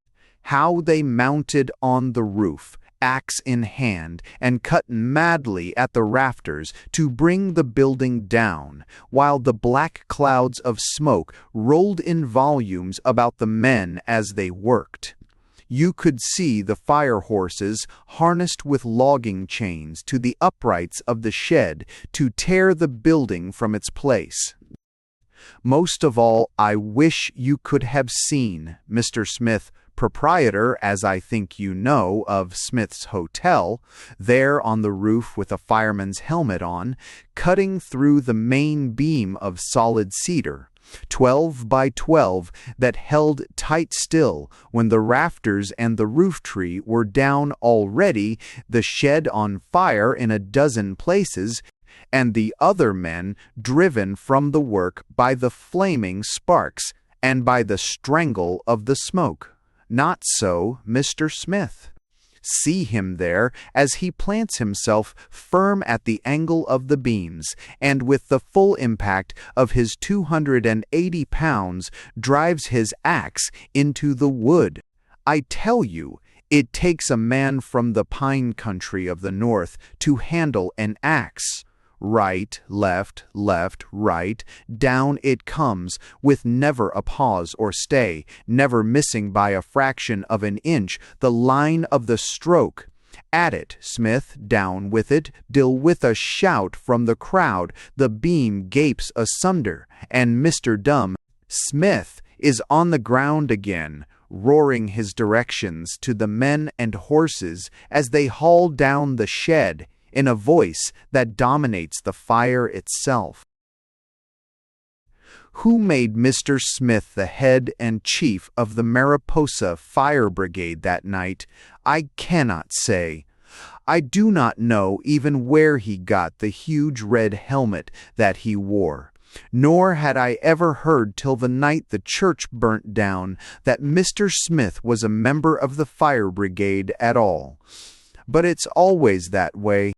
How they mounted on the roof, axe in hand, and cut madly at the rafters to bring the building down, while the black clouds of smoke rolled in volumes about the men as they worked. You could see the fire horses harnessed with logging chains to the uprights of the shed to tear the building from its place. Most of all, I wish you could have seen Mr. Smith, proprietor, as I think you know, of Smith's Hotel, there on the roof with a fireman's helmet on, cutting through the main beam of solid cedar, 12 by 12, that held tight still when the rafters and the roof tree were down already, the shed on fire in a dozen places, and the other men driven from the work by the flaming sparks and by the strangle of the smoke. Not so Mr. Smith. See him there as he plants himself firm at the angle of the beams, and with the full impact of his 280 pounds drives his axe into the wood. I tell you, it takes a man from the pine country of the north to handle an axe. Right, left, right, down it comes, with never a pause or stay, never missing by a fraction of an inch the line of the stroke. At it, Smith, down with it, till with a shout from the crowd the beam gapes asunder, and Mr. Smith is on the ground again, roaring his directions to the men and horses as they haul down the shed, in a voice that dominates the fire itself. Who made Mr. Smith the head and chief of the Mariposa Fire Brigade that night, I cannot say. I do not know even where he got the huge red helmet that he wore, nor had I ever heard till the night the church burnt down that Mr. Smith was a member of the fire brigade at all. But it's always that way.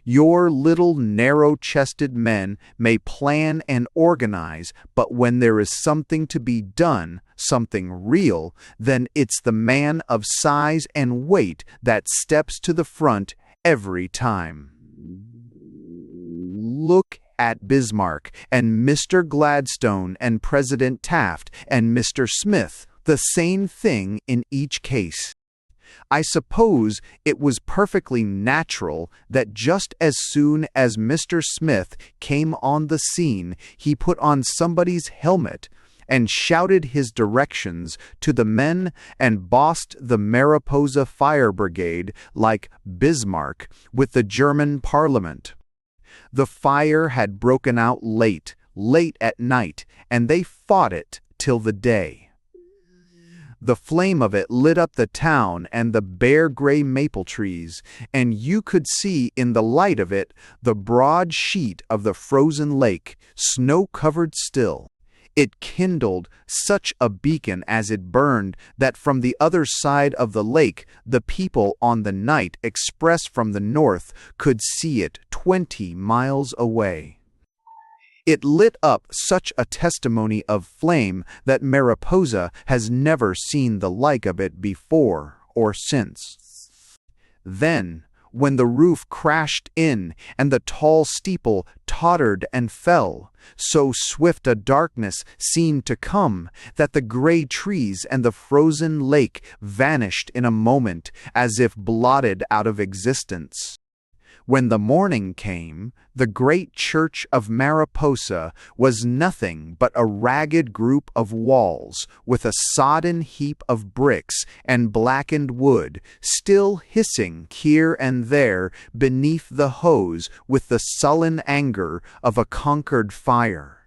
Your little narrow-chested men may plan and organize, but when there is something to be done, something real, then it's the man of size and weight that steps to the front every time. Look at Bismarck and Mr. Gladstone and President Taft and Mr. Smith, the same thing in each case. I suppose it was perfectly natural that just as soon as Mr. Smith came on the scene, he put on somebody's helmet and shouted his directions to the men and bossed the Mariposa Fire Brigade like Bismarck with the German Parliament. The fire had broken out late at night, and they fought it till the day. The flame of it lit up the town and the bare gray maple trees, and you could see in the light of it the broad sheet of the frozen lake, snow-covered still. It kindled such a beacon as it burned that from the other side of the lake the people on the night express from the north could see it 20 miles away. It lit up such a testimony of flame that Mariposa has never seen the like of it before or since. Then, when the roof crashed in and the tall steeple tottered and fell, so swift a darkness seemed to come that the gray trees and the frozen lake vanished in a moment as if blotted out of existence. When the morning came, the great church of Mariposa was nothing but a ragged group of walls with a sodden heap of bricks and blackened wood, still hissing here and there beneath the hose with the sullen anger of a conquered fire.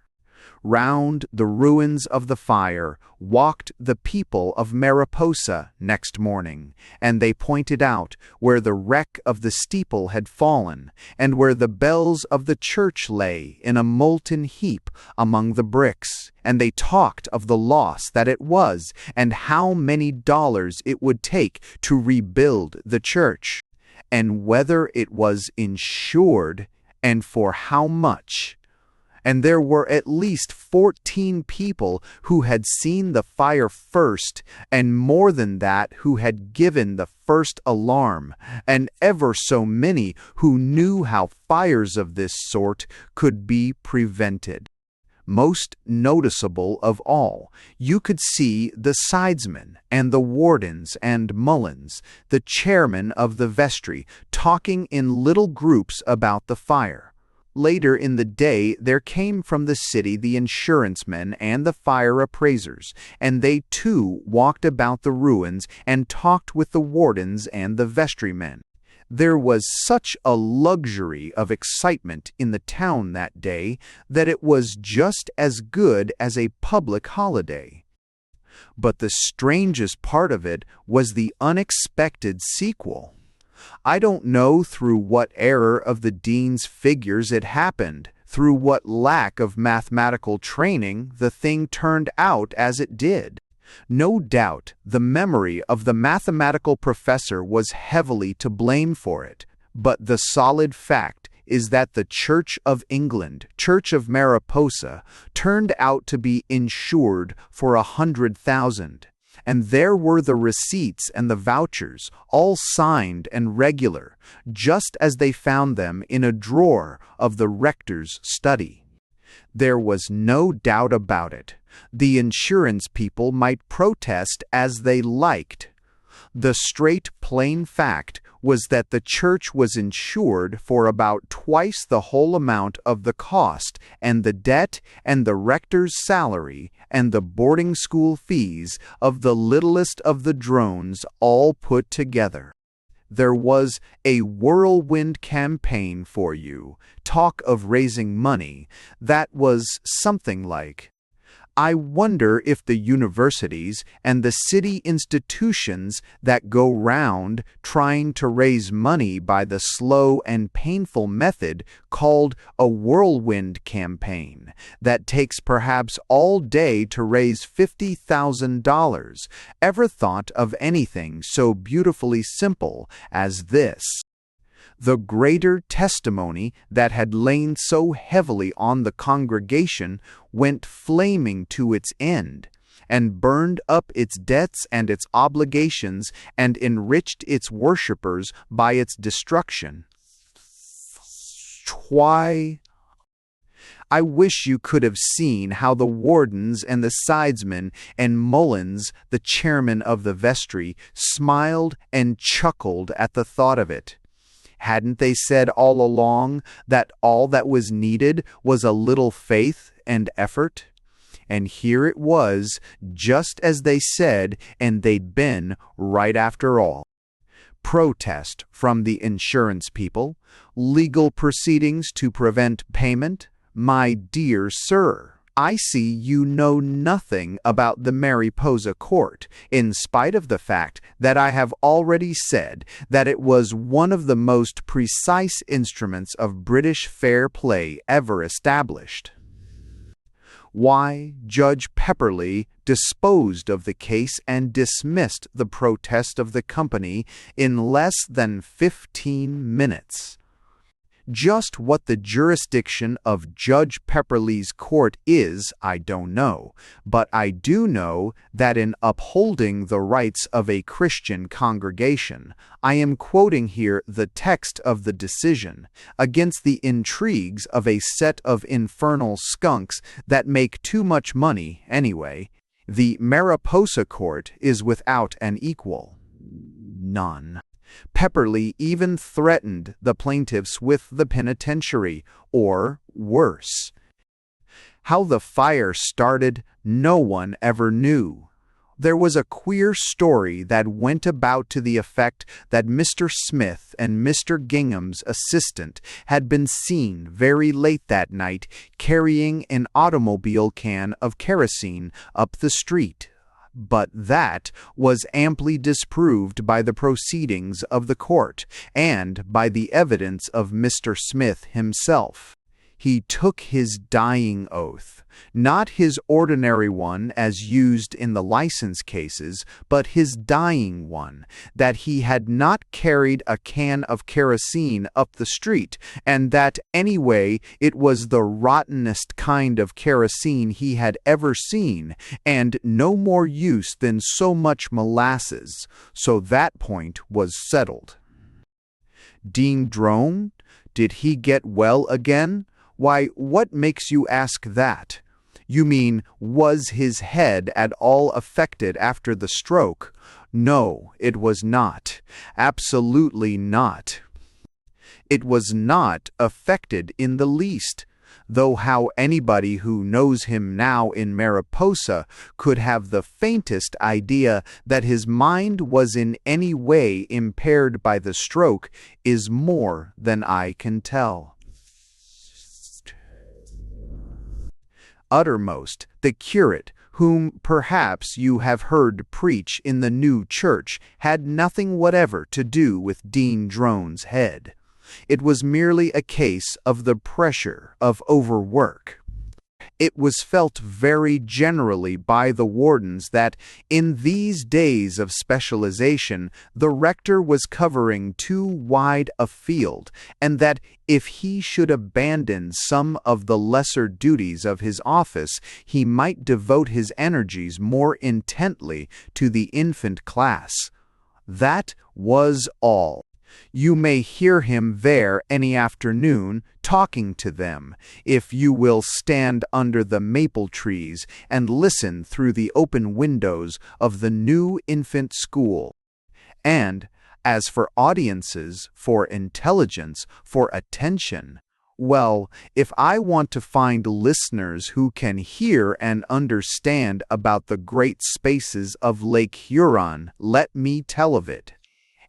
Round the ruins of the fire walked the people of Mariposa next morning, and they pointed out where the wreck of the steeple had fallen, and where the bells of the church lay in a molten heap among the bricks, and they talked of the loss that it was, and how many dollars it would take to rebuild the church, and whether it was insured, and for how much. And there were at least 14 people who had seen the fire first, and more than that who had given the first alarm, and ever so many who knew how fires of this sort could be prevented. Most noticeable of all, you could see the sidesmen and the wardens and Mullins, the chairman of the vestry, talking in little groups about the fire. Later in the day there came from the city the insurance men and the fire appraisers, and they too walked about the ruins and talked with the wardens and the vestrymen. There was such a luxury of excitement in the town that day that it was just as good as a public holiday. But the strangest part of it was the unexpected sequel. I don't know through what error of the dean's figures it happened, through what lack of mathematical training the thing turned out as it did. No doubt the memory of the mathematical professor was heavily to blame for it, but the solid fact is that the Church of England, Church of Mariposa, turned out to be insured for 100,000. And there were the receipts and the vouchers, all signed and regular, just as they found them in a drawer of the rector's study. There was no doubt about it. The insurance people might protest as they liked. The straight, plain fact was that the church was insured for about twice the whole amount of the cost, and the debt and the rector's salary and the boarding school fees of the littlest of the drones all put together. There was a whirlwind campaign for you, talk of raising money, that was something like, I wonder if the universities and the city institutions that go round trying to raise money by the slow and painful method called a whirlwind campaign, that takes perhaps all day to raise $50,000, ever thought of anything so beautifully simple as this. The greater testimony that had lain so heavily on the congregation went flaming to its end, and burned up its debts and its obligations, and enriched its worshippers by its destruction. Why? I wish you could have seen how the wardens and the sidesmen and Mullins, the chairman of the vestry, smiled and chuckled at the thought of it. Hadn't they said all along that all that was needed was a little faith and effort? And here it was, just as they said, and they'd been right after all. Protest from the insurance people, legal proceedings to prevent payment. My dear sir, I see you know nothing about the Mariposa court, in spite of the fact that I have already said that it was one of the most precise instruments of British fair play ever established. Why, Judge Pepperley disposed of the case and dismissed the protest of the company in less than 15 minutes. Just what the jurisdiction of Judge Pepperley's court is, I don't know, but I do know that in upholding the rights of a Christian congregation, I am quoting here the text of the decision, against the intrigues of a set of infernal skunks that make too much money anyway, the Mariposa court is without an equal. None. Pepperley even threatened the plaintiffs with the penitentiary, or worse. How the fire started, no one ever knew. There was a queer story that went about to the effect that Mr. Smith and Mr. Gingham's assistant had been seen very late that night carrying an automobile can of kerosene up the street. But that was amply disproved by the proceedings of the court and by the evidence of Mr. Smith himself. He took his dying oath, not his ordinary one as used in the license cases, but his dying one, that he had not carried a can of kerosene up the street, and that anyway it was the rottenest kind of kerosene he had ever seen, and no more use than so much molasses. So that point was settled. Dean Drone? Did he get well again? Why, what makes you ask that? You mean, was his head at all affected after the stroke? No, it was not. Absolutely not. It was not affected in the least, though how anybody who knows him now in Mariposa could have the faintest idea that his mind was in any way impaired by the stroke is more than I can tell. Uttermost, the curate, whom perhaps you have heard preach in the new church, had nothing whatever to do with Dean Drone's head. It was merely a case of the pressure of overwork. It was felt very generally by the wardens that, in these days of specialization, the rector was covering too wide a field, and that if he should abandon some of the lesser duties of his office, he might devote his energies more intently to the infant class. That was all. You may hear him there any afternoon, talking to them, if you will stand under the maple trees and listen through the open windows of the new infant school. And, as for audiences, for intelligence, for attention, well, if I want to find listeners who can hear and understand about the great spaces of Lake Huron, let me tell of it.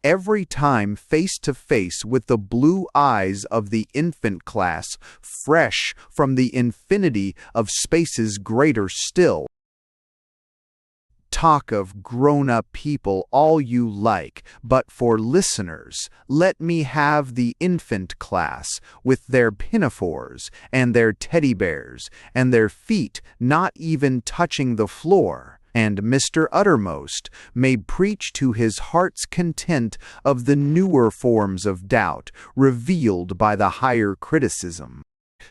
Every time face to face with the blue eyes of the infant class, fresh from the infinity of spaces greater still. Talk of grown-up people all you like, but for listeners, let me have the infant class with their pinafores and their teddy bears and their feet not even touching the floor. And Mr. Uttermost may preach to his heart's content of the newer forms of doubt revealed by the higher criticism.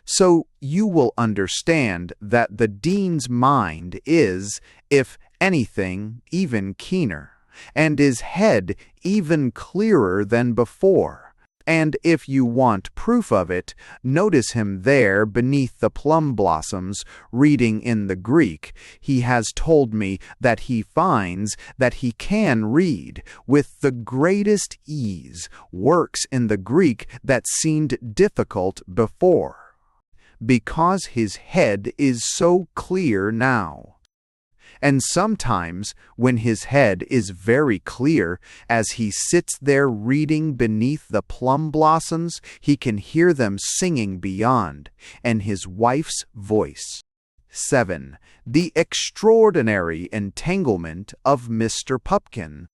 So you will understand that the dean's mind is, if anything, even keener, and his head even clearer than before. And if you want proof of it, notice him there beneath the plum blossoms, reading in the Greek. He has told me that he finds that he can read, with the greatest ease, works in the Greek that seemed difficult before, because his head is so clear now. And sometimes, when his head is very clear, as he sits there reading beneath the plum blossoms, he can hear them singing beyond, and his wife's voice. 7. The extraordinary entanglement of Mr. Pupkin.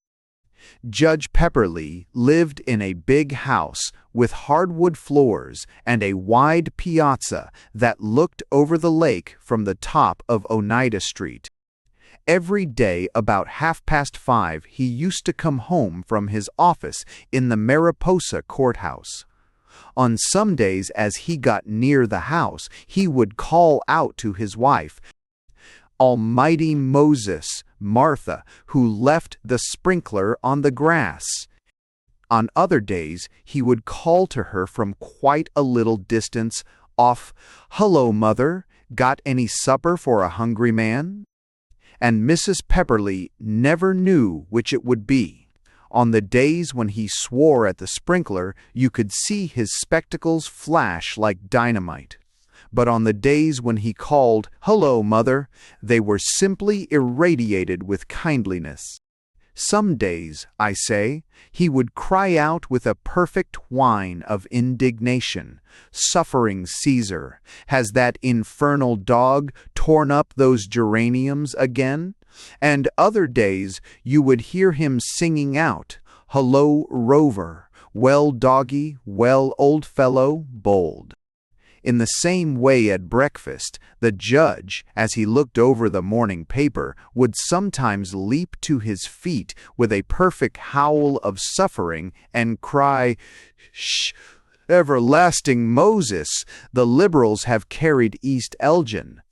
Judge Pepperleigh lived in a big house with hardwood floors and a wide piazza that looked over the lake from the top of Oneida Street. Every day about 5:30 he used to come home from his office in the Mariposa courthouse. On some days as he got near the house, he would call out to his wife, "Almighty Moses, Martha, who left the sprinkler on the grass." On other days he would call to her from quite a little distance off, "Hullo, mother, got any supper for a hungry man?" And Mrs. Pepperleigh never knew which it would be. On the days when he swore at the sprinkler, you could see his spectacles flash like dynamite. but on the days when he called, "Hello, mother," they were simply irradiated with kindliness. Some days, I say, he would cry out with a perfect whine of indignation, "Suffering Caesar, has that infernal dog torn up those geraniums again?" And other days you would hear him singing out, "Hullo, Rover, well, doggy, well, old fellow, bold." In the same way at breakfast, the judge, as he looked over the morning paper, would sometimes leap to his feet with a perfect howl of suffering and cry, "Sh! Everlasting Moses! The Liberals have carried East Elgin."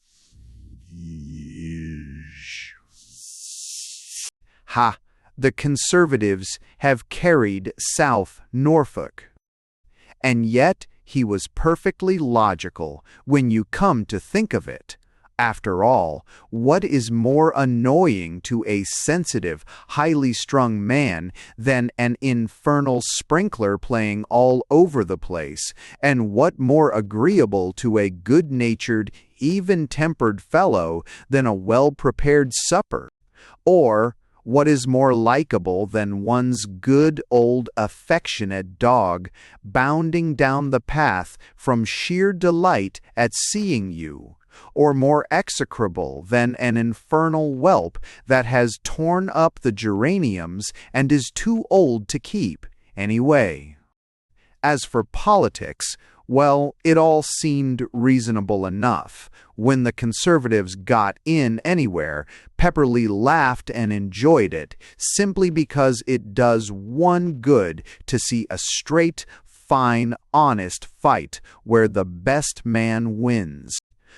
Ha! The Conservatives have carried South Norfolk. And yet he was perfectly logical when you come to think of it. After all, what is more annoying to a sensitive, highly strung man than an infernal sprinkler playing all over the place, and what more agreeable to a good-natured, even-tempered fellow than a well-prepared supper? Or what is more likable than one's good old affectionate dog bounding down the path from sheer delight at seeing you? Or more execrable than an infernal whelp that has torn up the geraniums and is too old to keep, anyway? As for politics, well, it all seemed reasonable enough. When the Conservatives got in anywhere, Pepperley laughed and enjoyed it, simply because it does one good to see a straight, fine, honest fight where the best man wins.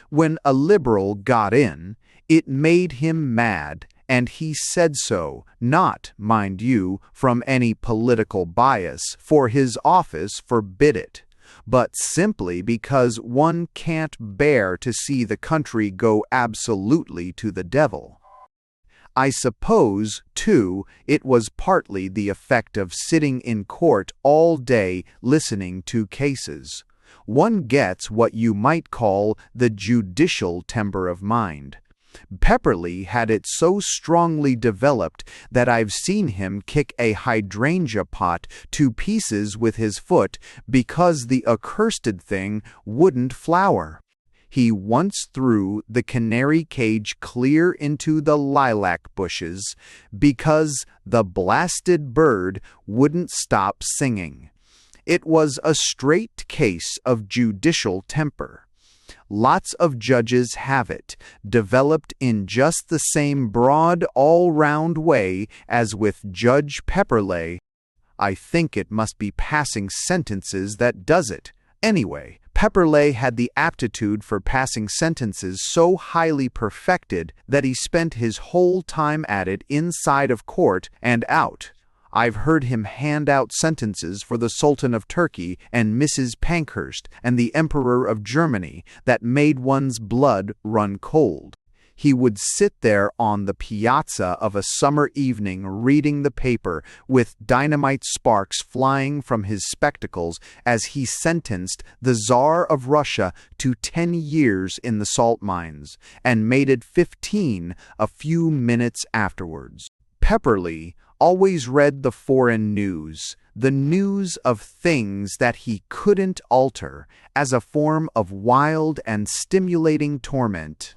When a Liberal got in, it made him mad, and he said so, not, mind you, from any political bias, for his office forbid it, but simply because one can't bear to see the country go absolutely to the devil. I suppose, too, it was partly the effect of sitting in court all day listening to cases. One gets what you might call the judicial temper of mind. Pepperley had it so strongly developed that I've seen him kick a hydrangea pot to pieces with his foot because the accursed thing wouldn't flower. He once threw the canary cage clear into the lilac bushes because the blasted bird wouldn't stop singing. It was a straight case of judicial temper. Lots of judges have it, developed in just the same broad all-round way as with Judge Pepperley. I think it must be passing sentences that does it. Anyway, Pepperley had the aptitude for passing sentences so highly perfected that he spent his whole time at it inside of court and out. I've heard him hand out sentences for the Sultan of Turkey and Mrs. Pankhurst and the Emperor of Germany that made one's blood run cold. He would sit there on the piazza of a summer evening reading the paper with dynamite sparks flying from his spectacles as he sentenced the Tsar of Russia to 10 years in the salt mines, and made it 15 a few minutes afterwards. Pepperley always read the foreign news, the news of things that he couldn't alter, as a form of wild and stimulating torment.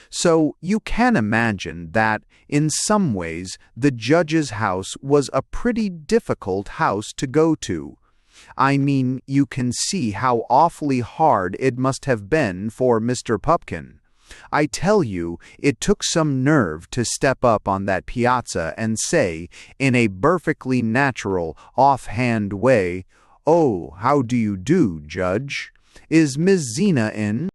So you can imagine that, in some ways, the judge's house was a pretty difficult house to go to. I mean, you can see how awfully hard it must have been for Mr. Pupkin. I tell you, it took some nerve to step up on that piazza and say, in a perfectly natural, off-hand way, "Oh, how do you do, Judge? Is Miss Zena in?"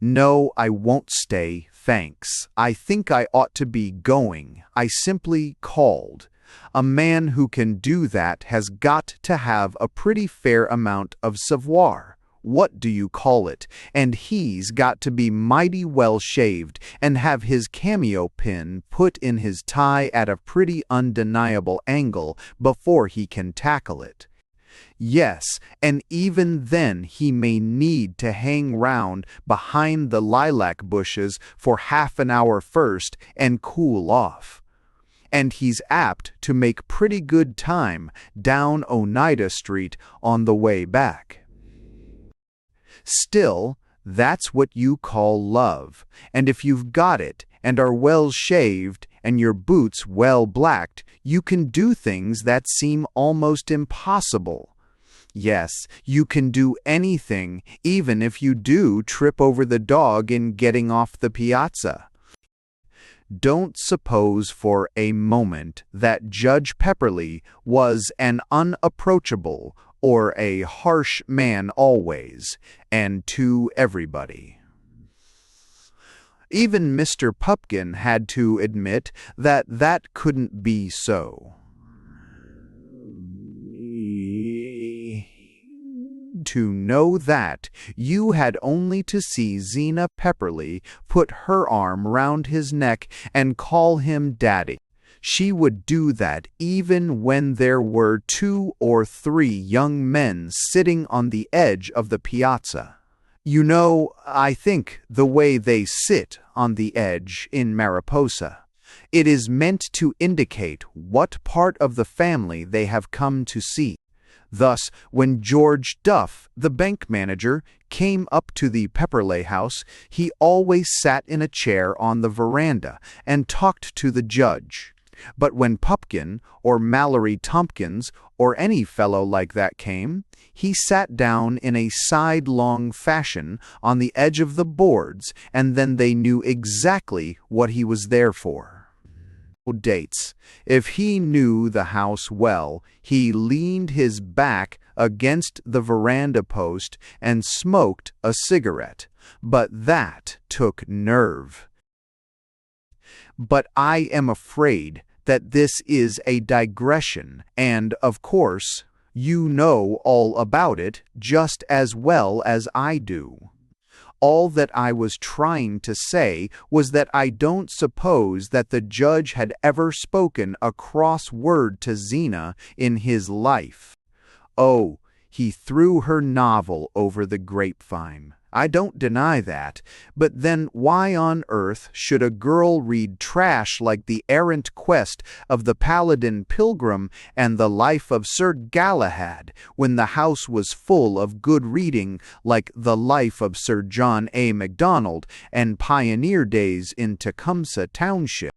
"No, I won't stay, thanks. I think I ought to be going. I simply called." A man who can do that has got to have a pretty fair amount of savoir. What do you call it? And he's got to be mighty well shaved and have his cameo pin put in his tie at a pretty undeniable angle before he can tackle it. Yes, and even then he may need to hang round behind the lilac bushes for half an hour first and cool off. And he's apt to make pretty good time down Oneida Street on the way back. Still, that's what you call love, and if you've got it and are well shaved and your boots well blacked, you can do things that seem almost impossible. Yes, you can do anything, even if you do trip over the dog in getting off the piazza. Don't suppose for a moment that Judge Pepperleigh was an unapproachable or a harsh man always, and to everybody. Even Mr. Pupkin had to admit that that couldn't be so. To know that, you had only to see Zena Pepperleigh put her arm round his neck and call him Daddy. She would do that even when there were 2 or 3 young men sitting on the edge of the piazza. You know, I think, the way they sit on the edge in Mariposa. It is meant to indicate what part of the family they have come to see. Thus, when George Duff, the bank manager, came up to the Pepperleigh house, he always sat in a chair on the veranda and talked to the judge. But when Pupkin, or Mallory Tompkins, or any fellow like that came, he sat down in a sidelong fashion on the edge of the boards, and then they knew exactly what he was there for. Dates. If he knew the house well, he leaned his back against the veranda post and smoked a cigarette, but that took nerve. But I am afraid that this is a digression, and, of course, you know all about it just as well as I do. All that I was trying to say was that I don't suppose that the judge had ever spoken a cross word to Zena in his life. Oh, he threw her novel over the grapevine. I don't deny that, but then why on earth should a girl read trash like The Errant Quest of the Paladin Pilgrim and The Life of Sir Galahad when the house was full of good reading like The Life of Sir John A. Macdonald and Pioneer Days in Tecumseh Township?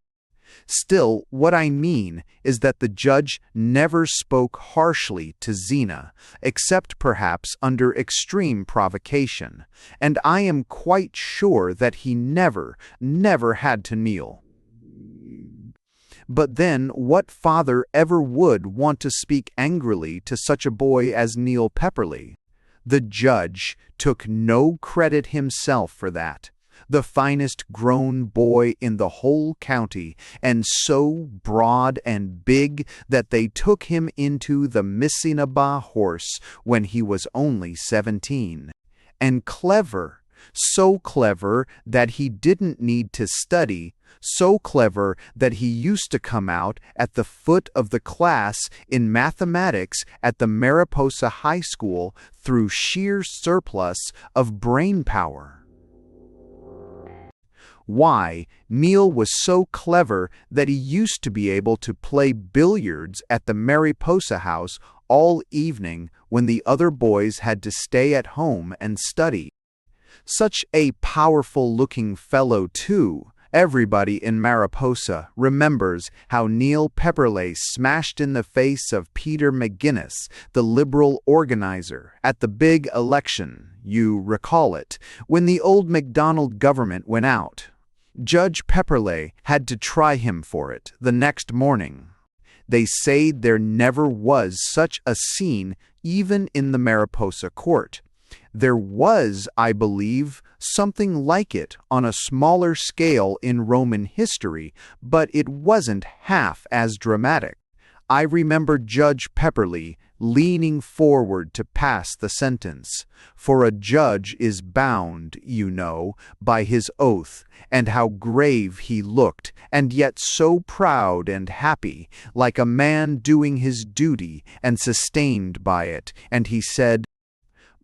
Still, what I mean is that the judge never spoke harshly to Zena, except perhaps under extreme provocation, and I am quite sure that he never had to kneel. But then what father ever would want to speak angrily to such a boy as Neil Pepperleigh? The judge took no credit himself for that. The finest grown boy in the whole county, and so broad and big that they took him into the Missinaba Horse when he was only 17. And clever, so clever that he didn't need to study, so clever that he used to come out at the foot of the class in mathematics at the Mariposa High School through sheer surplus of brain power. Why, Neil was so clever that he used to be able to play billiards at the Mariposa house all evening when the other boys had to stay at home and study. Such a powerful-looking fellow, too. Everybody in Mariposa remembers how Neil Pepperleigh smashed in the face of Peter McGinnis, the Liberal organizer, at the big election, you recall it, when the old MacDonald government went out. Judge Pepperleigh had to try him for it the next morning. They say there never was such a scene even in the Mariposa court. There was, I believe, something like it on a smaller scale in Roman history, but it wasn't half as dramatic. I remember Judge Pepperleigh leaning forward to pass the sentence. For a judge is bound, you know, by his oath, and how grave he looked, and yet so proud and happy, like a man doing his duty and sustained by it. And he said,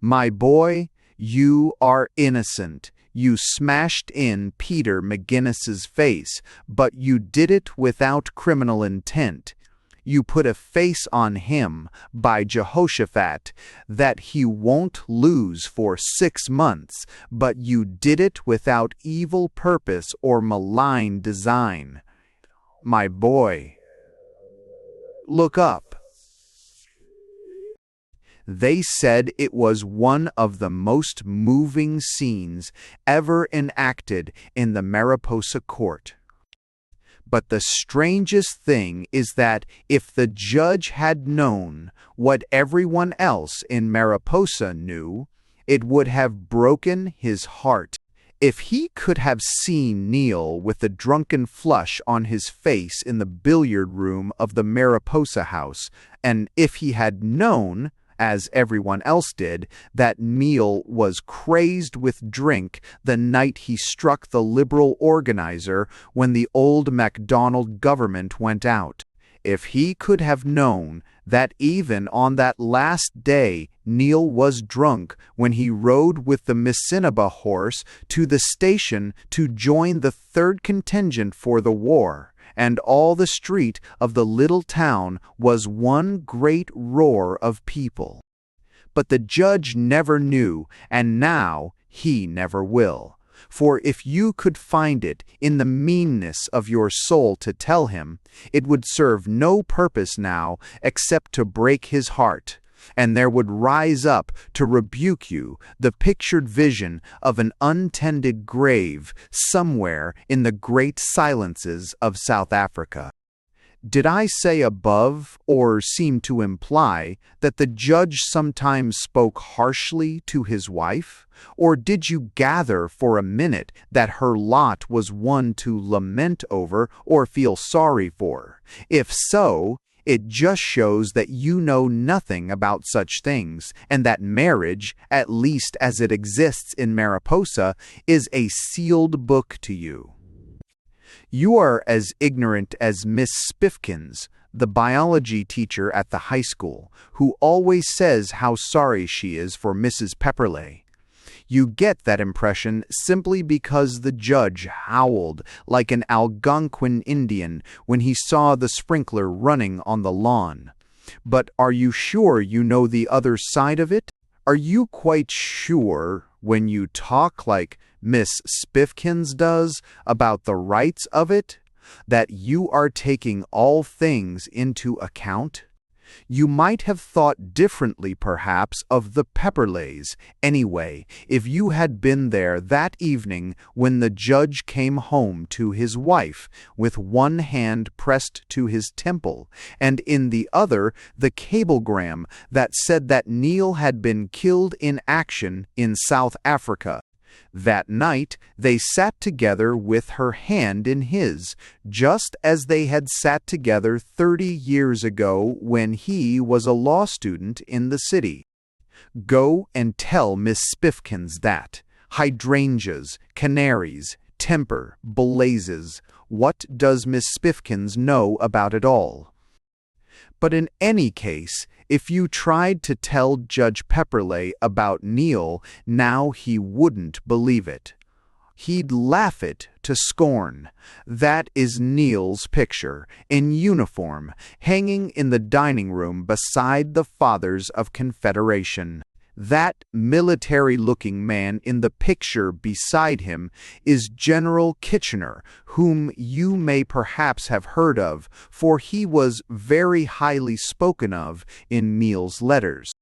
"My boy, you are innocent. You smashed in Peter McGinnis's face, but you did it without criminal intent. You put a face on him, by Jehoshaphat, that he won't lose for 6 months, but you did it without evil purpose or malign design. My boy, look up." They said it was one of the most moving scenes ever enacted in the Mariposa court. But the strangest thing is that if the judge had known what everyone else in Mariposa knew, it would have broken his heart. If he could have seen Neil with the drunken flush on his face in the billiard room of the Mariposa house, and if he had known, as everyone else did, that Neil was crazed with drink the night he struck the Liberal organizer when the old MacDonald government went out. If he could have known that even on that last day Neil was drunk when he rode with the Missinaba horse to the station to join the 3rd contingent for the war, and all the street of the little town was one great roar of people. But the judge never knew, and now he never will. For if you could find it in the meanness of your soul to tell him, it would serve no purpose now except to break his heart, and there would rise up to rebuke you the pictured vision of an untended grave somewhere in the great silences of South Africa. Did I say above, or seem to imply, that the judge sometimes spoke harshly to his wife? Or did you gather for a minute that her lot was one to lament over or feel sorry for? If so, it just shows that you know nothing about such things, and that marriage, at least as it exists in Mariposa, is a sealed book to you. You are as ignorant as Miss Spiffkins, the biology teacher at the high school, who always says how sorry she is for Mrs. Pepperleigh. You get that impression simply because the judge howled like an Algonquin Indian when he saw the sprinkler running on the lawn. But are you sure you know the other side of it? Are you quite sure, when you talk like Miss Spiffkins does about the rights of it, that you are taking all things into account? You might have thought differently, perhaps, of the Pepperleighs, anyway, if you had been there that evening when the judge came home to his wife, with one hand pressed to his temple, and in the other the cablegram that said that Neil had been killed in action in South Africa. That night they sat together with her hand in his, just as they had sat together 30 years ago when he was a law student in the city. Go and tell Miss Spiffkins that. Hydrangeas, canaries, temper, blazes. What does Miss Spiffkins know about it all? But in any case, if you tried to tell Judge Pepperleigh about Neil, now he wouldn't believe it. He'd laugh it to scorn. That is Neil's picture, in uniform, hanging in the dining room beside the Fathers of Confederation. That military-looking man in the picture beside him is General Kitchener, whom you may perhaps have heard of, for he was very highly spoken of in Neil's letters.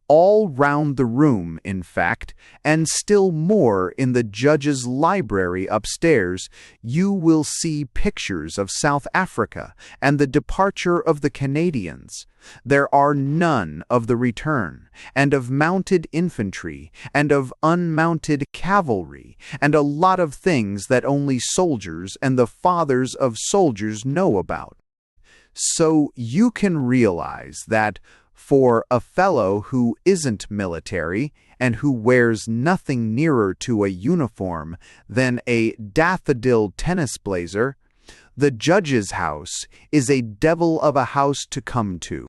All round the room, in fact, and still more in the judge's library upstairs, you will see pictures of South Africa and the departure of the Canadians. There are none of the return, and of mounted infantry, and of unmounted cavalry, and a lot of things that only soldiers and the fathers of soldiers know about. So you can realize that, For a fellow who isn't military and who wears nothing nearer to a uniform than a daffodil tennis blazer, the judge's house is a devil of a house to come to.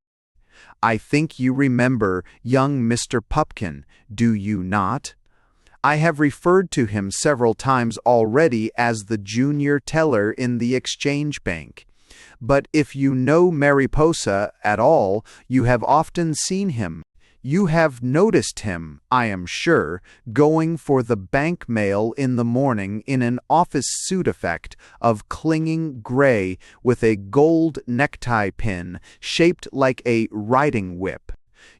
I think you remember young Mr. Pupkin, do you not? I have referred to him several times already as the junior teller in the exchange bank. But if you know Mariposa at all, you have often seen him. You have noticed him, I am sure, going for the bank mail in the morning in an office suit effect of clinging gray with a gold necktie pin shaped like a riding whip.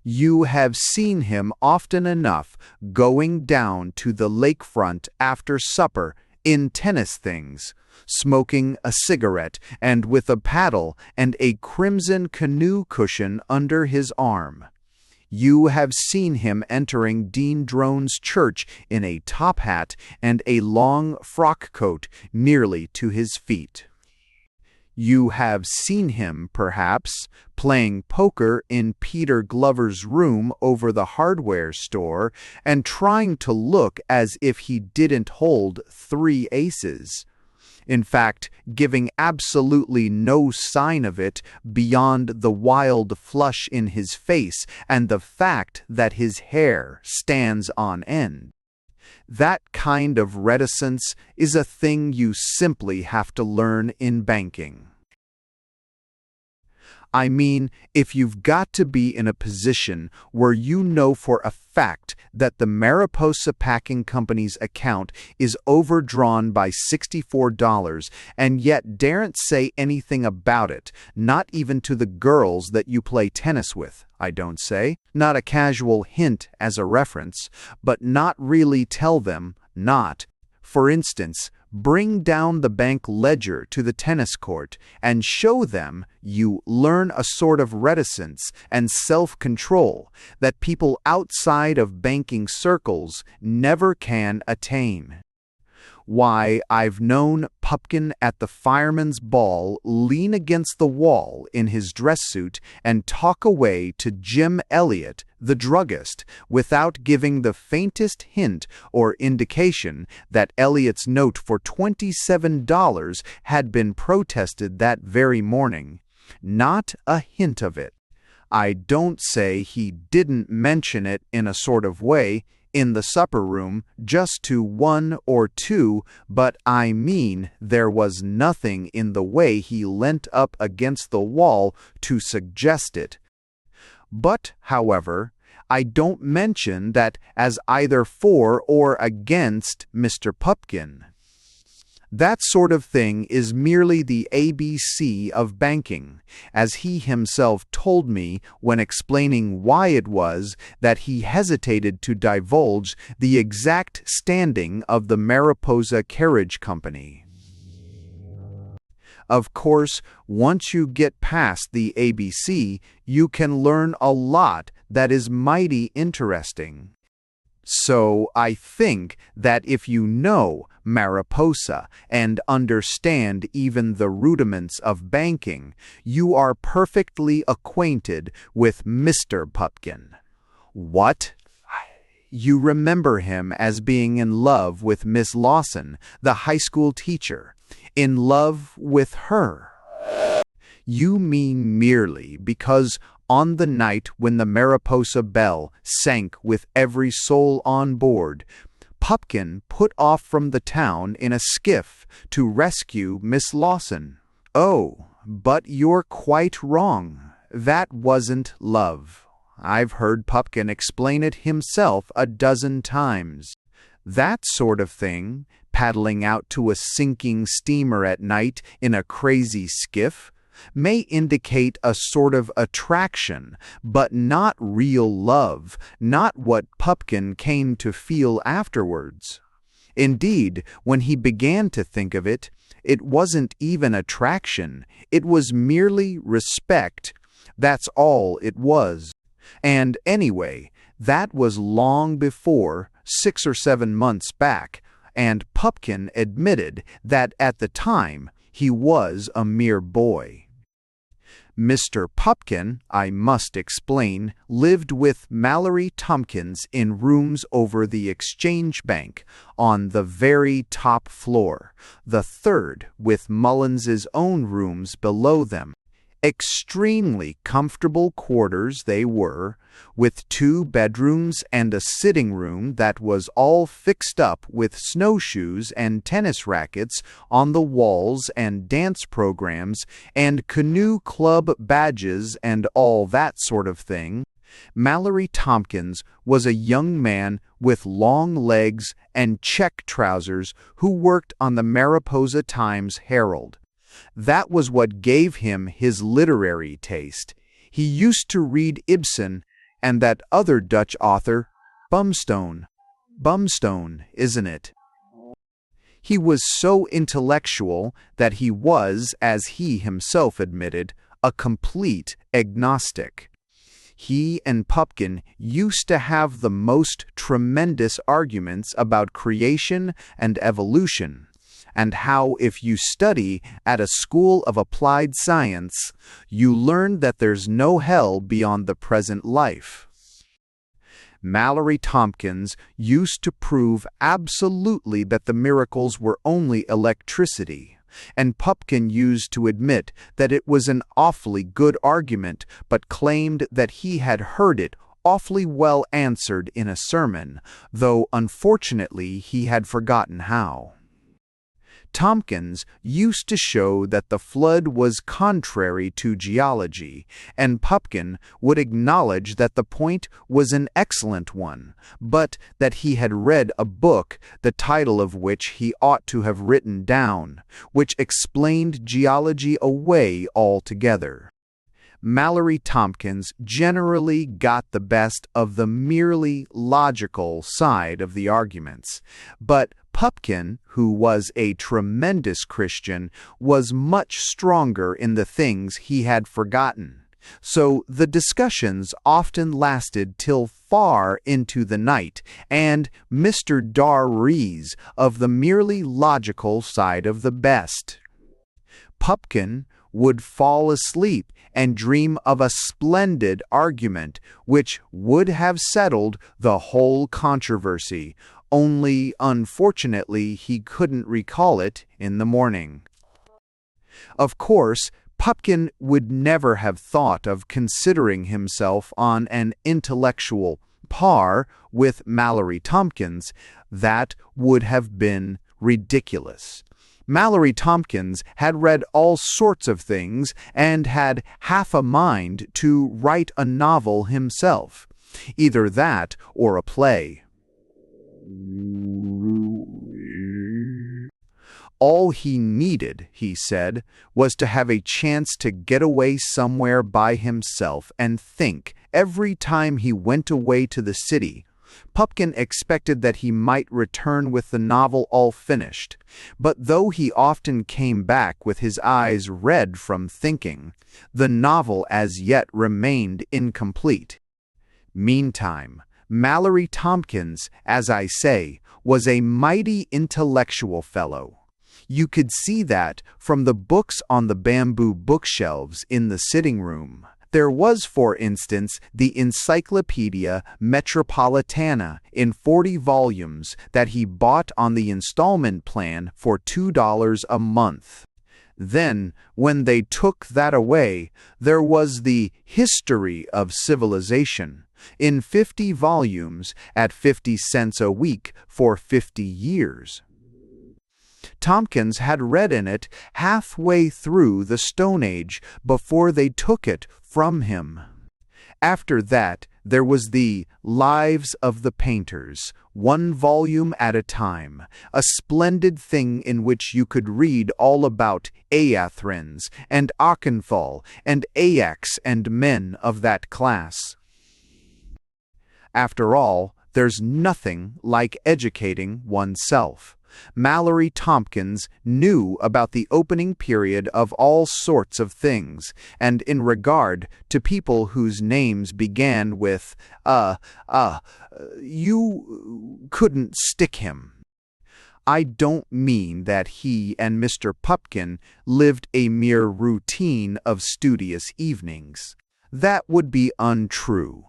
You have seen him often enough going down to the lakefront after supper in tennis things, smoking a cigarette and with a paddle and a crimson canoe cushion under his arm. You have seen him entering Dean Drone's church in a top hat and a long frock coat nearly to his feet. You have seen him, perhaps, playing poker in Peter Glover's room over the hardware store and trying to look as if he didn't hold 3 aces. In fact, giving absolutely no sign of it beyond the wild flush in his face and the fact that his hair stands on end. That kind of reticence is a thing you simply have to learn in banking. I mean, if you've got to be in a position where you know for a fact that the Mariposa Packing Company's account is overdrawn by $64 and yet daren't say anything about it, not even to the girls that you play tennis with, I don't say, not a casual hint as a reference, but not really tell them, not, for instance, bring down the bank ledger to the tennis court and show them you learn a sort of reticence and self-control that people outside of banking circles never can attain. Why, I've known Pupkin at the fireman's ball lean against the wall in his dress suit and talk away to Jim Elliot, the druggist, without giving the faintest hint or indication that Elliot's note for $27 had been protested that very morning. Not a hint of it. I don't say he didn't mention it in a sort of way in the supper room just to 1 or 2, but I mean there was nothing in the way he leant up against the wall to suggest it. But, however, I don't mention that as either for or against Mr. Pupkin. That sort of thing is merely the ABC of banking, as he himself told me when explaining why it was that he hesitated to divulge the exact standing of the Mariposa Carriage Company. Of course, once you get past the ABC, you can learn a lot that is mighty interesting. So I think that if you know Mariposa and understand even the rudiments of banking, you are perfectly acquainted with Mr. Pupkin. What? You remember him as being in love with Miss Lawson, the high school teacher. In love with her. You mean merely because on the night when the Mariposa Belle sank with every soul on board, Pupkin put off from the town in a skiff to rescue Miss Lawson. Oh, but you're quite wrong. That wasn't love. I've heard Pupkin explain it himself a dozen times. That sort of thing, paddling out to a sinking steamer at night in a crazy skiff, may indicate a sort of attraction, but not real love, not what Pupkin came to feel afterwards. Indeed, when he began to think of it, it wasn't even attraction, it was merely respect. That's all it was. And anyway, that was long before, 6 or 7 months back, and Pupkin admitted that at the time he was a mere boy. Mr. Pupkin, I must explain, lived with Mallory Tompkins in rooms over the Exchange Bank on the very top floor, the third with Mullins's own rooms below them. Extremely comfortable quarters they were, with 2 bedrooms and a sitting room that was all fixed up with snowshoes and tennis rackets on the walls and dance programs and canoe club badges and all that sort of thing. Mallory Tompkins was a young man with long legs and check trousers who worked on the Mariposa Times-Herald. That was what gave him his literary taste. He used to read Ibsen and that other Dutch author, Bumstone. Bumstone, isn't it? He was so intellectual that he was, as he himself admitted, a complete agnostic. He and Pupkin used to have the most tremendous arguments about creation and evolution, and how if you study at a school of applied science, you learn that there's no hell beyond the present life. Mallory Tompkins used to prove absolutely that the miracles were only electricity, and Pupkin used to admit that it was an awfully good argument, but claimed that he had heard it awfully well answered in a sermon, though unfortunately he had forgotten how. Tompkins used to show that the flood was contrary to geology, and Pupkin would acknowledge that the point was an excellent one, but that he had read a book, the title of which he ought to have written down, which explained geology away altogether. Mallory Tompkins generally got the best of the merely logical side of the arguments, but Pupkin, who was a tremendous Christian, was much stronger in the things he had forgotten. So the discussions often lasted till far into the night, and Mr. Rees of the merely logical side of the best. Pupkin would fall asleep and dream of a splendid argument which would have settled the whole controversy, only unfortunately he couldn't recall it in the morning. Of course, Pupkin would never have thought of considering himself on an intellectual par with Mallory Tompkins. That would have been ridiculous. Mallory Tompkins had read all sorts of things and had half a mind to write a novel himself, either that or a play. All he needed, he said, was to have a chance to get away somewhere by himself and think every time he went away to the city. Pupkin expected that he might return with the novel all finished, but though he often came back with his eyes red from thinking, the novel as yet remained incomplete. Meantime, Mallory Tompkins, as I say, was a mighty intellectual fellow. You could see that from the books on the bamboo bookshelves in the sitting room. There was, for instance, the Encyclopedia Metropolitana in 40 volumes that he bought on the installment plan for $2 a month. Then, when they took that away, there was the History of Civilization in 50 volumes at 50 cents a week for 50 years. Tompkins had read in it halfway through the Stone Age before they took it from him. After that, there was the Lives of the Painters, 1 volume at a time, a splendid thing in which you could read all about Eathrins and Achenthal and Ajax and men of that class. After all, there's nothing like educating oneself. Mallory Tompkins knew about the opening period of all sorts of things, and in regard to people whose names began with you couldn't stick him. I don't mean that he and Mr. Pupkin lived a mere routine of studious evenings. That would be untrue.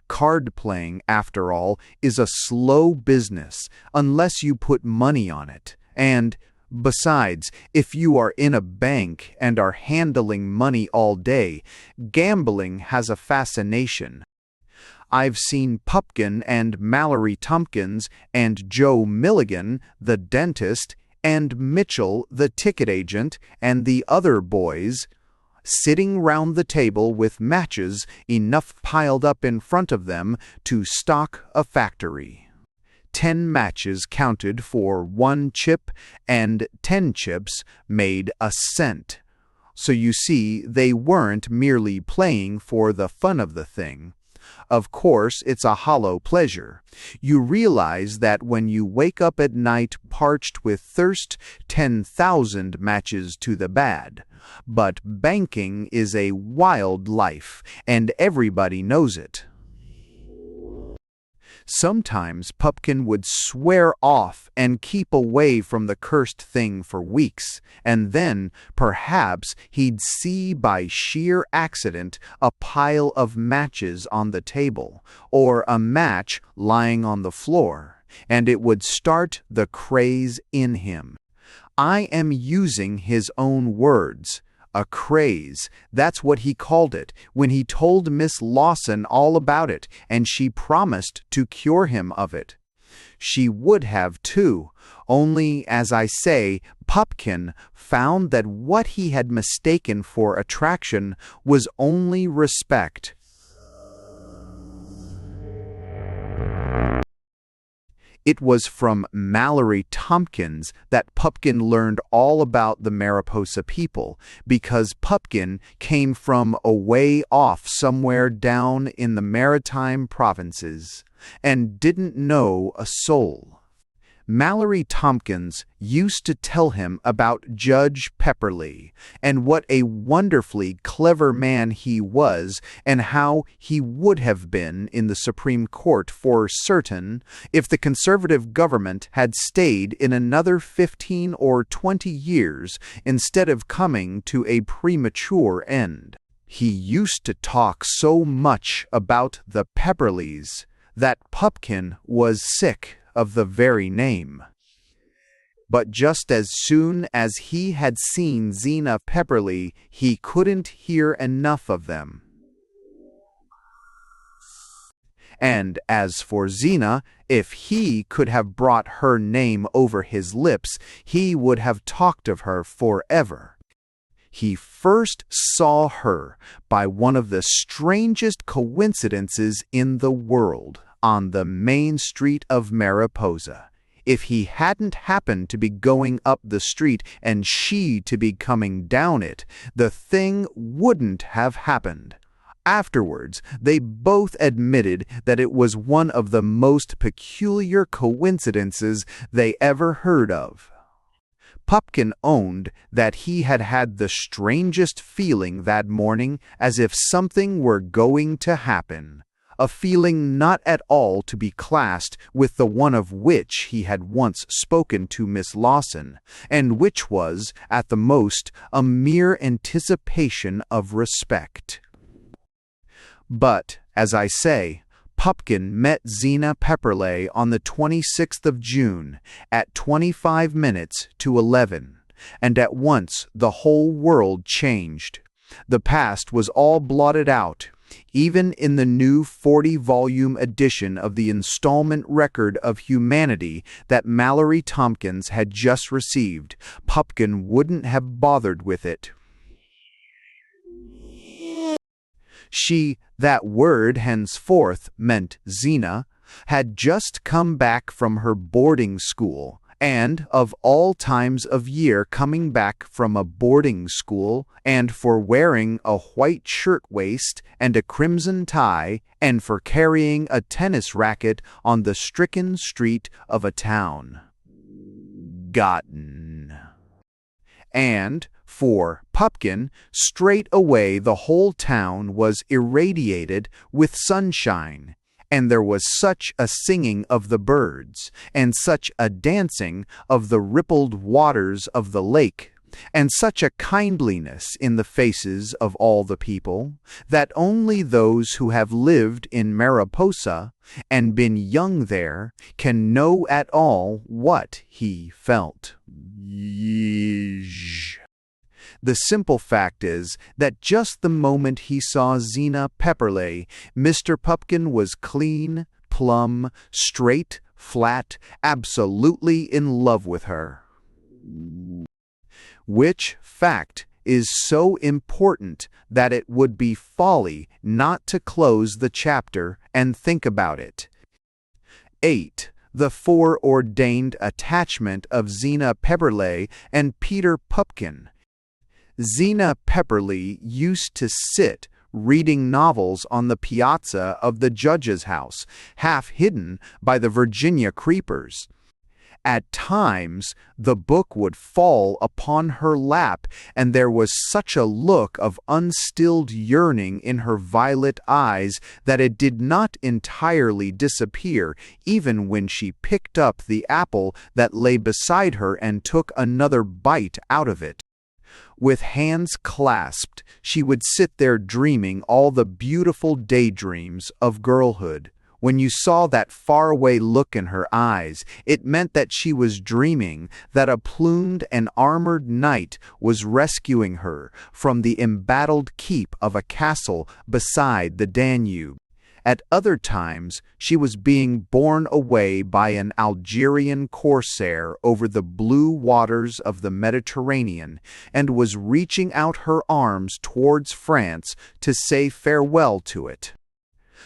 Card playing, after all, is a slow business unless you put money on it. And, besides, if you are in a bank and are handling money all day, gambling has a fascination. I've seen Pupkin and Mallory Tompkins and Joe Milligan, the dentist, and Mitchell, the ticket agent, and the other boys sitting round the table with matches enough piled up in front of them to stock a factory. 10 matches counted for 1 chip, and 10 chips made a cent. So you see, they weren't merely playing for the fun of the thing. Of course, it's a hollow pleasure. You realize that when you wake up at night parched with thirst, 10,000 matches to the bad. But banking is a wild life, and everybody knows it. Sometimes Pupkin would swear off and keep away from the cursed thing for weeks, and then, perhaps, he'd see by sheer accident a pile of matches on the table, or a match lying on the floor, and it would start the craze in him. I am using his own words. A craze, that's what he called it, when he told Miss Lawson all about it, and she promised to cure him of it. She would have, too, only, as I say, Pupkin found that what he had mistaken for attraction was only respect. It was from Mallory Tompkins that Pupkin learned all about the Mariposa people, because Pupkin came from away off somewhere down in the maritime provinces, and didn't know a soul. Mallory Tompkins used to tell him about Judge Pepperleigh, and what a wonderfully clever man he was, and how he would have been in the Supreme Court for certain if the conservative government had stayed in another 15 or 20 years instead of coming to a premature end. He used to talk so much about the Pepperleighs that Pupkin was sick of the very name. But just as soon as he had seen Zena Pepperleigh, he couldn't hear enough of them. And as for Zena, if he could have brought her name over his lips, he would have talked of her forever. He first saw her by one of the strangest coincidences in the world, on the main street of Mariposa. If he hadn't happened to be going up the street and she to be coming down it, the thing wouldn't have happened. Afterwards, they both admitted that it was one of the most peculiar coincidences they ever heard of. Pupkin owned that he had had the strangest feeling that morning, as if something were going to happen. A feeling not at all to be classed with the one of which he had once spoken to Miss Lawson, and which was, at the most, a mere anticipation of respect. But, as I say, Pupkin met Zena Pepperleigh on the 26th of June at 25 minutes to 11, and at once the whole world changed. The past was all blotted out. Even in the new 40-volume edition of the installment record of humanity that Mallory Tompkins had just received, Pupkin wouldn't have bothered with it. She, that word henceforth meant Zena, had just come back from her boarding school, and of all times of year coming back from a boarding school, and for wearing a white shirtwaist and a crimson tie, and for carrying a tennis racket on the stricken street of a town. Gotten. And, for Pupkin, straight away the whole town was irradiated with sunshine, And there was such a singing of the birds, and such a dancing of the rippled waters of the lake, and such a kindliness in the faces of all the people, that only those who have lived in Mariposa and been young there can know at all what he felt. The simple fact is that just the moment he saw Zena Pepperleigh, Mr. Pupkin was clean, plumb, straight, flat, absolutely in love with her. Which fact is so important that it would be folly not to close the chapter and think about it. 8. The foreordained attachment of Zena Pepperleigh and Peter Pupkin. Zena Pepperleigh used to sit reading novels on the piazza of the judge's house, half hidden by the Virginia creepers. At times, the book would fall upon her lap, and there was such a look of unstilled yearning in her violet eyes that it did not entirely disappear, even when she picked up the apple that lay beside her and took another bite out of it. With hands clasped, she would sit there dreaming all the beautiful daydreams of girlhood. When you saw that faraway look in her eyes, it meant that she was dreaming that a plumed and armored knight was rescuing her from the embattled keep of a castle beside the Danube. At other times, she was being borne away by an Algerian corsair over the blue waters of the Mediterranean, and was reaching out her arms towards France to say farewell to it.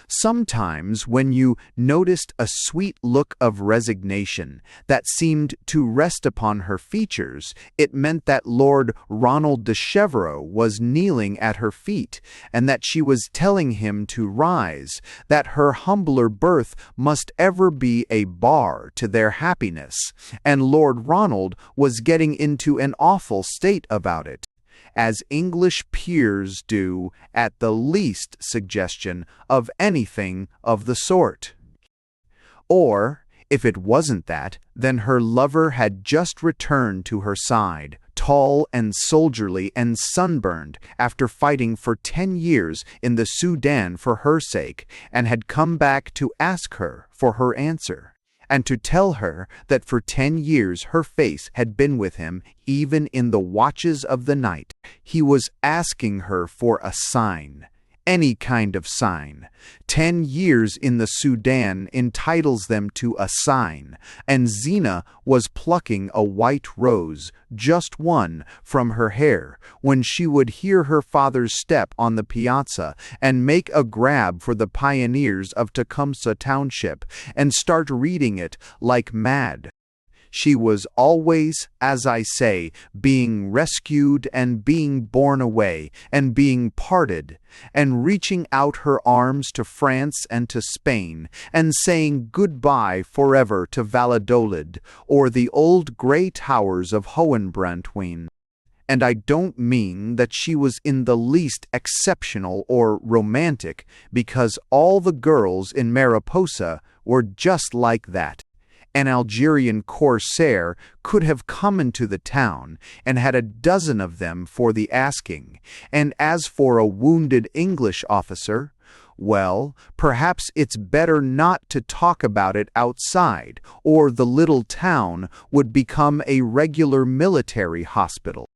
Sometimes when you noticed a sweet look of resignation that seemed to rest upon her features, it meant that Lord Ronald de Chevreaux was kneeling at her feet, and that she was telling him to rise, that her humbler birth must ever be a bar to their happiness, and Lord Ronald was getting into an awful state about it, as English peers do at the least suggestion of anything of the sort. Or, if it wasn't that, then her lover had just returned to her side, tall and soldierly and sunburned, after fighting for 10 years in the Sudan for her sake, and had come back to ask her for her answer, and to tell her that for 10 years her face had been with him even in the watches of the night. He was asking her for a sign, any kind of sign. 10 years in the Sudan entitles them to a sign, and Zena was plucking a white rose, just one, from her hair, when she would hear her father's step on the piazza and make a grab for the Pioneers of Tecumseh Township and start reading it like mad. She was always, as I say, being rescued and being borne away and being parted, and reaching out her arms to France and to Spain, and saying goodbye forever to Valladolid or the old grey towers of Hohenbrandwein. And I don't mean that she was in the least exceptional or romantic, because all the girls in Mariposa were just like that. An Algerian corsair could have come into the town and had a dozen of them for the asking, and as for a wounded English officer, well, perhaps it's better not to talk about it outside, or the little town would become a regular military hospital.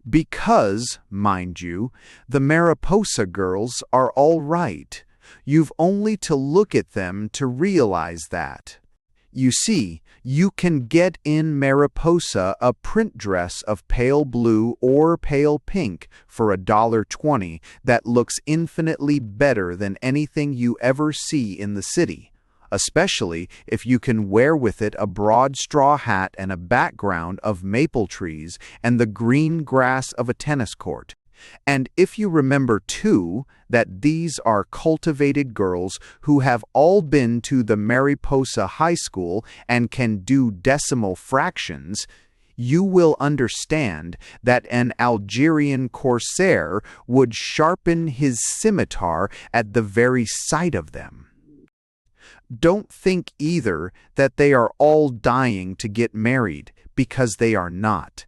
Because, mind you, the Mariposa girls are all right. You've only to look at them to realize that. You see, you can get in Mariposa a print dress of pale blue or pale pink for $1.20 that looks infinitely better than anything you ever see in the city, especially if you can wear with it a broad straw hat and a background of maple trees and the green grass of a tennis court. And if you remember, too, that these are cultivated girls who have all been to the Mariposa High School and can do decimal fractions, you will understand that an Algerian corsair would sharpen his scimitar at the very sight of them. Don't think either that they are all dying to get married, because they are not.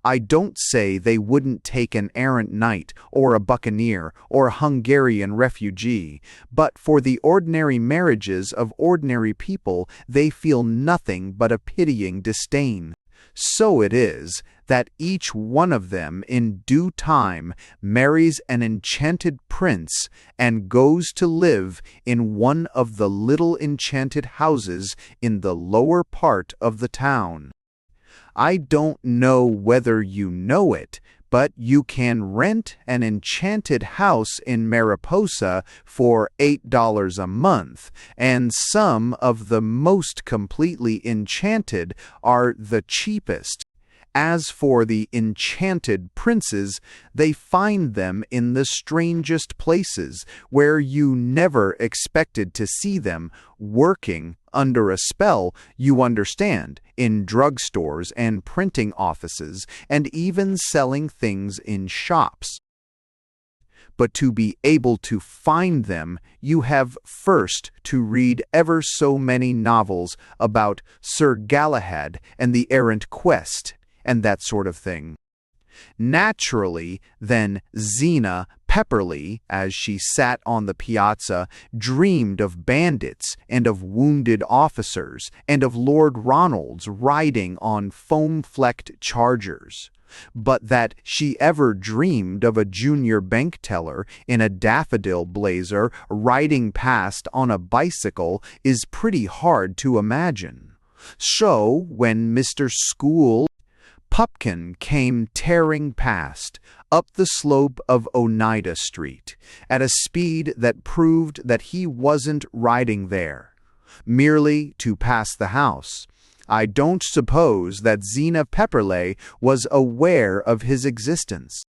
I don't say they wouldn't take an errant knight, or a buccaneer, or a Hungarian refugee, but for the ordinary marriages of ordinary people they feel nothing but a pitying disdain. So it is that each one of them in due time marries an enchanted prince and goes to live in one of the little enchanted houses in the lower part of the town. I don't know whether you know it, but you can rent an enchanted house in Mariposa for $8 a month, and some of the most completely enchanted are the cheapest. As for the enchanted princes, they find them in the strangest places, where you never expected to see them, working under a spell, you understand, in drugstores and printing offices, and even selling things in shops. But to be able to find them, you have first to read ever so many novels about Sir Galahad and the Errant Quest, and that sort of thing. Naturally, then, Zena Pepperleigh, as she sat on the piazza, dreamed of bandits and of wounded officers and of Lord Ronalds riding on foam-flecked chargers. But that she ever dreamed of a junior bank teller in a daffodil blazer riding past on a bicycle is pretty hard to imagine. So, when Mr. School Pupkin came tearing past, up the slope of Oneida Street, at a speed that proved that he wasn't riding there, merely to pass the house, I don't suppose that Zena Pepperleigh was aware of his existence.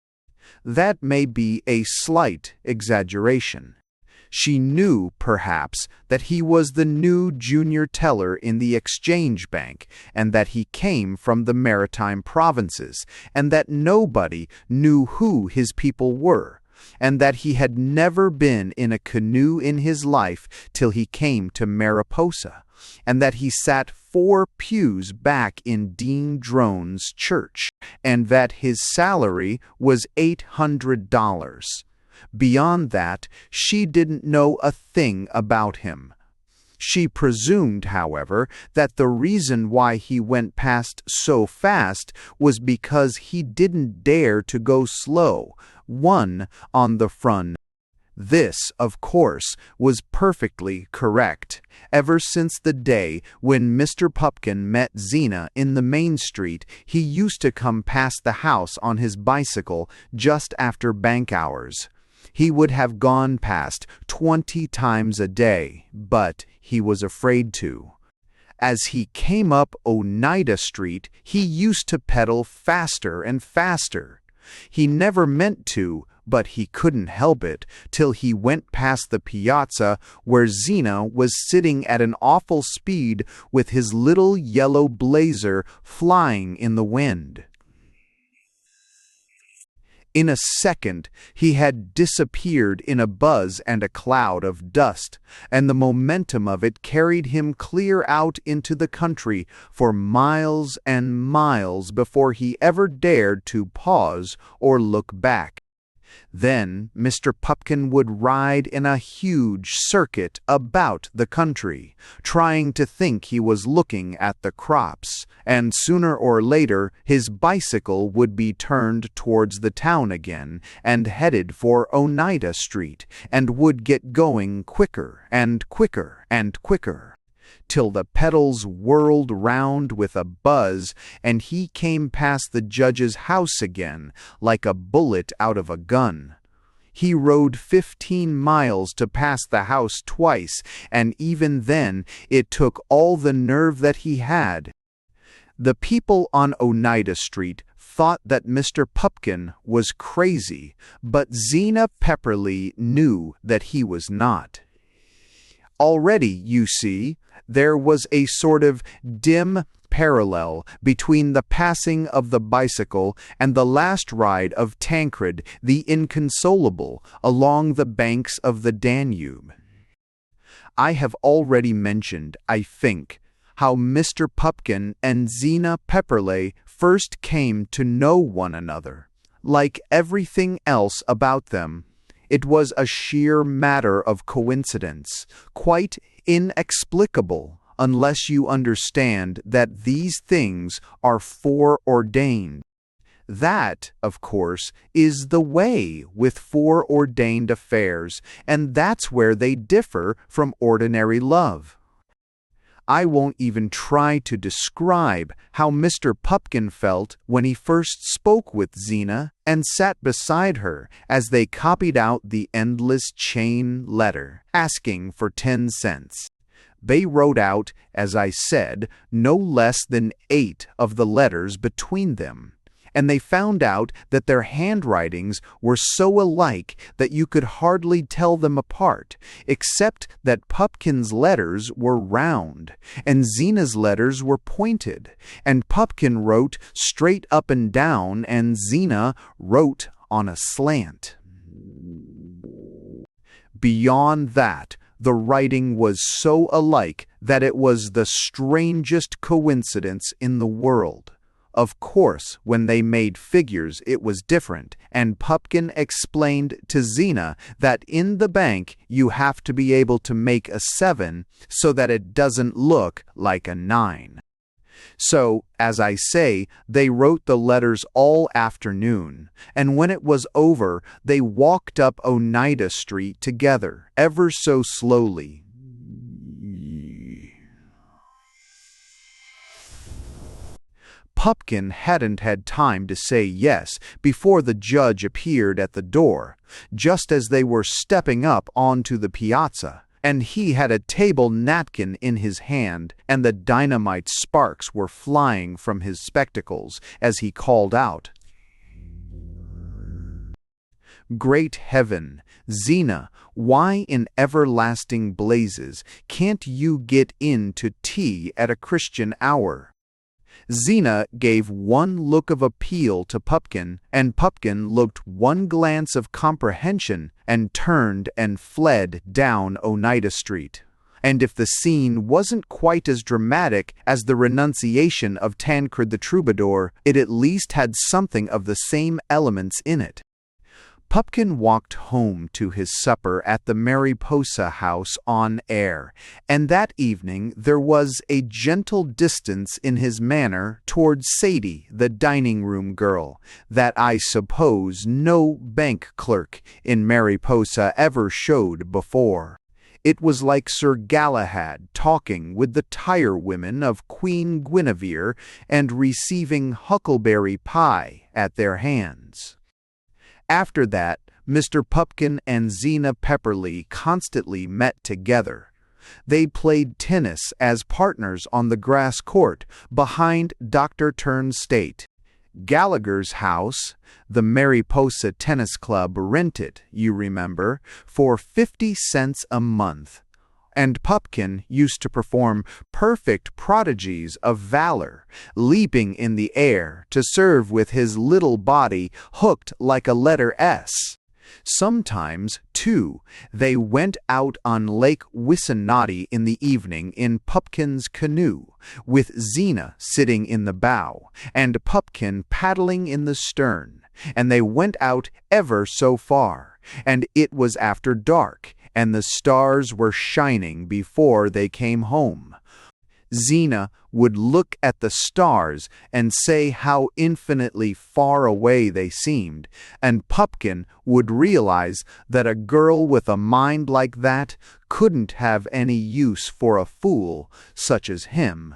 That may be a slight exaggeration. She knew, perhaps, that he was the new junior teller in the Exchange Bank, and that he came from the Maritime Provinces, and that nobody knew who his people were, and that he had never been in a canoe in his life till he came to Mariposa, and that he sat 4 pews back in Dean Drone's church, and that his salary was $800. Beyond that, she didn't know a thing about him. She presumed, however, that the reason why he went past so fast was because he didn't dare to go slow, one on the front. This, of course, was perfectly correct. Ever since the day when Mr. Pupkin met Zena in the main street, he used to come past the house on his bicycle just after bank hours. He would have gone past 20 times a day, but he was afraid to. As he came up Oneida Street, he used to pedal faster and faster. He never meant to, but he couldn't help it, till he went past the piazza where Zena was sitting at an awful speed with his little yellow blazer flying in the wind. In a second he had disappeared in a buzz and a cloud of dust, and the momentum of it carried him clear out into the country for miles and miles before he ever dared to pause or look back. Then Mr. Pupkin would ride in a huge circuit about the country, trying to think he was looking at the crops, and sooner or later his bicycle would be turned towards the town again and headed for Oneida Street, and would get going quicker and quicker and quicker, till the pedals whirled round with a buzz, and he came past the judge's house again, like a bullet out of a gun. He rode 15 miles to pass the house twice, and even then it took all the nerve that he had. The people on Oneida Street thought that Mr. Pupkin was crazy, but Zena Pepperleigh knew that he was not. Already, you see, there was a sort of dim parallel between the passing of the bicycle and the last ride of Tancred the Inconsolable along the banks of the Danube. I have already mentioned, I think, how Mr. Pupkin and Zena Pepperleigh first came to know one another. Like everything else about them, it was a sheer matter of coincidence, quite inexplicable unless you understand that these things are foreordained. That, of course, is the way with foreordained affairs, and that's where they differ from ordinary love. I won't even try to describe how Mr. Pupkin felt when he first spoke with Zena and sat beside her as they copied out the endless chain letter, asking for 10 cents. They wrote out, as I said, no less than 8 of the letters between them, and they found out that their handwritings were so alike that you could hardly tell them apart, except that Pupkin's letters were round, and Zena's letters were pointed, and Pupkin wrote straight up and down, and Zena wrote on a slant. Beyond that, the writing was so alike that it was the strangest coincidence in the world. Of course, when they made figures it was different, and Pupkin explained to Zena that in the bank you have to be able to make a 7 so that it doesn't look like a 9. So, as I say, they wrote the letters all afternoon, and when it was over, they walked up Oneida Street together, ever so slowly. Pupkin hadn't had time to say yes before the judge appeared at the door, just as they were stepping up onto the piazza, and he had a table napkin in his hand, and the dynamite sparks were flying from his spectacles as he called out, "Great heaven, Zena, why in everlasting blazes can't you get in to tea at a Christian hour?" Zena gave one look of appeal to Pupkin, and Pupkin looked one glance of comprehension and turned and fled down Oneida Street. And if the scene wasn't quite as dramatic as the renunciation of Tancred the Troubadour, it at least had something of the same elements in it. Pupkin walked home to his supper at the Mariposa House on air, and that evening there was a gentle distance in his manner towards Sadie, the dining-room girl, that I suppose no bank clerk in Mariposa ever showed before. It was like Sir Galahad talking with the tire-women of Queen Guinevere and receiving huckleberry pie at their hands. After that, Mr. Pupkin and Zena Pepperleigh constantly met together. They played tennis as partners on the grass court behind Dr. Turn's state. Gallagher's house, the Mariposa Tennis Club rented, you remember, for 50 cents a month. And Pupkin used to perform perfect prodigies of valor, leaping in the air to serve with his little body hooked like a letter S. Sometimes, too, they went out on Lake Wissanotti in the evening in Pupkin's canoe, with Zena sitting in the bow, and Pupkin paddling in the stern, and they went out ever so far, and it was after dark, and the stars were shining before they came home. Zena would look at the stars and say how infinitely far away they seemed, and Pupkin would realize that a girl with a mind like that couldn't have any use for a fool such as him.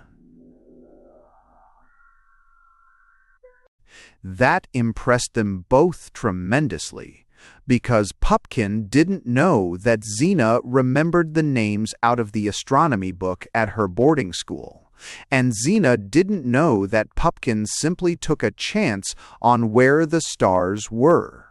That impressed them both tremendously, because Pupkin didn't know that Zena remembered the names out of the astronomy book at her boarding school, and Zena didn't know that Pupkin simply took a chance on where the stars were.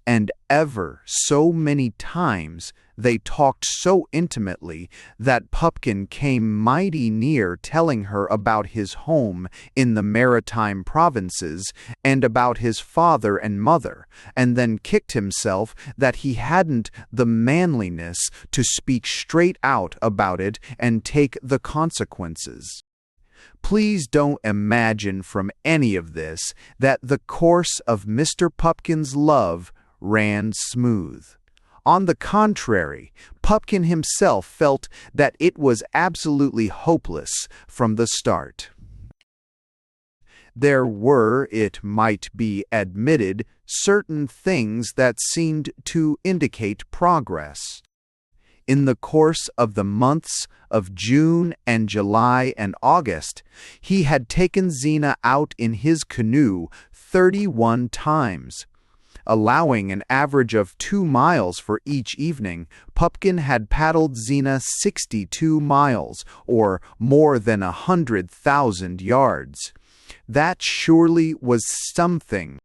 And ever so many times They talked so intimately that Pupkin came mighty near telling her about his home in the maritime provinces and about his father and mother, and then kicked himself that he hadn't the manliness to speak straight out about it and take the consequences. Please don't imagine from any of this that the course of Mr. Pupkin's love ran smooth. On the contrary, Pupkin himself felt that it was absolutely hopeless from the start. There were, it might be admitted, certain things that seemed to indicate progress. In the course of the months of June and July and August, he had taken Zina out in his canoe 31 times. Allowing an average of 2 miles for each evening, Pupkin had paddled Zina 62 miles, or more than 100,000 yards. That surely was something.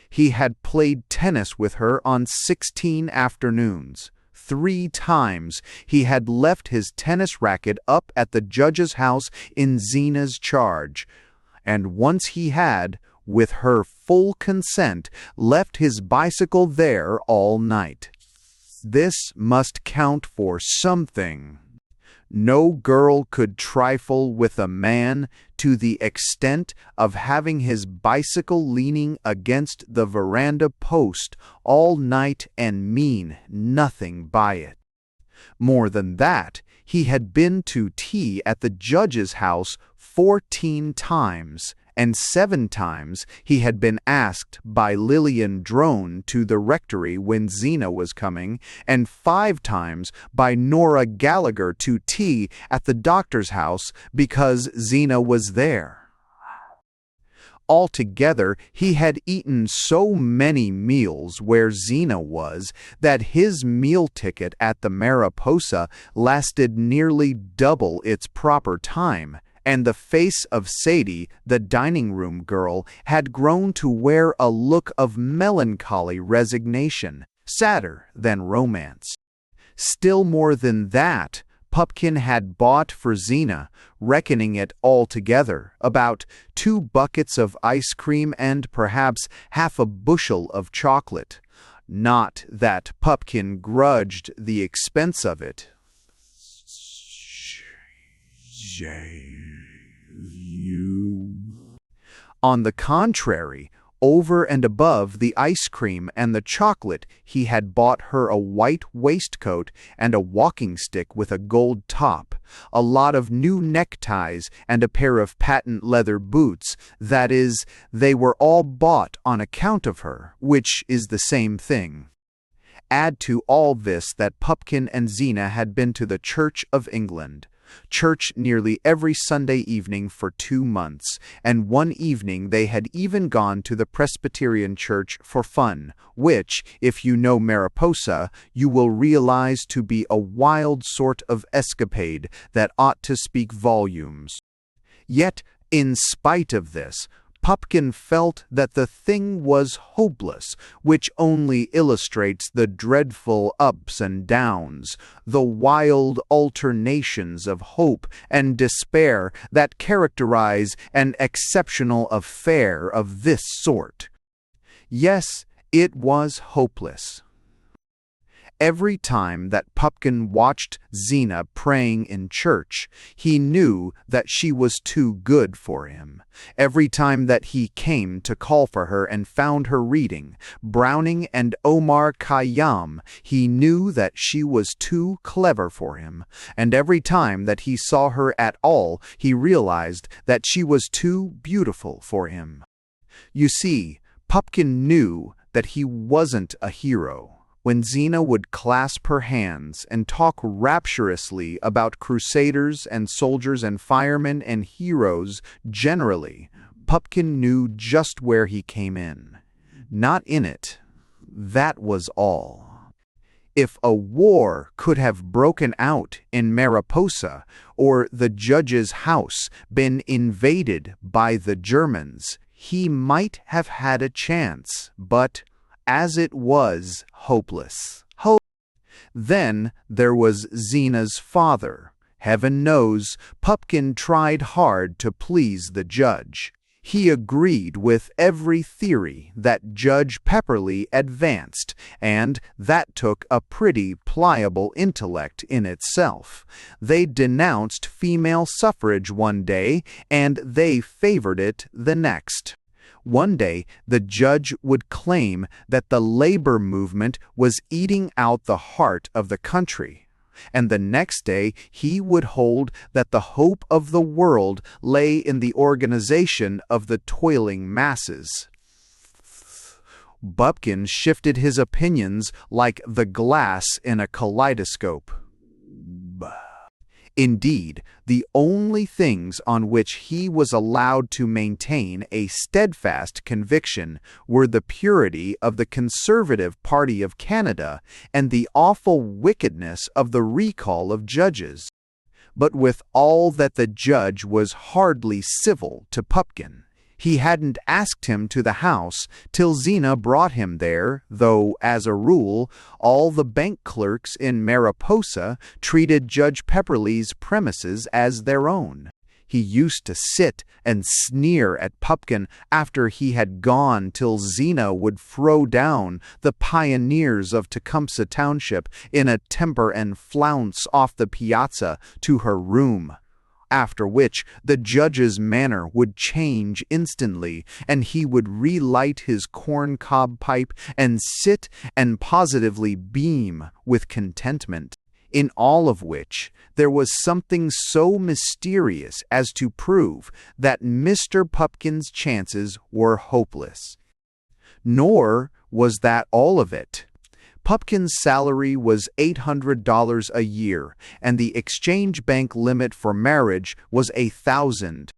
He had played tennis with her on 16 afternoons. 3 times he had left his tennis racket up at the judge's house in Zina's charge, and once he had, with her full consent, left his bicycle there all night. This must count for something. No girl could trifle with a man to the extent of having his bicycle leaning against the veranda post all night and mean nothing by it. More than that, he had been to tea at the judge's house 14 times, and 7 times he had been asked by Lillian Drone to the rectory when Zina was coming, and 5 times by Nora Gallagher to tea at the doctor's house because Zina was there. Altogether, he had eaten so many meals where Zina was that his meal ticket at the Mariposa lasted nearly double its proper time, and the face of Sadie, the dining-room girl, had grown to wear a look of melancholy resignation, sadder than romance. Still more than that, Pupkin had bought for Zina, reckoning it altogether, about 2 buckets of ice cream and perhaps half a bushel of chocolate. Not that Pupkin grudged the expense of it. On the contrary, over and above the ice cream and the chocolate, he had bought her a white waistcoat and a walking stick with a gold top, a lot of new neckties, and a pair of patent leather boots. That is, they were all bought on account of her, which is the same thing. Add to all this that Pupkin and Zina had been to the Church of England. Church nearly every Sunday evening for 2 months, and one evening they had even gone to the Presbyterian church for fun, which, if you know Mariposa, you will realize to be a wild sort of escapade that ought to speak volumes. Yet, in spite of this, Pupkin felt that the thing was hopeless, which only illustrates the dreadful ups and downs, the wild alternations of hope and despair that characterize an exceptional affair of this sort. Yes, it was hopeless. Every time that Pupkin watched Zina praying in church, he knew that she was too good for him. Every time that he came to call for her and found her reading Browning and Omar Khayyam, he knew that she was too clever for him. And every time that he saw her at all, he realized that she was too beautiful for him. You see, Pupkin knew that he wasn't a hero. When Zina would clasp her hands and talk rapturously about crusaders and soldiers and firemen and heroes generally, Pupkin knew just where he came in. Not in it. That was all. If a war could have broken out in Mariposa, or the judge's house been invaded by the Germans, he might have had a chance, but as it was, hopeless. Then there was Zena's father. Heaven knows, Pupkin tried hard to please the judge. He agreed with every theory that Judge Pepperleigh advanced, and that took a pretty pliable intellect in itself. They denounced female suffrage one day, and they favored it the next. One day, the judge would claim that the labor movement was eating out the heart of the country. And the next day he would hold that the hope of the world lay in the organization of the toiling masses. Pupkin shifted his opinions like the glass in a kaleidoscope. Indeed, the only things on which he was allowed to maintain a steadfast conviction were the purity of the Conservative Party of Canada and the awful wickedness of the recall of judges. But with all that, the judge was hardly civil to Pupkin. He hadn't asked him to the house till Zena brought him there, though, as a rule, all the bank clerks in Mariposa treated Judge Pepperleigh's premises as their own. He used to sit and sneer at Pupkin after he had gone till Zena would throw down the pioneers of Tecumseh Township in a temper and flounce off the piazza to her room. After which the judge's manner would change instantly, and he would relight his corncob pipe and sit and positively beam with contentment, in all of which there was something so mysterious as to prove that Mr. Pupkin's chances were hopeless. Nor was that all of it. Pupkin's salary was $800 a year, and the exchange bank limit for marriage was $1,000.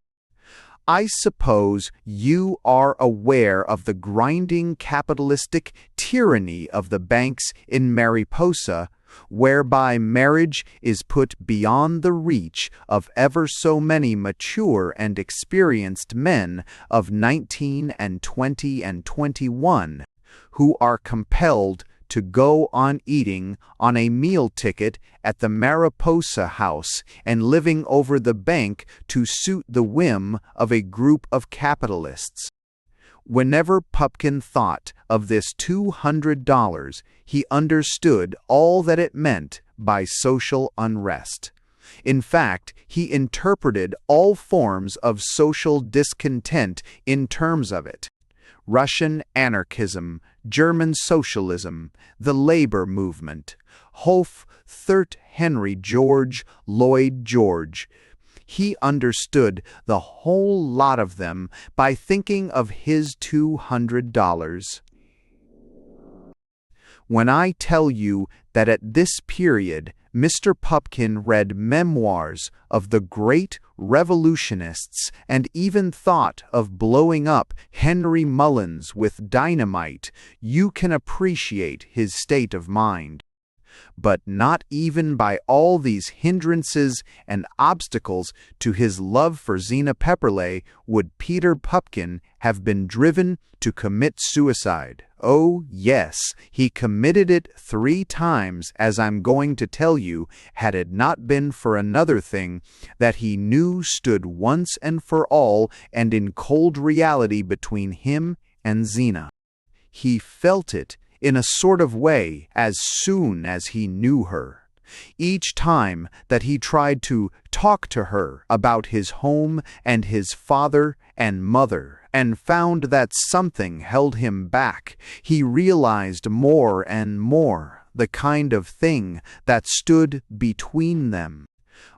I suppose you are aware of the grinding capitalistic tyranny of the banks in Mariposa, whereby marriage is put beyond the reach of ever so many mature and experienced men of 19 and 20 and 21, who are compelled to go on eating on a meal ticket at the Mariposa House and living over the bank to suit the whim of a group of capitalists. Whenever Pupkin thought of this $200, he understood all that it meant by social unrest. In fact, he interpreted all forms of social discontent in terms of it. Russian anarchism, German socialism, the labor movement, Hof, Third Henry George, Lloyd George. He understood the whole lot of them by thinking of his $200. When I tell you that at this period Mr. Pupkin read memoirs of the great revolutionists and even thought of blowing up Henry Mullins with dynamite, you can appreciate his state of mind. But not even by all these hindrances and obstacles to his love for Zena Pepperleigh would Peter Pupkin have been driven to commit suicide. Oh, yes, he committed it 3 times, as I'm going to tell you, had it not been for another thing that he knew stood once and for all and in cold reality between him and Zena. He felt it in a sort of way as soon as he knew her. Each time that he tried to talk to her about his home and his father and mother, and found that something held him back, he realized more and more the kind of thing that stood between them.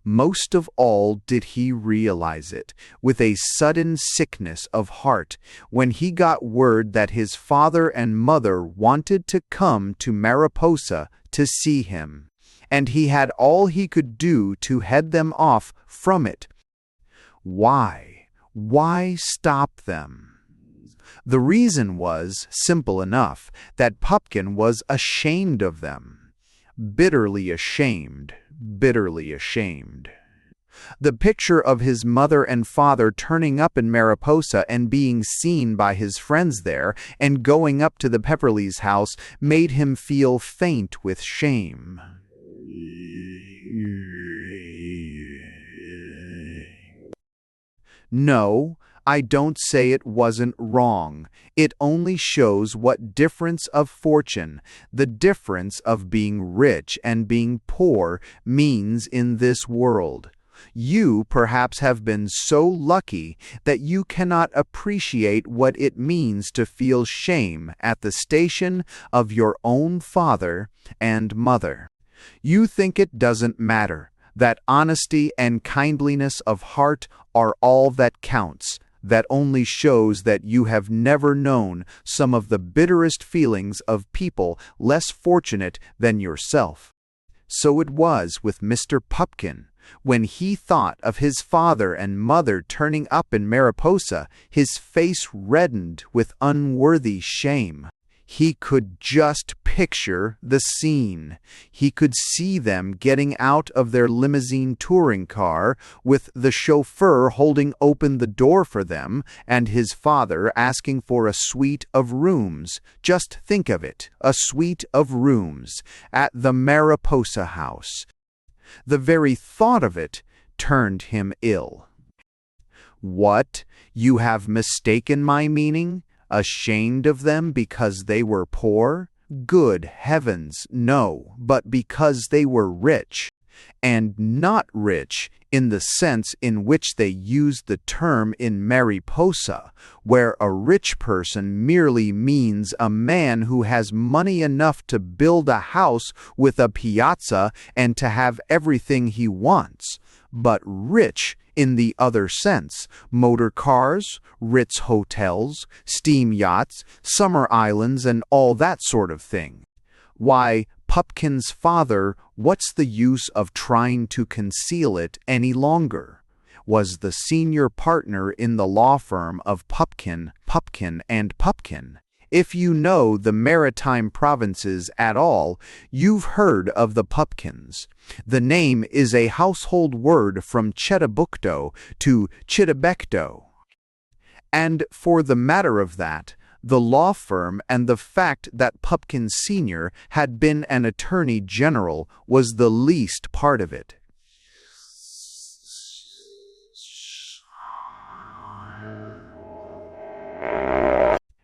Most of all did he realize it, with a sudden sickness of heart, when he got word that his father and mother wanted to come to Mariposa to see him, and he had all he could do to head them off from it. Why stop them? The reason was simple enough, that Pupkin was ashamed of them. Bitterly ashamed. The picture of his mother and father turning up in Mariposa and being seen by his friends there and going up to the Pepperleighs' house made him feel faint with shame. No, I don't say it wasn't wrong. It only shows what difference of fortune, the difference of being rich and being poor, means in this world. You perhaps have been so lucky that you cannot appreciate what it means to feel shame at the station of your own father and mother. You think it doesn't matter, that honesty and kindliness of heart are all that counts. That only shows that you have never known some of the bitterest feelings of people less fortunate than yourself. So it was with Mr. Pupkin. When he thought of his father and mother turning up in Mariposa, his face reddened with unworthy shame. He could just picture the scene. He could see them getting out of their limousine touring car with the chauffeur holding open the door for them and his father asking for a suite of rooms. Just think of it, a suite of rooms at the Mariposa house. The very thought of it turned him ill. What? You have mistaken my meaning? Ashamed of them because they were poor? Good heavens, no, but because they were rich. And not rich in the sense in which they used the term in Mariposa, where a rich person merely means a man who has money enough to build a house with a piazza and to have everything he wants, but rich in the other sense, motor cars, Ritz hotels, steam yachts, summer islands, and all that sort of thing. Why, Pupkin's father, what's the use of trying to conceal it any longer? Was the senior partner in the law firm of Pupkin, Pupkin and Pupkin. If you know the maritime provinces at all, you've heard of the Pupkins. The name is a household word from Chetabukto to Chitabecto. And for the matter of that, the law firm and the fact that Pupkin Sr. had been an attorney general was the least part of it.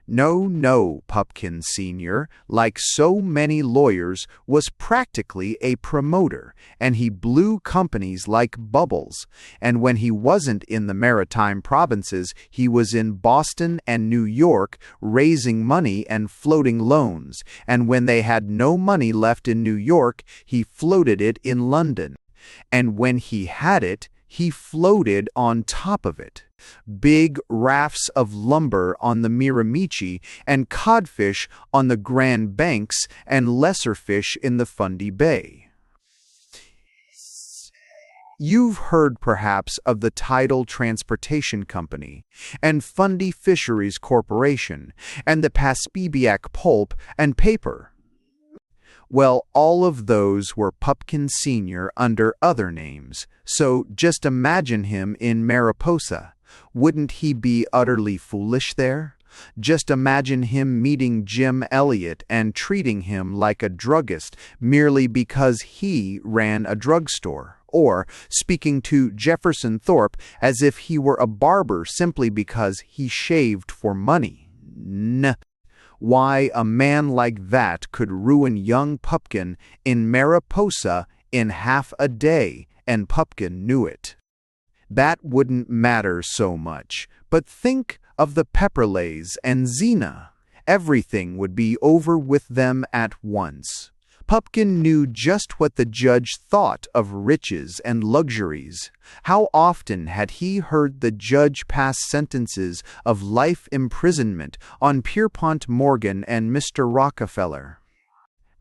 No, Pupkin Sr., like so many lawyers, was practically a promoter, and he blew companies like bubbles. And when he wasn't in the maritime provinces, he was in Boston and New York raising money and floating loans. And when they had no money left in New York, he floated it in London. And when he had it, he floated on top of it. Big rafts of lumber on the Miramichi and codfish on the Grand Banks and lesser fish in the Fundy Bay. You've heard perhaps of the Tidal Transportation Company and Fundy Fisheries Corporation and the Paspebiac Pulp and Paper. Well, all of those were Pupkin Sr. under other names, so just imagine him in Mariposa. Wouldn't he be utterly foolish there? Just imagine him meeting Jim Elliot and treating him like a druggist merely because he ran a drugstore, or speaking to Jefferson Thorpe as if he were a barber simply because he shaved for money. Why, a man like that could ruin young Pupkin in Mariposa in half a day, and Pupkin knew it. That wouldn't matter so much, but think of the Pepperleighs and Zena. Everything would be over with them at once. Pupkin knew just what the judge thought of riches and luxuries. How often had he heard the judge pass sentences of life imprisonment on Pierpont Morgan and Mr. Rockefeller?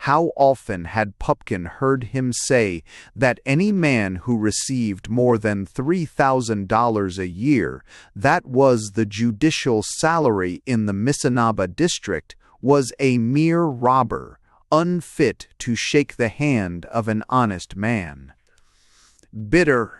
How often had Pupkin heard him say that any man who received more than $3,000 a year, that was the judicial salary in the Missinaba district, was a mere robber, unfit to shake the hand of an honest man? Bitter,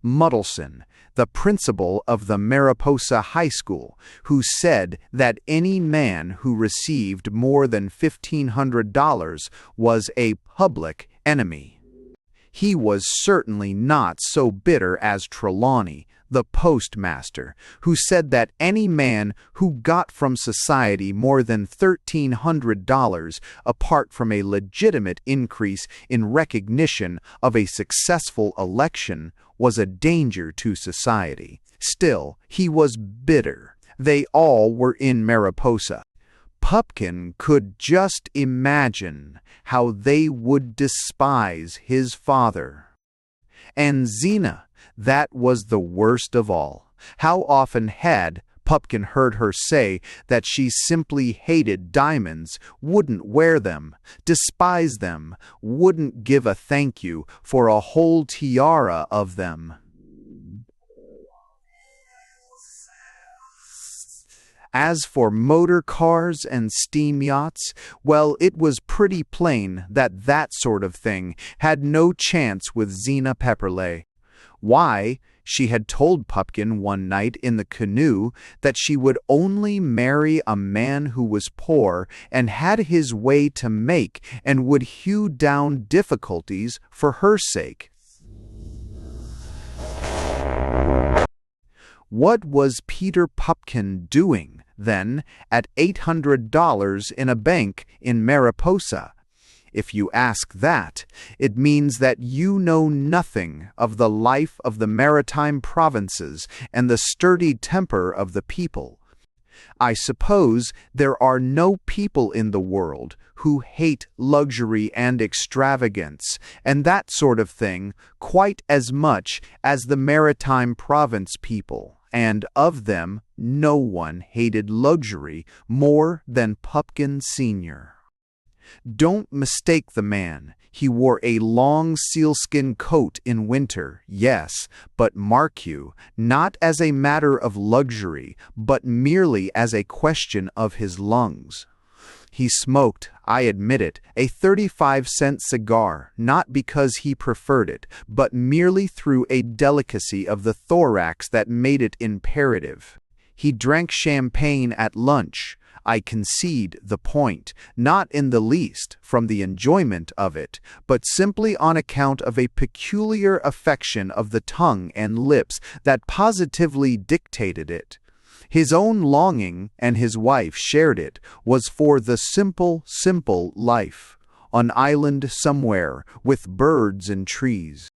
Muddleson, the principal of the Mariposa High School, who said that any man who received more than $1,500 was a public enemy. He was certainly not so bitter as Trelawney, the postmaster, who said that any man who got from society more than $1,300 apart from a legitimate increase in recognition of a successful election was a danger to society. Still, he was bitter. They all were in Mariposa. Pupkin could just imagine how they would despise his father. And Zena, that was the worst of all. How often had Pupkin heard her say that she simply hated diamonds, wouldn't wear them, despised them, wouldn't give a thank you for a whole tiara of them. As for motor cars and steam yachts, well, it was pretty plain that that sort of thing had no chance with Zena Pepperleigh. Why, she had told Pupkin one night in the canoe that she would only marry a man who was poor and had his way to make and would hew down difficulties for her sake. What was Peter Pupkin doing, then, at $800 in a bank in Mariposa? If you ask that, it means that you know nothing of the life of the maritime provinces and the sturdy temper of the people. I suppose there are no people in the world who hate luxury and extravagance and that sort of thing quite as much as the maritime province people, and of them no one hated luxury more than Pupkin Sr. Don't mistake the man. He wore a long sealskin coat in winter, yes, but mark you, not as a matter of luxury, but merely as a question of his lungs. He smoked, I admit it, a 35-cent cigar, not because he preferred it, but merely through a delicacy of the thorax that made it imperative. He drank champagne at lunch. I concede the point, not in the least from the enjoyment of it, but simply on account of a peculiar affection of the tongue and lips that positively dictated it. His own longing, and his wife shared it, was for the simple life, an island somewhere, with birds and trees.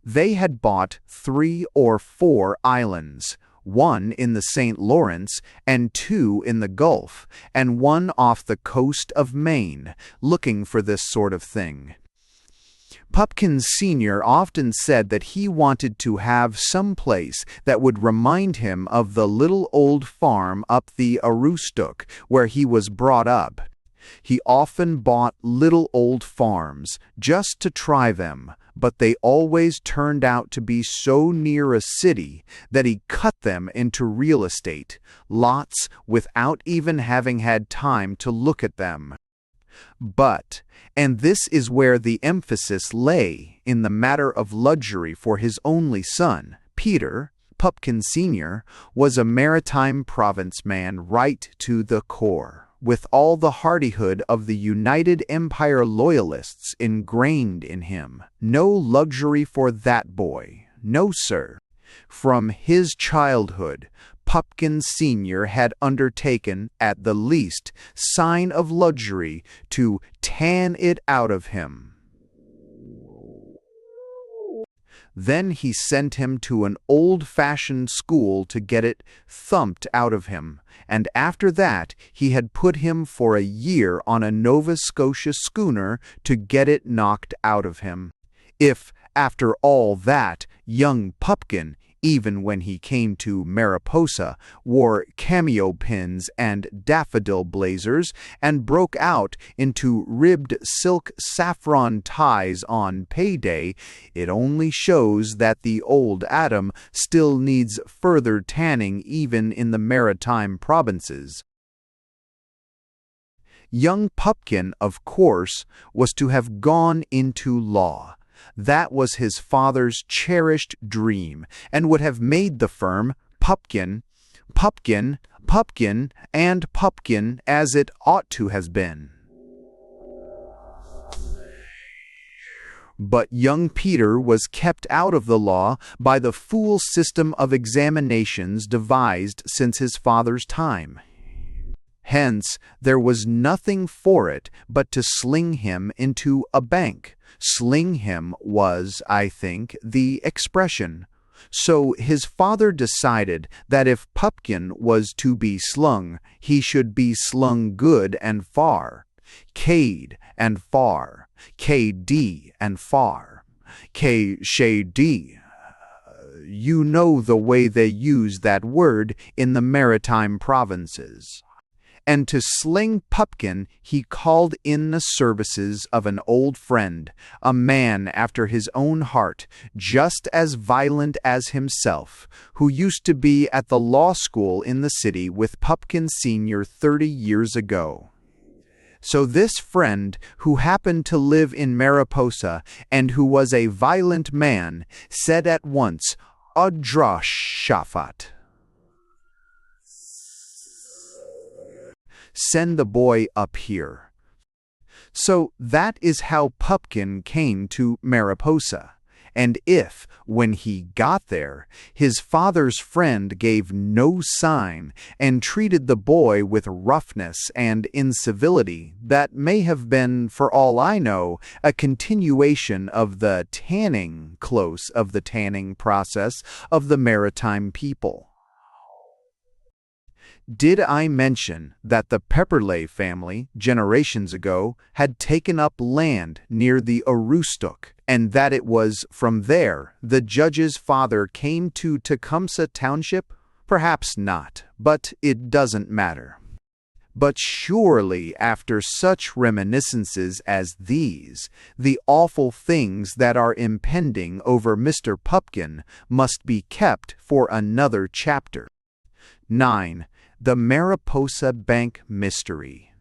They had bought 3 or 4 islands, one in the St. Lawrence, and 2 in the Gulf, and one off the coast of Maine, looking for this sort of thing. Pupkin Sr. often said that he wanted to have some place that would remind him of the little old farm up the Aroostook where he was brought up. He often bought little old farms just to try them, but they always turned out to be so near a city that he cut them into real estate, lots without even having had time to look at them. But, and this is where the emphasis lay in the matter of luxury for his only son, Peter, Pupkin Sr., was a maritime province man right to the core, with all the hardihood of the United Empire Loyalists ingrained in him. No luxury for that boy, no sir. From his childhood, Pupkin Sr. had undertaken, at the least sign of luxury, to tan it out of him. Then he sent him to an old-fashioned school to get it thumped out of him, and after that he had put him for a year on a Nova Scotia schooner to get it knocked out of him. If, after all that, young Pupkin, even when he came to Mariposa, wore cameo pins and daffodil blazers and broke out into ribbed silk saffron ties on payday, it only shows that the old Adam still needs further tanning even in the maritime provinces. Young Pupkin, of course, was to have gone into law. That was his father's cherished dream, and would have made the firm Pupkin, Pupkin, Pupkin, and Pupkin as it ought to have been. But young Peter was kept out of the law by the fool system of examinations devised since his father's time. Hence, there was nothing for it but to sling him into a bank. Sling him was, I think, the expression. So his father decided that if Pupkin was to be slung, he should be slung good and far. Cade and far. KD and far. K-Sh-D. You know the way they use that word in the maritime provinces. And to sling Pupkin he called in the services of an old friend, a man after his own heart, just as violent as himself, who used to be at the law school in the city with Pupkin Sr. 30 years ago. So this friend, who happened to live in Mariposa and who was a violent man, said at once, "Adrashafat. Send the boy up here." So that is how Pupkin came to Mariposa. And if, when he got there, his father's friend gave no sign and treated the boy with roughness and incivility, that may have been, for all I know, a continuation of the tanning close of the tanning process of the maritime people. Did I mention that the Pepperleigh family, generations ago, had taken up land near the Aroostook, and that it was from there the judge's father came to Tecumseh Township? Perhaps not, but it doesn't matter. But surely after such reminiscences as these, the awful things that are impending over Mr. Pupkin must be kept for another chapter. 9. The Mariposa Bank Mystery.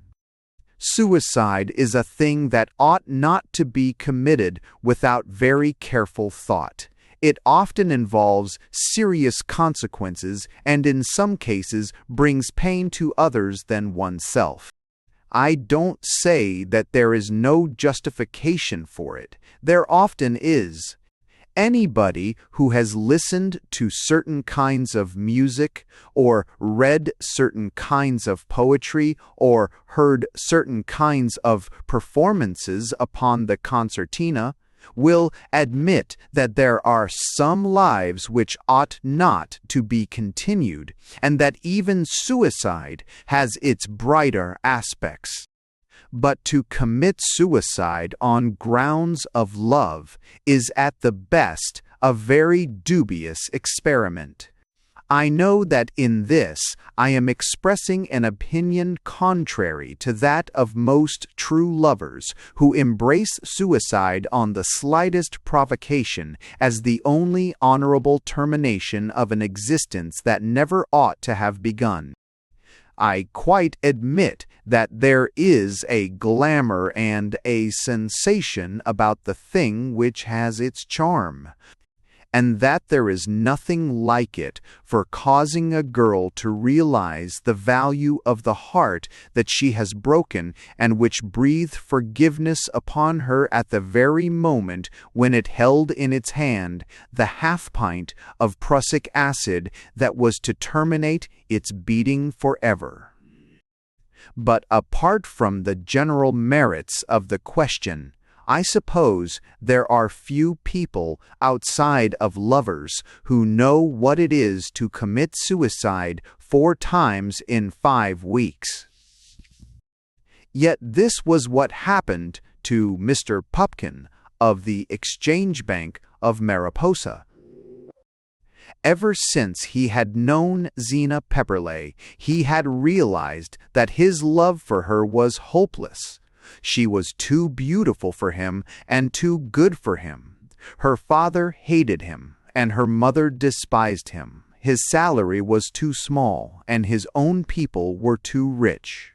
Suicide is a thing that ought not to be committed without very careful thought. It often involves serious consequences and in some cases brings pain to others than oneself. I don't say that there is no justification for it. There often is. Anybody who has listened to certain kinds of music, or read certain kinds of poetry, or heard certain kinds of performances upon the concertina, will admit that there are some lives which ought not to be continued, and that even suicide has its brighter aspects. But to commit suicide on grounds of love is at the best a very dubious experiment. I know that in this I am expressing an opinion contrary to that of most true lovers, who embrace suicide on the slightest provocation as the only honorable termination of an existence that never ought to have begun. I quite admit that there is a glamour and a sensation about the thing which has its charm, and that there is nothing like it for causing a girl to realize the value of the heart that she has broken and which breathed forgiveness upon her at the very moment when it held in its hand the half-pint of prussic acid that was to terminate its beating forever. But apart from the general merits of the question, I suppose there are few people outside of lovers who know what it is to commit suicide 4 times in 5 weeks. Yet this was what happened to Mr. Pupkin of the Exchange Bank of Mariposa. Ever since he had known Zena Pepperleigh, he had realized that his love for her was hopeless. She was too beautiful for him and too good for him. Her father hated him, and her mother despised him. His salary was too small, and his own people were too rich.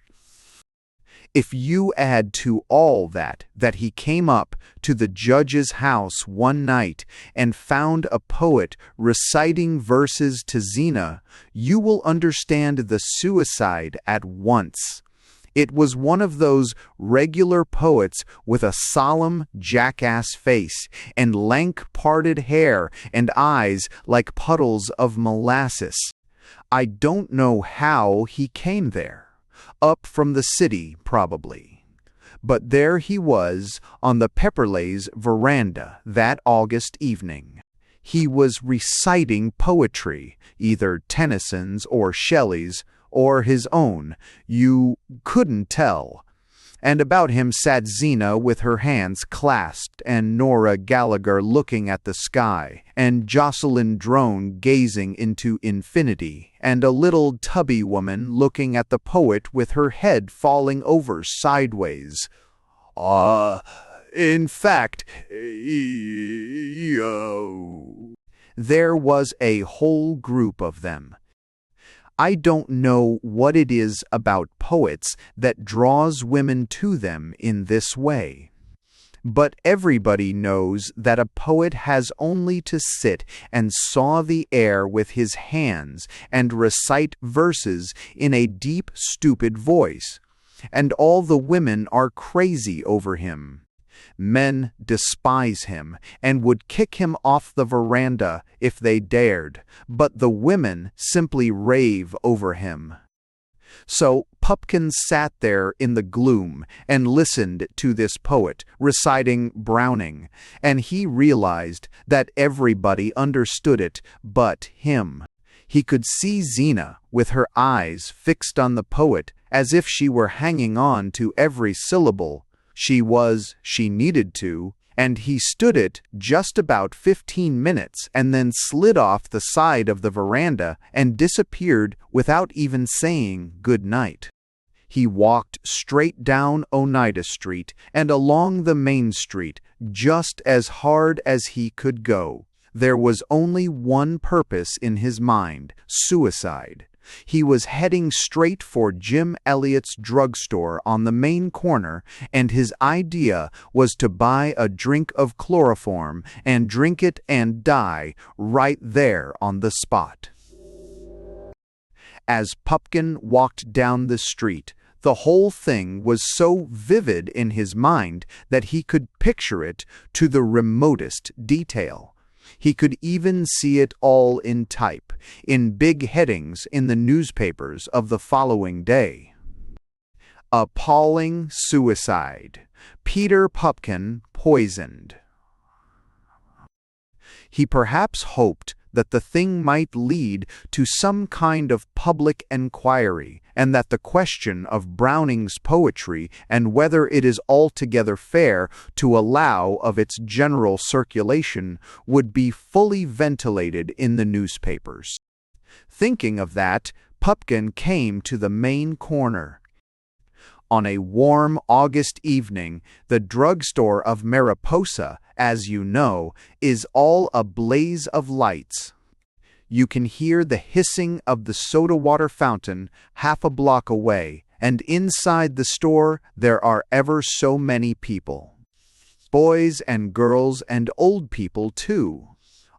If you add to all that he came up to the judge's house one night and found a poet reciting verses to Zina, you will understand the suicide at once. It was one of those regular poets with a solemn jackass face and lank parted hair and eyes like puddles of molasses. I don't know how he came there. Up from the city, probably. But there he was on the Pepperleigh's veranda that August evening. He was reciting poetry, either Tennyson's or Shelley's, or his own, you couldn't tell. And about him sat Zina with her hands clasped, and Nora Gallagher looking at the sky, and Jocelyn Drone gazing into infinity, and a little tubby woman looking at the poet with her head falling over sideways. In fact, there was a whole group of them. I don't know what it is about poets that draws women to them in this way. But everybody knows that a poet has only to sit and saw the air with his hands and recite verses in a deep, stupid voice, and all the women are crazy over him. Men despise him and would kick him off the veranda if they dared, but the women simply rave over him. So Pupkin sat there in the gloom and listened to this poet reciting Browning, and he realized that everybody understood it but him. He could see Zina with her eyes fixed on the poet as if she were hanging on to every syllable. She needed to, and he stood it just about 15 minutes and then slid off the side of the veranda and disappeared without even saying good night. He walked straight down Oneida Street and along the main street just as hard as he could go. There was only one purpose in his mind: suicide. He was heading straight for Jim Elliott's drugstore on the main corner, and his idea was to buy a drink of chloroform and drink it and die right there on the spot. As Pupkin walked down the street, the whole thing was so vivid in his mind that he could picture it to the remotest detail. He could even see it all in type, in big headings in the newspapers of the following day. Appalling suicide. Peter Pupkin poisoned. He perhaps hoped that the thing might lead to some kind of public enquiry, and that the question of Browning's poetry and whether it is altogether fair to allow of its general circulation would be fully ventilated in the newspapers. Thinking of that, Pupkin came to the main corner. On a warm August evening, the drugstore of Mariposa, as you know, is all a blaze of lights. You can hear the hissing of the soda water fountain half a block away, and inside the store there are ever so many people. Boys and girls and old people too,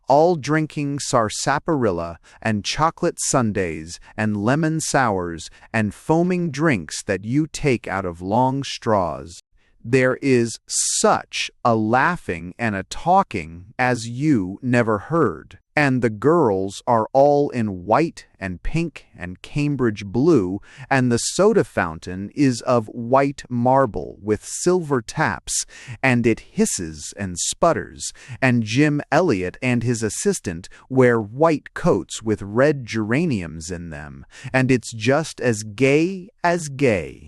all drinking sarsaparilla and chocolate sundaes and lemon sours and foaming drinks that you take out of long straws. There is such a laughing and a talking as you never heard, and the girls are all in white and pink and Cambridge blue, and the soda fountain is of white marble with silver taps, and it hisses and sputters, and Jim Elliott and his assistant wear white coats with red geraniums in them, and it's just as gay as gay.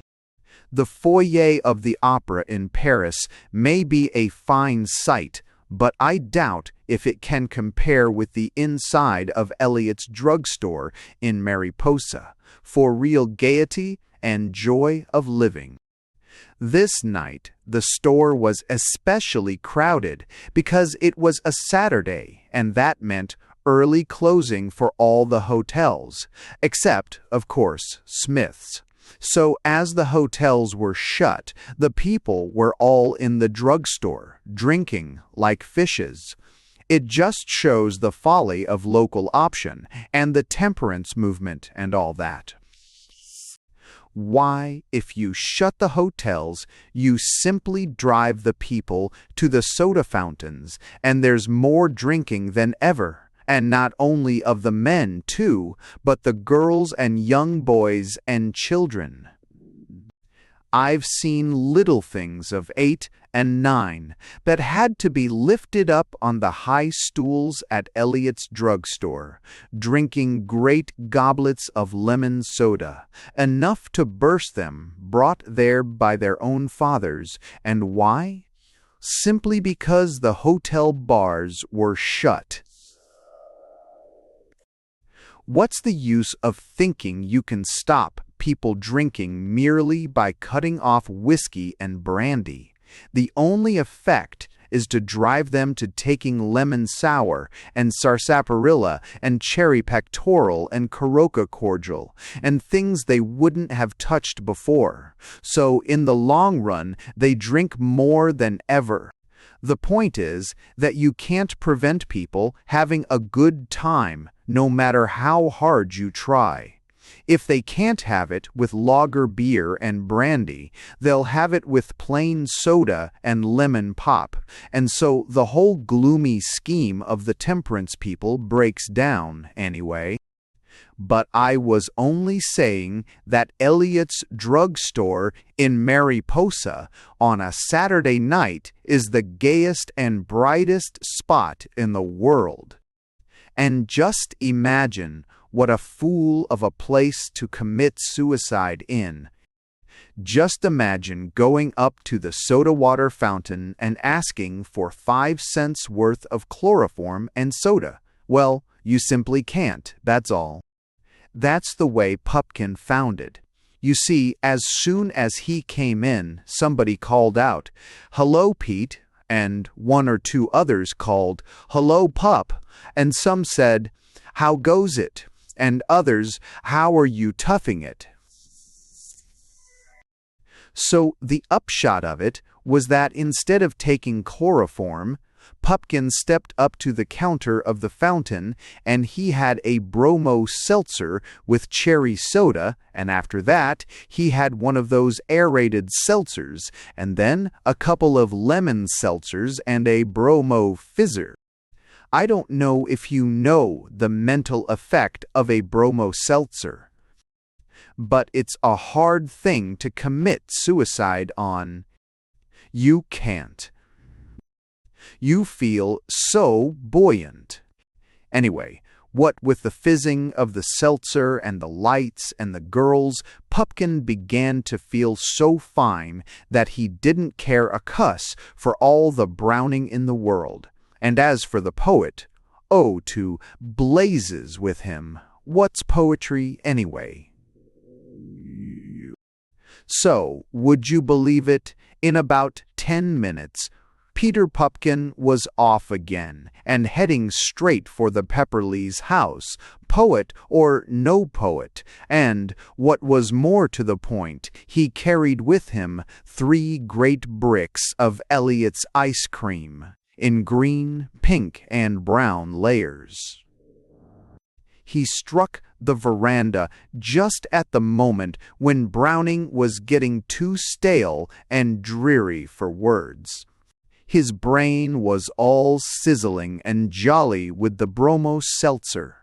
The foyer of the opera in Paris may be a fine sight, but I doubt if it can compare with the inside of Elliott's drugstore in Mariposa for real gaiety and joy of living. This night the store was especially crowded because it was a Saturday, and that meant early closing for all the hotels, except, of course, Smith's. So as the hotels were shut, the people were all in the drugstore, drinking like fishes. It just shows the folly of local option and the temperance movement and all that. Why, if you shut the hotels, you simply drive the people to the soda fountains, and there's more drinking than ever, and not only of the men, too, but the girls and young boys and children. I've seen little things of 8 and 9 that had to be lifted up on the high stools at Elliot's drugstore, drinking great goblets of lemon soda, enough to burst them, brought there by their own fathers. And why? Simply because the hotel bars were shut. What's the use of thinking you can stop people drinking merely by cutting off whiskey and brandy? The only effect is to drive them to taking lemon sour and sarsaparilla and cherry pectoral and Coroca cordial and things they wouldn't have touched before. So in the long run, they drink more than ever. The point is that you can't prevent people having a good time, no matter how hard you try. If they can't have it with lager beer and brandy, they'll have it with plain soda and lemon pop, and so the whole gloomy scheme of the temperance people breaks down anyway. But I was only saying that Elliot's drugstore in Mariposa on a Saturday night is the gayest and brightest spot in the world. And just imagine what a fool of a place to commit suicide in. Just imagine going up to the soda water fountain and asking for 5 cents worth of chloroform and soda. Well, you simply can't, that's all. That's the way Pupkin found it. You see, as soon as he came in, somebody called out, "Hello, Pete," and 1 or 2 others called, "Hello, Pup," and some said, "How goes it?" and others, "How are you toughing it?" So the upshot of it was that instead of taking chloroform, Pupkin stepped up to the counter of the fountain, and he had a bromo seltzer with cherry soda, and after that he had one of those aerated seltzers, and then a couple of lemon seltzers and a bromo fizzer. I don't know if you know the mental effect of a bromo seltzer, but it's a hard thing to commit suicide on. You can't. You feel so buoyant. Anyway, what with the fizzing of the seltzer and the lights and the girls, Pupkin began to feel so fine that he didn't care a cuss for all the Browning in the world. And as for the poet, oh, to blazes with him. What's poetry anyway? So, would you believe it? In about 10 minutes, Peter Pupkin was off again and heading straight for the Pepperleighs' house, poet or no poet, and, what was more to the point, he carried with him 3 great bricks of Elliot's ice cream, in green, pink, and brown layers. He struck the veranda just at the moment when Browning was getting too stale and dreary for words. His brain was all sizzling and jolly with the bromo seltzer,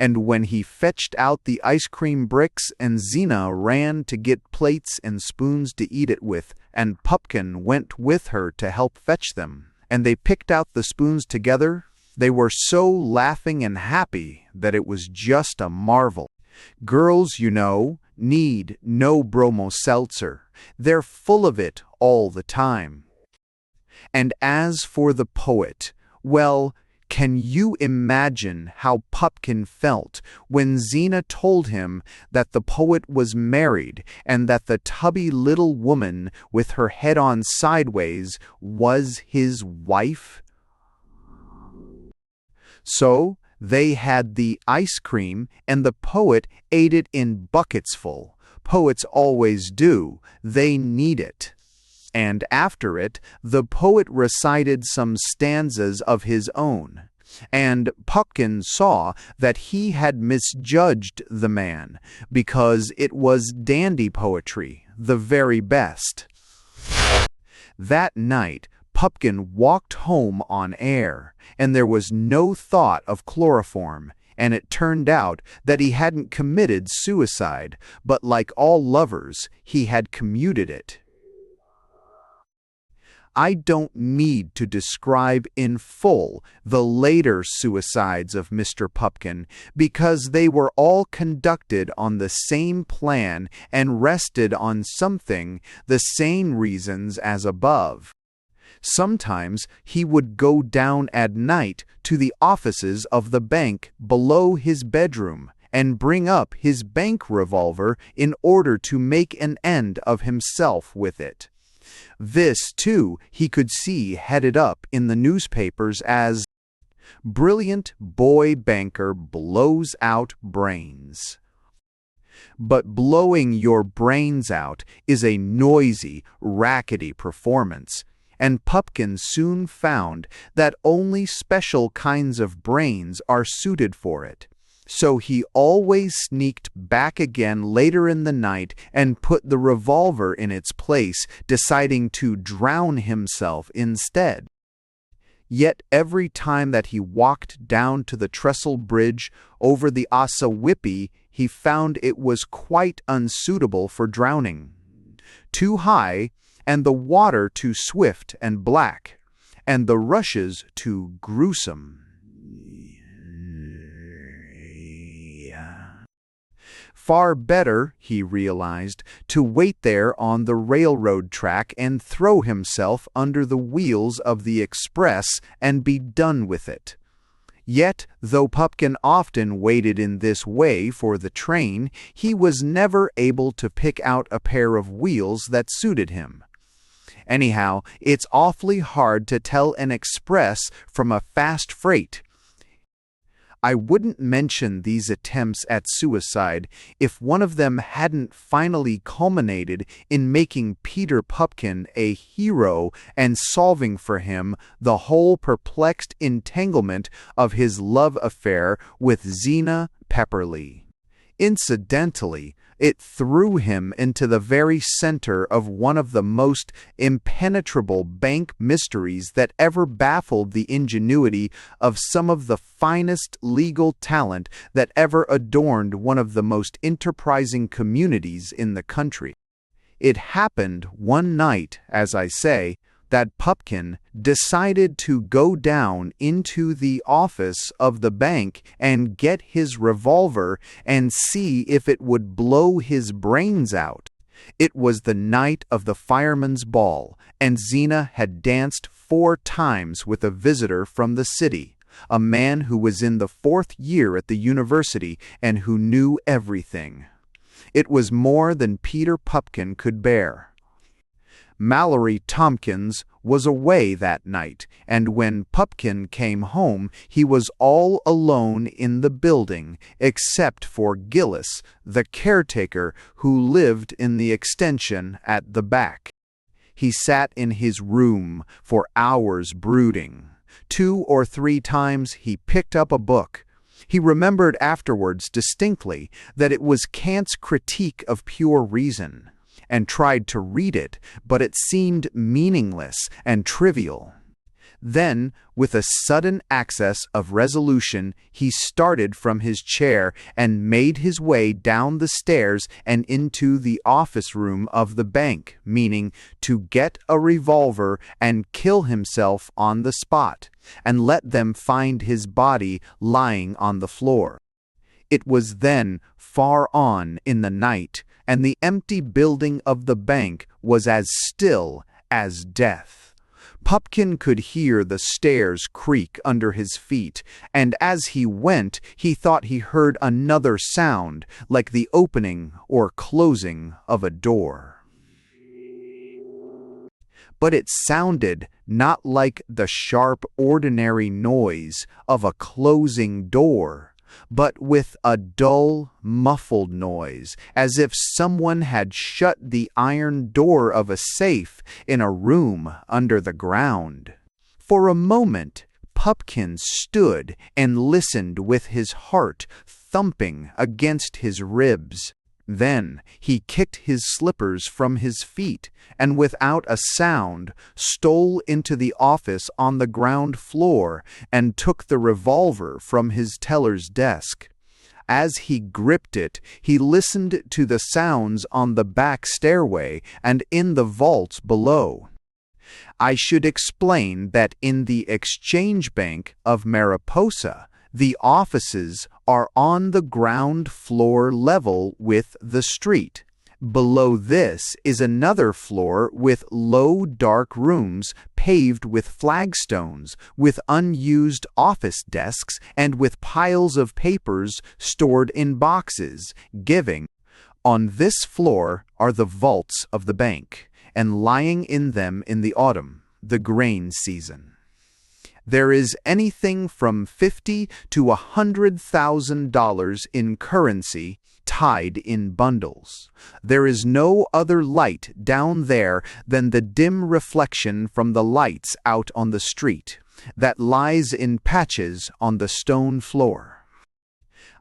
and when he fetched out the ice cream bricks and Zena ran to get plates and spoons to eat it with, and Pupkin went with her to help fetch them, and they picked out the spoons together, they were so laughing and happy that it was just a marvel. Girls, you know, need no bromo seltzer. They're full of it all the time. And as for the poet, well, can you imagine how Pupkin felt when Zena told him that the poet was married and that the tubby little woman with her head on sideways was his wife? So they had the ice cream, and the poet ate it in buckets full. Poets always do. They need it. And after it, the poet recited some stanzas of his own. And Pupkin saw that he had misjudged the man, because it was dandy poetry, the very best. That night, Pupkin walked home on air, and there was no thought of chloroform, and it turned out that he hadn't committed suicide, but like all lovers, he had commuted it. I don't need to describe in full the later suicides of Mr. Pupkin, because they were all conducted on the same plan and rested on something the same reasons as above. Sometimes he would go down at night to the offices of the bank below his bedroom and bring up his bank revolver in order to make an end of himself with it. This, too, he could see headed up in the newspapers as "Brilliant Boy Banker Blows Out Brains." But blowing your brains out is a noisy, rackety performance, and Pupkin soon found that only special kinds of brains are suited for it. So he always sneaked back again later in the night and put the revolver in its place, deciding to drown himself instead. Yet every time that he walked down to the trestle bridge over the Ossawippi, he found it was quite unsuitable for drowning. Too high, and the water too swift and black, and the rushes too gruesome. Far better, he realized, to wait there on the railroad track and throw himself under the wheels of the express and be done with it. Yet, though Pupkin often waited in this way for the train, he was never able to pick out a pair of wheels that suited him. Anyhow, it's awfully hard to tell an express from a fast freight. I wouldn't mention these attempts at suicide if one of them hadn't finally culminated in making Peter Pupkin a hero and solving for him the whole perplexed entanglement of his love affair with Zena Pepperleigh. Incidentally, it threw him into the very center of one of the most impenetrable bank mysteries that ever baffled the ingenuity of some of the finest legal talent that ever adorned one of the most enterprising communities in the country. It happened one night, as I say, that Pupkin decided to go down into the office of the bank and get his revolver and see if it would blow his brains out. It was the night of the fireman's ball, and Zena had danced 4 times with a visitor from the city, a man who was in the 4th year at the university and who knew everything. It was more than Peter Pupkin could bear. Mallory Tompkins was away that night, and when Pupkin came home, he was all alone in the building, except for Gillis, the caretaker, who lived in the extension at the back. He sat in his room for hours brooding. 2 or 3 times he picked up a book. He remembered afterwards distinctly that it was Kant's Critique of Pure Reason, and tried to read it, but it seemed meaningless and trivial. Then, with a sudden access of resolution, he started from his chair and made his way down the stairs and into the office room of the bank, meaning to get a revolver and kill himself on the spot, and let them find his body lying on the floor. It was then far on in the night, and the empty building of the bank was as still as death. Pupkin could hear the stairs creak under his feet, and as he went, he thought he heard another sound, like the opening or closing of a door. But it sounded not like the sharp, ordinary noise of a closing door, but with a dull, muffled noise, as if someone had shut the iron door of a safe in a room under the ground. For a moment, Pupkin stood and listened with his heart thumping against his ribs. Then he kicked his slippers from his feet and without a sound stole into the office on the ground floor and took the revolver from his teller's desk. As he gripped it, he listened to the sounds on the back stairway and in the vaults below. I should explain that in the Exchange Bank of Mariposa, the offices are on the ground floor level with the street. Below this is another floor with low dark rooms paved with flagstones, with unused office desks and with piles of papers stored in boxes, giving. On this floor are the vaults of the bank, and lying in them in the autumn, the grain season. There is anything from $50,000 to $100,000 in currency tied in bundles. There is no other light down there than the dim reflection from the lights out on the street that lies in patches on the stone floor.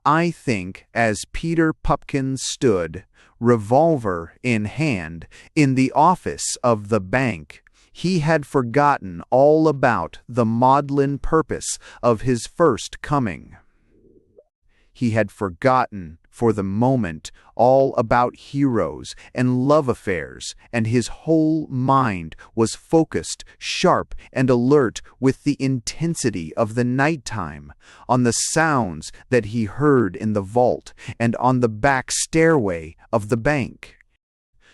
I think as Peter Pupkin stood, revolver in hand, in the office of the bank, he had forgotten all about the maudlin purpose of his first coming. He had forgotten, for the moment, all about heroes and love affairs, and his whole mind was focused, sharp and alert with the intensity of the nighttime, on the sounds that he heard in the vault and on the back stairway of the bank.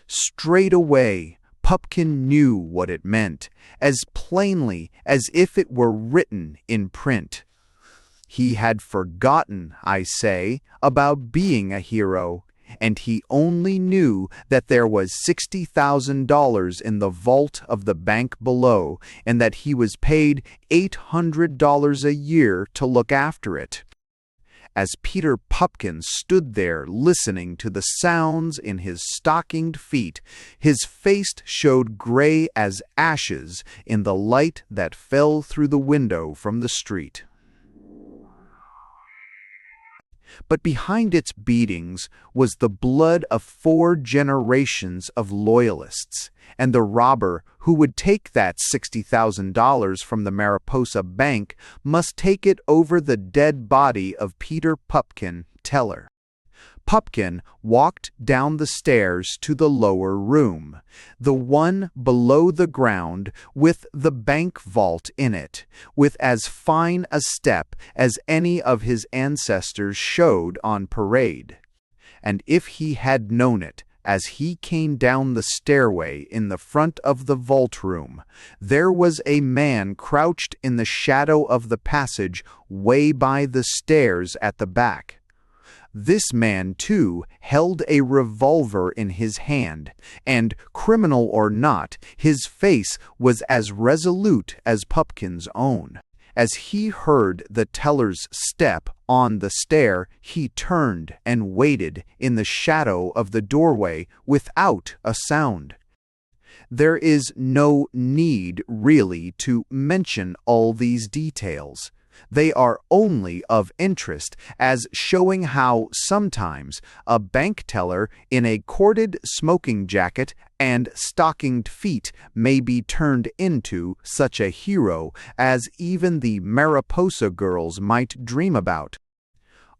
Straight away, Pupkin knew what it meant, as plainly as if it were written in print. He had forgotten, I say, about being a hero, and he only knew that there was $60,000 in the vault of the bank below, and that he was paid $800 a year to look after it. As Peter Pupkin stood there listening to the sounds in his stockinged feet, his face showed gray as ashes in the light that fell through the window from the street. But behind its beatings was the blood of 4 generations of loyalists, and the robber who would take that $60,000 from the Mariposa Bank must take it over the dead body of Peter Pupkin, teller. Pupkin walked down the stairs to the lower room, the one below the ground with the bank vault in it, with as fine a step as any of his ancestors showed on parade. And if he had known it, as he came down the stairway in the front of the vault room, there was a man crouched in the shadow of the passage way by the stairs at the back. This man, too, held a revolver in his hand, and, criminal or not, his face was as resolute as Pupkin's own. As he heard the teller's step on the stair, he turned and waited in the shadow of the doorway without a sound. There is no need, really, to mention all these details. They are only of interest as showing how sometimes a bank teller in a corded smoking jacket and stockinged feet may be turned into such a hero as even the Mariposa girls might dream about.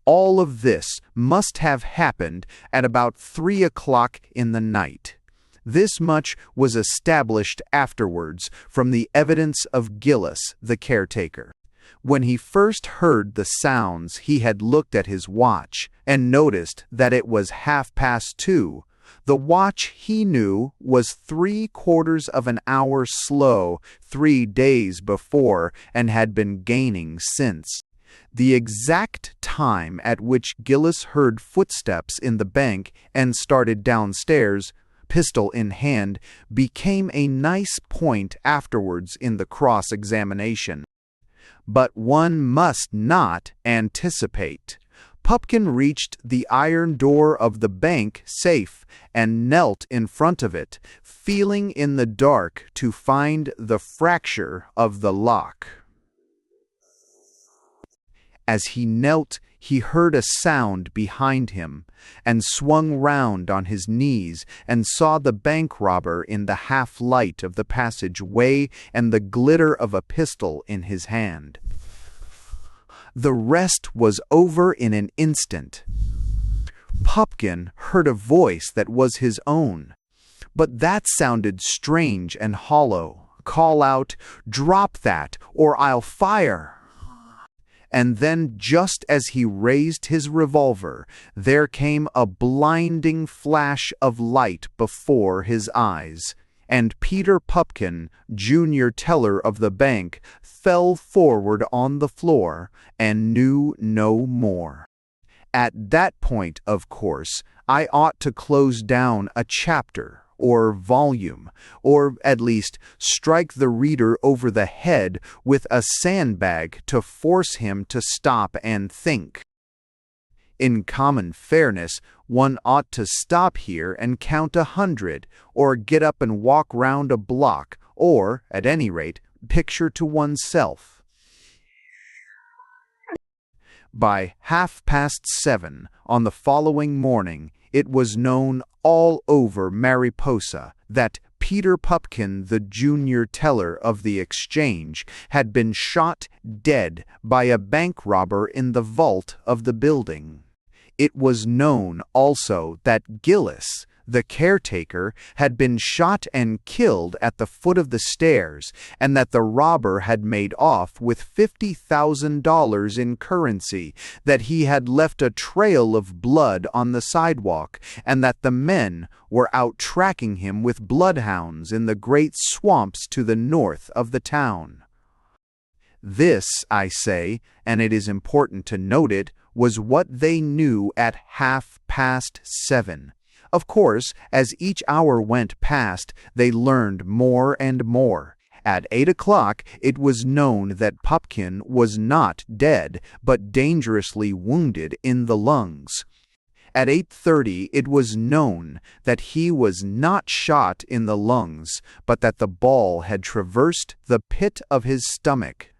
All of this must have happened at about 3 o'clock in the night. This much was established afterwards from the evidence of Gillis, the caretaker. When he first heard the sounds, he had looked at his watch and noticed that it was 2:30. The watch, he knew, was 3/4 of an hour slow 3 days before and had been gaining since. The exact time at which Gillis heard footsteps in the bank and started downstairs, pistol in hand, became a nice point afterwards in the cross-examination. But one must not anticipate. Pupkin reached the iron door of the bank safe and knelt in front of it, feeling in the dark to find the fracture of the lock. As he knelt, he heard a sound behind him, and swung round on his knees and saw the bank robber in the half-light of the passage-way and the glitter of a pistol in his hand. The rest was over in an instant. Pupkin heard a voice that was his own, but that sounded strange and hollow. Call out, "Drop that, or I'll fire!" And then, just as he raised his revolver, there came a blinding flash of light before his eyes, and Peter Pupkin, junior teller of the bank, fell forward on the floor and knew no more. At that point, of course, I ought to close down a chapter or volume, or at least strike the reader over the head with a sandbag to force him to stop and think. In common fairness, one ought to stop here and count 100, or get up and walk round a block, or, at any rate, picture to oneself. By 7:30 on the following morning, it was known all over Mariposa that Peter Pupkin, the junior teller of the exchange, had been shot dead by a bank robber in the vault of the building. It was known also that Gillis, the caretaker, had been shot and killed at the foot of the stairs, and that the robber had made off with $50,000 in currency, that he had left a trail of blood on the sidewalk, and that the men were out tracking him with bloodhounds in the great swamps to the north of the town. This, I say, and it is important to note it, was what they knew at 7:30. Of course, as each hour went past, they learned more and more. At 8 o'clock, it was known that Pupkin was not dead, but dangerously wounded in the lungs. At 8:30, it was known that he was not shot in the lungs, but that the ball had traversed the pit of his stomach.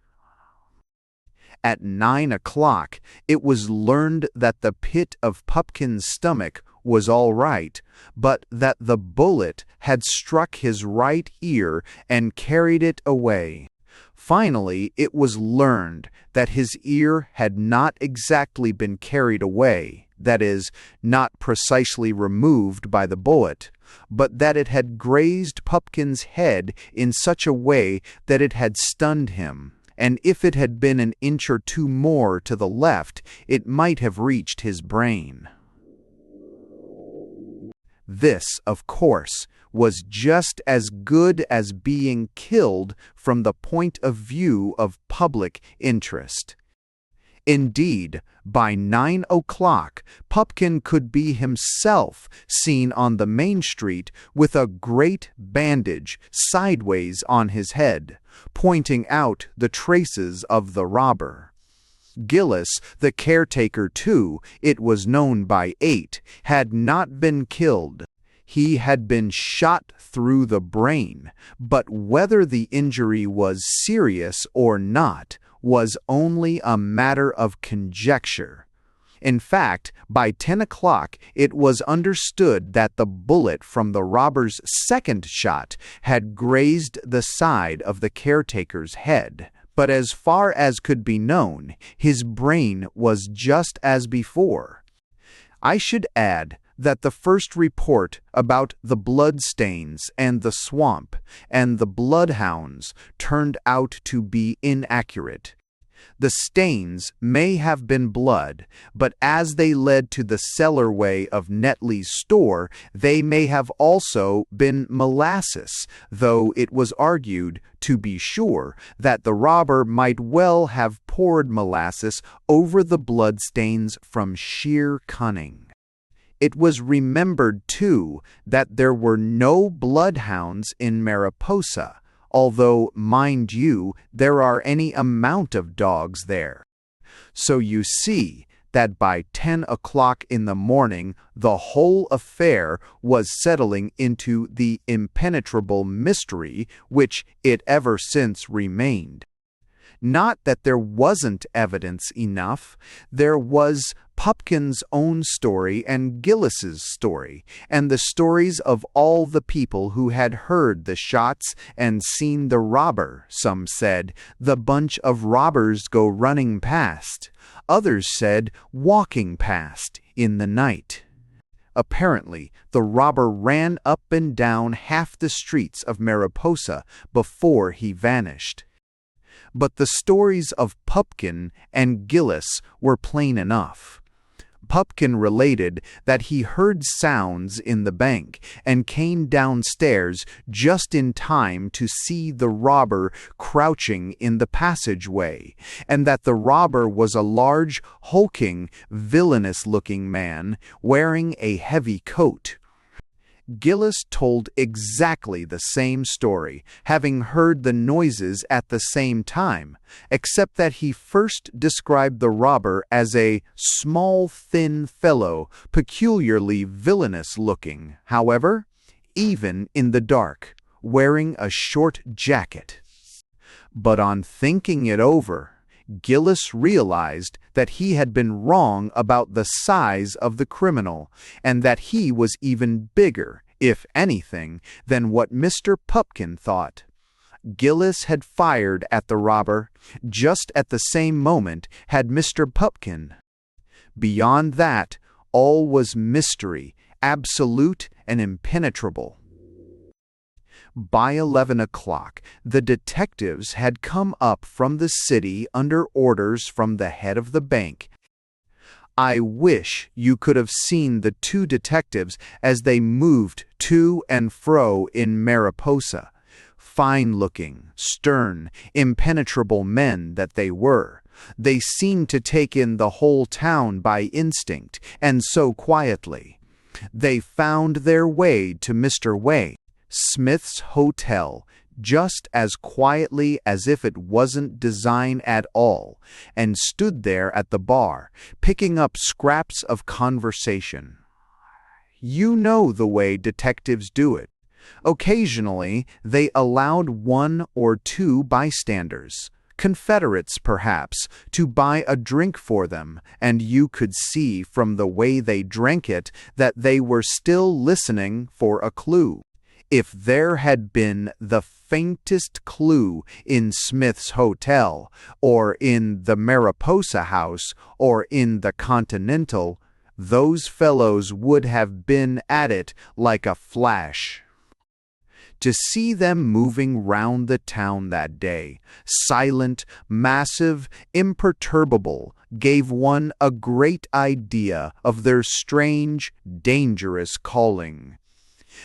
At 9 o'clock, it was learned that the pit of Pupkin's stomach was all right, but that the bullet had struck his right ear and carried it away. Finally, it was learned that his ear had not exactly been carried away, that is, not precisely removed by the bullet, but that it had grazed Pupkin's head in such a way that it had stunned him, and if it had been an inch or two more to the left, it might have reached his brain. This, of course, was just as good as being killed from the point of view of public interest. Indeed, by 9 o'clock, Pupkin could be himself seen on the main street with a great bandage sideways on his head, pointing out the traces of the robber. Gillis, the caretaker too, it was known by 8, had not been killed. He had been shot through the brain, but whether the injury was serious or not was only a matter of conjecture. In fact, by 10 o'clock it was understood that the bullet from the robber's second shot had grazed the side of the caretaker's head. But as far as could be known, his brain was just as before. I should add that the first report about the bloodstains and the swamp and the bloodhounds turned out to be inaccurate. The stains may have been blood, but as they led to the cellarway of Netley's store, they may have also been molasses, though it was argued, to be sure, that the robber might well have poured molasses over the bloodstains from sheer cunning. It was remembered, too, that there were no bloodhounds in Mariposa, although, mind you, there are any amount of dogs there. So you see that by 10 o'clock in the morning the whole affair was settling into the impenetrable mystery which it ever since remained. Not that there wasn't evidence enough. There was Pupkin's own story and Gillis's story, and the stories of all the people who had heard the shots and seen the robber. Some said, the bunch of robbers go running past. Others said, walking past in the night. Apparently, the robber ran up and down half the streets of Mariposa before he vanished. But the stories of Pupkin and Gillis were plain enough. Pupkin related that he heard sounds in the bank and came downstairs just in time to see the robber crouching in the passageway, and that the robber was a large, hulking, villainous-looking man wearing a heavy coat. Gillis told exactly the same story, having heard the noises at the same time, except that he first described the robber as a small, thin fellow, peculiarly villainous-looking, however, even in the dark, wearing a short jacket. But on thinking it over, Gillis realized that he had been wrong about the size of the criminal, and that he was even bigger, if anything, than what Mr. Pupkin thought. Gillis had fired at the robber. Just at the same moment had Mr. Pupkin. Beyond that, all was mystery, absolute and impenetrable. By 11 o'clock, the detectives had come up from the city under orders from the head of the bank. I wish you could have seen the two detectives as they moved to and fro in Mariposa. Fine-looking, stern, impenetrable men that they were. They seemed to take in the whole town by instinct, and so quietly. They found their way to Mr. Way, Smith's hotel, just as quietly as if it wasn't design at all, and stood there at the bar, picking up scraps of conversation. You know the way detectives do it. Occasionally, they allowed one or two bystanders, Confederates perhaps, to buy a drink for them, and you could see from the way they drank it that they were still listening for a clue. If there had been the faintest clue in Smith's hotel, or in the Mariposa house, or in the Continental, those fellows would have been at it like a flash. To see them moving round the town that day, silent, massive, imperturbable, gave one a great idea of their strange, dangerous calling.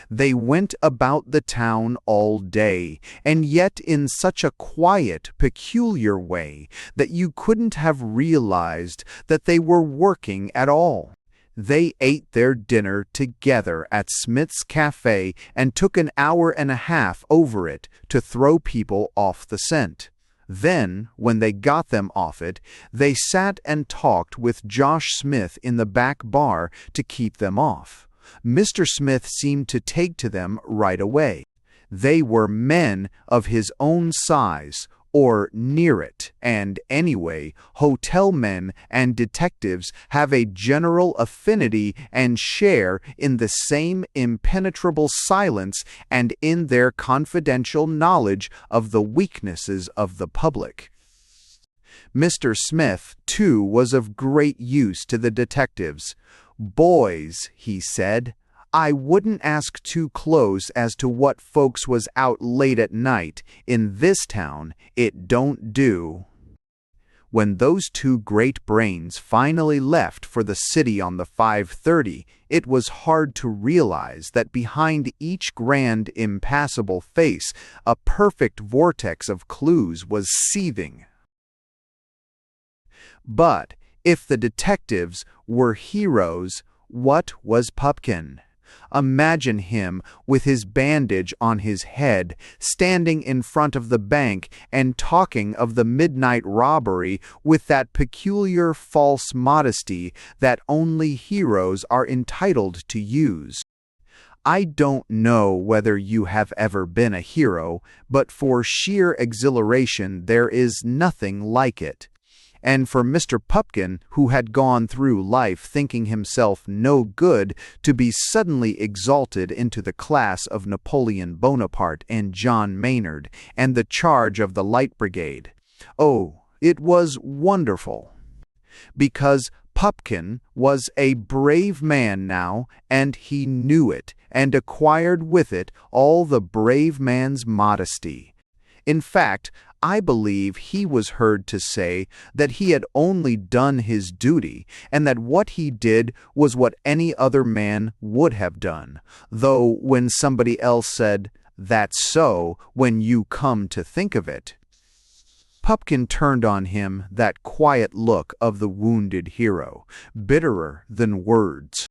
They went about the town all day, and yet in such a quiet, peculiar way that you couldn't have realized that they were working at all. They ate their dinner together at Smith's Cafe and took an hour and a half over it to throw people off the scent. Then, when they got them off it, they sat and talked with Josh Smith in the back bar to keep them off. Mr. Smith seemed to take to them right away. They were men of his own size, or near it, and anyway, hotel men and detectives have a general affinity and share in the same impenetrable silence and in their confidential knowledge of the weaknesses of the public. Mr. Smith, too, was of great use to the detectives. "Boys," he said, "I wouldn't ask too close as to what folks was out late at night. In this town, it don't do." When those two great brains finally left for the city on the 5:30, it was hard to realize that behind each grand, impassable face, a perfect vortex of clues was seething. But if the detectives were heroes, what was Pupkin? Imagine him with his bandage on his head, standing in front of the bank and talking of the midnight robbery with that peculiar false modesty that only heroes are entitled to use. I don't know whether you have ever been a hero, but for sheer exhilaration there is nothing like it. And for Mr. Pupkin, who had gone through life thinking himself no good, to be suddenly exalted into the class of Napoleon Bonaparte and John Maynard, and the charge of the Light Brigade. Oh, it was wonderful. Because Pupkin was a brave man now, and he knew it, and acquired with it all the brave man's modesty. In fact, I believe he was heard to say that he had only done his duty, and that what he did was what any other man would have done, though when somebody else said, "That's so, when you come to think of it," Pupkin turned on him that quiet look of the wounded hero, bitterer than words.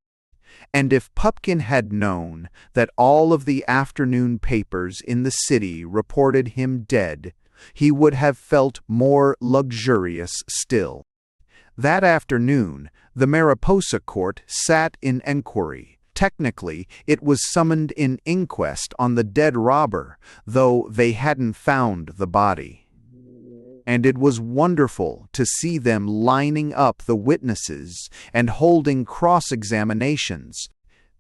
And if Pupkin had known that all of the afternoon papers in the city reported him dead, he would have felt more luxurious still. That afternoon, the Mariposa court sat in enquiry. Technically, it was summoned in inquest on the dead robber, though they hadn't found the body. And it was wonderful to see them lining up the witnesses and holding cross-examinations.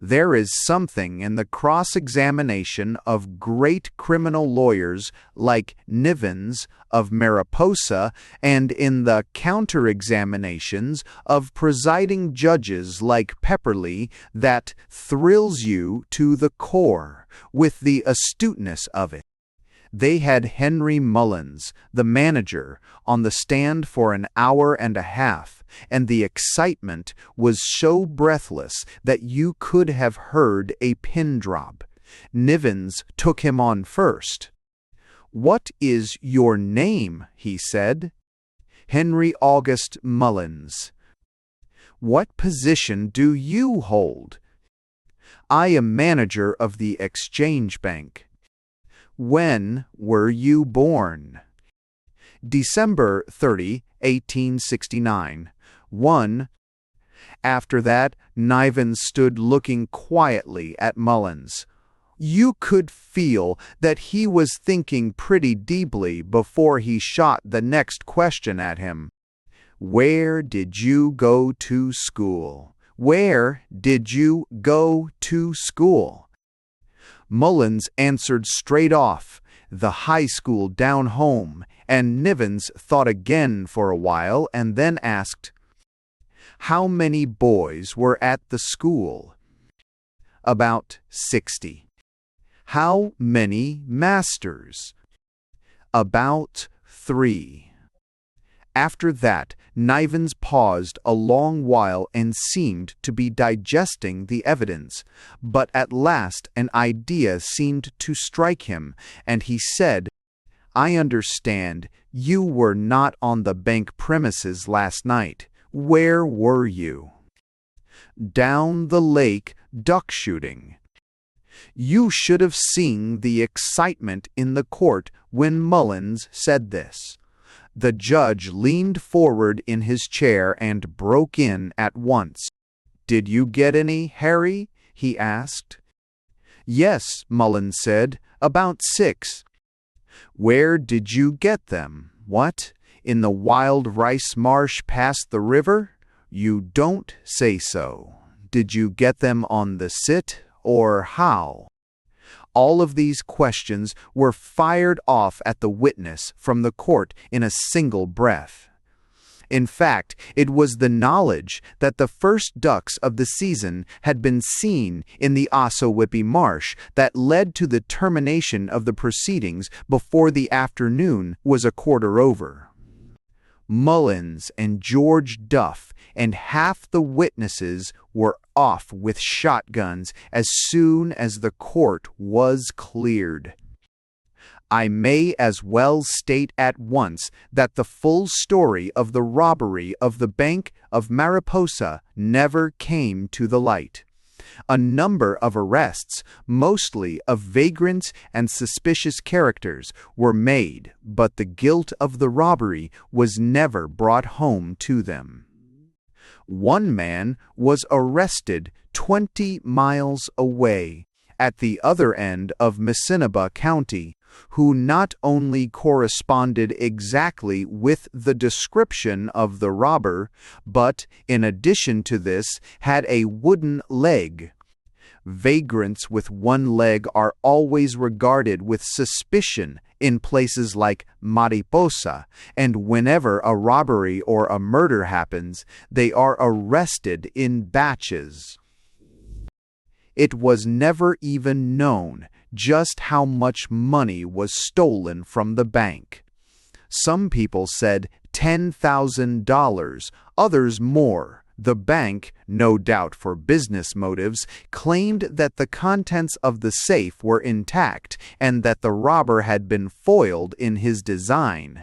There is something in the cross-examination of great criminal lawyers like Nivens of Mariposa, and in the counter-examinations of presiding judges like Pepperley, that thrills you to the core with the astuteness of it. They had Henry Mullins, the manager, on the stand for an hour and a half, and the excitement was so breathless that you could have heard a pin drop. Nivens took him on first. "What is your name?" he said. "Henry August Mullins." "What position do you hold?" "I am manager of the Exchange Bank." "When were you born?" "December 30, 1869. 1. After that, Nivens stood looking quietly at Mullins. You could feel that he was thinking pretty deeply before he shot the next question at him. "Where did you go to school? Where did you go to school?" Mullins answered straight off, "The high school down home," and Nivens thought again for a while and then asked, "How many boys were at the school?" "About 60. "How many masters?" "About 3. After that, Nivens paused a long while and seemed to be digesting the evidence, but at last an idea seemed to strike him, and he said, "I understand you were not on the bank premises last night. Where were you?" "Down the lake duck shooting." You should have seen the excitement in the court when Mullins said this. The judge leaned forward in his chair and broke in at once. "Did you get any, Harry?" he asked. "Yes," Mullins said, "about 6. "Where did you get them? What, in the wild rice marsh past the river? You don't say so. Did you get them on the sit, or how?" All of these questions were fired off at the witness from the court in a single breath. In fact, it was the knowledge that the first ducks of the season had been seen in the Ossawippi Marsh that led to the termination of the proceedings before the afternoon was a quarter over. Mullins and George Duff and half the witnesses were off with shotguns as soon as the court was cleared. I may as well state at once that the full story of the robbery of the Bank of Mariposa never came to the light. A number of arrests, mostly of vagrants and suspicious characters, were made, but the guilt of the robbery was never brought home to them. One man was arrested 20 miles away, at the other end of Missinaba County, who not only corresponded exactly with the description of the robber, but, in addition to this, had a wooden leg. Vagrants with one leg are always regarded with suspicion in places like Mariposa, and whenever a robbery or a murder happens, they are arrested in batches. It was never even known just how much money was stolen from the bank. Some people said $10,000, others more. The bank, no doubt for business motives, claimed that the contents of the safe were intact and that the robber had been foiled in his design.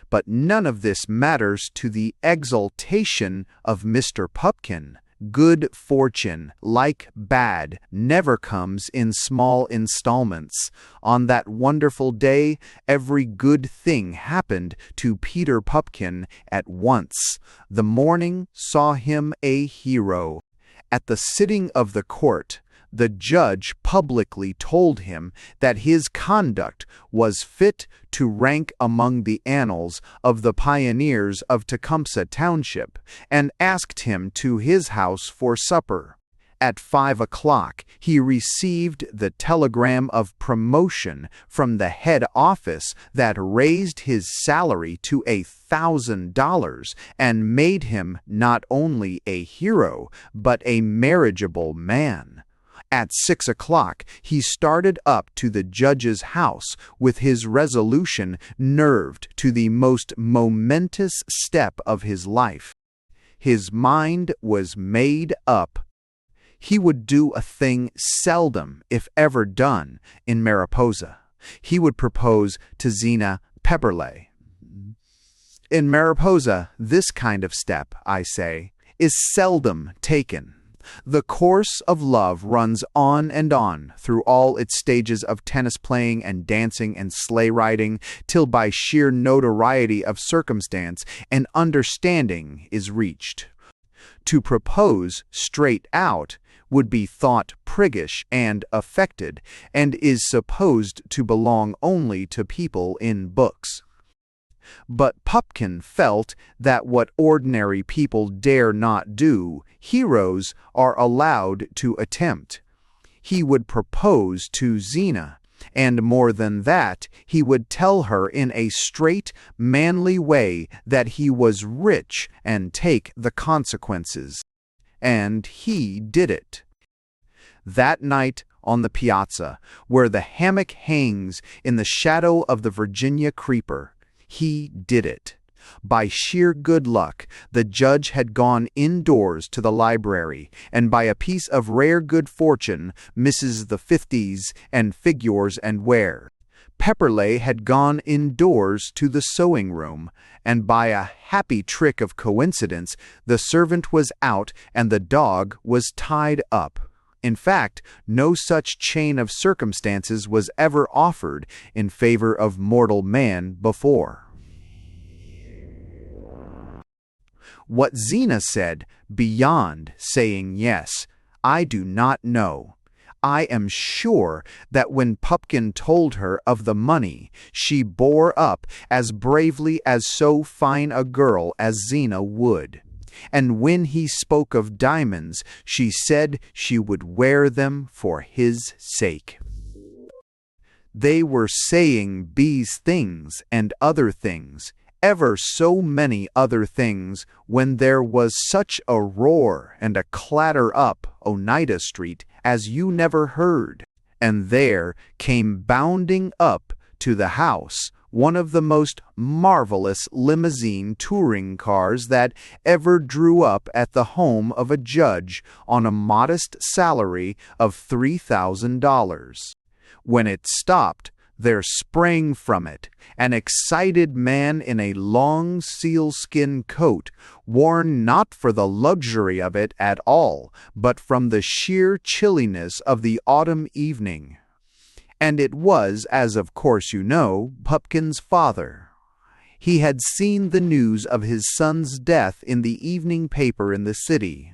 But none of this matters to the exultation of Mr. Pupkin. Good fortune, like bad, never comes in small installments. On that wonderful day, every good thing happened to Peter Pupkin at once. The morning saw him a hero. At the sitting of the court, the judge publicly told him that his conduct was fit to rank among the annals of the pioneers of Tecumseh Township, and asked him to his house for supper. At 5 o'clock, he received the telegram of promotion from the head office that raised his salary to $1,000 and made him not only a hero, but a marriageable man. At 6 o'clock, he started up to the judge's house with his resolution nerved to the most momentous step of his life. His mind was made up. He would do a thing seldom, if ever done, in Mariposa. He would propose to Zena Pepperleigh. In Mariposa, this kind of step, I say, is seldom taken. The course of love runs on and on through all its stages of tennis playing and dancing and sleigh riding, till by sheer notoriety of circumstance an understanding is reached. To propose straight out would be thought priggish and affected, and is supposed to belong only to people in books. But Pupkin felt that what ordinary people dare not do, heroes are allowed to attempt. He would propose to Zena, and more than that, he would tell her in a straight, manly way that he was rich and take the consequences. And he did it. That night on the piazza, where the hammock hangs in the shadow of the Virginia creeper, he did it. By sheer good luck, the judge had gone indoors to the library, and by a piece of rare good fortune, Mrs. the 50s and figures and wear, Pepperleigh had gone indoors to the sewing room, and by a happy trick of coincidence, the servant was out and the dog was tied up. In fact, no such chain of circumstances was ever offered in favor of mortal man before. What Zena said, beyond saying yes, I do not know. I am sure that when Pupkin told her of the money, she bore up as bravely as so fine a girl as Zena would. And when he spoke of diamonds, she said she would wear them for his sake. They were saying these things and other things, ever so many other things, when there was such a roar and a clatter up Oneida Street as you never heard, and there came bounding up to the house one of the most marvelous limousine touring cars that ever drew up at the home of a judge on a modest salary of $3,000. When it stopped, there sprang from it an excited man in a long sealskin coat, worn not for the luxury of it at all, but from the sheer chilliness of the autumn evening. And it was, as of course you know, Pupkin's father. He had seen the news of his son's death in the evening paper in the city.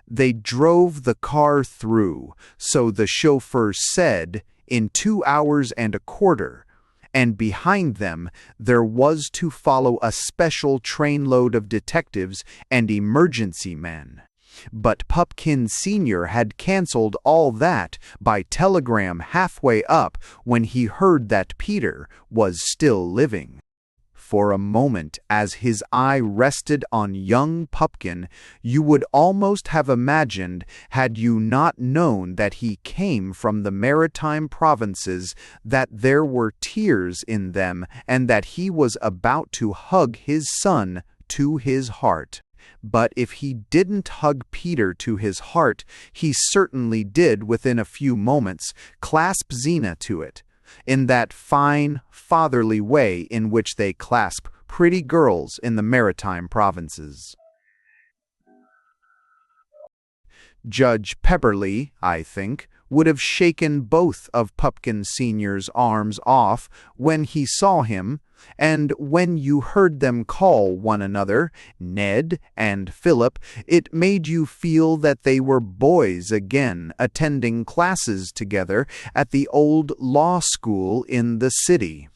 They drove the car through, so the chauffeur said, in 2 hours and a quarter, and behind them there was to follow a special trainload of detectives and emergency men. But Pupkin Sr. had cancelled all that by telegram halfway up when he heard that Peter was still living. For a moment, as his eye rested on young Pupkin, you would almost have imagined, had you not known that he came from the maritime provinces, that there were tears in them and that he was about to hug his son to his heart. But if he didn't hug Peter to his heart, he certainly did within a few moments clasp Zina to it, in that fine, fatherly way in which they clasp pretty girls in the maritime provinces. Judge Pepperleigh, I think, would have shaken both of Pupkin Sr.'s arms off when he saw him, and when you heard them call one another Ned and Philip, it made you feel that they were boys again, attending classes together at the old law school in the city.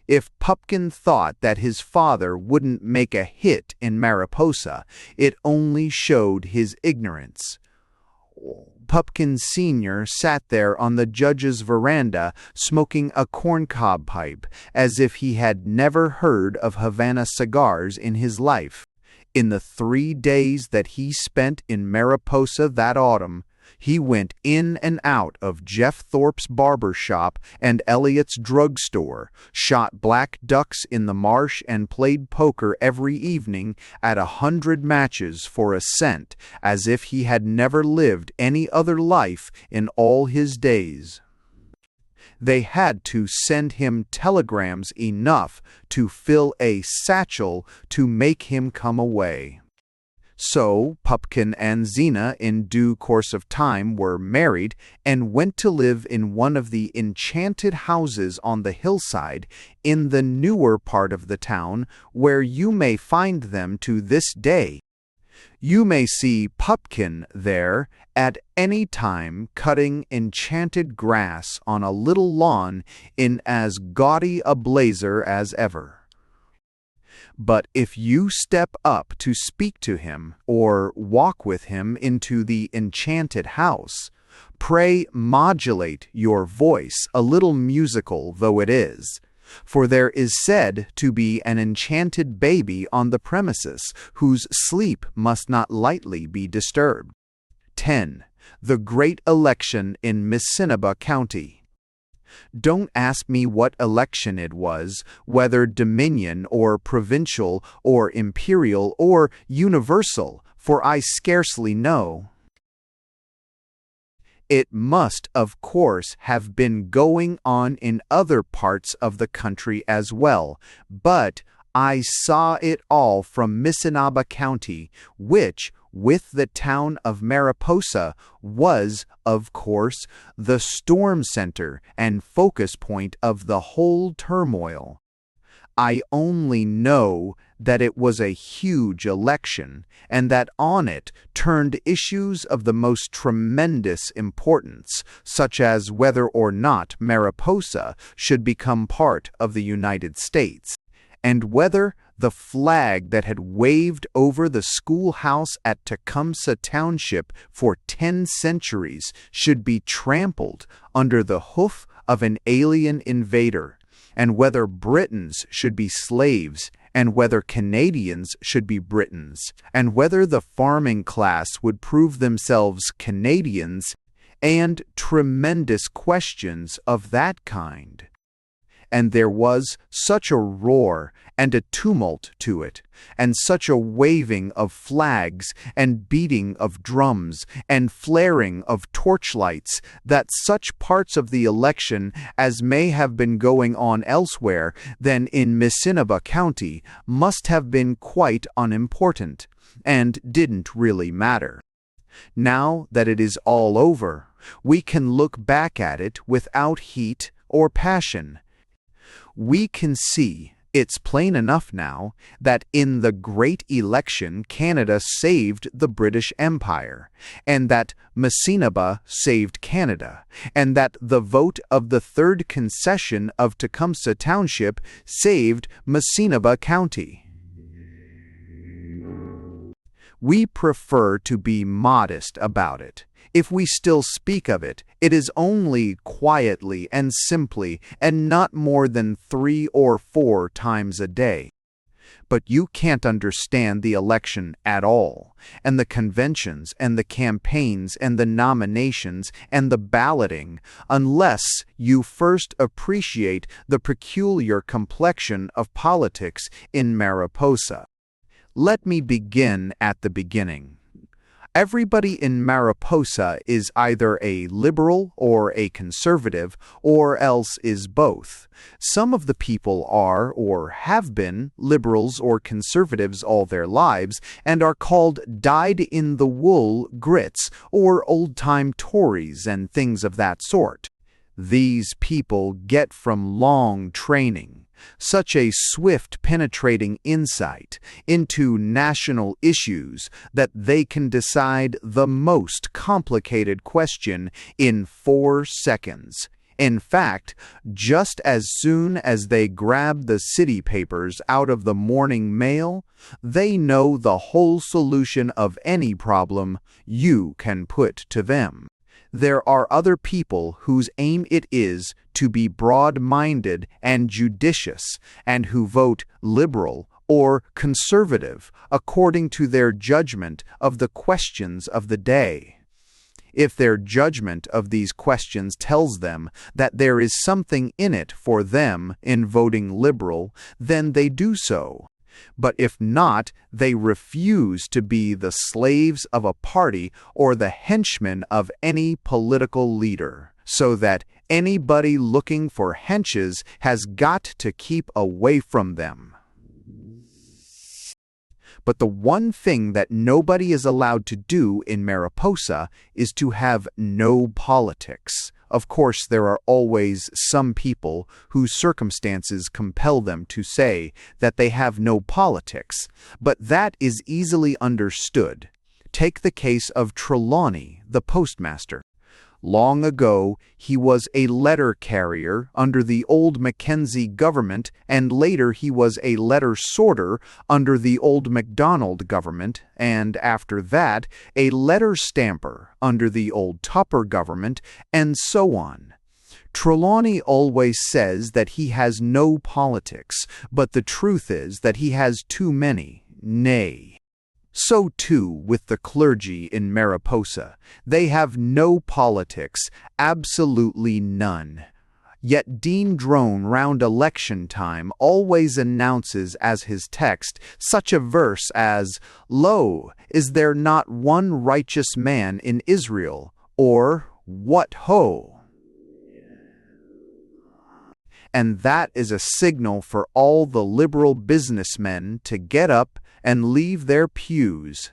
If Pupkin thought that his father wouldn't make a hit in Mariposa, it only showed his ignorance. Pupkin Sr. sat there on the judge's veranda smoking a corncob pipe as if he had never heard of Havana cigars in his life. In the 3 days that he spent in Mariposa that autumn, he went in and out of Jeff Thorpe's barber shop and Elliot's drugstore, shot black ducks in the marsh and played poker every evening at 100 matches for a cent, as if he had never lived any other life in all his days. They had to send him telegrams enough to fill a satchel to make him come away. So Pupkin and Zina in due course of time were married and went to live in one of the enchanted houses on the hillside in the newer part of the town, where you may find them to this day. You may see Pupkin there at any time cutting enchanted grass on a little lawn in as gaudy a blazer as ever. But if you step up to speak to him or walk with him into the enchanted house, pray modulate your voice a little musical though it is, for there is said to be an enchanted baby on the premises whose sleep must not lightly be disturbed. 10. The Great Election in Missinaba County. Don't ask me what election it was, whether Dominion or provincial or imperial or universal, for I scarcely know. It must, of course, have been going on in other parts of the country as well, but I saw it all from Missinaba County, which, with the town of Mariposa, was, of course, the storm center and focus point of the whole turmoil. I only know that it was a huge election, and that on it turned issues of the most tremendous importance, such as whether or not Mariposa should become part of the United States, and whether the flag that had waved over the schoolhouse at Tecumseh Township for 10 centuries should be trampled under the hoof of an alien invader, and whether Britons should be slaves, and whether Canadians should be Britons, and whether the farming class would prove themselves Canadians, and tremendous questions of that kind. and there was such a roar and a tumult to it, and such a waving of flags, and beating of drums, and flaring of torchlights, that such parts of the election as may have been going on elsewhere than in Missinaba County must have been quite unimportant, and didn't really matter. Now that it is all over, we can look back at it without heat or passion. We can see, it's plain enough now, that in the great election Canada saved the British Empire, and that Missinaba saved Canada, and that the vote of the third concession of Tecumseh Township saved Missinaba County. We prefer to be modest about it. If we still speak of it, it is only quietly and simply, and not more than 3 or 4 times a day. But you can't understand the election at all, and the conventions, and the campaigns, and the nominations, and the balloting, unless you first appreciate the peculiar complexion of politics in Mariposa. Let me begin at the beginning. Everybody in Mariposa is either a liberal or a conservative, or else is both. Some of the people are, or have been, liberals or conservatives all their lives, and are called dyed-in-the-wool Grits, or old-time Tories and things of that sort. These people get from long training such a swift penetrating insight into national issues that they can decide the most complicated question in 4 seconds. In fact, just as soon as they grab the city papers out of the morning mail, they know the whole solution of any problem you can put to them. There are other people whose aim it is to be broad-minded and judicious, and who vote liberal or conservative according to their judgment of the questions of the day. If their judgment of these questions tells them that there is something in it for them in voting liberal, then they do so. But if not, they refuse to be the slaves of a party or the henchmen of any political leader, so that anybody looking for henches has got to keep away from them. But the one thing that nobody is allowed to do in Mariposa is to have no politics. Of course, there are always some people whose circumstances compel them to say that they have no politics, but that is easily understood. Take the case of Trelawney, the postmaster. Long ago, he was a letter carrier under the old Mackenzie government, and later he was a letter sorter under the old MacDonald government, and after that, a letter stamper under the old Tupper government, and so on. Trelawney always says that he has no politics, but the truth is that he has too many, nay. So too with the clergy in Mariposa. They have no politics, absolutely none. Yet Dean Drone round election time always announces as his text such a verse as, "Lo, is there not one righteous man in Israel?" or, "What ho!" And that is a signal for all the liberal businessmen to get up and leave their pews.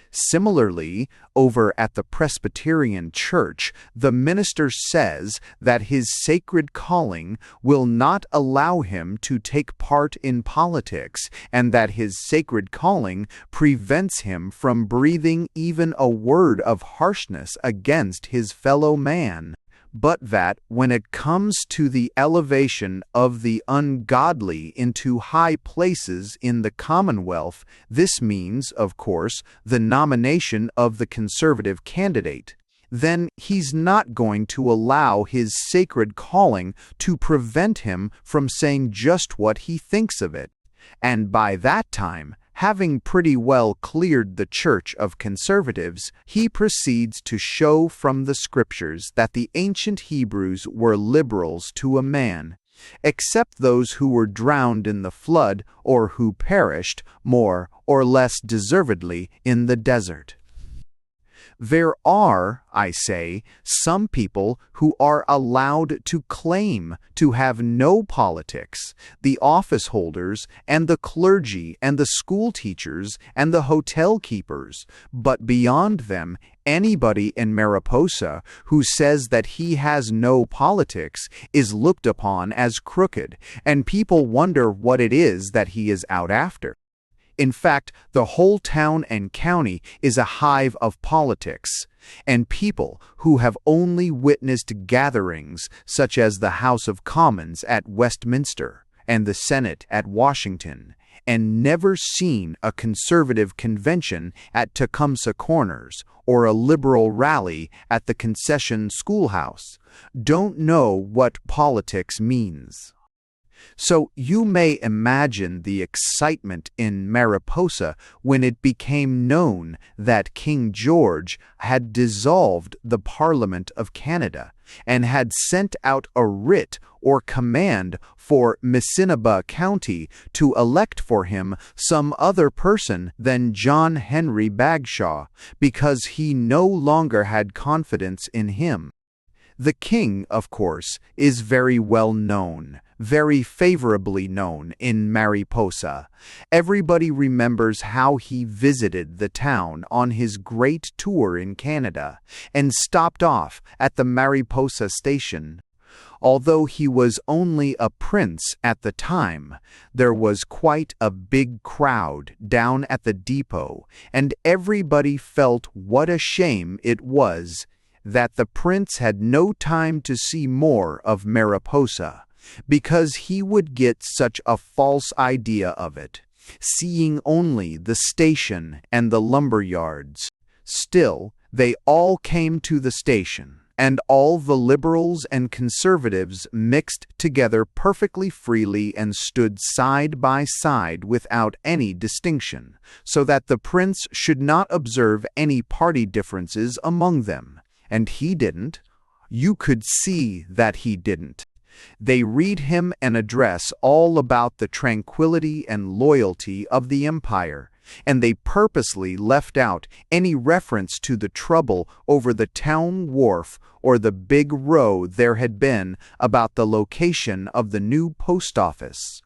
Similarly, over at the Presbyterian Church, the minister says that his sacred calling will not allow him to take part in politics, and that his sacred calling prevents him from breathing even a word of harshness against his fellow man. But that when it comes to the elevation of the ungodly into high places in the Commonwealth, this means, of course, the nomination of the Conservative candidate, then he's not going to allow his sacred calling to prevent him from saying just what he thinks of it. And by that time, having pretty well cleared the church of conservatives, he proceeds to show from the scriptures that the ancient Hebrews were liberals to a man. except those who were drowned in the flood or who perished, more or less deservedly, in the desert. There are, I say, some people who are allowed to claim to have no politics, the office holders and the clergy and the school teachers and the hotel keepers, but beyond them, anybody in Mariposa who says that he has no politics is looked upon as crooked, and people wonder what it is that he is out after. In fact, the whole town and county is a hive of politics, and people who have only witnessed gatherings such as the House of Commons at Westminster and the Senate at Washington, and never seen a conservative convention at Tecumseh Corners or a liberal rally at the Concession Schoolhouse, don't know what politics means. So you may imagine the excitement in Mariposa when it became known that King George had dissolved the Parliament of Canada and had sent out a writ or command for Missinaba County to elect for him some other person than John Henry Bagshaw, because he no longer had confidence in him. The king, of course, is very well known, very favorably known in Mariposa. Everybody remembers how he visited the town on his great tour in Canada and stopped off at the Mariposa station. Although he was only a prince at the time, there was quite a big crowd down at the depot, and everybody felt what a shame it was that the prince had no time to see more of Mariposa, because he would get such a false idea of it, seeing only the station and the lumber yards. Still, they all came to the station, and all the liberals and conservatives mixed together perfectly freely and stood side by side without any distinction, so that the prince should not observe any party differences among them. And he didn't. You could see that he didn't. They read him an address all about the tranquility and loyalty of the empire, and they purposely left out any reference to the trouble over the town wharf or the big row there had been about the location of the new post office.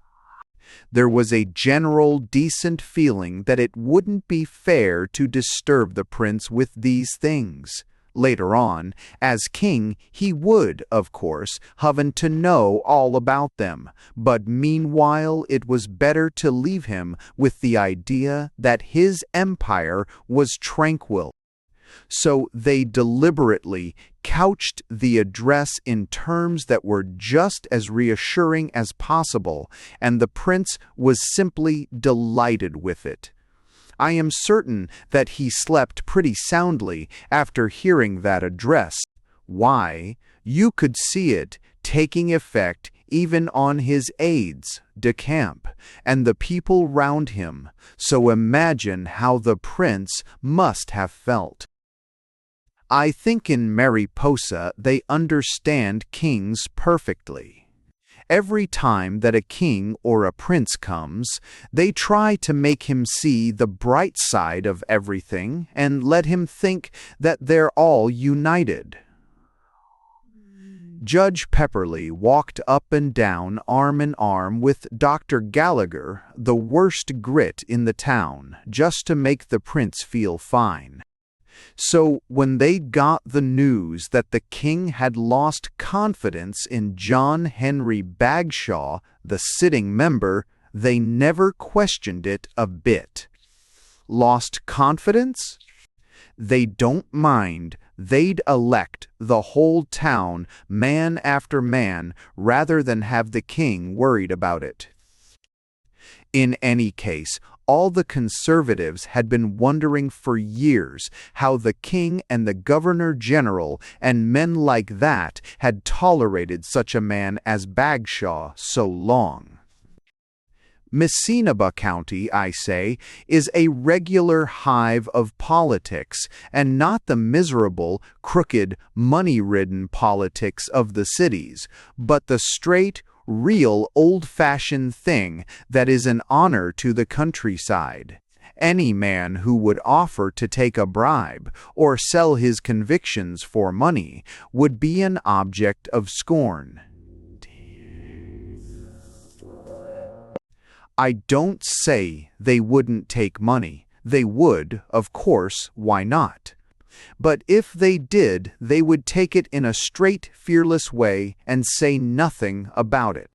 There was a general decent feeling that it wouldn't be fair to disturb the prince with these things. Later on, as king, he would, of course, haven to know all about them, but meanwhile it was better to leave him with the idea that his empire was tranquil. So they deliberately couched the address in terms that were just as reassuring as possible, and the prince was simply delighted with it. I am certain that he slept pretty soundly after hearing that address. Why, you could see it taking effect even on his aides de camp and the people round him, so imagine how the prince must have felt. I think in Mariposa they understand kings perfectly. Every time that a king or a prince comes, they try to make him see the bright side of everything and let him think that they're all united. Judge Pepperleigh walked up and down arm in arm with Dr. Gallagher, the worst grit in the town, just to make the prince feel fine. So when they got the news that the king had lost confidence in John Henry Bagshaw, the sitting member, they never questioned it a bit. Lost confidence? They don't mind. They'd elect the whole town, man after man, rather than have the king worried about it. In any case, all the conservatives had been wondering for years how the king and the governor-general and men like that had tolerated such a man as Bagshaw so long. Missinaba County, I say, is a regular hive of politics, and not the miserable, crooked, money-ridden politics of the cities, but the straight, real old-fashioned thing that is an honor to the countryside. Any man who would offer to take a bribe or sell his convictions for money would be an object of scorn. I don't say they wouldn't take money. They would, of course, why not? But if they did, they would take it in a straight, fearless way and say nothing about it.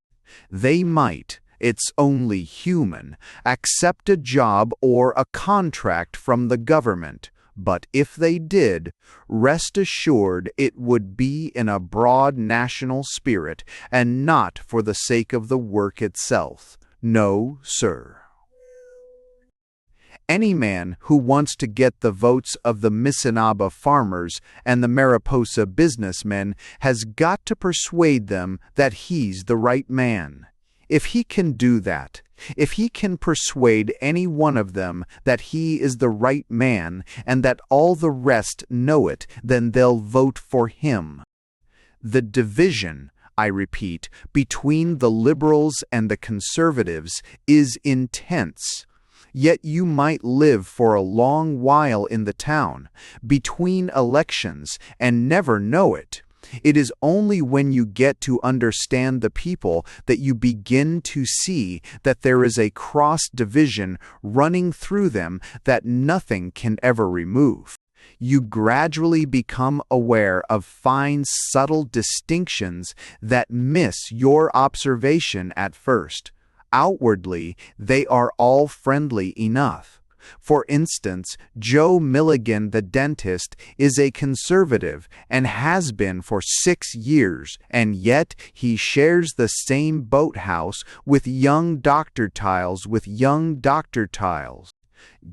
They might, it's only human, accept a job or a contract from the government, but if they did, rest assured it would be in a broad national spirit and not for the sake of the work itself. No, sir. Any man who wants to get the votes of the Misinaba farmers and the Mariposa businessmen has got to persuade them that he's the right man. If he can do that, if he can persuade any one of them that he is the right man and that all the rest know it, then they'll vote for him. The division, I repeat, between the liberals and the conservatives is intense. Yet you might live for a long while in the town, between elections, and never know it. It is only when you get to understand the people that you begin to see that there is a cross-division running through them that nothing can ever remove. You gradually become aware of fine, subtle distinctions that miss your observation at first. Outwardly, they are all friendly enough. For instance, Joe Milligan the dentist is a conservative and has been for 6 years, and yet he shares the same boathouse with young Dr. Tiles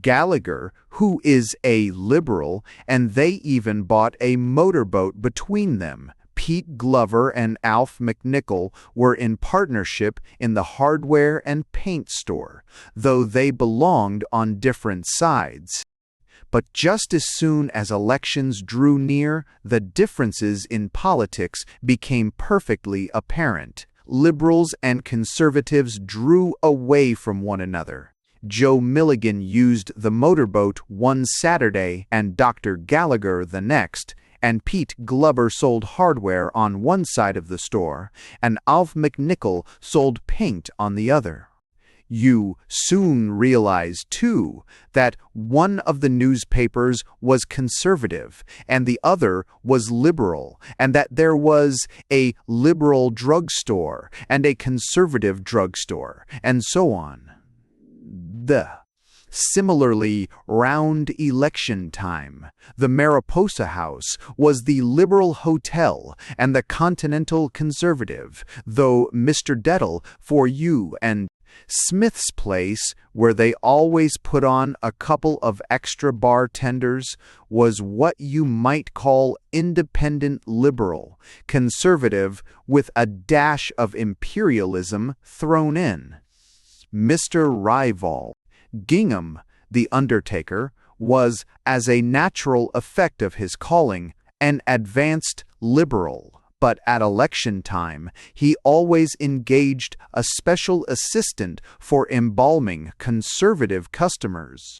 Gallagher, who is a liberal, and they even bought a motorboat between them. Pete Glover and Alf McNichol were in partnership in the hardware and paint store, though they belonged on different sides. But just as soon as elections drew near, the differences in politics became perfectly apparent. Liberals and conservatives drew away from one another. Joe Milligan used the motorboat one Saturday and Dr. Gallagher the next, and Pete Glover sold hardware on one side of the store, and Alf McNichol sold paint on the other. You soon realize, too, that one of the newspapers was conservative and the other was liberal, and that there was a liberal drugstore and a conservative drugstore, and so on. Similarly, round election time, the Mariposa House was the Liberal Hotel and the Continental Conservative, though Mr. Dettel for you and Smith's Place, where they always put on a couple of extra bartenders, was what you might call independent liberal, conservative with a dash of imperialism thrown in. Mr. Rival Gingham, the undertaker, was, as a natural effect of his calling, an advanced liberal, but at election time he always engaged a special assistant for embalming conservative customers.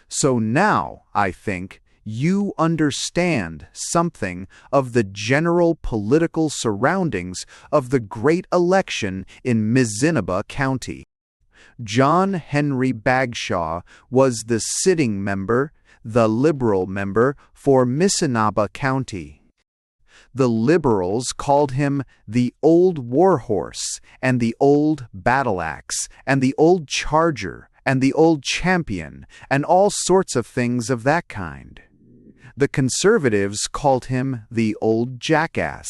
So now, I think, you understand something of the general political surroundings of the great election in Misinaba County. John Henry Bagshaw was the sitting member, the Liberal member, for Misinaba County. The Liberals called him the Old Warhorse, and the Old Battle-Axe, and the Old Charger, and the Old Champion, and all sorts of things of that kind. The Conservatives called him the Old Jackass,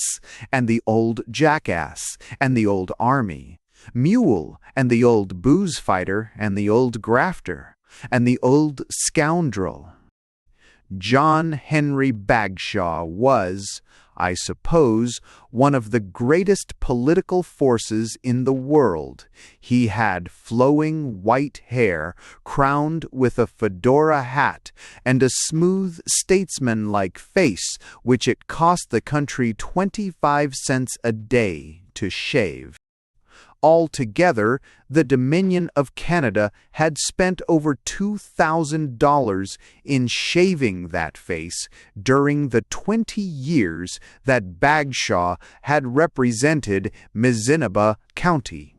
and the Old Jackass, and the Old Army, Mule, and the Old Booze Fighter, and the Old Grafter, and the Old Scoundrel. John Henry Bagshaw was, I suppose, one of the greatest political forces in the world. He had flowing white hair, crowned with a fedora hat, and a smooth, statesman-like face which it cost the country 25 cents a day to shave. Altogether, the Dominion of Canada had spent over $2,000 in shaving that face during the 20 years that Bagshaw had represented Misinaba County.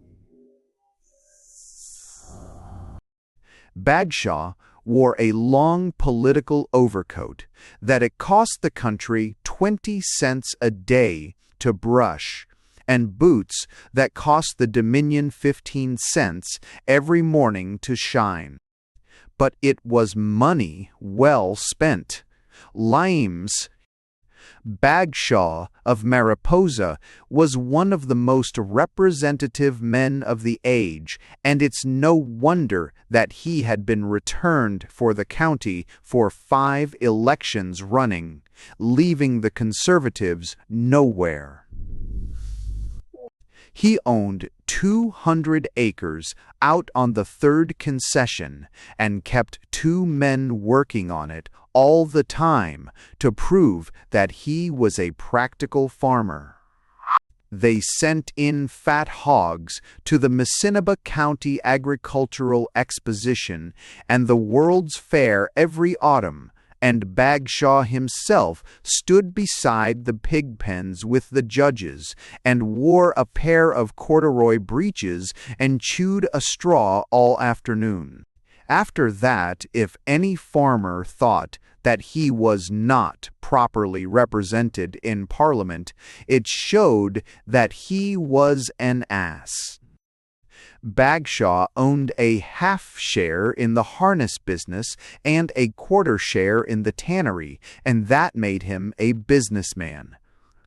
Bagshaw wore a long political overcoat that it cost the country 20 cents a day to brush, and boots that cost the Dominion 15 cents every morning to shine. But it was money well spent. Limes. Bagshaw of Mariposa was one of the most representative men of the age, and it's no wonder that he had been returned for the county for 5 elections running, leaving the Conservatives nowhere. He owned 200 acres out on the 3rd concession and kept 2 men working on it all the time to prove that he was a practical farmer. They sent in fat hogs to the Misinaba County Agricultural Exposition and the World's Fair every autumn, and Bagshaw himself stood beside the pig pens with the judges, and wore a pair of corduroy breeches and chewed a straw all afternoon. After that, if any farmer thought that he was not properly represented in Parliament, it showed that he was an ass. Bagshaw owned a half share in the harness business and a quarter share in the tannery, and that made him a businessman.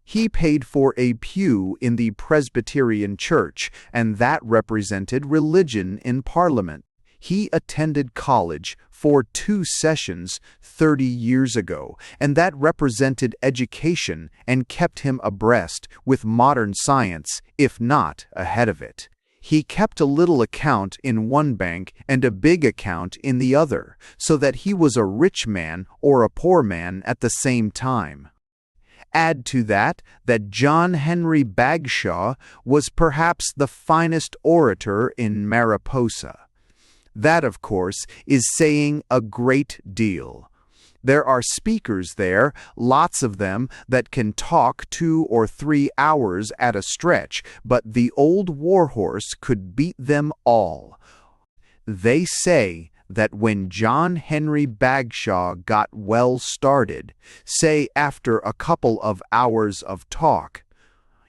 He paid for a pew in the Presbyterian Church, and that represented religion in Parliament. He attended college for 2 sessions 30 years ago, and that represented education and kept him abreast with modern science, if not ahead of it. He kept a little account in one bank and a big account in the other, so that he was a rich man or a poor man at the same time. Add to that John Henry Bagshaw was perhaps the finest orator in Mariposa. That, of course, is saying a great deal. There are speakers there, lots of them, that can talk 2 or 3 hours at a stretch, but the old warhorse could beat them all. They say that when John Henry Bagshaw got well started, say after a couple of hours of talk,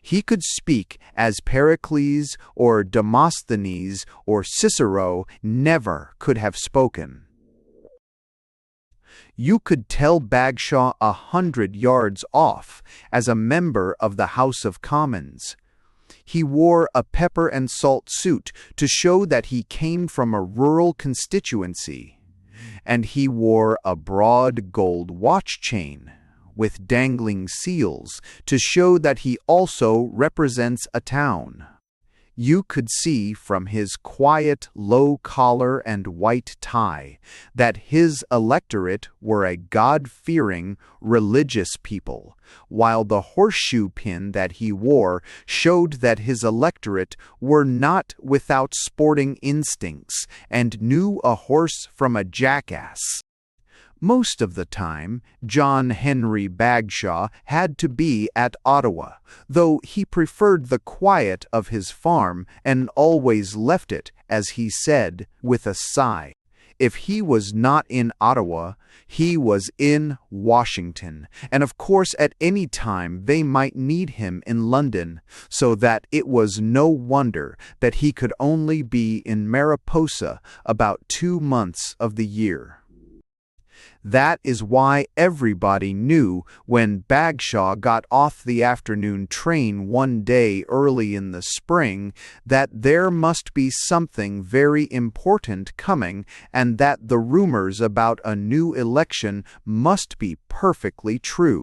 he could speak as Pericles or Demosthenes or Cicero never could have spoken. You could tell Bagshaw 100 yards off as a member of the House of Commons. He wore a pepper and salt suit to show that he came from a rural constituency, and he wore a broad gold watch chain with dangling seals to show that he also represents a town. You could see from his quiet, low collar and white tie that his electorate were a God-fearing, religious people, while the horseshoe pin that he wore showed that his electorate were not without sporting instincts and knew a horse from a jackass. Most of the time, John Henry Bagshaw had to be at Ottawa, though he preferred the quiet of his farm and always left it, as he said, with a sigh. If he was not in Ottawa, he was in Washington, and of course at any time they might need him in London, so that it was no wonder that he could only be in Mariposa about 2 months of the year. That is why everybody knew when Bagshaw got off the afternoon train one day early in the spring that there must be something very important coming, and that the rumors about a new election must be perfectly true.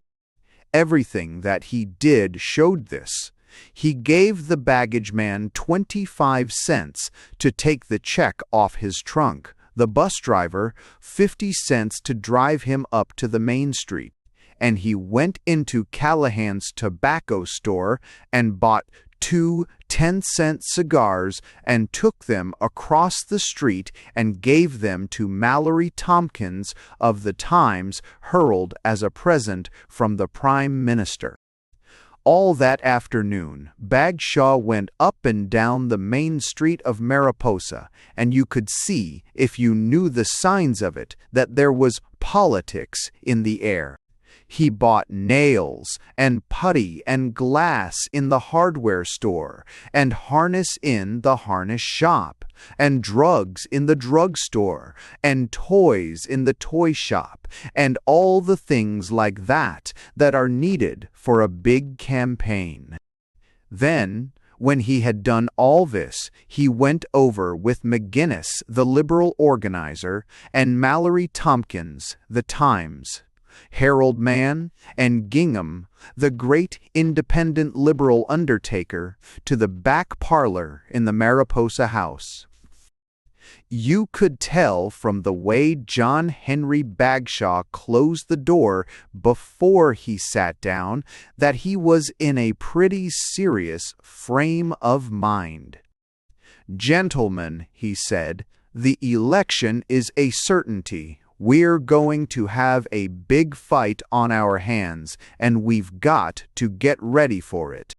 Everything that he did showed this. He gave the baggage man 25 cents to take the check off his trunk, the bus driver 50 cents to drive him up to the main street, and he went into Callahan's tobacco store and bought 2 10-cent cigars and took them across the street and gave them to Mallory Tompkins of the Times Herald as a present from the Prime Minister. All that afternoon, Bagshaw went up and down the main street of Mariposa, and you could see, if you knew the signs of it, that there was politics in the air. He bought nails and putty and glass in the hardware store, and harness in the harness shop, and drugs in the drugstore, and toys in the toy shop, and all the things like that that are needed for a big campaign. Then, when he had done all this, he went over with McGinnis, the Liberal organizer, and Mallory Tompkins, the Times Herald man, and Gingham, the great independent Liberal undertaker, to the back parlor in the Mariposa House. You could tell from the way John Henry Bagshaw closed the door before he sat down that he was in a pretty serious frame of mind. "Gentlemen," he said, "the election is a certainty. We're going to have a big fight on our hands, and we've got to get ready for it."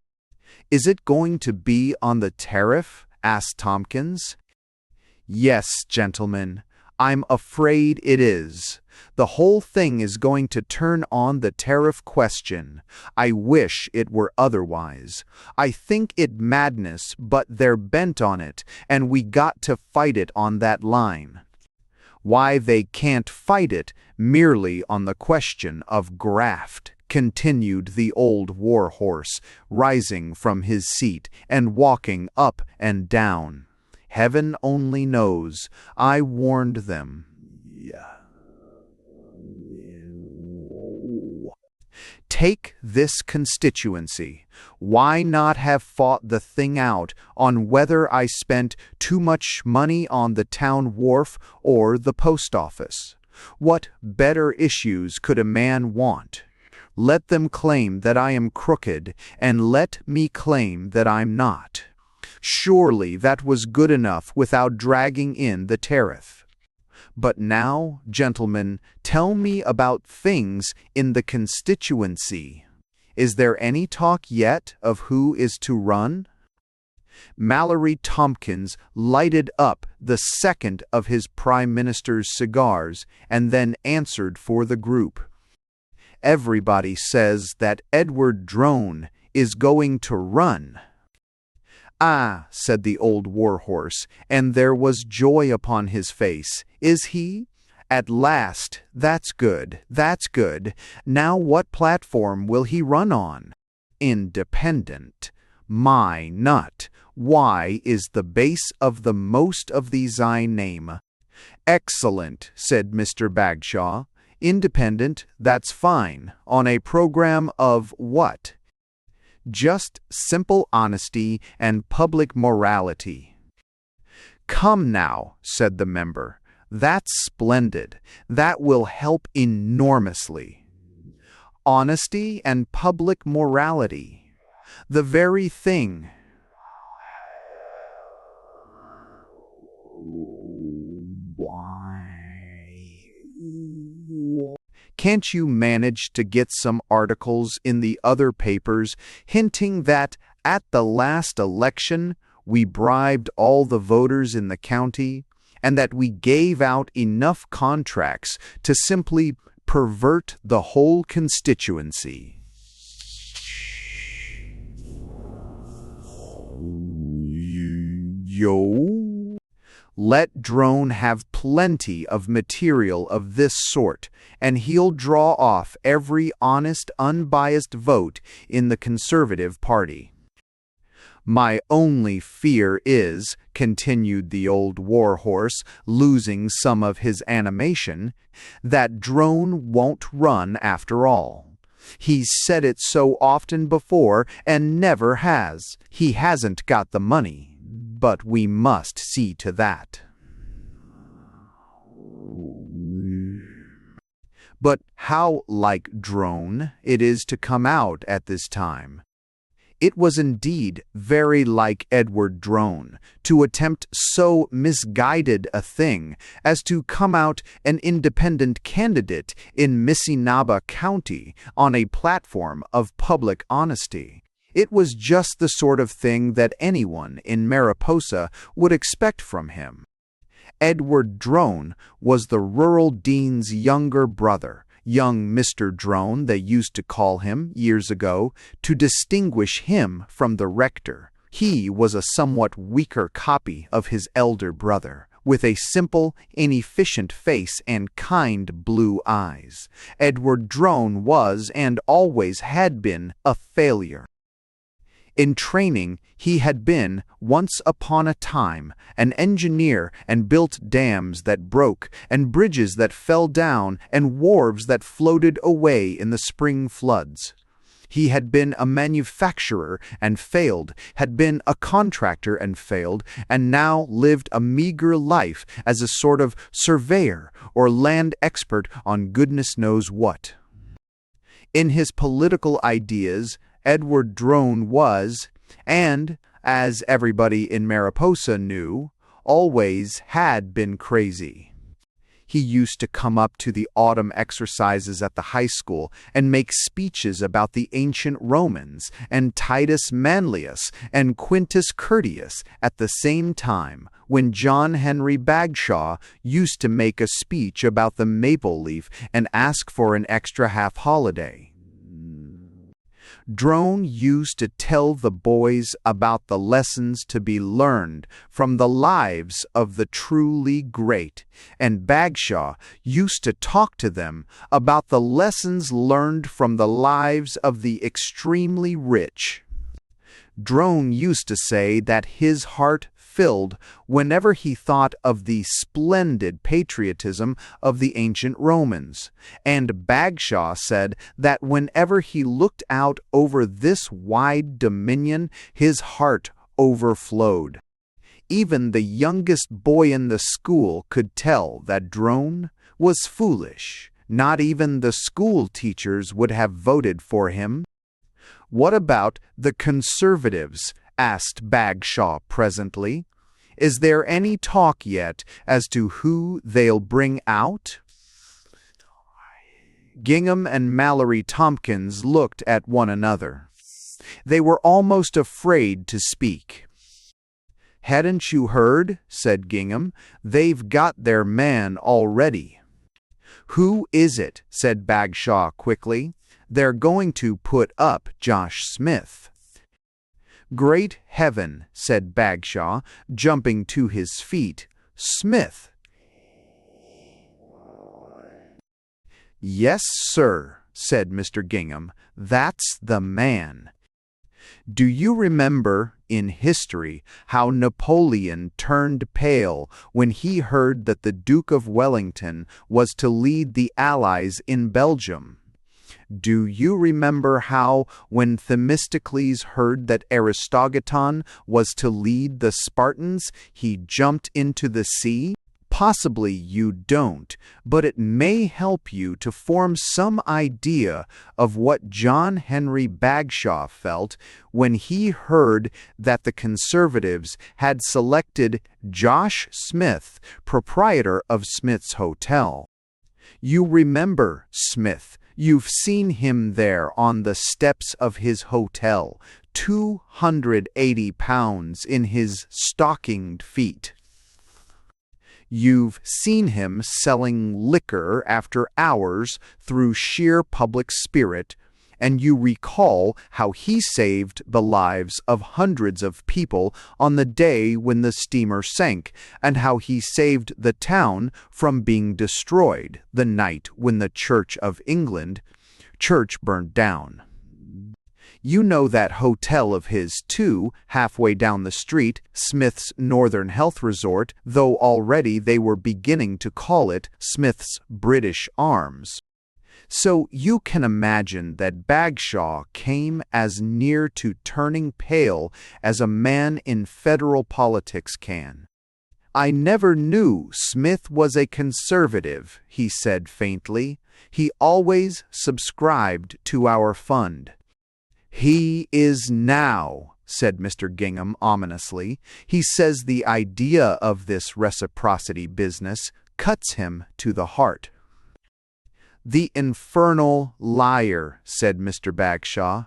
"Is it going to be on the tariff?" asked Tompkins. "Yes, gentlemen, I'm afraid it is. The whole thing is going to turn on the tariff question. I wish it were otherwise. I think it madness, but they're bent on it, and we got to fight it on that line." "Why, they can't fight it merely on the question of graft," continued the old war horse, rising from his seat and walking up and down. "Heaven only knows. I warned them. Take this constituency. Why not have fought the thing out on whether I spent too much money on the town wharf or the post office? What better issues could a man want? Let them claim that I am crooked, and let me claim that I'm not. Surely that was good enough without dragging in the tariff. But now, gentlemen, tell me about things in the constituency. Is there any talk yet of who is to run?" Mallory Tompkins lighted up the second of his Prime Minister's cigars and then answered for the group. "Everybody says that Edward Drone is going to run." "Ah," said the old warhorse, and there was joy upon his face. "Is he? At last. That's good, that's good. Now what platform will he run on?" "Independent. My nut, Y is the base of the most of these I name." "Excellent," said Mr. Bagshaw. "Independent, that's fine. On a program of what?" "Just simple honesty and public morality." "Come now," said the member. "That's splendid. That will help enormously." "Honesty and public morality. The very thing." "Can't you manage to get some articles in the other papers hinting that, at the last election, we bribed all the voters in the county, and that we gave out enough contracts to simply pervert the whole constituency?" "Yo?" "Let Drone have plenty of material of this sort, and he'll draw off every honest, unbiased vote in the Conservative Party." "My only fear is," continued the old warhorse, losing some of his animation, "that Drone won't run after all. He's said it so often before and never has. He hasn't got the money. But we must see to that." "But how like Drone it is to come out at this time?" It was indeed very like Edward Drone to attempt so misguided a thing as to come out an independent candidate in Missinaba County on a platform of public honesty. It was just the sort of thing that anyone in Mariposa would expect from him. Edward Drone was the rural dean's younger brother, young Mr. Drone, they used to call him years ago, to distinguish him from the rector. He was a somewhat weaker copy of his elder brother, with a simple, inefficient face and kind blue eyes. Edward Drone was, and always had been, a failure. In training, he had been, once upon a time, an engineer and built dams that broke, and bridges that fell down, and wharves that floated away in the spring floods. He had been a manufacturer and failed, had been a contractor and failed, and now lived a meager life as a sort of surveyor or land expert on goodness knows what. In his political ideas, Edward Drone was, and, as everybody in Mariposa knew, always had been crazy. He used to come up to the autumn exercises at the high school and make speeches about the ancient Romans and Titus Manlius and Quintus Curtius at the same time, when John Henry Bagshaw used to make a speech about the maple leaf and ask for an extra half holiday. Drone used to tell the boys about the lessons to be learned from the lives of the truly great, and Bagshaw used to talk to them about the lessons learned from the lives of the extremely rich. Drone used to say that his heart filled whenever he thought of the splendid patriotism of the ancient Romans, and Bagshaw said that whenever he looked out over this wide dominion, his heart overflowed. Even the youngest boy in the school could tell that Drone was foolish. Not even the school teachers would have voted for him. "What about the Conservatives?" asked Bagshaw presently. "Is there any talk yet as to who they'll bring out?" Gingham and Mallory Tompkins looked at one another. They were almost afraid to speak. "Hadn't you heard?" said Gingham. "They've got their man already." "Who is it?" said Bagshaw quickly. "They're going to put up Josh Smith." "Great heaven," said Bagshaw, jumping to his feet. "Smith?" "Yes, sir," said Mr. Gingham. "That's the man. Do you remember, in history, how Napoleon turned pale when he heard that the Duke of Wellington was to lead the Allies in Belgium? Do you remember how, when Themistocles heard that Aristogiton was to lead the Spartans, he jumped into the sea? Possibly you don't, but it may help you to form some idea of what John Henry Bagshaw felt when he heard that the Conservatives had selected Josh Smith, proprietor of Smith's Hotel. You remember Smith. You've seen him there on the steps of his hotel, 280 pounds in his stockinged feet. You've seen him selling liquor after hours through sheer public spirit, and you recall how he saved the lives of hundreds of people on the day when the steamer sank, and how he saved the town from being destroyed the night when the Church of England church burned down. You know that hotel of his, too, halfway down the street, Smith's Northern Health Resort, though already they were beginning to call it Smith's British Arms. So you can imagine that Bagshaw came as near to turning pale as a man in federal politics can. "I never knew Smith was a conservative," he said faintly. "He always subscribed to our fund." "He is now," said Mr. Gingham ominously. "He says the idea of this reciprocity business cuts him to the heart." "The infernal liar," said Mr. Bagshaw.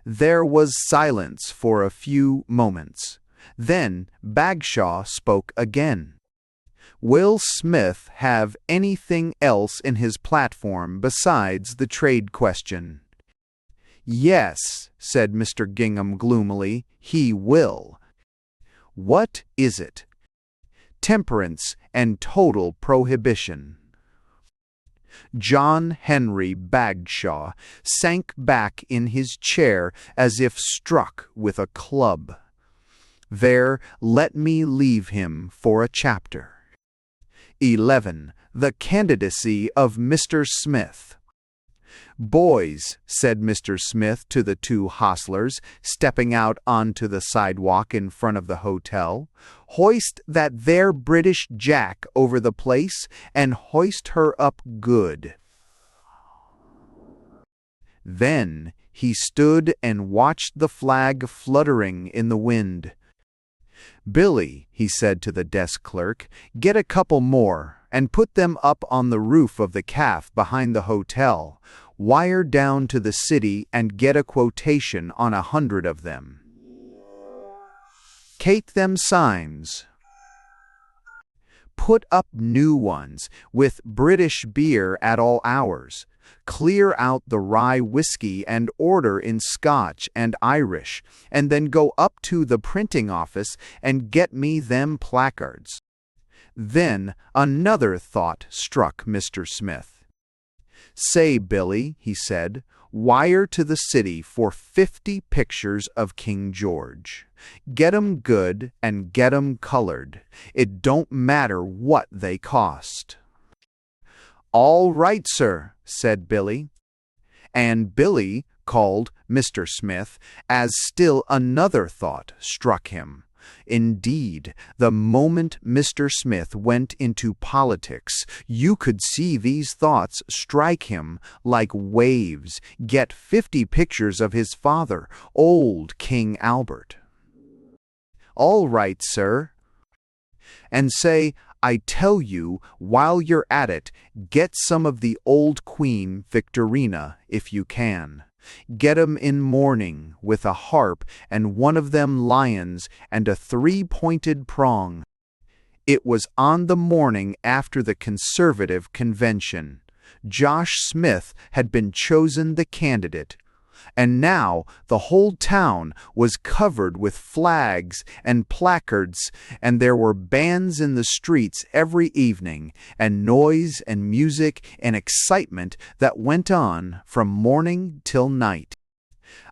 There was silence for a few moments. Then Bagshaw spoke again. "Will Smith have anything else in his platform besides the trade question?" "Yes," said Mr. Gingham gloomily, "he will." "What is it?" "Temperance and total prohibition." John Henry Bagshaw sank back in his chair as if struck with a club. There, let me leave him for a chapter. 11. The candidacy of Mr. Smith. "Boys," said Mr. Smith to the two hostlers, stepping out onto the sidewalk in front of the hotel, "hoist that there British Jack over the place, and hoist her up good." Then he stood and watched the flag fluttering in the wind. "Billy," he said to the desk clerk, "get a couple more, and put them up on the roof of the caff behind the hotel. Wire down to the city and get a quotation on 100 of them. Cate them signs. Put up new ones, with British beer at all hours. Clear out the rye whiskey and order in Scotch and Irish, and then go up to the printing office and get me them placards." Then another thought struck Mr. Smith. "Say, Billy," he said, "wire to the city for 50 pictures of King George. Get 'em good and get 'em colored. It don't matter what they cost." "All right, sir," said Billy. And Billy called Mr. Smith as still another thought struck him. Indeed, the moment Mr. Smith went into politics, you could see these thoughts strike him like waves. Get 50 pictures of his father, old King Albert. "All right, sir." And say, "I tell you, while you're at it, get some of the old Queen Victorina, if you can. Get 'em in mourning, with a harp and one of them lions and a 3-pointed prong." It was on the morning after the Conservative convention. Josh Smith had been chosen the candidate. And now the whole town was covered with flags and placards, and there were bands in the streets every evening, and noise and music and excitement that went on from morning till night.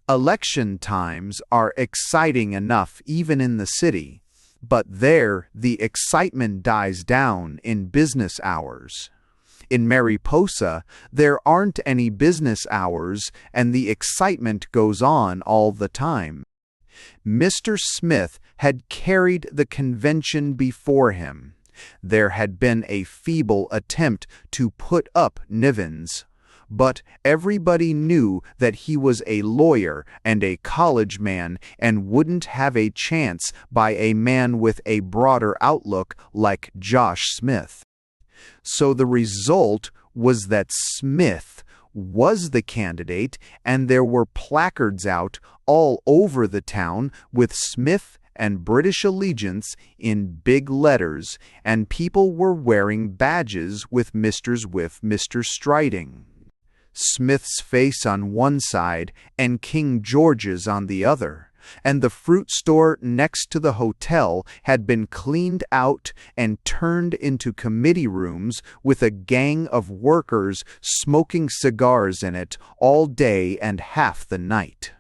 Election times are exciting enough even in the city, but there the excitement dies down in business hours. In Mariposa, there aren't any business hours, and the excitement goes on all the time. Mr. Smith had carried the convention before him. There had been a feeble attempt to put up Nivens, but everybody knew that he was a lawyer and a college man and wouldn't have a chance by a man with a broader outlook like Josh Smith. So the result was that Smith was the candidate, and there were placards out all over the town with Smith and British allegiance in big letters, and people were wearing badges with Mr. Striding. Smith's face on one side and King George's on the other. And the fruit store next to the hotel had been cleaned out and turned into committee rooms with a gang of workers smoking cigars in it all day and half the night.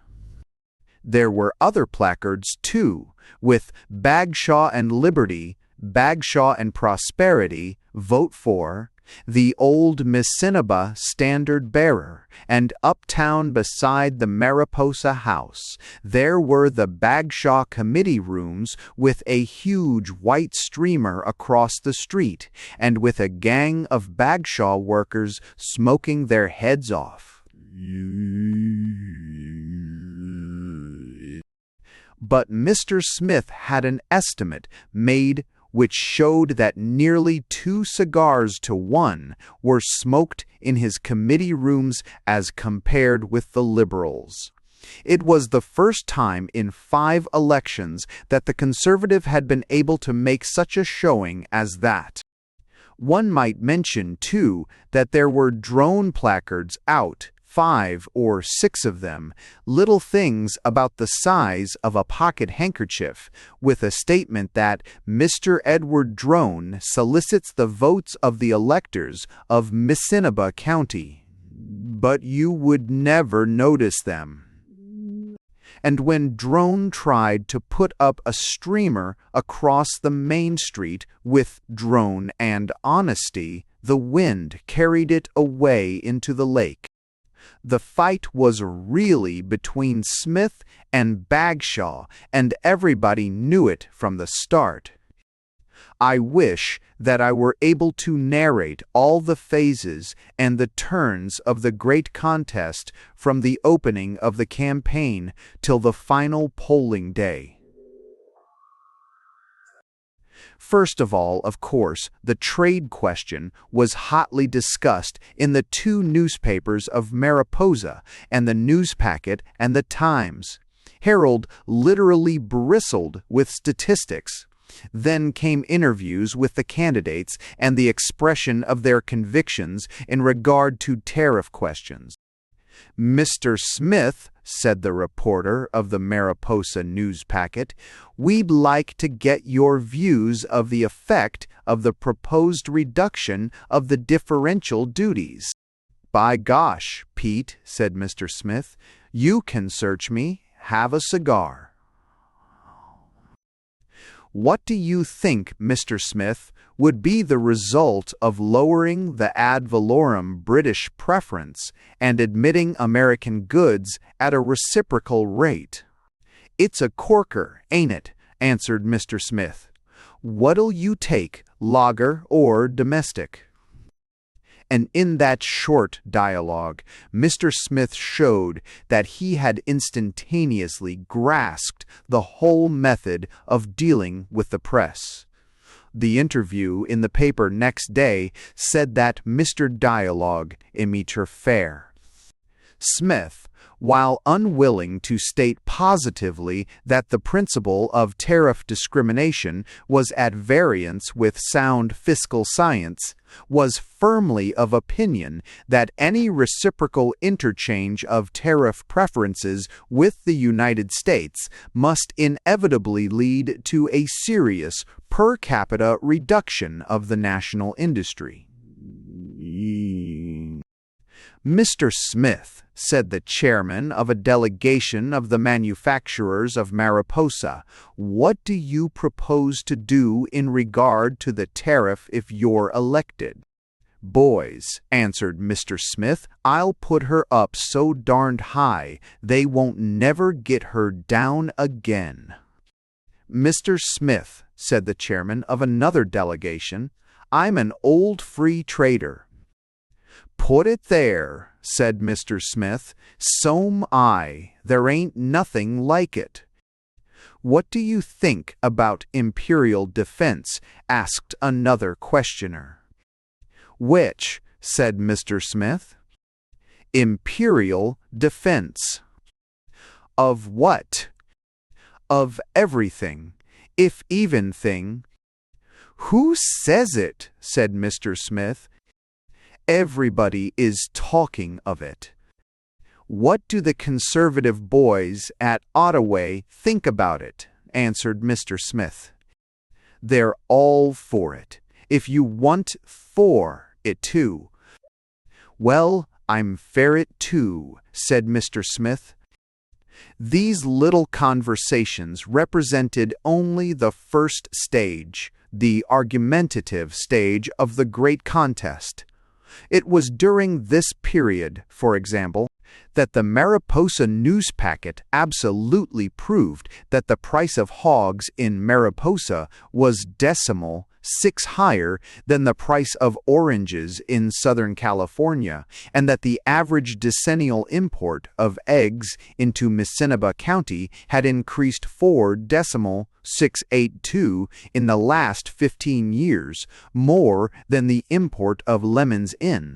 There were other placards, too, with "Bagshaw and Liberty," "Bagshaw and Prosperity," "Vote for," "The Old Missinaba Standard Bearer," and uptown beside the Mariposa House, there were the Bagshaw Committee Rooms with a huge white streamer across the street, and with a gang of Bagshaw workers smoking their heads off. but Mr. Smith had an estimate made which showed that nearly 2 cigars to 1 were smoked in his committee rooms as compared with the Liberals. It was the first time in 5 elections that the Conservative had been able to make such a showing as that. One might mention, too, that there were drone placards out, 5 or 6 of them, little things about the size of a pocket handkerchief, with a statement that Mr. Edward Drone solicits the votes of the electors of Missinaba County. But you would never notice them. And when Drone tried to put up a streamer across the main street with Drone and Honesty, the wind carried it away into the lake. The fight was really between Smith and Bagshaw, and everybody knew it from the start. I wish that I were able to narrate all the phases and the turns of the great contest from the opening of the campaign till the final polling day. First of all, of course, the trade question was hotly discussed in the 2 newspapers of Mariposa, and the Newspacket and the Times. Herald literally bristled with statistics. Then came interviews with the candidates and the expression of their convictions in regard to tariff questions. Mr. Smith, said the reporter of the Mariposa Newspacket, we'd like to get your views of the effect of the proposed reduction of the differential duties. By gosh, Pete, said Mr. Smith, you can search me. Have a cigar. What do you think, Mr. Smith, would be the result of lowering the ad valorem British preference and admitting American goods at a reciprocal rate? It's a corker, ain't it? Answered Mr. Smith. What'll you take, lager or domestic? And in that short dialogue, Mr. Smith showed that he had instantaneously grasped the whole method of dealing with the press. The interview in the paper next day said that Mr. Dialogue émettre faire. Smith, while unwilling to state positively that the principle of tariff discrimination was at variance with sound fiscal science, was firmly of opinion that any reciprocal interchange of tariff preferences with the United States must inevitably lead to a serious per capita reduction of the national industry. Mr. Smith, said the chairman of a delegation of the manufacturers of Mariposa, what do you propose to do in regard to the tariff if you're elected? Boys, answered Mr. Smith, I'll put her up so darned high they won't never get her down again. Mr. Smith, said the chairman of another delegation, I'm an old free trader. Put it there, said Mr. Smith, so'm I. There ain't nothing like it. What do you think about imperial defense? Asked another questioner. Which? Said Mr. Smith. Imperial defense. Of what? Of everything, if even thing. Who says it? Said Mr. Smith. Everybody is talking of it. What do the conservative boys at Ottaway think about it? Answered Mr. Smith. They're all for it, if you want for it too. Well, I'm for it too, said Mr. Smith. These little conversations represented only the first stage, the argumentative stage of the great contest. It was during this period, for example, that the Mariposa Newspacket absolutely proved that the price of hogs in Mariposa was decimal 6 higher than the price of oranges in Southern California, and that the average decennial import of eggs into Missinaba County had increased 4.682 in the last 15 years, more than the import of lemons in.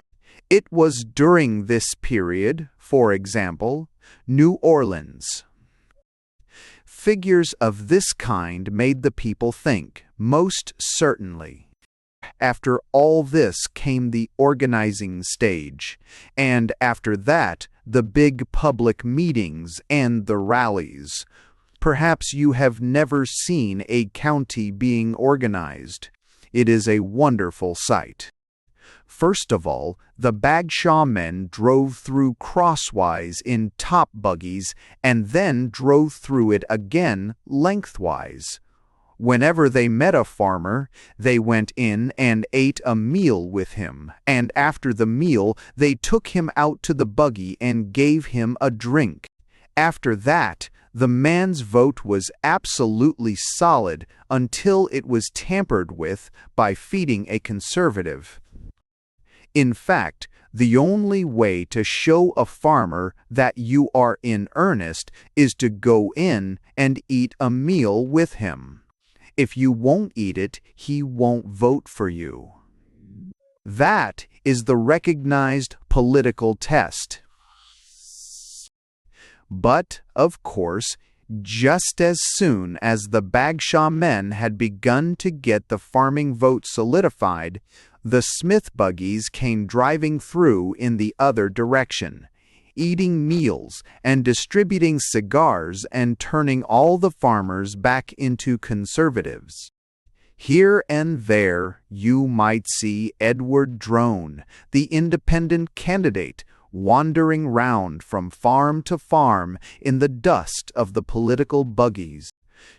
It was during this period, for example, New Orleans. Figures of this kind made the people think, most certainly. After all this came the organizing stage, and after that, the big public meetings and the rallies. Perhaps you have never seen a county being organized. It is a wonderful sight. First of all, the Bagshaw men drove through crosswise in top buggies and then drove through it again lengthwise. Whenever they met a farmer, they went in and ate a meal with him, and after the meal they took him out to the buggy and gave him a drink. After that, the man's vote was absolutely solid until it was tampered with by feeding a conservative. In fact, the only way to show a farmer that you are in earnest is to go in and eat a meal with him. If you won't eat it, he won't vote for you. That is the recognized political test. But, of course, just as soon as the Bagshaw men had begun to get the farming vote solidified, the Smith buggies came driving through in the other direction, eating meals and distributing cigars and turning all the farmers back into conservatives. Here and there you might see Edward Drone, the independent candidate, wandering round from farm to farm in the dust of the political buggies.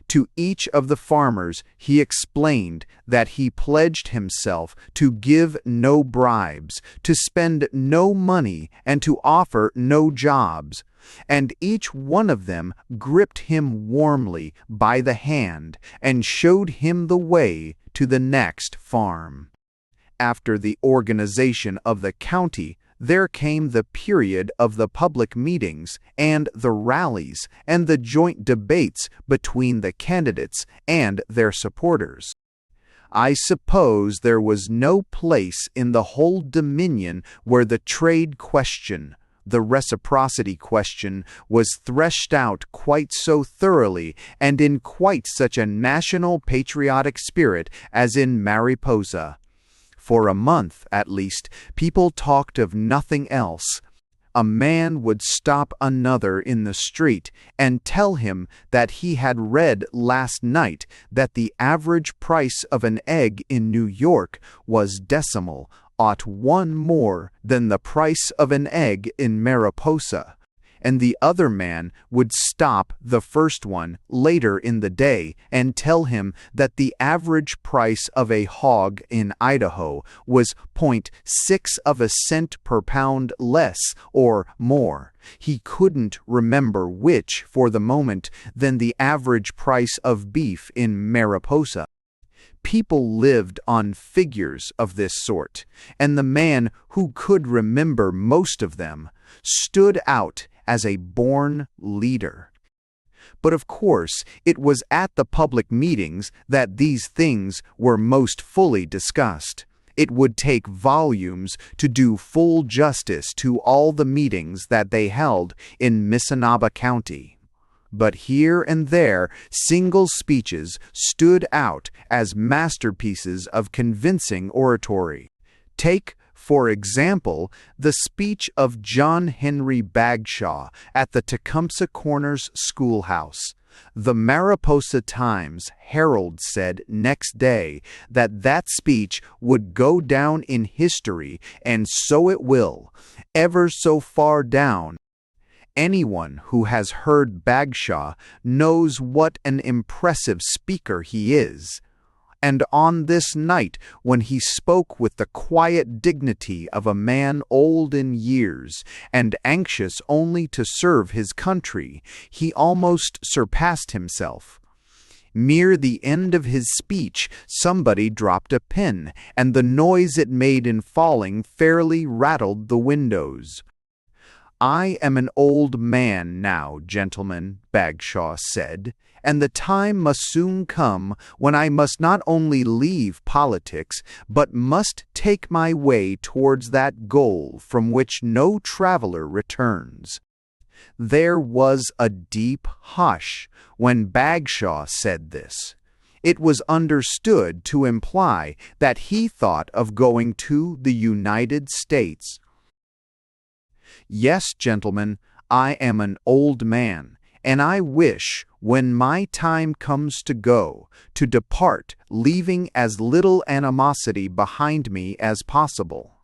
To each of the farmers he explained that he pledged himself to give no bribes, to spend no money, and to offer no jobs. And each one of them gripped him warmly by the hand and showed him the way to the next farm. After the organization of the county, there came the period of the public meetings and the rallies and the joint debates between the candidates and their supporters. I suppose there was no place in the whole Dominion where the trade question, the reciprocity question, was threshed out quite so thoroughly and in quite such a national patriotic spirit as in Mariposa. For a month, at least, people talked of nothing else. A man would stop another in the street and tell him that he had read last night that the average price of an egg in New York was decimal, ought one more than the price of an egg in Mariposa. And the other man would stop the first one later in the day and tell him that the average price of a hog in Idaho was 0.6 of a cent per pound less or more. He couldn't remember which for the moment than the average price of beef in Mariposa. People lived on figures of this sort, and the man who could remember most of them stood out as a born leader. But of course, it was at the public meetings that these things were most fully discussed. It would take volumes to do full justice to all the meetings that they held in Missinaba County. But here and there, single speeches stood out as masterpieces of convincing oratory. Take, for example, the speech of John Henry Bagshaw at the Tecumseh Corners schoolhouse. The Mariposa Times-Herald said next day that that speech would go down in history, and so it will, ever so far down. Anyone who has heard Bagshaw knows what an impressive speaker he is. And on this night, when he spoke with the quiet dignity of a man old in years and anxious only to serve his country, he almost surpassed himself. Near the end of his speech, somebody dropped a pin, and the noise it made in falling fairly rattled the windows. "I am an old man now, gentlemen," Bagshaw said, "and the time must soon come when I must not only leave politics, but must take my way towards that goal from which no traveler returns." There was a deep hush when Bagshaw said this. It was understood to imply that he thought of going to the United States. "Yes, gentlemen, I am an old man, and I wish, when my time comes to go, to depart, leaving as little animosity behind me as possible.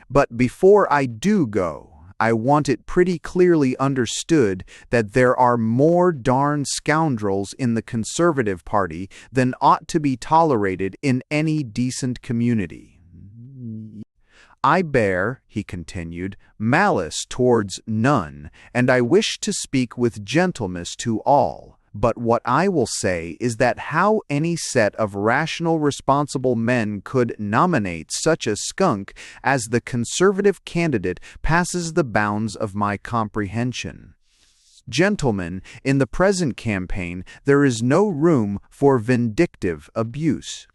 But before I do go, I want it pretty clearly understood that there are more darned scoundrels in the Conservative Party than ought to be tolerated in any decent community. I bear," he continued, "malice towards none, and I wish to speak with gentleness to all. But what I will say is that how any set of rational responsible men could nominate such a skunk as the Conservative candidate passes the bounds of my comprehension. Gentlemen, in the present campaign there is no room for vindictive abuse.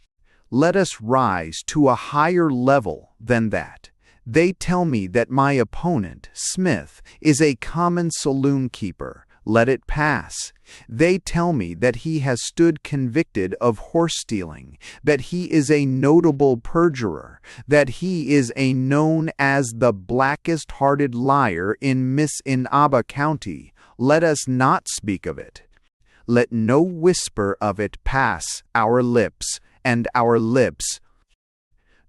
Let us rise to a higher level than that. They tell me that my opponent, Smith, is a common saloon keeper. Let it pass. They tell me that he has stood convicted of horse-stealing, that he is a notable perjurer, that he is a known as the blackest-hearted liar in Missinaba County. Let us not speak of it. Let no whisper of it pass our lips, and our lips.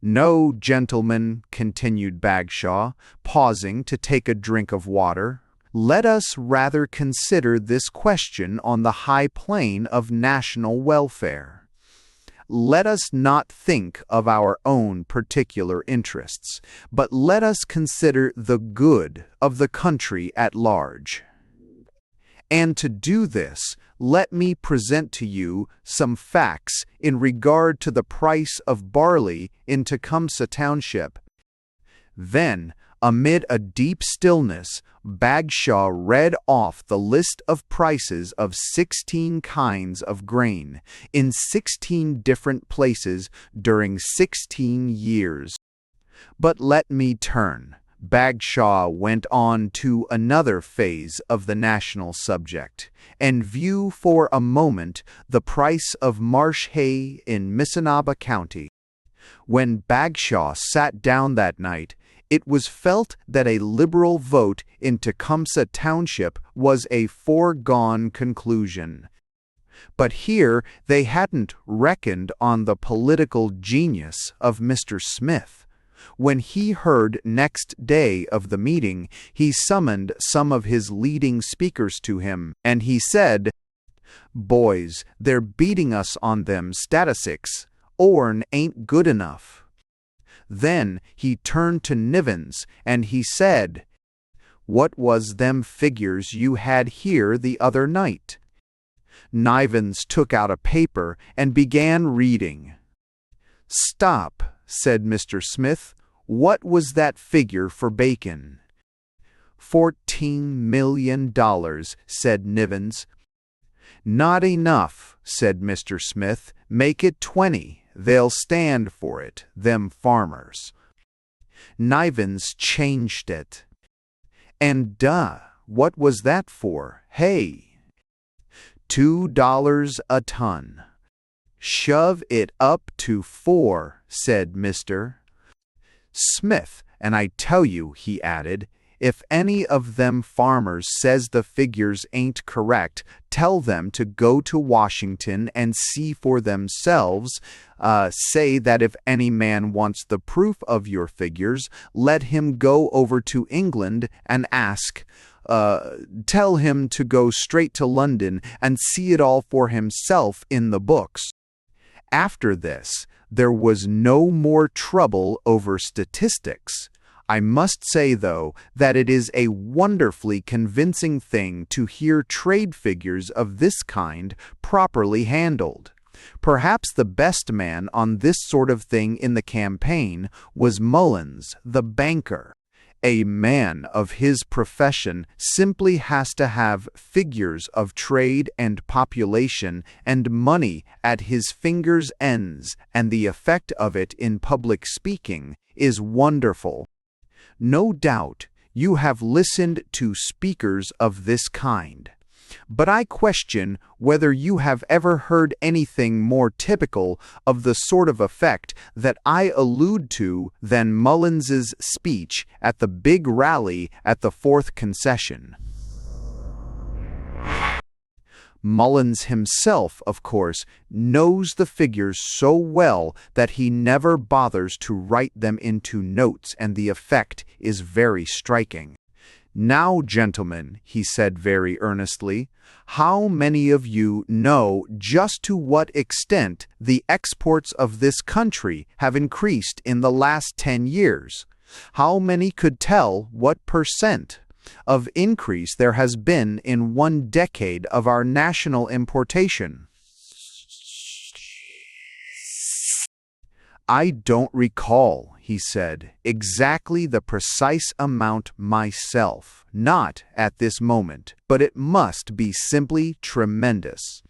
No, gentlemen," continued Bagshaw, pausing to take a drink of water, "let us rather consider this question on the high plane of national welfare. Let us not think of our own particular interests, but let us consider the good of the country at large. And to do this, let me present to you some facts in regard to the price of barley in Tecumseh Township." Then, amid a deep stillness, Bagshaw read off the list of prices of 16 kinds of grain, in 16 different places during 16 years. "But let me turn," Bagshaw went on, "to another phase of the national subject, and view for a moment the price of marsh hay in Missinaba County. When Bagshaw sat down that night, it was felt that a Liberal vote in Tecumseh Township was a foregone conclusion. But here they hadn't reckoned on the political genius of Mr. Smith. When he heard next day of the meeting, he summoned some of his leading speakers to him, and he said, "Boys, they're beating us on them statistics. Orn ain't good enough." Then he turned to Nivens, and he said, "What was them figures you had here the other night?" Nivens took out a paper and began reading. "Stop," said Mr. Smith. "What was that figure for bacon?" $14 million, said Nivens. "Not enough," said Mr. Smith. "Make it 20. They'll stand for it, them farmers." Nivens changed it. "And what was that for, hey?" $2 a ton. "Shove it up to 4, said Mr. Smith, "and I tell you," he added, "if any of them farmers says the figures ain't correct, tell them to go to Washington and see for themselves. Say that if any man wants the proof of your figures, let him go over to England and ask. Tell him to go straight to London and see it all for himself in the books." After this, there was no more trouble over statistics. I must say, though, that it is a wonderfully convincing thing to hear trade figures of this kind properly handled. Perhaps the best man on this sort of thing in the campaign was Mullins, the banker. A man of his profession simply has to have figures of trade and population and money at his fingers' ends, and the effect of it in public speaking is wonderful. No doubt you have listened to speakers of this kind, but I question whether you have ever heard anything more typical of the sort of effect that I allude to than Mullins's speech at the big rally at the Fourth Concession. Mullins himself, of course, knows the figures so well that he never bothers to write them into notes, and the effect is very striking. "Now, gentlemen," he said very earnestly, "how many of you know just to what extent the exports of this country have increased in the last 10 years? How many could tell what % of increase there has been in 1 decade of our national importation?" "I don't recall," he said, "exactly the precise amount myself, not at this moment, but it must be simply tremendous."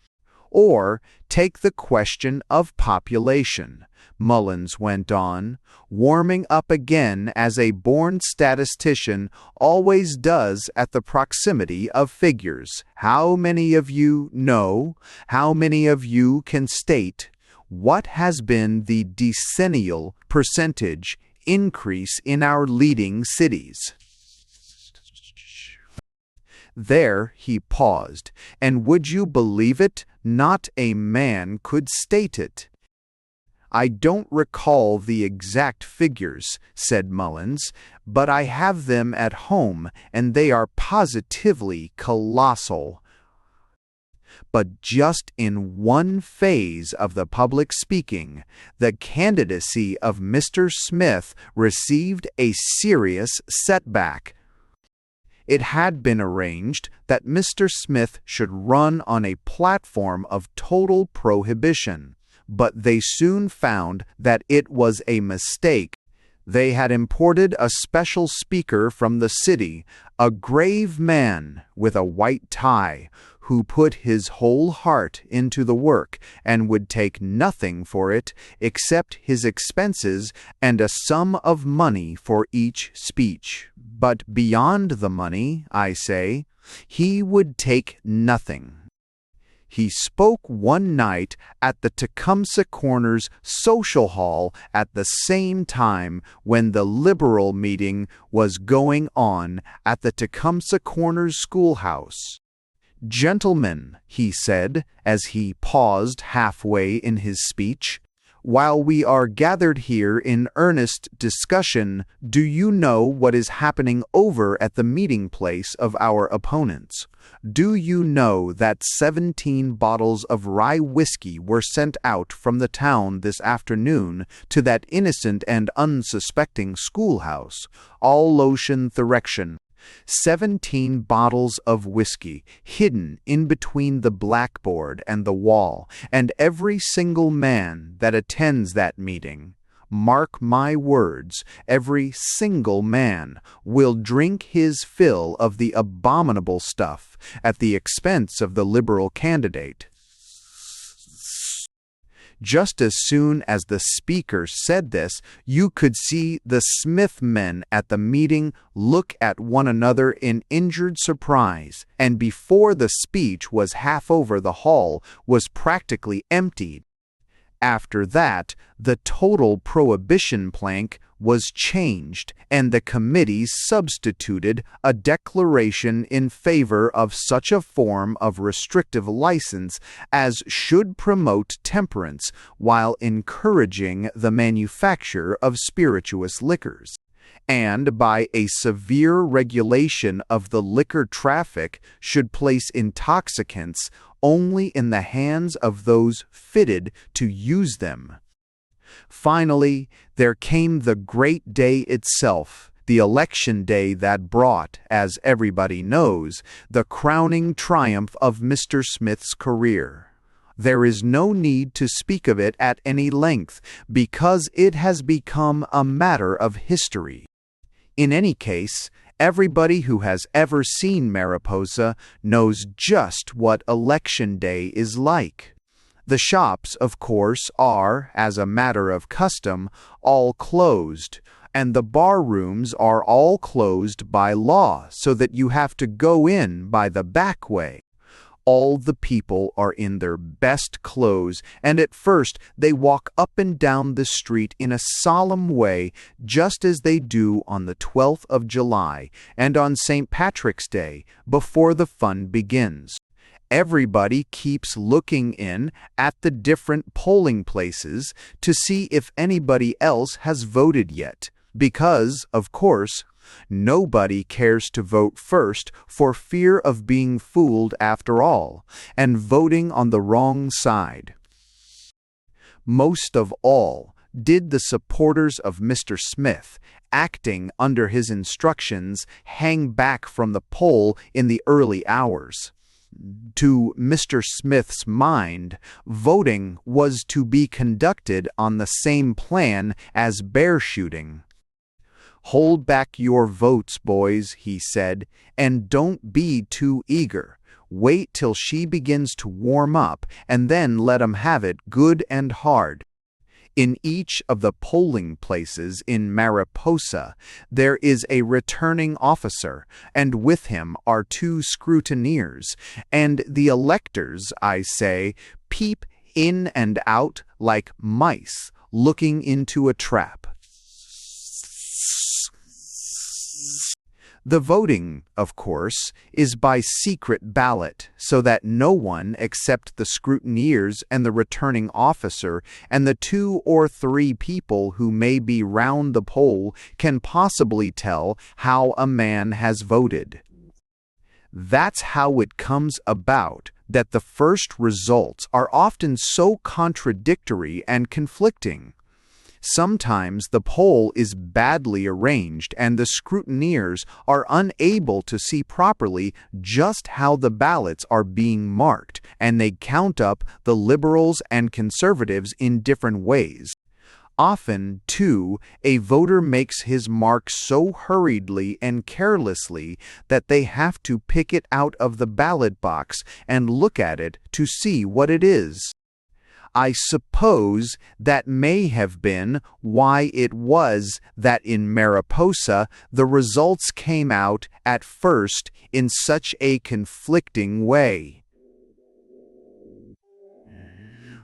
Or take the question of population, Mullins went on, warming up again as a born statistician always does at the proximity of figures. "How many of you know, how many of you can state, what has been the decennial percentage increase in our leading cities?" There he paused, and would you believe it, not a man could state it. "I don't recall the exact figures," said Mullins, "but I have them at home, and they are positively colossal." But just in one phase of the public speaking, the candidacy of Mr. Smith received a serious setback. It had been arranged that Mr. Smith should run on a platform of total prohibition, but they soon found that it was a mistake. They had imported a special speaker from the city, a grave man with a white tie, who put his whole heart into the work and would take nothing for it except his expenses and a sum of money for each speech. But beyond the money, I say, he would take nothing. He spoke one night at the Tecumseh Corners Social Hall at the same time when the Liberal meeting was going on at the Tecumseh Corners Schoolhouse. "Gentlemen," he said, as he paused halfway in his speech, "while we are gathered here in earnest discussion, do you know what is happening over at the meeting place of our opponents? Do you know that 17 bottles of rye whiskey were sent out from the town this afternoon to that innocent and unsuspecting schoolhouse, all lotion thorection? 17 bottles of whiskey hidden in between the blackboard and the wall, and every single man that attends that meeting, mark my words, every single man will drink his fill of the abominable stuff at the expense of the Liberal candidate." Just as soon as the speaker said this, you could see the Smith men at the meeting look at one another in injured surprise, and before the speech was half over, the hall was practically emptied. After that, the total prohibition plank was changed, and the committee substituted a declaration in favor of such a form of restrictive license as should promote temperance while encouraging the manufacture of spirituous liquors, and by a severe regulation of the liquor traffic should place intoxicants only in the hands of those fitted to use them. Finally, there came the great day itself, the election day that brought, as everybody knows, the crowning triumph of Mr. Smith's career. There is no need to speak of it at any length, because it has become a matter of history. In any case, everybody who has ever seen Mariposa knows just what Election Day is like. The shops, of course, are, as a matter of custom, all closed, and the bar rooms are all closed by law, so that you have to go in by the back way. All the people are in their best clothes, and at first they walk up and down the street in a solemn way, just as they do on the 12th of July and on St. Patrick's Day, before the fun begins. Everybody keeps looking in at the different polling places to see if anybody else has voted yet, because, of course, nobody cares to vote first for fear of being fooled after all, and voting on the wrong side. Most of all did the supporters of Mr. Smith, acting under his instructions, hang back from the poll in the early hours. To Mr. Smith's mind, voting was to be conducted on the same plan as bear shooting. "Hold back your votes, boys," he said, "and don't be too eager. Wait till she begins to warm up, and then let 'em have it good and hard." In each of the polling places in Mariposa there is a returning officer, and with him are 2 scrutineers, and the electors, I say, peep in and out like mice looking into a trap. The voting, of course, is by secret ballot, so that no one except the scrutineers and the returning officer and the 2 or 3 people who may be round the poll can possibly tell how a man has voted. That's how it comes about that the first results are often so contradictory and conflicting. Sometimes the poll is badly arranged and the scrutineers are unable to see properly just how the ballots are being marked, and they count up the Liberals and Conservatives in different ways. Often, too, a voter makes his mark so hurriedly and carelessly that they have to pick it out of the ballot box and look at it to see what it is. I suppose that may have been why it was that in Mariposa the results came out at first in such a conflicting way.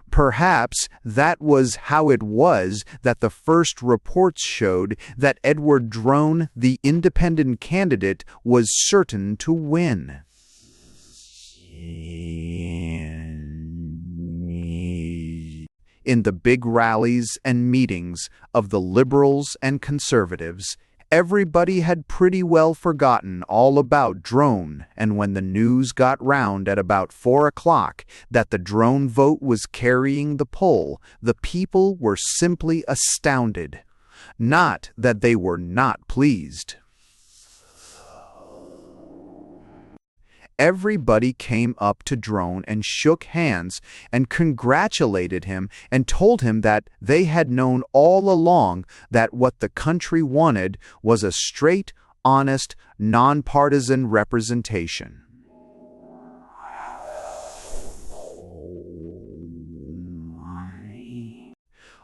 Perhaps that was how it was that the first reports showed that Edward Drone, the independent candidate, was certain to win. In the big rallies and meetings of the Liberals and Conservatives, everybody had pretty well forgotten all about Drone, and when the news got round at about 4 o'clock that the Drone vote was carrying the poll, the people were simply astounded. Not that they were not pleased. Everybody came up to Drone and shook hands and congratulated him and told him that they had known all along that what the country wanted was a straight, honest, nonpartisan representation.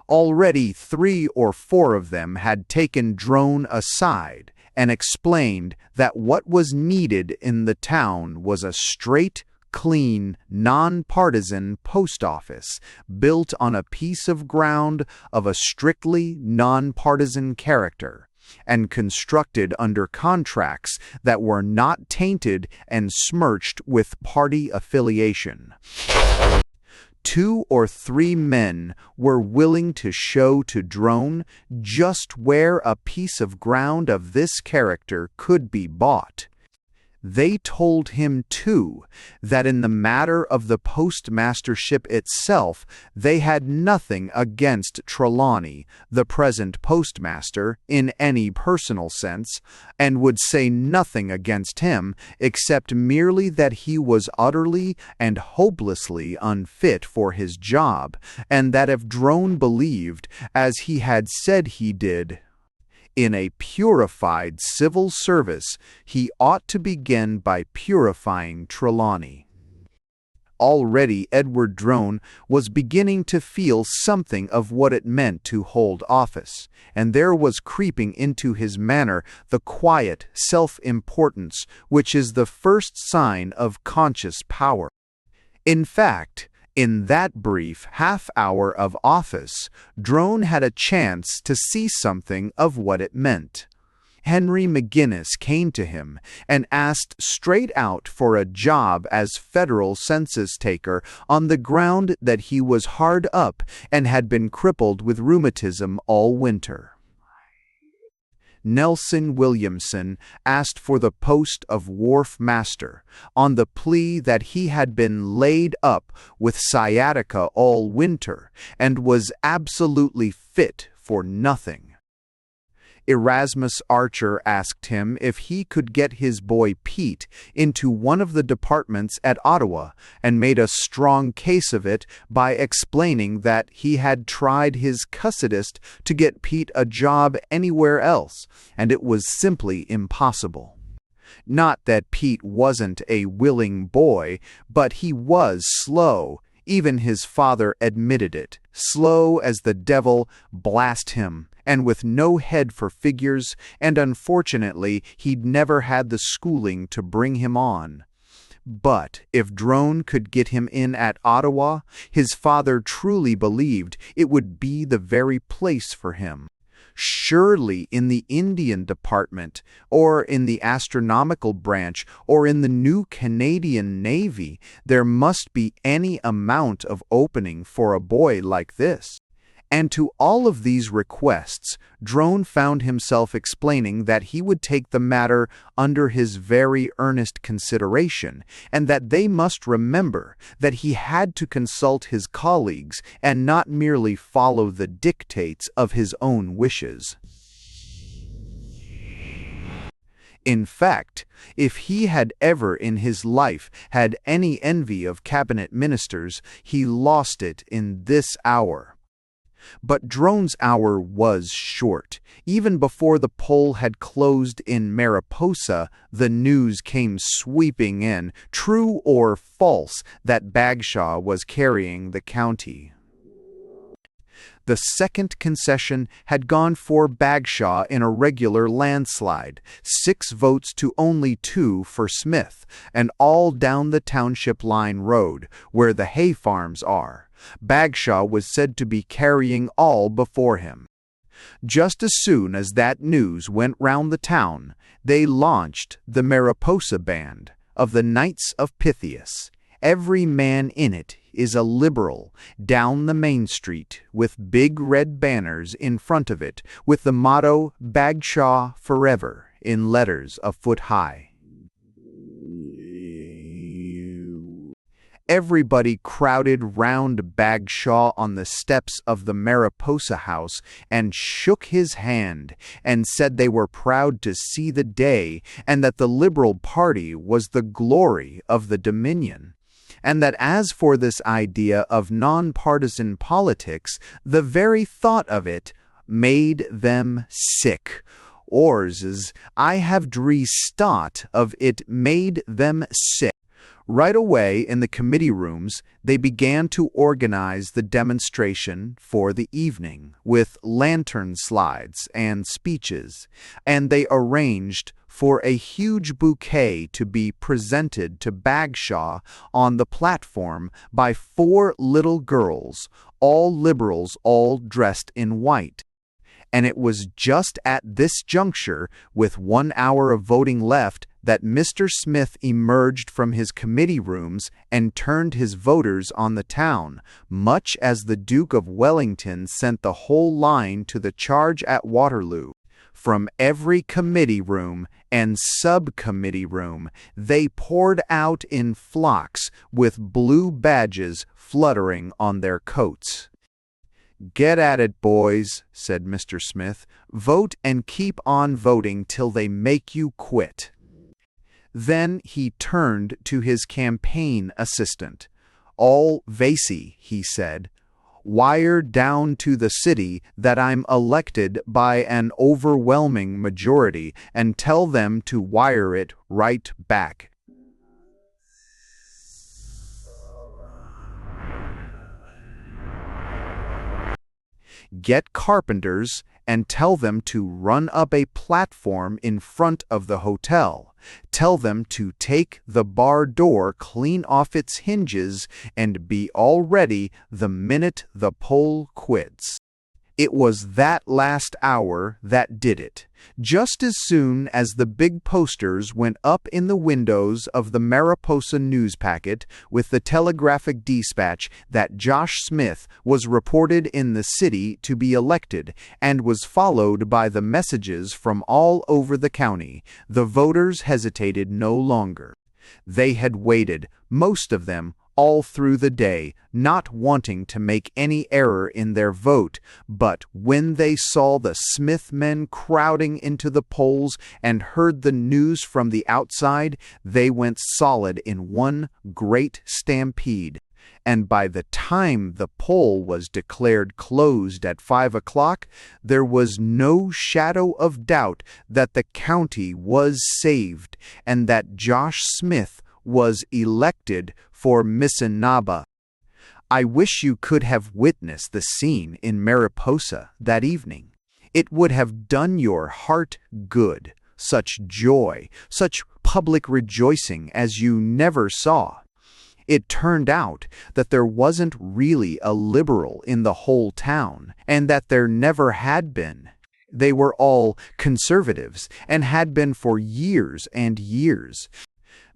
Already 3 or 4 of them had taken Drone aside and explained that what was needed in the town was a straight, clean, nonpartisan post office built on a piece of ground of a strictly nonpartisan character, and constructed under contracts that were not tainted and smirched with party affiliation. 2 or 3 men were willing to show to Drone just where a piece of ground of this character could be bought. They told him, too, that in the matter of the postmastership itself, they had nothing against Trelawney, the present postmaster, in any personal sense, and would say nothing against him, except merely that he was utterly and hopelessly unfit for his job, and that if Drone believed, as he had said he did, in a purified civil service, he ought to begin by purifying Trelawney. Already Edward Drone was beginning to feel something of what it meant to hold office, and there was creeping into his manner the quiet self-importance which is the first sign of conscious power. In fact, in that brief half-hour of office, Drone had a chance to see something of what it meant. Henry McGinnis came to him and asked straight out for a job as federal census taker on the ground that he was hard up and had been crippled with rheumatism all winter. Nelson Williamson asked for the post of wharf master on the plea that he had been laid up with sciatica all winter and was absolutely fit for nothing. Erasmus Archer asked him if he could get his boy Pete into one of the departments at Ottawa, and made a strong case of it by explaining that he had tried his cussedest to get Pete a job anywhere else, and it was simply impossible. Not that Pete wasn't a willing boy, but he was slow. Even his father admitted it. Slow as the devil, blast him, and with no head for figures, and unfortunately he'd never had the schooling to bring him on. But if Drone could get him in at Ottawa, his father truly believed it would be the very place for him. Surely in the Indian Department, or in the astronomical branch, or in the new Canadian Navy, there must be any amount of opening for a boy like this. And to all of these requests, Drone found himself explaining that he would take the matter under his very earnest consideration, and that they must remember that he had to consult his colleagues and not merely follow the dictates of his own wishes. In fact, if he had ever in his life had any envy of cabinet ministers, he lost it in this hour. But Drone's hour was short. Even before the poll had closed in Mariposa, the news came sweeping in, true or false, that Bagshaw was carrying the county. The second concession had gone for Bagshaw in a regular landslide, 6 votes to only 2 for Smith, and all down the Township Line Road, where the hay farms are. Bagshaw was said to be carrying all before him. Just as soon as that news went round the town, they launched the Mariposa Band of the Knights of Pythias. Every man in it is a liberal, down the main street, with big red banners in front of it, with the motto "Bagshaw Forever" in letters a foot high. Everybody crowded round Bagshaw on the steps of the Mariposa House and shook his hand and said they were proud to see the day, and that the Liberal Party was the glory of the Dominion, and that as for this idea of non-partisan politics, the very thought of it made them sick. Ors's I have dree stot of it made them sick. Right away in the committee rooms, they began to organize the demonstration for the evening with lantern slides and speeches, and they arranged for a huge bouquet to be presented to Bagshaw on the platform by 4 little girls, all liberals, all dressed in white. And it was just at this juncture, with 1 hour of voting left, that Mr. Smith emerged from his committee rooms and turned his voters on the town, much as the Duke of Wellington sent the whole line to the charge at Waterloo. From every committee room and subcommittee room they poured out in flocks with blue badges fluttering on their coats. "Get at it, boys," said Mr. Smith. "Vote and keep on voting till they make you quit." Then he turned to his campaign assistant. "All Vasey," he said, "wire down to the city that I'm elected by an overwhelming majority and tell them to wire it right back." "Get carpenters and tell them to run up a platform in front of the hotel. Tell them to take the bar door clean off its hinges and be all ready the minute the poll quits." It was that last hour that did it. Just as soon as the big posters went up in the windows of the Mariposa Newspacket with the telegraphic dispatch that Josh Smith was reported in the city to be elected, and was followed by the messages from all over the county, the voters hesitated no longer. They had waited, most of them, all through the day, not wanting to make any error in their vote, but when they saw the Smith men crowding into the polls and heard the news from the outside, they went solid in one great stampede. And by the time the poll was declared closed at 5 o'clock, there was no shadow of doubt that the county was saved and that Josh Smith was elected for Missinaba. I wish you could have witnessed the scene in Mariposa that evening. It would have done your heart good. Such joy, such public rejoicing as you never saw. It turned out that there wasn't really a liberal in the whole town, and that there never had been. They were all conservatives, and had been for years and years.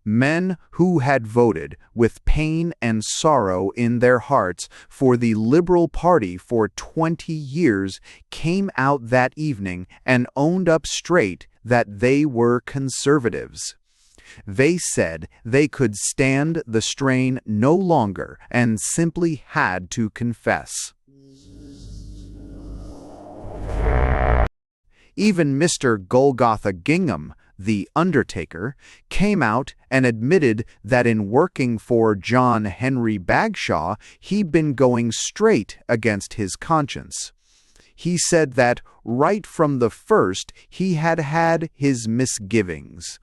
Men who had voted with pain and sorrow in their hearts for the Liberal Party for 20 years came out that evening and owned up straight that they were conservatives. They said they could stand the strain no longer and simply had to confess. Even Mr. Golgotha Gingham, the undertaker, came out and admitted that in working for John Henry Bagshaw, he'd been going straight against his conscience. He said that right from the first he had had his misgivings.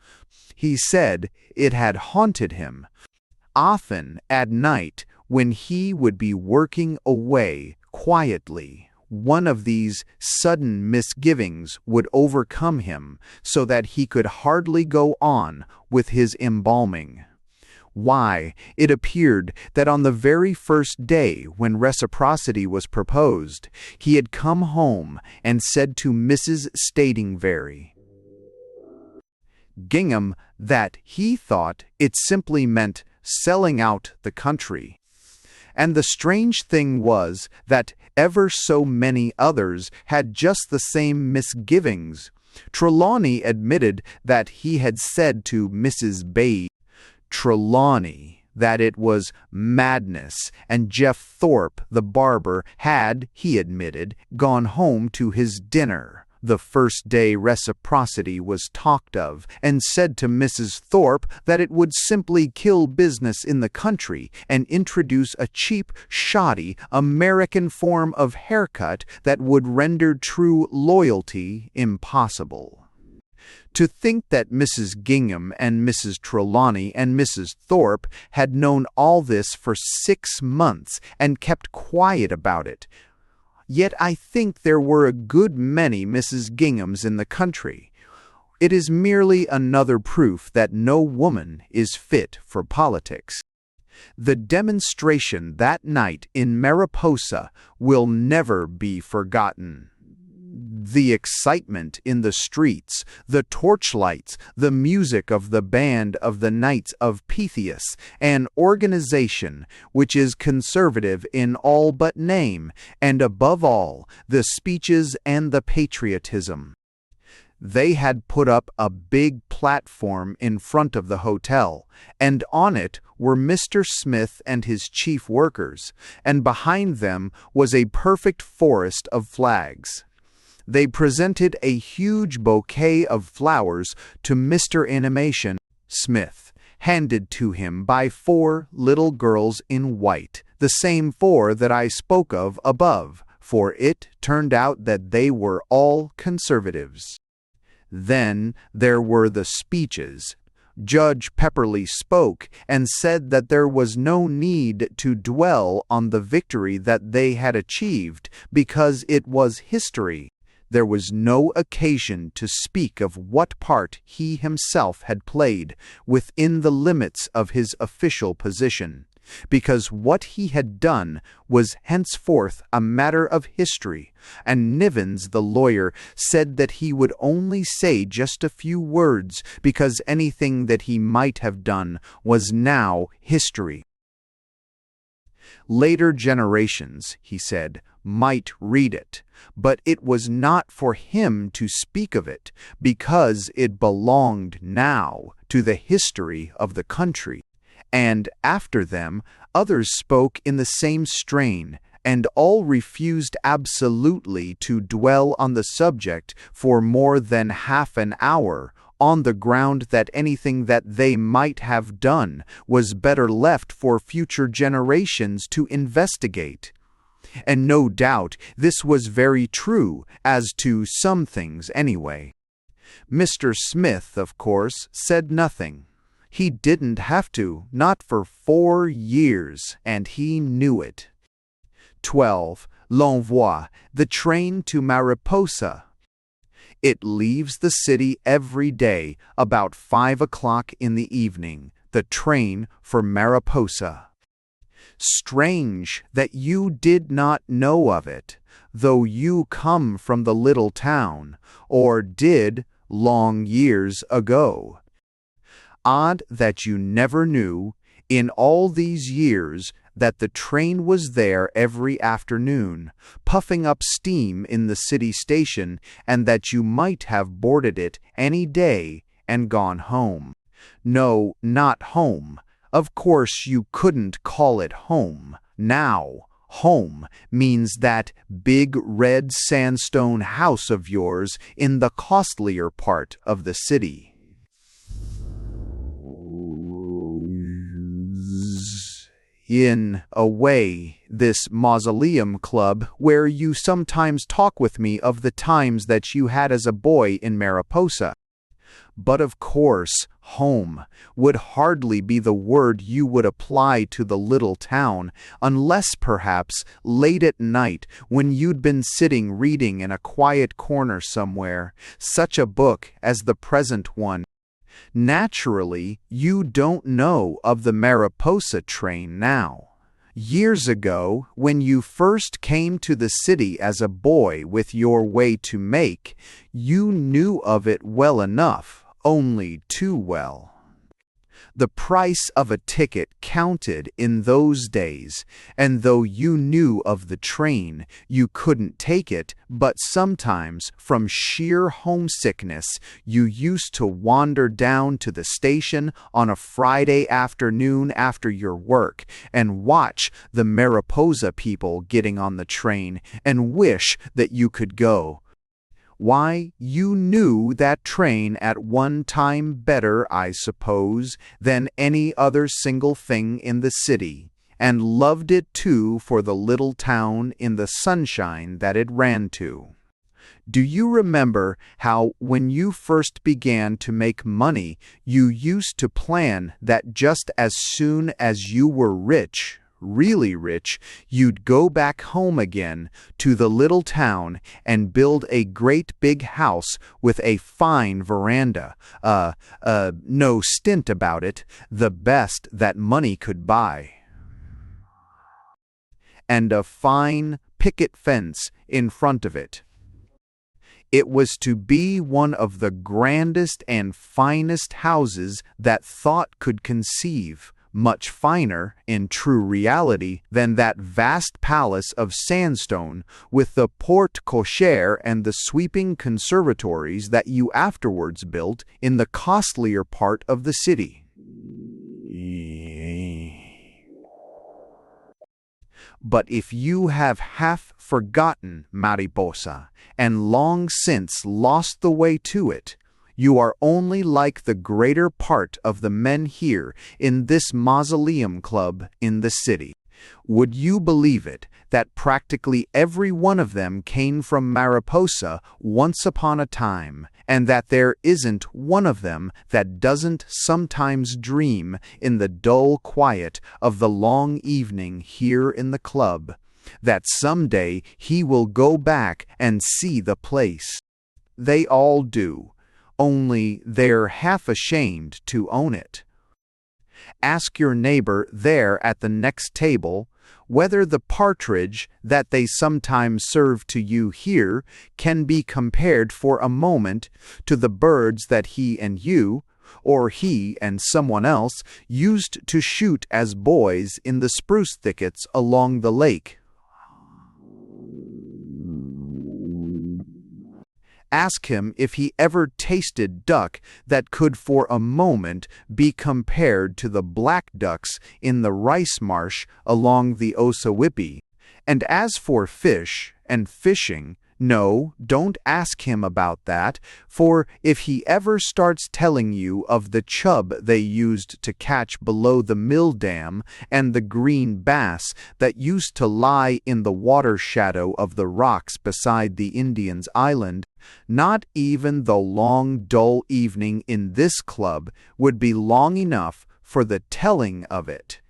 He said it had haunted him. Often at night, when he would be working away quietly, one of these sudden misgivings would overcome him so that he could hardly go on with his embalming. Why, it appeared that on the very first day when reciprocity was proposed, he had come home and said to Mrs. Statingvary Gingham that he thought it simply meant selling out the country. And the strange thing was that ever so many others had just the same misgivings. Trelawney admitted that he had said to Mrs. Trelawney that it was madness, and Jeff Thorpe, the barber, had, he admitted, gone home to his dinner the first day reciprocity was talked of, and said to Mrs. Thorpe that it would simply kill business in the country and introduce a cheap, shoddy, American form of haircut that would render true loyalty impossible. To think that Mrs. Gingham and Mrs. Trelawney and Mrs. Thorpe had known all this for 6 months and kept quiet about it. Yet I think there were a good many Mrs. Ginghams in the country. It is merely another proof that no woman is fit for politics. The demonstration that night in Mariposa will never be forgotten. The excitement in the streets, the torchlights, the music of the band of the Knights of Pythias, an organization which is conservative in all but name, and above all, the speeches and the patriotism. They had put up a big platform in front of the hotel, and on it were Mr. Smith and his chief workers, and behind them was a perfect forest of flags. They presented a huge bouquet of flowers to Mr. Animation Smith, handed to him by 4 little girls in white, the same 4 that I spoke of above, for it turned out that they were all conservatives. Then there were the speeches. Judge Pepperleigh spoke and said that there was no need to dwell on the victory that they had achieved because it was history. There was no occasion to speak of what part he himself had played within the limits of his official position, because what he had done was henceforth a matter of history, and Nivens the lawyer said that he would only say just a few words because anything that he might have done was now history. Later generations, he said, might read it, but it was not for him to speak of it, because it belonged now to the history of the country. And after them, others spoke in the same strain, and all refused absolutely to dwell on the subject for more than half an hour, on the ground that anything that they might have done was better left for future generations to investigate. And no doubt this was very true, as to some things anyway. Mr. Smith, of course, said nothing. He didn't have to, not for 4 years, and he knew it. 12. L'Envoi, the train to Mariposa. It leaves the city every day about 5 o'clock in the evening, the train for Mariposa. Strange that you did not know of it, though you come from the little town, or did long years ago. Odd that you never knew, in all these years, that the train was there every afternoon, puffing up steam in the city station, and that you might have boarded it any day and gone home. No, not home. Of course you couldn't call it home. Now, home means that big red sandstone house of yours in the costlier part of the city. In a way, this mausoleum club where you sometimes talk with me of the times that you had as a boy in Mariposa. But of course, home would hardly be the word you would apply to the little town, unless perhaps late at night when you'd been sitting reading in a quiet corner somewhere, such a book as the present one. Naturally, you don't know of the Mariposa train now. Years ago, when you first came to the city as a boy with your way to make, you knew of it well enough, only too well. The price of a ticket counted in those days, and though you knew of the train, you couldn't take it, but sometimes, from sheer homesickness, you used to wander down to the station on a Friday afternoon after your work, and watch the Mariposa people getting on the train, and wish that you could go. Why, you knew that train at one time better, I suppose, than any other single thing in the city, and loved it too for the little town in the sunshine that it ran to. Do you remember how, when you first began to make money, you used to plan that just as soon as you were rich, really rich, you'd go back home again to the little town and build a great big house with a fine veranda, no stint about it, the best that money could buy, and a fine picket fence in front of it. It was to be one of the grandest and finest houses that thought could conceive, much finer, in true reality, than that vast palace of sandstone with the porte cochere and the sweeping conservatories that you afterwards built in the costlier part of the city. But if you have half forgotten Mariposa, and long since lost the way to it, you are only like the greater part of the men here in this mausoleum club in the city. Would you believe it, that practically every one of them came from Mariposa once upon a time, and that there isn't one of them that doesn't sometimes dream in the dull quiet of the long evening here in the club, that someday he will go back and see the place? They all do, only they're half ashamed to own it. Ask your neighbor there at the next table whether the partridge that they sometimes serve to you here can be compared for a moment to the birds that he and you, or he and someone else, used to shoot as boys in the spruce thickets along the lake. Ask him if he ever tasted duck that could for a moment be compared to the black ducks in the rice marsh along the Ossawippi. And as for fish and fishing, no, don't ask him about that, for if he ever starts telling you of the chub they used to catch below the mill dam and the green bass that used to lie in the water shadow of the rocks beside the Indians' island, not even the long, dull evening in this club would be long enough for the telling of it.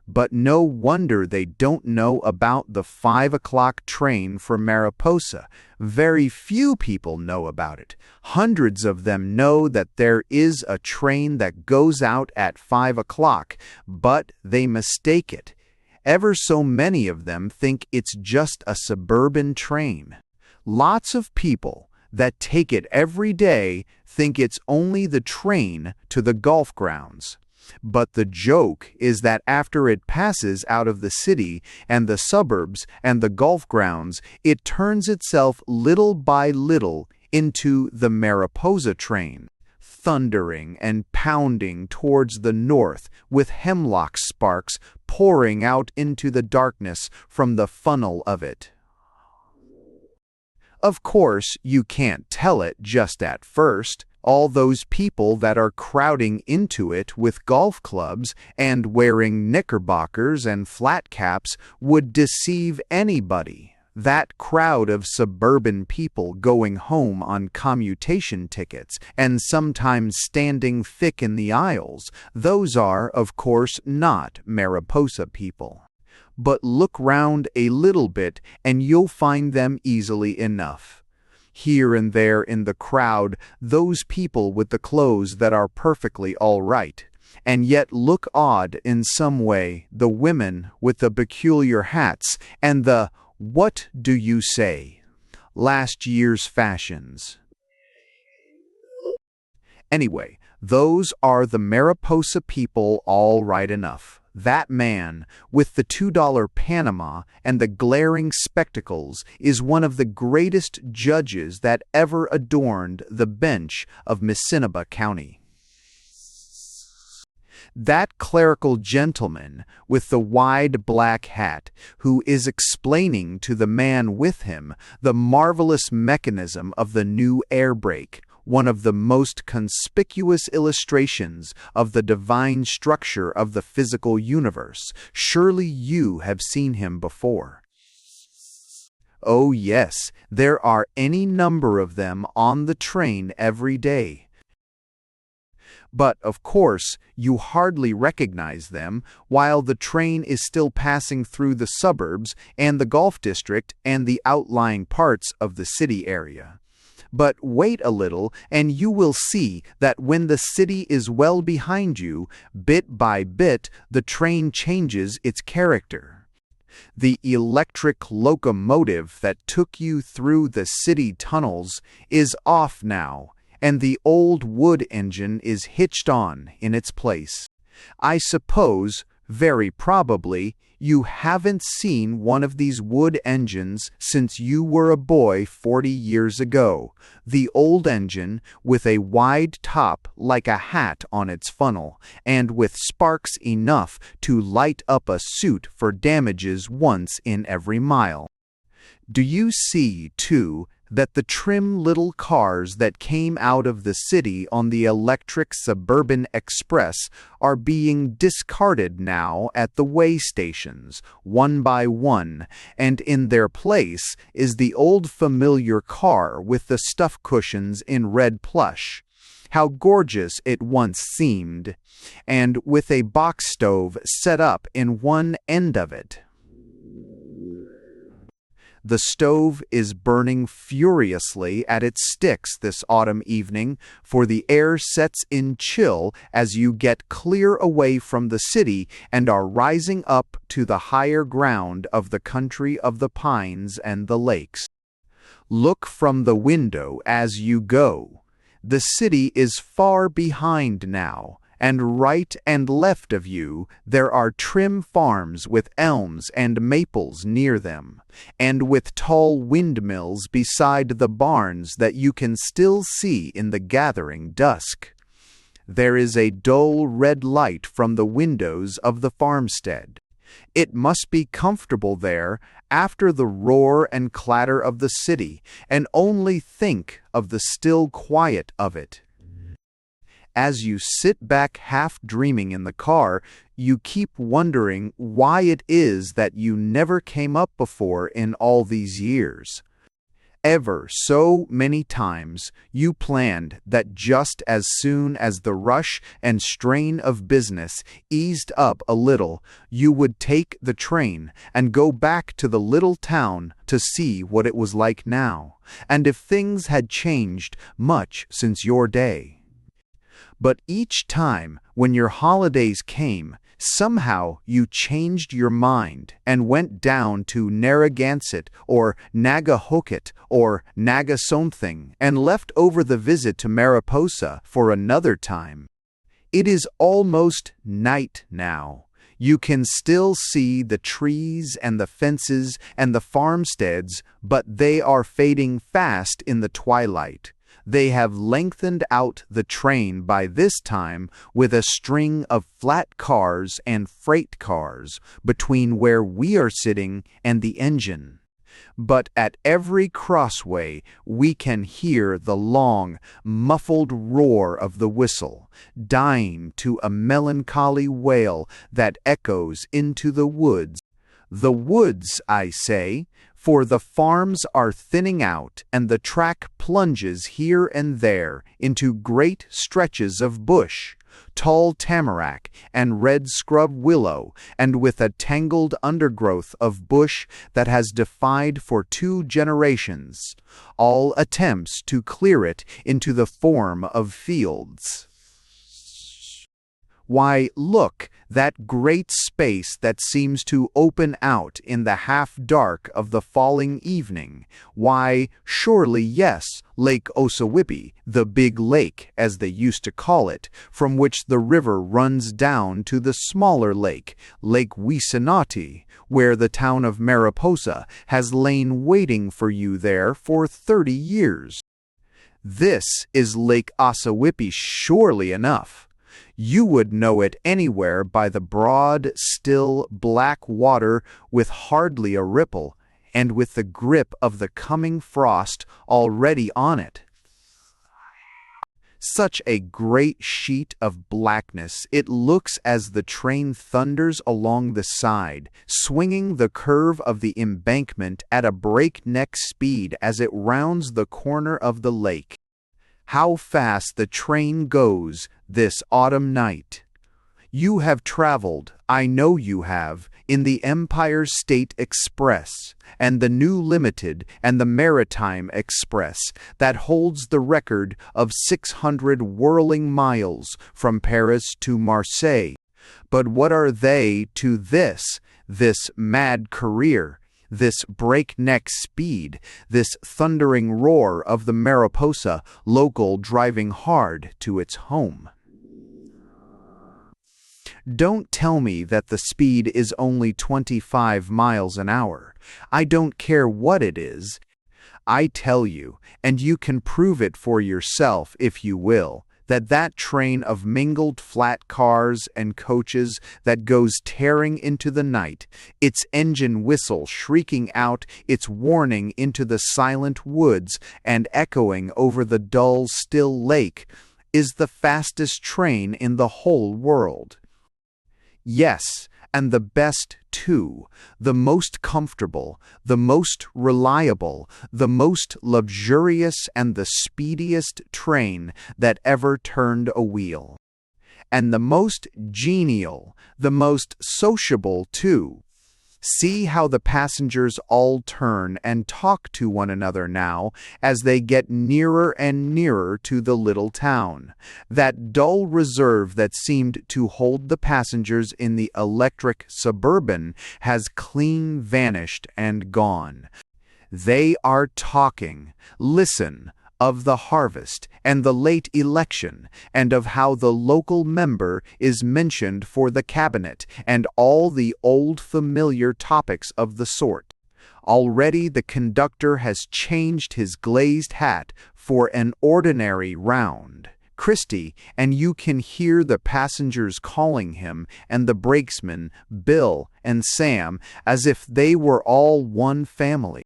But no wonder they don't know about the 5 o'clock train for Mariposa. Very few people know about it. Hundreds of them know that there is a train that goes out at 5 o'clock, but they mistake it. Ever so many of them think it's just a suburban train. Lots of people that take it every day think it's only the train to the golf grounds. But the joke is that after it passes out of the city and the suburbs and the golf grounds, it turns itself little by little into the Mariposa train, thundering and pounding towards the north with hemlock sparks pouring out into the darkness from the funnel of it. Of course, you can't tell it just at first. All those people that are crowding into it with golf clubs and wearing knickerbockers and flat caps would deceive anybody. That crowd of suburban people going home on commutation tickets and sometimes standing thick in the aisles, those are, of course, not Mariposa people. But look round a little bit and you'll find them easily enough. Here and there in the crowd, those people with the clothes that are perfectly all right, and yet look odd in some way, the women with the peculiar hats, and the, what do you say, last year's fashions. Anyway, those are the Mariposa people all right enough. That man, with the $2 Panama and the glaring spectacles, is one of the greatest judges that ever adorned the bench of Missinaba County. That clerical gentleman with the wide black hat, who is explaining to the man with him the marvelous mechanism of the new air brake, one of the most conspicuous illustrations of the divine structure of the physical universe. Surely you have seen him before. Oh yes, there are any number of them on the train every day. But, of course, you hardly recognize them while the train is still passing through the suburbs and the golf district and the outlying parts of the city area. But wait a little, and you will see that when the city is well behind you, bit by bit, the train changes its character. The electric locomotive that took you through the city tunnels is off now, and the old wood engine is hitched on in its place. I suppose, very probably, you haven't seen one of these wood engines since you were a boy 40 years ago. The old engine, with a wide top like a hat on its funnel, and with sparks enough to light up a suit for damages once in every mile. Do you see, too, that the trim little cars that came out of the city on the electric suburban express are being discarded now at the way stations, one by one, and in their place is the old familiar car with the stuff cushions in red plush? How gorgeous it once seemed, and with a box stove set up in one end of it. The stove is burning furiously at its sticks this autumn evening, for the air sets in chill as you get clear away from the city and are rising up to the higher ground of the country of the pines and the lakes. Look from the window as you go. The city is far behind now, and right and left of you there are trim farms with elms and maples near them, and with tall windmills beside the barns that you can still see in the gathering dusk. There is a dull red light from the windows of the farmstead. It must be comfortable there after the roar and clatter of the city, and only think of the still quiet of it. As you sit back half dreaming in the car, you keep wondering why it is that you never came up before in all these years. Ever so many times you planned that just as soon as the rush and strain of business eased up a little, you would take the train and go back to the little town to see what it was like now, and if things had changed much since your day. But each time when your holidays came, somehow you changed your mind and went down to Narragansett or Nagahoket or Nagasomething and left over the visit to Mariposa for another time. It is almost night now. You can still see the trees and the fences and the farmsteads, but they are fading fast in the twilight. They have lengthened out the train by this time with a string of flat cars and freight cars between where we are sitting and the engine. But at every crossway we can hear the long, muffled roar of the whistle, dying to a melancholy wail that echoes into the woods. The woods, I say, for the farms are thinning out and the track plunges here and there into great stretches of bush, tall tamarack and red scrub willow, and with a tangled undergrowth of bush that has defied for 2 generations all attempts to clear it into the form of fields. Why, look, that great space that seems to open out in the half-dark of the falling evening. Why, surely yes, Lake Ossawippi, the big lake, as they used to call it, from which the river runs down to the smaller lake, Lake Wisanati, where the town of Mariposa has lain waiting for you there for 30 years. This is Lake Ossawippi surely enough. You would know it anywhere by the broad, still, black water with hardly a ripple, and with the grip of the coming frost already on it. Such a great sheet of blackness it looks as the train thunders along the side, swinging the curve of the embankment at a breakneck speed as it rounds the corner of the lake. How fast the train goes this autumn night! You have traveled, I know you have, in the Empire State Express, and the New Limited and the Maritime Express that holds the record of 600 whirling miles from Paris to Marseille. But what are they to this mad career? This breakneck speed, this thundering roar of the Mariposa local driving hard to its home? Don't tell me that the speed is only 25 miles an hour. I don't care what it is. I tell you, and you can prove it for yourself if you will, that that train of mingled flat cars and coaches that goes tearing into the night, its engine whistle shrieking out its warning into the silent woods and echoing over the dull, still lake, is the fastest train in the whole world. Yes, and the best, too, the most comfortable, the most reliable, the most luxurious and the speediest train that ever turned a wheel. And the most genial, the most sociable, too. See how the passengers all turn and talk to one another now as they get nearer and nearer to the little town. That dull reserve that seemed to hold the passengers in the electric Suburban has clean vanished and gone. They are talking. Listen. Of the harvest and the late election, and of how the local member is mentioned for the cabinet, and all the old familiar topics of the sort. Already the conductor has changed his glazed hat for an ordinary round Christie, and you can hear the passengers calling him and the brakesman Bill and Sam as if they were all one family.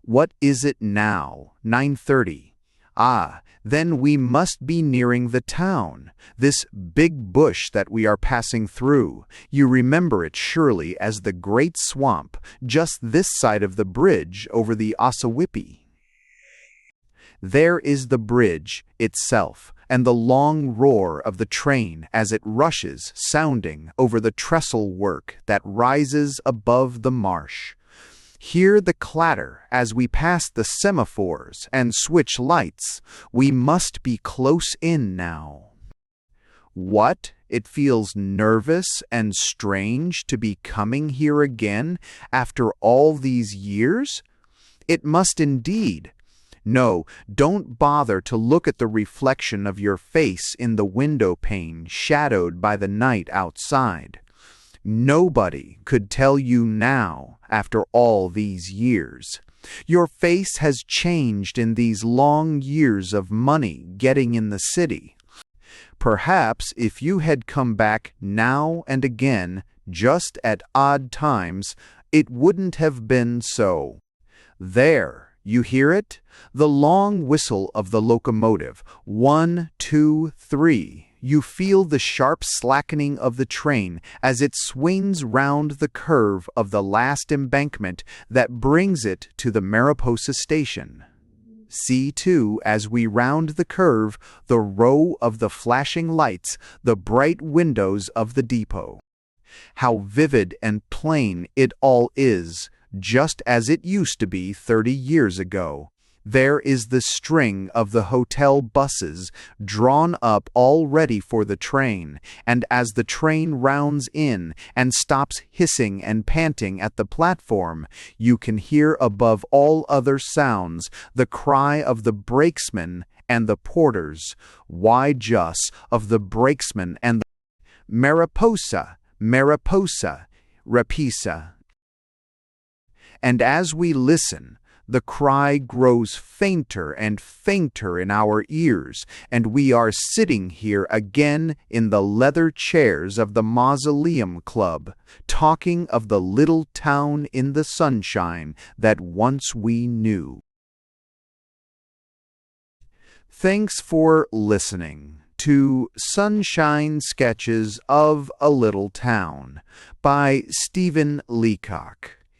What is it now? 9:30. Ah, then we must be nearing the town, this big bush that we are passing through. You remember it surely as the great swamp just this side of the bridge over the Ossawippi. There is the bridge itself, and the long roar of the train as it rushes, sounding, over the trestle work that rises above the marsh. Hear the clatter as we pass the semaphores and switch lights. We must be close in now. What? It feels nervous and strange to be coming here again after all these years? It must indeed. No, don't bother to look at the reflection of your face in the window pane shadowed by the night outside. Nobody could tell you now, after all these years. Your face has changed in these long years of money getting in the city. Perhaps if you had come back now and again, just at odd times, it wouldn't have been so. There, you hear it? The long whistle of the locomotive. 1, 2, 3. You feel the sharp slackening of the train as it swings round the curve of the last embankment that brings it to the Mariposa station. See, too, as we round the curve, the row of the flashing lights, the bright windows of the depot. How vivid and plain it all is, just as it used to be 30 years ago. There is the string of the hotel buses drawn up all ready for the train, and as the train rounds in and stops hissing and panting at the platform, you can hear above all other sounds the cry of the brakesman and the porters. Why just of the brakesman and the Mariposa, Mariposa, Rapisa. And as we listen, the cry grows fainter and fainter in our ears, and we are sitting here again in the leather chairs of the Mausoleum Club, talking of the little town in the sunshine that once we knew. Thanks for listening to Sunshine Sketches of a Little Town by Stephen Leacock.